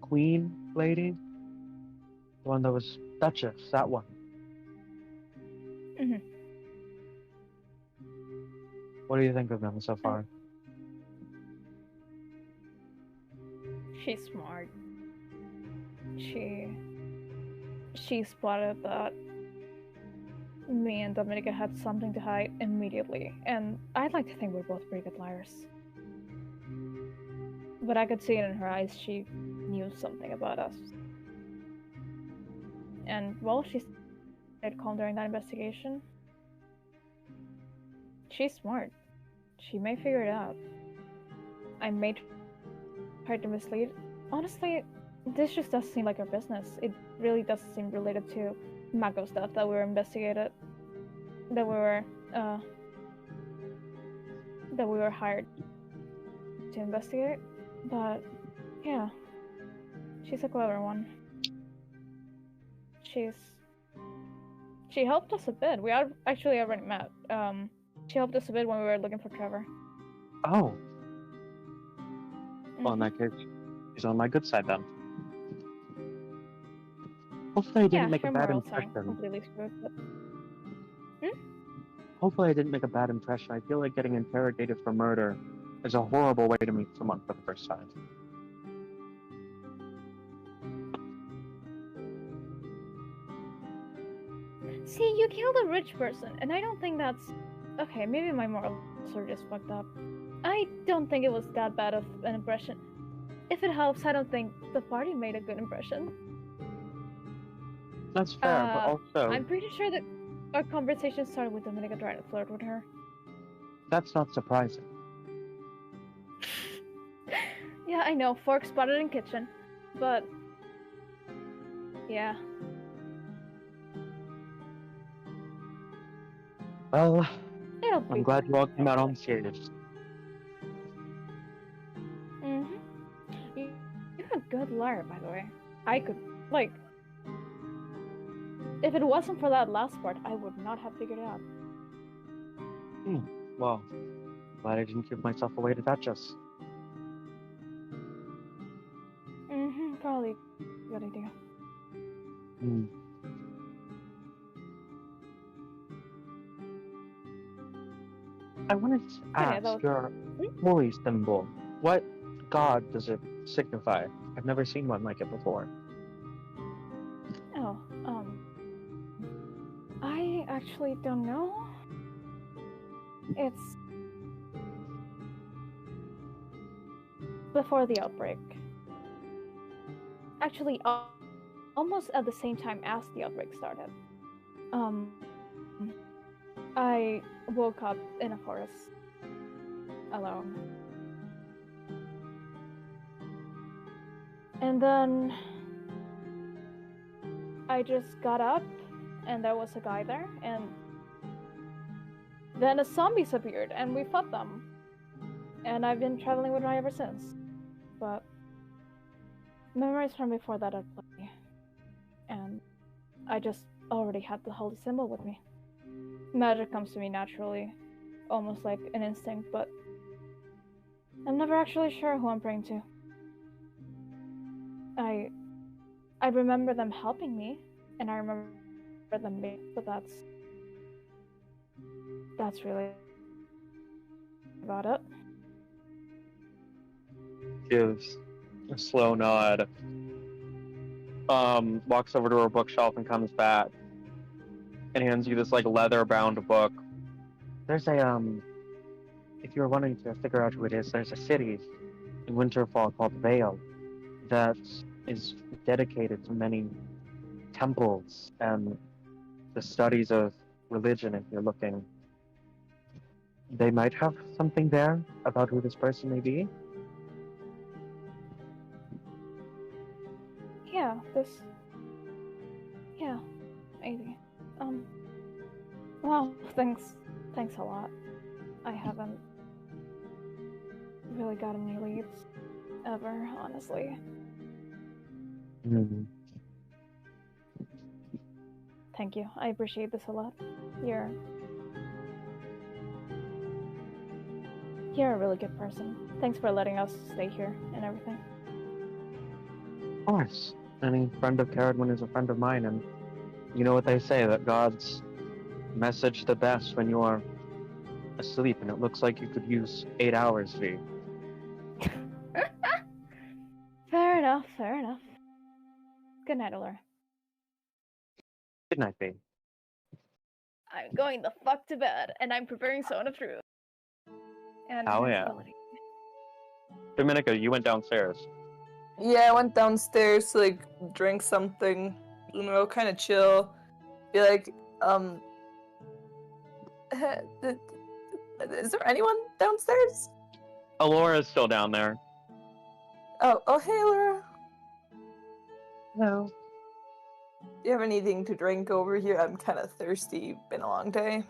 Queen lady? The one that was Duchess, that one. mhm. What do you think of them so far? She's smart. She spotted that me and Dominica had something to hide immediately, and I'd like to think we're both pretty good liars. But I could see it in her eyes, she knew something about us. And, well, she stayed calm during that investigation. She's smart. She may figure it out. I may try to mislead. Honestly, this just does seem like her business. It really does seem related to Mako stuff that we were investigated. That we were hired to investigate. But yeah, she's a clever one. She helped us a bit. We actually already met. She helped us a bit when we were looking for Trevor. Oh. Well, in that case, she's on my good side then. Hopefully I didn't make a bad impression. Completely screwed, but... Hopefully I didn't make a bad impression. I feel like getting interrogated for murder is a horrible way to meet someone for the first time. See, you killed a rich person, and I don't think that's... Okay, maybe my morals are just fucked up. I don't think it was that bad of an impression. If it helps, I don't think the party made a good impression. That's fair, but also... I'm pretty sure that our conversation started with Dominica trying to flirt with her. That's not surprising. Yeah, I know, fork spotted in kitchen, but... Yeah. Well, I'm glad you all came out on serious. You're a good liar, by the way. I could, like... If it wasn't for that last part, I would not have figured it out. Well, glad I didn't give myself away to Duchess. Probably a good idea. I wanted to ask your holy symbol. What god does it signify? I've never seen one like it before. Oh, I actually don't know. It's before the outbreak. Actually, almost at the same time as the outbreak started. I woke up in a forest alone. And then I just got up and there was a guy there, and then the zombies appeared and we fought them. And I've been traveling with Ryan ever since. But memories from before that are plenty. And I just already had the holy symbol with me. Magic comes to me naturally, almost like an instinct, but I'm never actually sure who I'm praying to. I remember them helping me, and I remember them being, but that's really about it. Gives a slow nod. Walks over to her bookshelf and comes back and hands you this like leather-bound book. There's a if you're wanting to figure out who it is, there's a city in Winterfall called Vale that is dedicated to many temples and the studies of religion. If you're looking, they might have something there about who this person may be. Yeah, maybe. Well, thanks a lot. I haven't really gotten any leads ever, honestly. Thank you. I appreciate this a lot. You're a really good person. Thanks for letting us stay here and everything. Of course. Any friend of CERIDWEN is a friend of mine, and you know what they say, that God's message the best when you are asleep, and it looks like you could use 8 hours, V. Fair enough. Good night, Allura. Good night, V. I'm going the fuck to bed, and I'm preparing Zone of Truth. And Oh, yeah. Dominica, you went downstairs. Yeah, I went downstairs to like drink something, you know, kind of chill. Be like, is there anyone downstairs? Allura's still down there. Oh, hey, Allura. Hello. Do you have anything to drink over here? I'm kind of thirsty. Been a long day.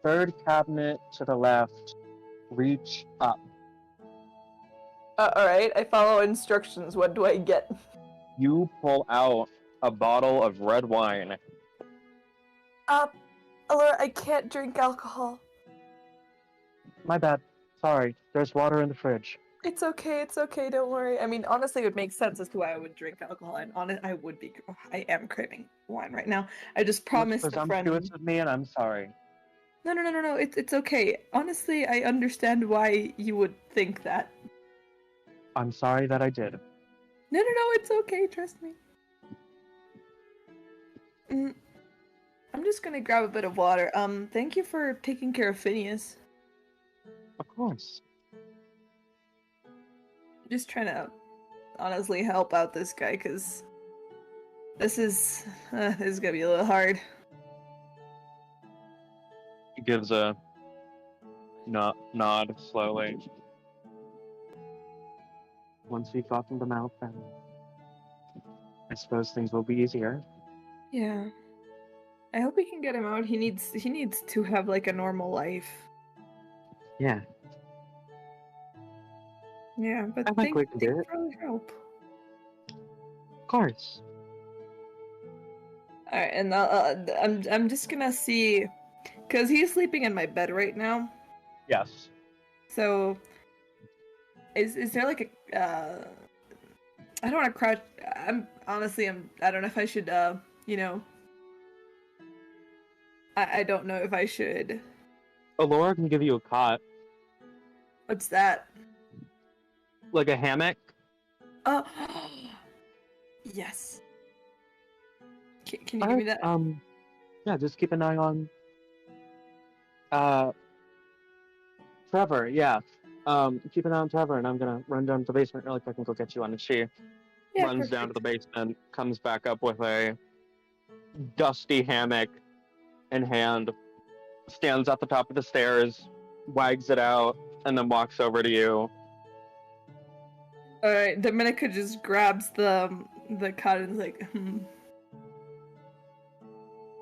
Third cabinet to the left. Reach up. Alright, I follow instructions. What do I get? You pull out a bottle of red wine. Allura, I can't drink alcohol. My bad. Sorry. There's water in the fridge. It's okay, don't worry. I mean, honestly, it would make sense as to why I would drink alcohol, and I am craving wine right now. I just promised a friend. Presumptuous of me, and I'm sorry. No, it's okay. Honestly, I understand why you would think that. I'm sorry that I did. No, it's okay, trust me. I'm just gonna grab a bit of water. Thank you for taking care of Phineas. Of course. Just trying to honestly help out this guy, because this is gonna be a little hard. He gives a nod slowly. Once we've gotten them out, then I suppose things will be easier. Yeah. I hope we can get him out. He needs to have like a normal life. Yeah. Yeah, but I think we can do it. For all the help. Of course. All right, and I'm just gonna see, cause he's sleeping in my bed right now. Yes. So, is there like a I don't want to crouch. I don't know if I should you know. I don't know if I should. Allura can give you a cot. What's that? Like a hammock? Yes. Can you give me that? Yeah, just keep an eye on Trevor, yeah. Keep an eye on Trevor, and I'm gonna run down to the basement really quick and go get you on. And she runs down to the basement, comes back up with a dusty hammock in hand, stands at the top of the stairs, wags it out, and then walks over to you. Alright, Dominica just grabs the cot and is like,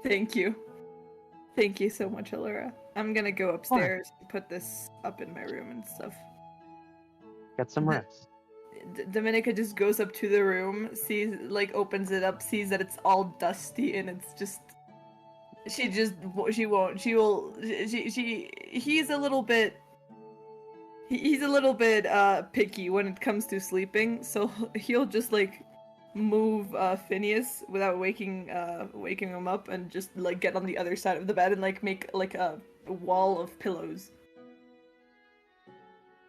Thank you. Thank you so much, Allura. I'm gonna go upstairs and put this up in my room and stuff. Get some rest. Dominica just goes up to the room, sees, like, opens it up, sees that it's all dusty, and it's just... he's a little bit... He's a little bit picky when it comes to sleeping, so he'll just like move Phineas without waking him up, and just like get on the other side of the bed and like make like a wall of pillows.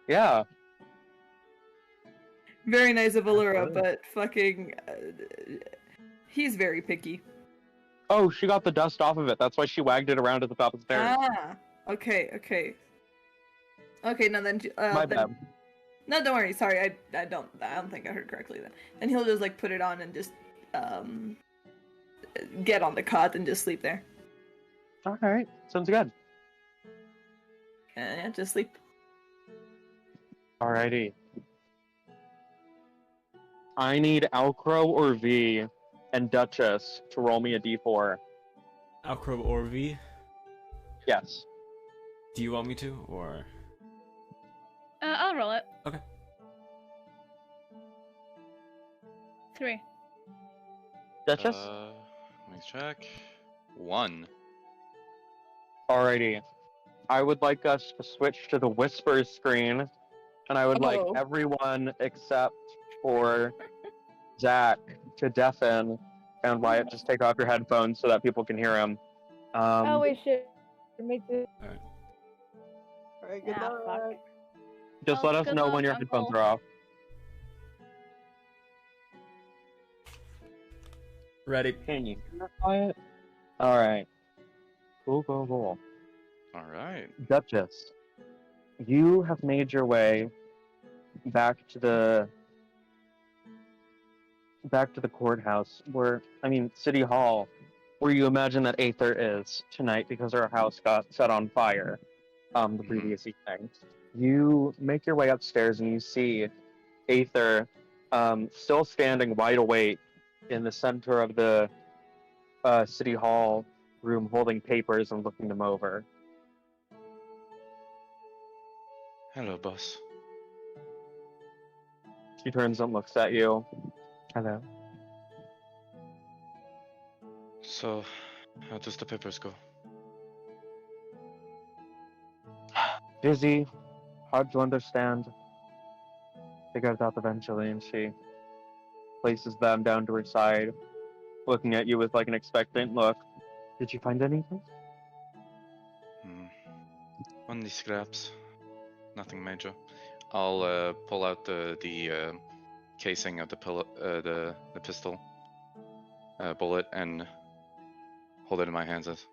Yeah. Very nice of Allura, but fucking he's very picky. Oh, she got the dust off of it. That's why she wagged it around at the top of the stairs. Ah, okay. Okay, now then. My bad. No, don't worry. Sorry, I don't think I heard correctly then. Then he'll just like put it on and just get on the cot and just sleep there. All right, sounds good. Yeah, just sleep. Alrighty. I need ALCROW or V and Duchess to roll me a d4. ALCROW or V? Yes. Do you want me to, or...? I'll roll it. Okay. 3. Duchess? Let me check. 1. Alrighty. I would like us to switch to the Whispers screen, and I would like everyone except for ZACK to deafen, and Wyatt just take off your headphones so that people can hear him. We should make this. Alright, good fuck. luck. Just let us good know luck, when your Uncle. headphones are off. Ready. Can you hear us, Wyatt? Alright. Cool. Alright. Duchess, you have made your way back to the courthouse, City Hall, where you imagine that Aether is tonight because her house got set on fire the previous evening. You make your way upstairs and you see Aether, still standing wide awake in the center of the city hall room, holding papers and looking them over. Hello, boss. She turns and looks at you. Hello. So, how does the papers go? Busy, hard to understand. Figure it out eventually, and she places them down to her side, looking at you with like an expectant look. Did you find anything? Only scraps. Nothing major. I'll pull out the casing of the pistol bullet and hold it in my hands as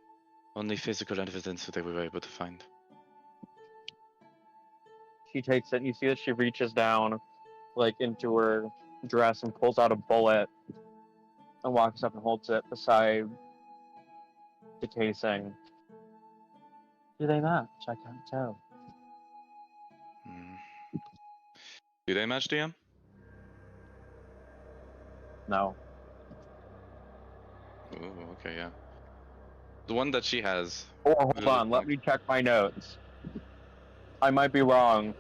only physical evidence that we were able to find. She takes it, and you see that she reaches down, like, into her dress and pulls out a bullet and walks up and holds it beside the casing. Do they match? I can't tell. Do they match, DM? No. Ooh, okay, yeah. The one that she has. Oh, hold on. Let me check my notes. I might be wrong.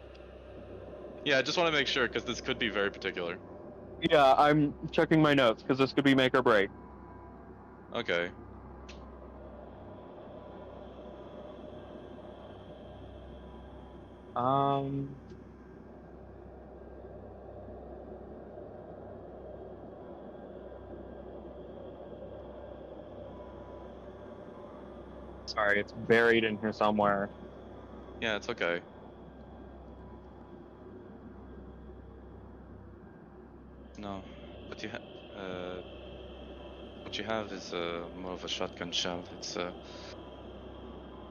Yeah, I just want to make sure, because this could be very particular. Yeah, I'm checking my notes, because this could be make or break. Okay. Sorry, it's buried in here somewhere. Yeah, it's okay. No, but what you have is more of a shotgun shell. It's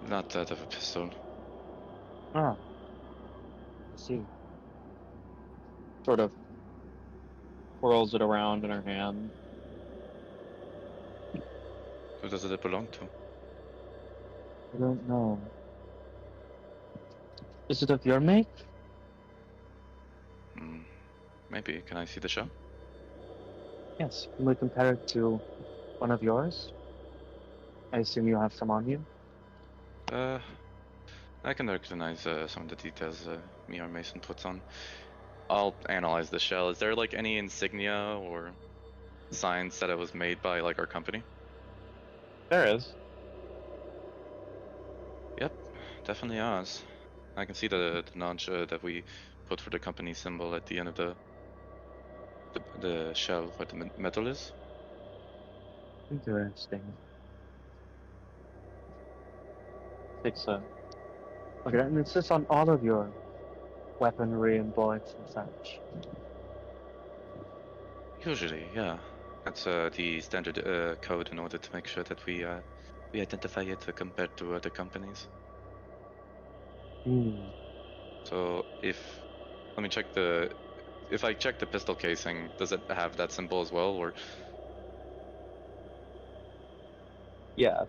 not that of a pistol. Ah. I see. Sort of whirls it around in her hand. Who does it belong to? I don't know. Is it of your make? Maybe. Can I see the shell? Yes. Can we compare it to one of yours? I assume you have some on you? I can recognize some of the details Mr. Mason puts on. I'll analyze the shell. Is there like any insignia or signs that it was made by like our company? There is. Yep, definitely ours. I can see the notch that we put for the company symbol at the end of the shell where the metal is. Interesting. Takes a look at it, and it's just on all of your weaponry and bullets and such. Usually, yeah. That's the standard code in order to make sure that we identify it compared to other companies. So let me check if I check the pistol casing, does it have that symbol as well, or? Yeah.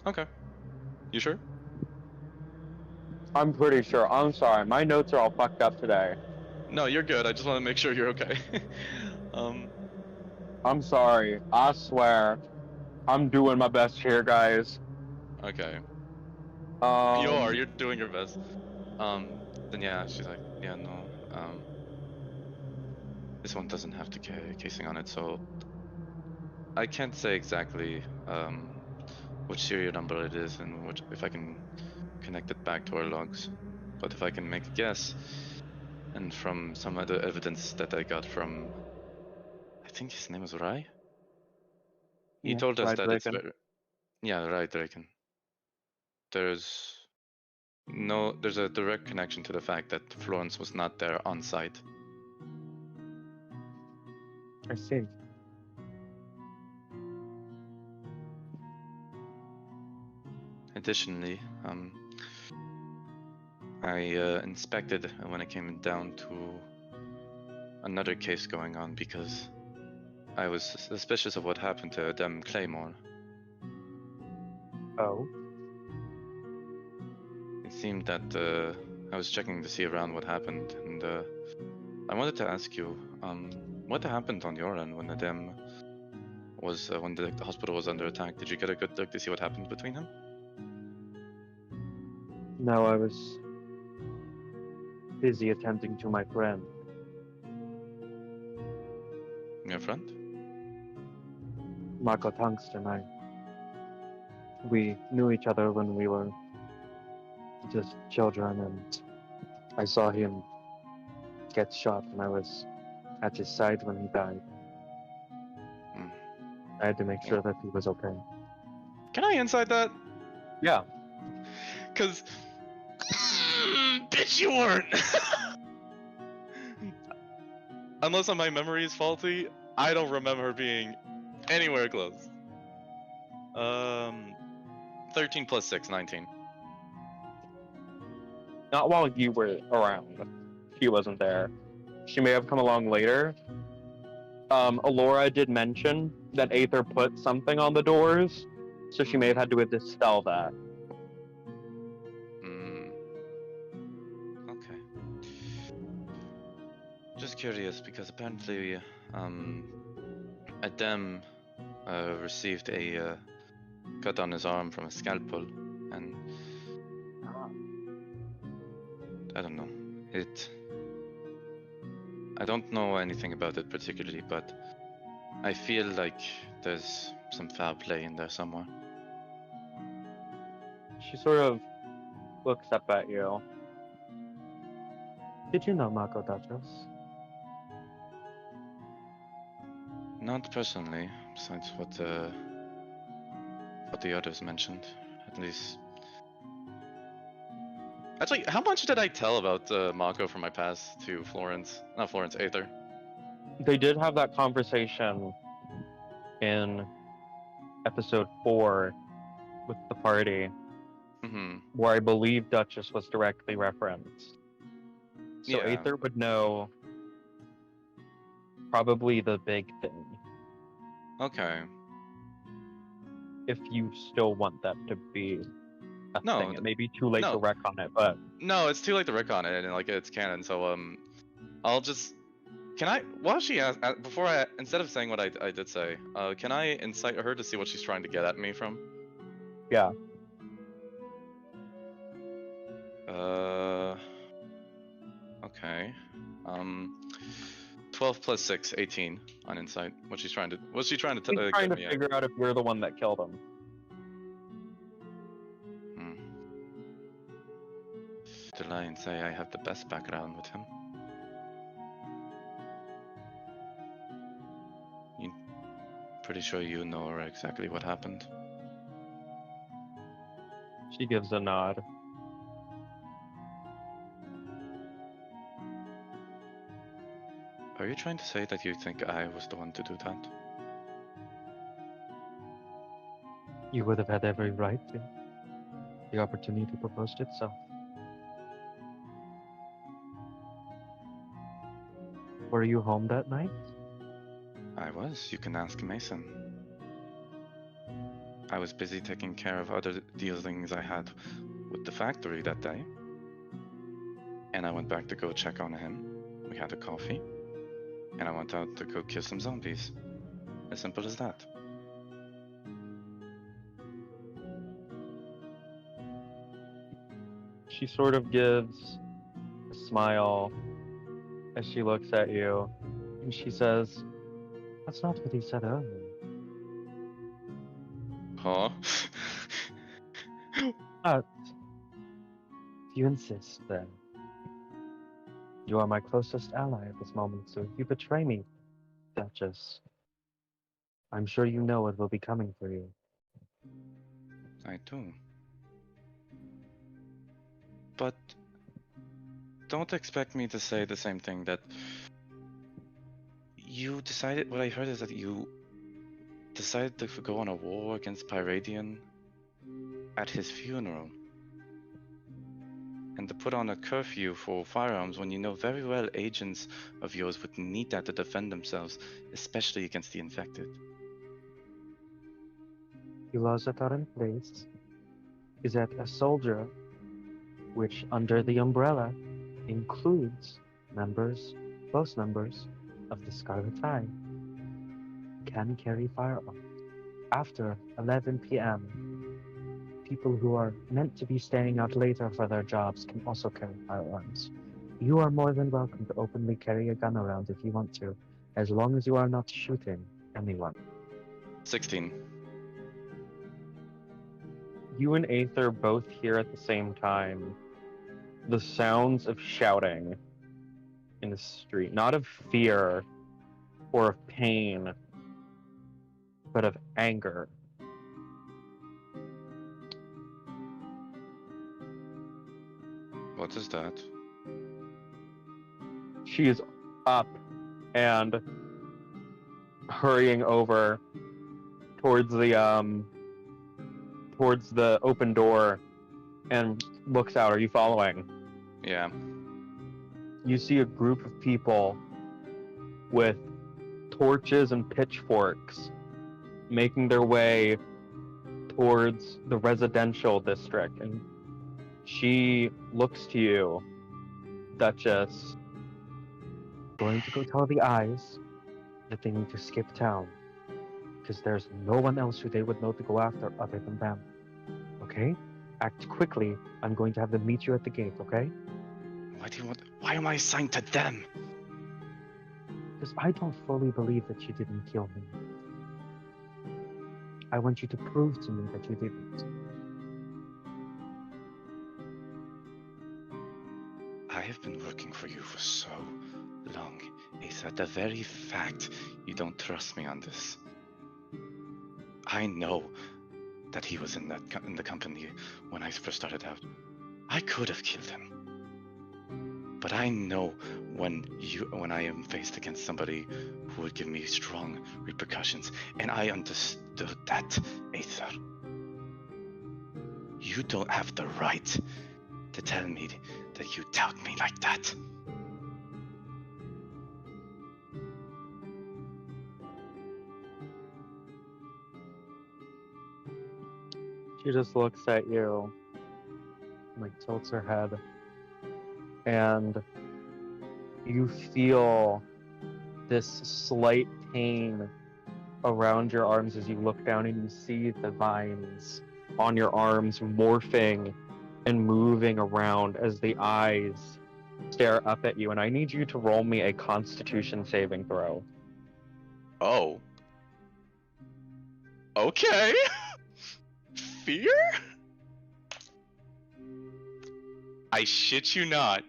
Okay. You sure? I'm pretty sure. I'm sorry. My notes are all fucked up today. No, you're good. I just want to make sure you're okay. I'm sorry. I swear. I'm doing my best here, guys. Okay. You're You're doing your best. Then yeah, she's like, yeah, no. This one doesn't have the casing on it, so I can't say exactly which serial number it is and if I can connect it back to our logs. But if I can make a guess, and from some other evidence that I got from, I think his name was Rai. He told us that it's very, yeah, Rai Draken. There's a direct connection to the fact that Florence was not there on site. I see. Additionally, I inspected when it came down to another case going on because I was suspicious of what happened to them Claymore. Oh. It seemed that I was checking to see around what happened, and I wanted to ask you, what happened on your end when the Dem was, when the hospital was under attack? Did you get a good look to see what happened between them? No, I was busy attending to my friend. Your friend? Mako Tungsten. We knew each other when we were just children, and I saw him get shot, and I was at his side when he died. Hmm. I had to make sure that he was okay. Can I insight that? Yeah. Cause, bitch, you weren't. Unless my memory is faulty, I don't remember being anywhere close. 13 plus 6, 19. Not while you were around. She wasn't there. She may have come along later. Alora did mention that Aether put something on the doors, so she may have had to dispel that. Okay. Just curious, because apparently, a Dem received a cut on his arm from a scalpel, and I don't know. I don't know anything about it particularly, but I feel like there's some foul play in there somewhere. She sort of looks up at you. Did you know Mako Duchess? Not personally, besides what the others mentioned, at least. Actually, how much did I tell about Mako from my past to Florence? Not Florence, Aether. They did have that conversation in episode 4 with the party, where I believe Duchess was directly referenced. So Yeah. Aether would know probably the big thing. Okay. If you still want that to be a No, thing. It may be too late no. to wreck on it, but No, it's too late to wreck on it, and like it's canon. So I'll just. Can I? While she asked, instead of saying what I did say, can I incite her to see what she's trying to get at me from? yeah. Okay. 12 plus 6, 18 on insight. What's she trying to She's get trying to me at? figure out if you're the one that killed him. To lie and say I have the best background with him. You pretty sure you know exactly what happened? She gives a nod. Are you trying to say that you think I was the one to do that? You would have had every right to. The opportunity proposed itself. Were you home that night? I was. You can ask Mason. I was busy taking care of other dealings I had with the factory that day. And I went back to go check on him. We had a coffee. And I went out to go kill some zombies. As simple as that. She sort of gives a smile as she looks at you, and she says, "That's not what he said earlier." Huh? But if you insist, then you are my closest ally at this moment, so if you betray me, Duchess, I'm sure you know what will be coming for you. I do. But don't expect me to say the same thing that you decided. What I heard is that you decided to go on a war against Pyradian at his funeral. And to put on a curfew for firearms when you know very well agents of yours would need that to defend themselves, especially against the infected. The laws that are in place is that a soldier, which under the umbrella includes members Most members of the Scarlet Eye can carry firearms. After 11 p.m., people who are meant to be staying out later for their jobs can also carry firearms. You are more than welcome to openly carry a gun around if you want to, as long as you are not shooting anyone. 16. You and Aether both hear at the same time the sounds of shouting in the street, not of fear or of pain, but of anger. What is that? She is up and hurrying over towards the open door and looks out. Are you following? Yeah. You see a group of people with torches and pitchforks making their way towards the residential district, and she looks to you, Duchess. Going to go tell the Eyes that they need to skip town, because there's no one else who they would know to go after other than them. Okay? Act quickly. I'm going to have them meet you at the gate, okay? Why am I assigned to them? Because I don't fully believe that you didn't kill me. I want you to prove to me that you didn't. I have been working for you for so long. Asa, the very fact you don't trust me on this. I know that he was in the company when I first started out. I could have killed him. But I know when I am faced against somebody who would give me strong repercussions, and I understood that, Aether. You don't have the right to tell me that you doubt me like that. She just looks at you, like tilts her head, and you feel this slight pain around your arms as you look down and you see the vines on your arms morphing and moving around as the eyes stare up at you. And I need you to roll me a Constitution saving throw. Oh. Okay. Fear? I shit you not.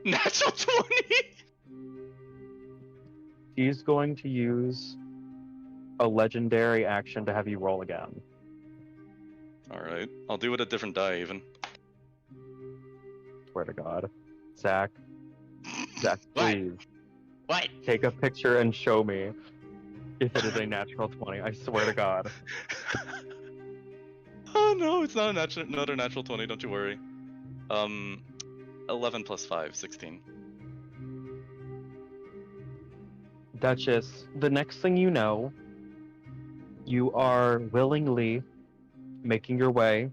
Natural 20! He's going to use a legendary action to have you roll again. Alright, I'll do it a different die even. Swear to God. Zach, What? please. What? Take a picture and show me if it is a natural 20. I swear to God. Oh no, it's not another natural 20, don't you worry. 11 plus 5, 16. Duchess, the next thing you know, you are willingly making your way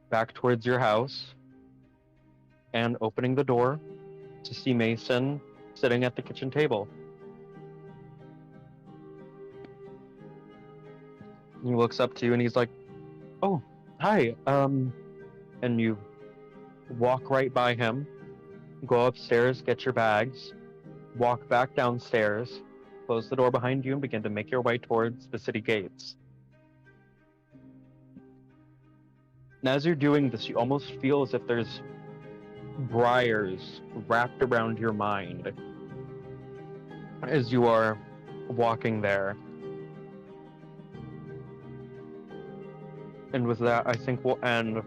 back towards your house and opening the door to see Mason sitting at the kitchen table. He looks up to you and he's like, "Oh, hi." And you walk right by him, go upstairs, get your bags, walk back downstairs, close the door behind you, and begin to make your way towards the city gates. And as you're doing this, you almost feel as if there's briars wrapped around your mind as you are walking there. And with that, I think we'll end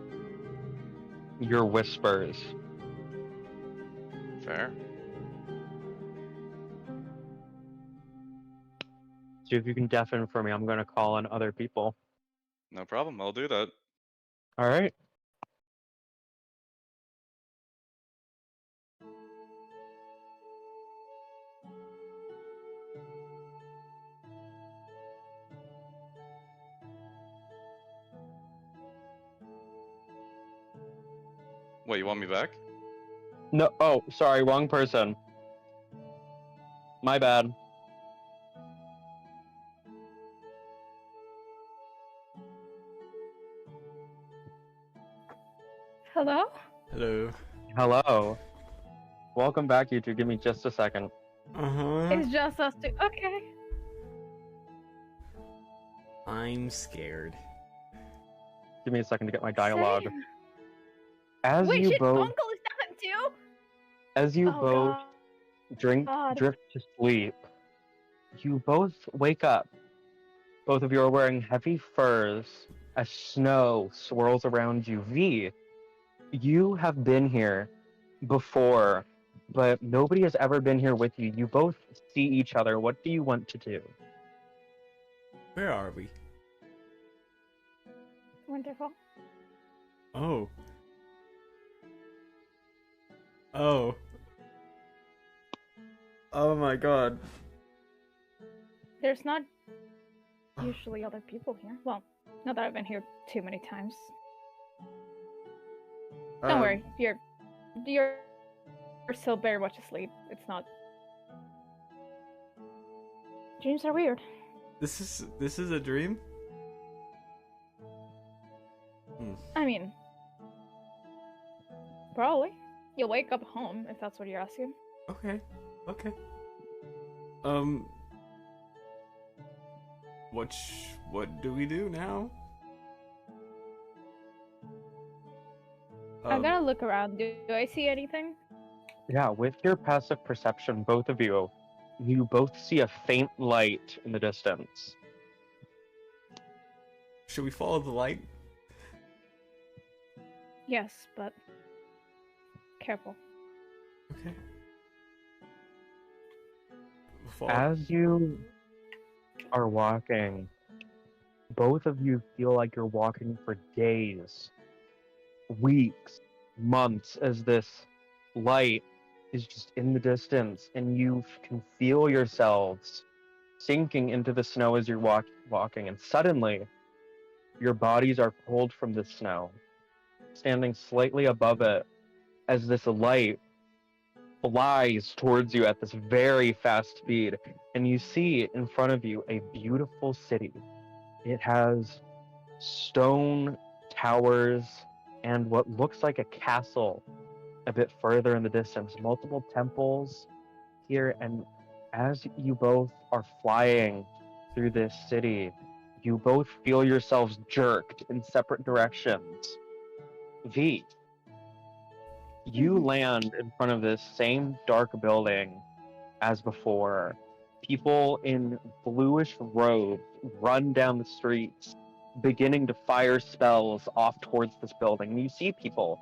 your whispers. Fair. See if you can deafen for me. I'm going to call on other people. No problem, I'll do that. All right. Wait, you want me back? No. Oh, sorry. Wrong person. My bad. Hello? Hello. Hello. Welcome back, you two. Give me just a second. It's just us two. Okay. I'm scared. Give me a second to get my dialogue. Same. As Wait, you shit, both, Uncle is down too? as you Oh, both God. drift to sleep, you both wake up. Both of you are wearing heavy furs as snow swirls around you. V, you have been here before, but nobody has ever been here with you. You both see each other. What do you want to do? Where are we? Wonderful. Oh. Oh. Oh my god. There's not usually other people here. Well, not that I've been here too many times. Don't worry, you're still very much asleep. It's not. Dreams are weird. This is a dream? I mean, probably. You'll wake up home if that's what you're asking. Okay. Okay. What do we do now? I'm gonna look around. Do I see anything? Yeah, with your passive perception, both of you both see a faint light in the distance. Should we follow the light? Yes, but careful. Okay. As you are walking, both of you feel like you're walking for days, weeks, months, as this light is just in the distance, and you can feel yourselves sinking into the snow as you're walking, and suddenly your bodies are pulled from the snow, standing slightly above it as this light flies towards you at this very fast speed, and you see in front of you a beautiful city. It has stone towers and what looks like a castle a bit further in the distance, multiple temples here, and as you both are flying through this city, you both feel yourselves jerked in separate directions. V, you land in front of this same dark building as before. People in bluish robes run down the streets, beginning to fire spells off towards this building. You see people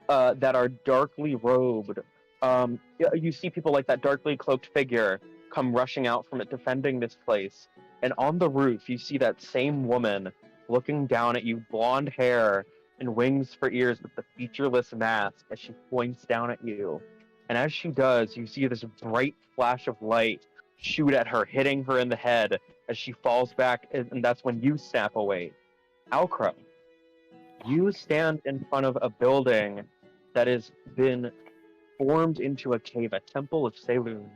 that are darkly robed. You see people like that darkly cloaked figure come rushing out from it, defending this place. And on the roof, you see that same woman looking down at you, blonde hair and wings for ears with the featureless mask, as she points down at you. And as she does, you see this bright flash of light shoot at her, hitting her in the head as she falls back, and that's when you snap awake. ALCROW, you stand in front of a building that has been formed into a cave, a temple of Selûne.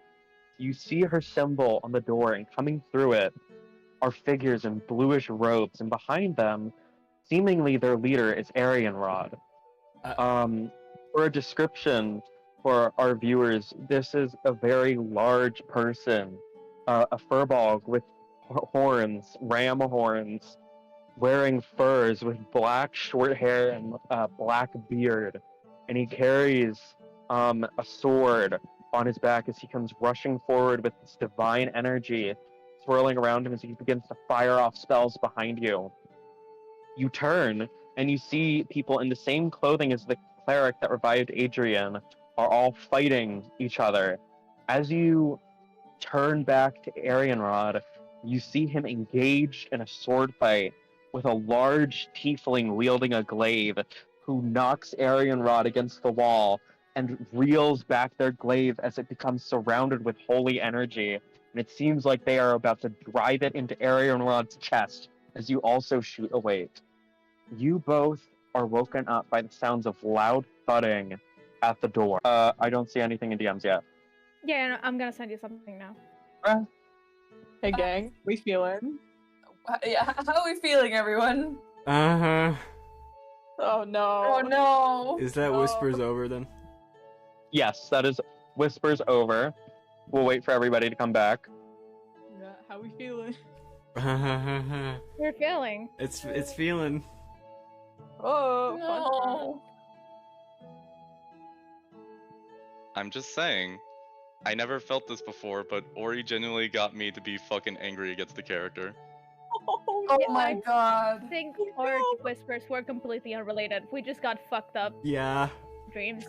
You see her symbol on the door, and coming through it are figures in bluish robes, and behind them, seemingly their leader is Arianrod. For a description for our viewers, this is a very large person, a furball with horns, ram horns, wearing furs with black short hair and black beard, and he carries a sword on his back as he comes rushing forward with this divine energy swirling around him as he begins to fire off spells behind you. You turn and you see people in the same clothing as the cleric that revived Adrian are all fighting each other. As you turn back to Arianrod, you see him engaged in a sword fight with a large tiefling wielding a glaive, who knocks Arianrod against the wall and reels back their glaive as it becomes surrounded with holy energy. And it seems like they are about to drive it into Arianrod's chest as you also shoot away. You both are woken up by the sounds of loud thudding at the door. I don't see anything in DMs yet. Yeah, no, I'm gonna send you something now. Hey gang, we feeling? Yeah, how are we feeling, everyone? Uh-huh. Oh no. Oh no. Is that whispers over then? Yes, that is whispers over. We'll wait for everybody to come back. Yeah, how we feeling? We're feeling. It's feeling. Oh, No. I'm just saying, I never felt this before, but Ori genuinely got me to be fucking angry against the character. Oh Yeah, my I god. think our whispers were completely unrelated. We just got fucked up Yeah. dreams.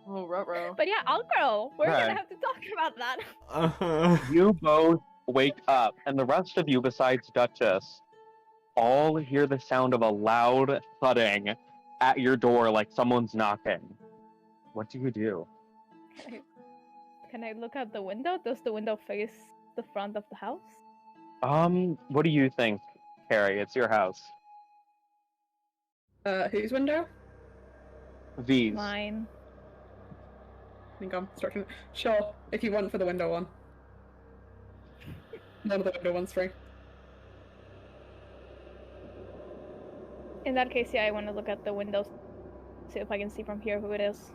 Oh, ruh-roh. But yeah, ALCROW. We're Right. gonna have to talk about that. Uh-huh. You both wake up, and the rest of you, besides Duchess, all hear the sound of a loud thudding at your door like someone's knocking. What do you do? Can I look out the window? Does the window face the front of the house? What do you think, Carrie? It's your house. Whose window? V's. Mine. I think I'm starting. Sure, if you want for the window one. None of the window one's free. In that case, yeah, I want to look at the windows, see if I can see from here who it is.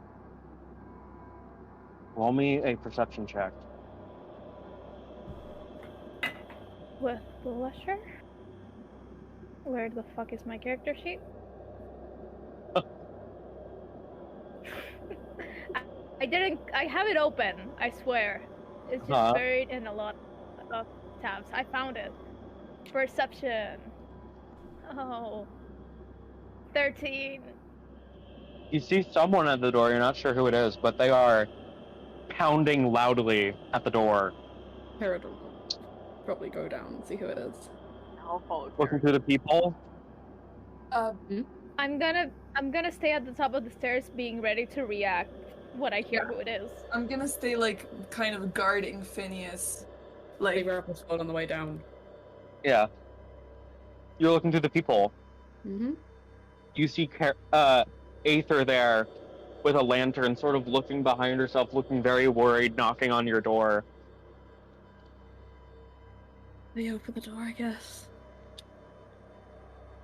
Roll me a perception check. With pleasure? Where the fuck is my character sheet? I didn't. I have it open. I swear. It's just buried in a lot of tabs. I found it. Perception. Oh. 13. You see someone at the door, you're not sure who it is, but they are pounding loudly at the door. Herod will probably go down and see who it is. I'll follow Looking through the people. I'm gonna stay at the top of the stairs, being ready to react when I hear who it is. I'm gonna stay, like, kind of guarding Phineas. Like, Like, were up as well on the way down. Yeah. You're looking through the people. Mm-hmm. You see Aether there with a lantern, sort of looking behind herself, looking very worried, knocking on your door. they open the door, I guess.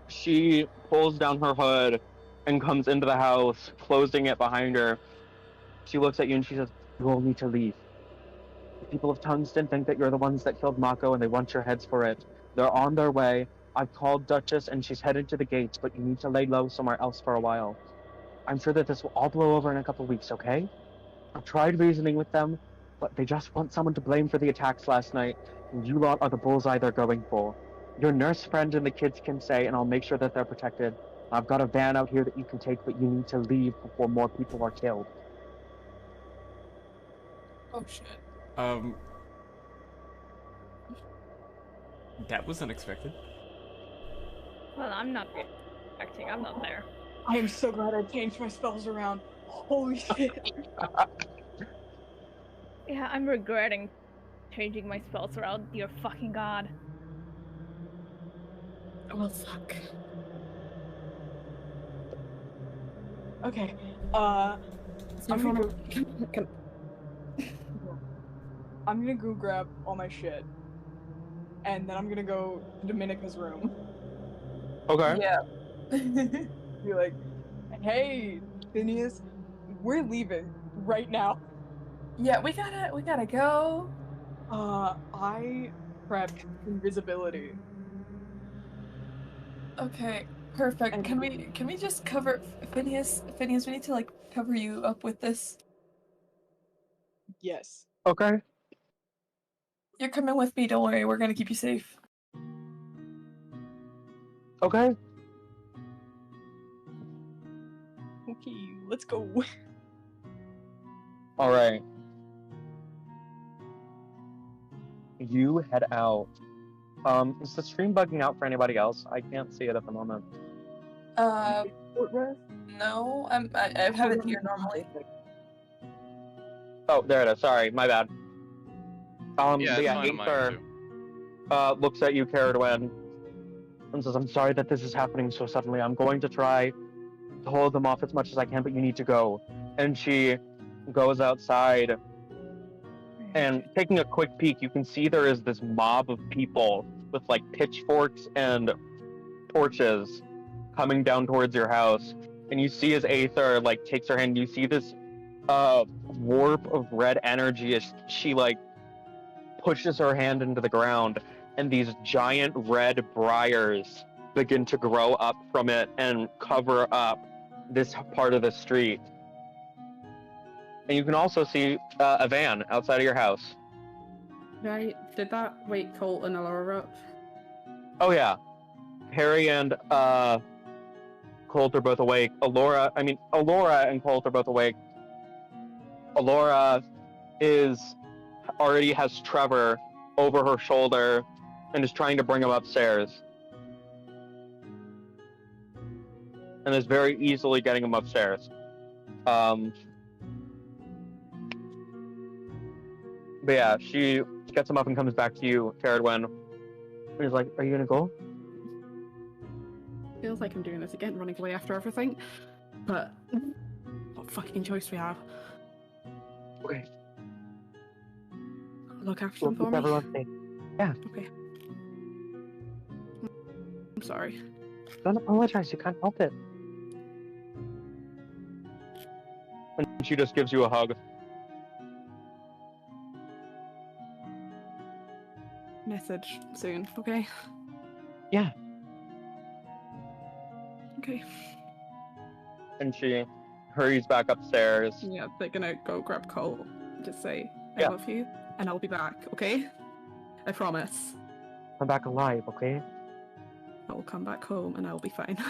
She pulls down her hood and comes into the house, closing it behind her. She looks at you and she says, "You all need to leave. The people of Tungsten think that you're the ones that killed Mako and they want your heads for it. They're on their way. I've called Duchess and she's headed to the gates, but you need to lay low somewhere else for a while. I'm sure that this will all blow over in a couple weeks, okay? I've tried reasoning with them, but they just want someone to blame for the attacks last night, and you lot are the bullseye they're going for. Your nurse friend and the kids can stay, and I'll make sure that they're protected. I've got a van out here that you can take, but you need to leave before more people are killed." Oh shit. That was unexpected. Well, I'm not reacting. I'm not there. I am so glad I changed my spells around. Holy shit. Yeah, I'm regretting changing my spells around. Dear fucking god. Well, fuck. Okay, I'm gonna gonna I'm gonna go grab all my shit. And then I'm gonna go to Dominica's room. Okay. Yeah. Be like, hey, Phineas, we're leaving right now. Yeah, we gotta go. I prepped invisibility. Okay, perfect. And- Can we just cover Phineas? Phineas, we need to, like, cover you up with this. Yes. Okay. You're coming with me, don't worry, we're gonna keep you safe. Okay. Okay, let's go. All right. You head out. Is the stream bugging out for anybody else? I can't see it at the moment. Short rest? No, I have it here normally. Oh, there it is. Sorry, my bad. Yeah, it's fine on mine Aether too. looks at you, CERIDWEN, and says, "I'm sorry that this is happening so suddenly. I'm going to try to hold them off as much as I can, but you need to go. And she goes outside, and taking a quick peek, you can see there is this mob of people with like pitchforks and torches coming down towards your house. And you see as Aether like takes her hand, you see this warp of red energy as she like pushes her hand into the ground, and these giant red briars begin to grow up from it and cover up this part of the street. And you can also see a van outside of your house. Right, did that wake Colt and Allura up? Oh yeah, Harry and Colt are both awake. Allura and Colt are both awake. Allura already has Trevor over her shoulder and is trying to bring him upstairs. And is very easily getting him upstairs. But yeah, she gets him up and comes back to you, CERIDWEN. And he's like, are you gonna go? Feels like I'm doing this again, running away after everything. But what fucking choice we have? Okay. Look after them for me. Everyone safe. Yeah. Okay. I'm sorry. Don't apologize, you can't help it. And she just gives you a hug. Message soon, okay? Yeah. Okay. And she hurries back upstairs. Yeah, they're gonna go grab Colt. Just say, I Yeah. love you, and I'll be back, okay? I promise. I'm back alive, okay? I will come back home and I'll be fine. You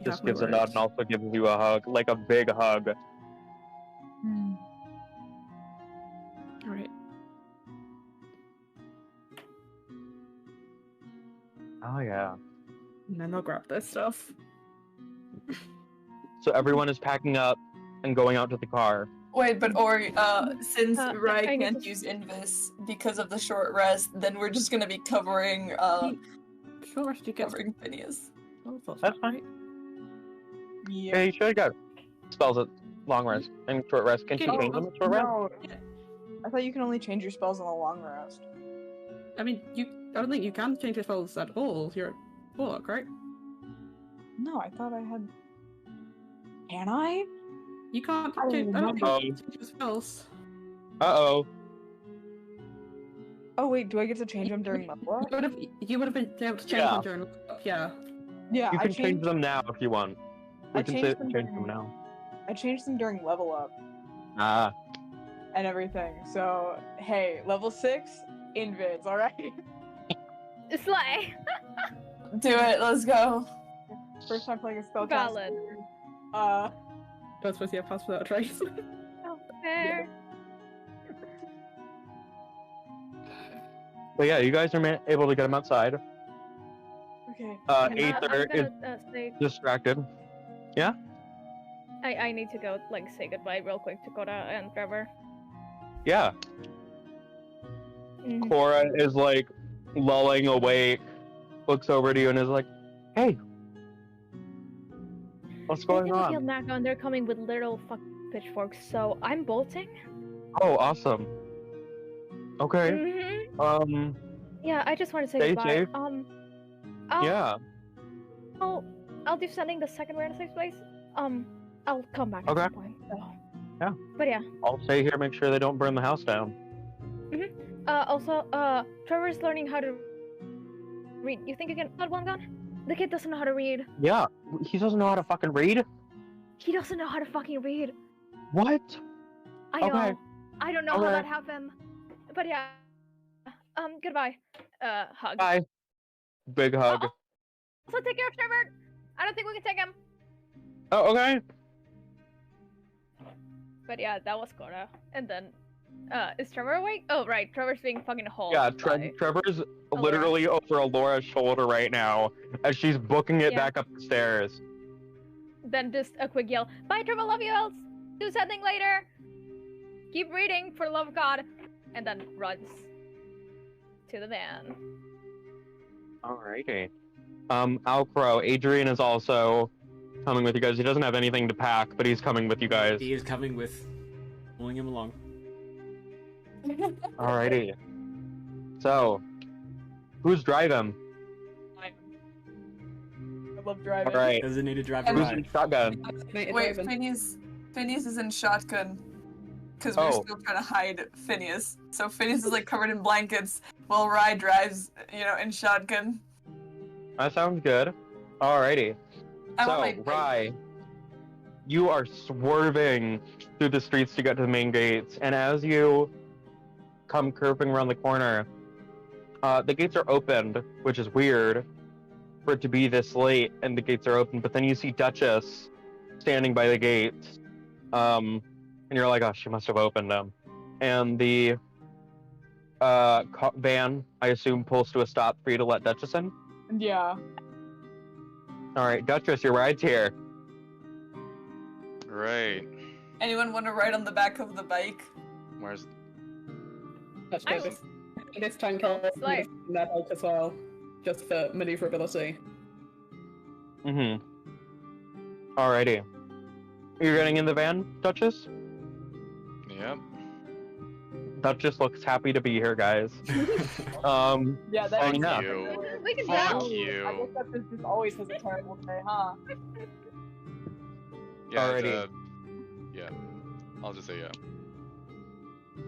Just have my gives a nod word. and also gives you a hug, like a big hug. Alright. Oh yeah. And then they'll grab this stuff. So everyone is packing up and going out to the car. Wait, but Ori, since I Rai need can't to- use Invis because of the short rest, then we're just gonna be covering Short rest you get. covering Phineas. Oh, that's That's right. Yeah, you should go. Spells it long rest and short rest. Can she Okay. change them in short rest? No. I thought you can only change your spells on a long rest. I mean, I don't think you can change your spells at all. You're a warlock, right? No, I thought I had. Can I? You can't I change. I don't think know. you can change your spells. Uh-oh. Oh wait, do I get to change them during level up? You would have been able to change Yeah. them during. Yeah. Yeah, You I can change changed. them now if you want. We I can changed change them them during- now. I changed them during level up Ah. and everything. So hey, level 6, invids, all right. Slay. Do it, let's go. First time playing a spell Valid. Don't suppose you have pass without a trace. Oh, fair. But yeah, you guys are able to get him outside. Okay. Aether I'm is gonna say distracted. Yeah? I need to go like say goodbye real quick to Koda and Trevor. Yeah. Mhm. Cora is like lulling awake, looks over to you and is like, hey. What's They're going gonna kill on? Naka and they're coming with little pitchforks, so I'm bolting. Oh, awesome. Okay. Mm-hmm. Yeah, I just want to say Stay goodbye. safe. I'll, Yeah. I'll do sending the second we're in a safe place. I'll come back Okay. at some point. So. Yeah. But yeah. I'll stay here, make sure they don't burn the house down. Also, Trevor's learning how to read. You think you can add one gun? The kid doesn't know how to read. Yeah. He doesn't know how to fucking read? He doesn't know how to fucking read. What? I Okay. know. I don't know how Okay. that happened. But yeah. Goodbye. Hug. Bye. Big hug. Also, take care of Trevor. I don't think we can take him. Oh, okay. But yeah, that was Cora. And then, is Trevor awake? Oh, right. Trevor's being fucking hauled. Yeah, by- Trevor's literally over Alora's shoulder right now as she's booking it Yeah. back up the stairs. Then just a quick yell. Bye, Trevor. Love you, else. Do something later. Keep reading, for the love of God. And then runs to the van. Alrighty. ALCROW, Adrian is also coming with you guys. He doesn't have anything to pack, but he's coming with you guys. He is coming with, pulling him along. Alrighty. So, who's driving? I love driving. Alright. Designated driver. Who's Ryan. in shotgun? Wait, Phineas is in shotgun. Because we're still trying to hide Phineas. So Phineas is like covered in blankets while Rye drives, in shotgun. That sounds good. Alrighty. I So, Rye, you are swerving through the streets to get to the main gates, and as you come curving around the corner, the gates are opened, which is weird for it to be this late, and the gates are open, but then you see Duchess standing by the gates, and you're like, oh, she must have opened them. And the van, I assume, pulls to a stop for you to let Duchess in? Yeah. Alright, Duchess, your ride's here. Right. Anyone want to ride on the back of the bike? Where's... This time can Like- that help as well, just for maneuverability. Mm-hmm. Alrighty. You're getting in the van, Duchess? Yep. Duchess looks happy to be here, guys. Yeah, that Thank is you. We can Fuck tell. I you. guess that just always has a terrible day, huh? Yeah, Alrighty. yeah. I'll just say yeah.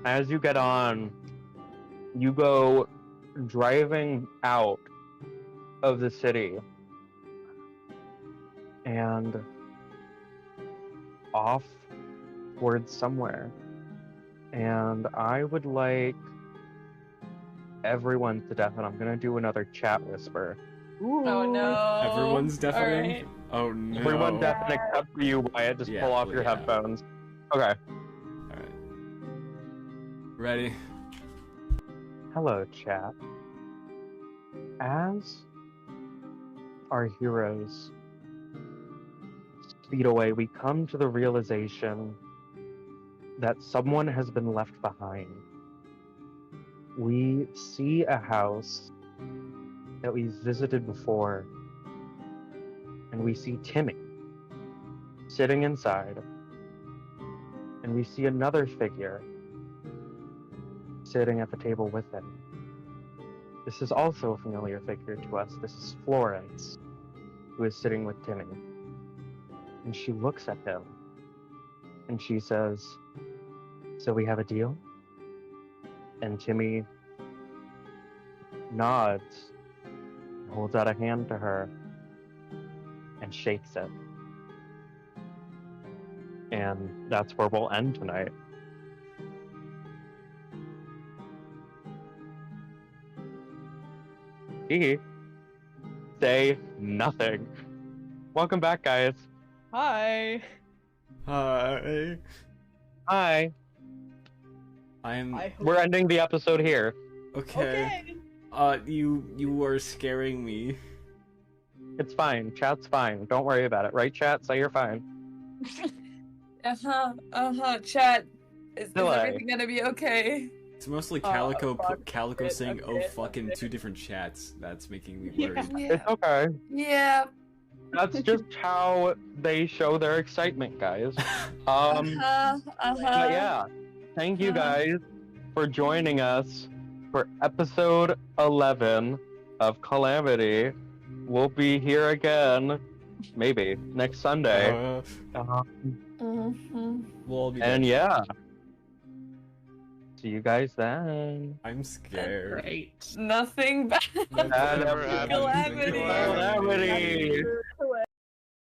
As you get on, you go driving out of the city and off towards somewhere. And I would like everyone to deafen. I'm gonna do another chat whisper. Oh no. Everyone's deafening? Alright. Oh no. Everyone deafen except for you, Wyatt. Just Yeah, pull off well, your yeah. headphones. Okay. Alright. Ready? Hello, chat. As our heroes speed away, we come to the realization that someone has been left behind. We see a house that we've visited before, and we see Timmy sitting inside, and we see another figure sitting at the table with him. This is also a familiar figure to us. This is Florence, who is sitting with Timmy. And she looks at him, and she says, "So we have a deal?" And Timmy nods, holds out a hand to her, and shakes it. And that's where we'll end tonight. Say nothing. Welcome back, guys. Hi. Hi. Hi. I'm We're ending the episode here. okay. You are scaring me. It's fine. Chat's fine. Don't worry about it. Right, chat? Say you're fine. Chat. Is Delay. everything gonna be okay? It's mostly Calico fuck Calico it, saying, okay, "Oh fucking," okay. two different chats. That's making me worried. It's okay. Yeah. That's just how they show their excitement, guys. But yeah, thank you guys for joining us for episode 11 of Calamity. We'll be here again, maybe next Sunday. We'll all be And dead. yeah, see you guys then. I'm scared. Great. Nothing bad. Never happened. Calamity. Calamity.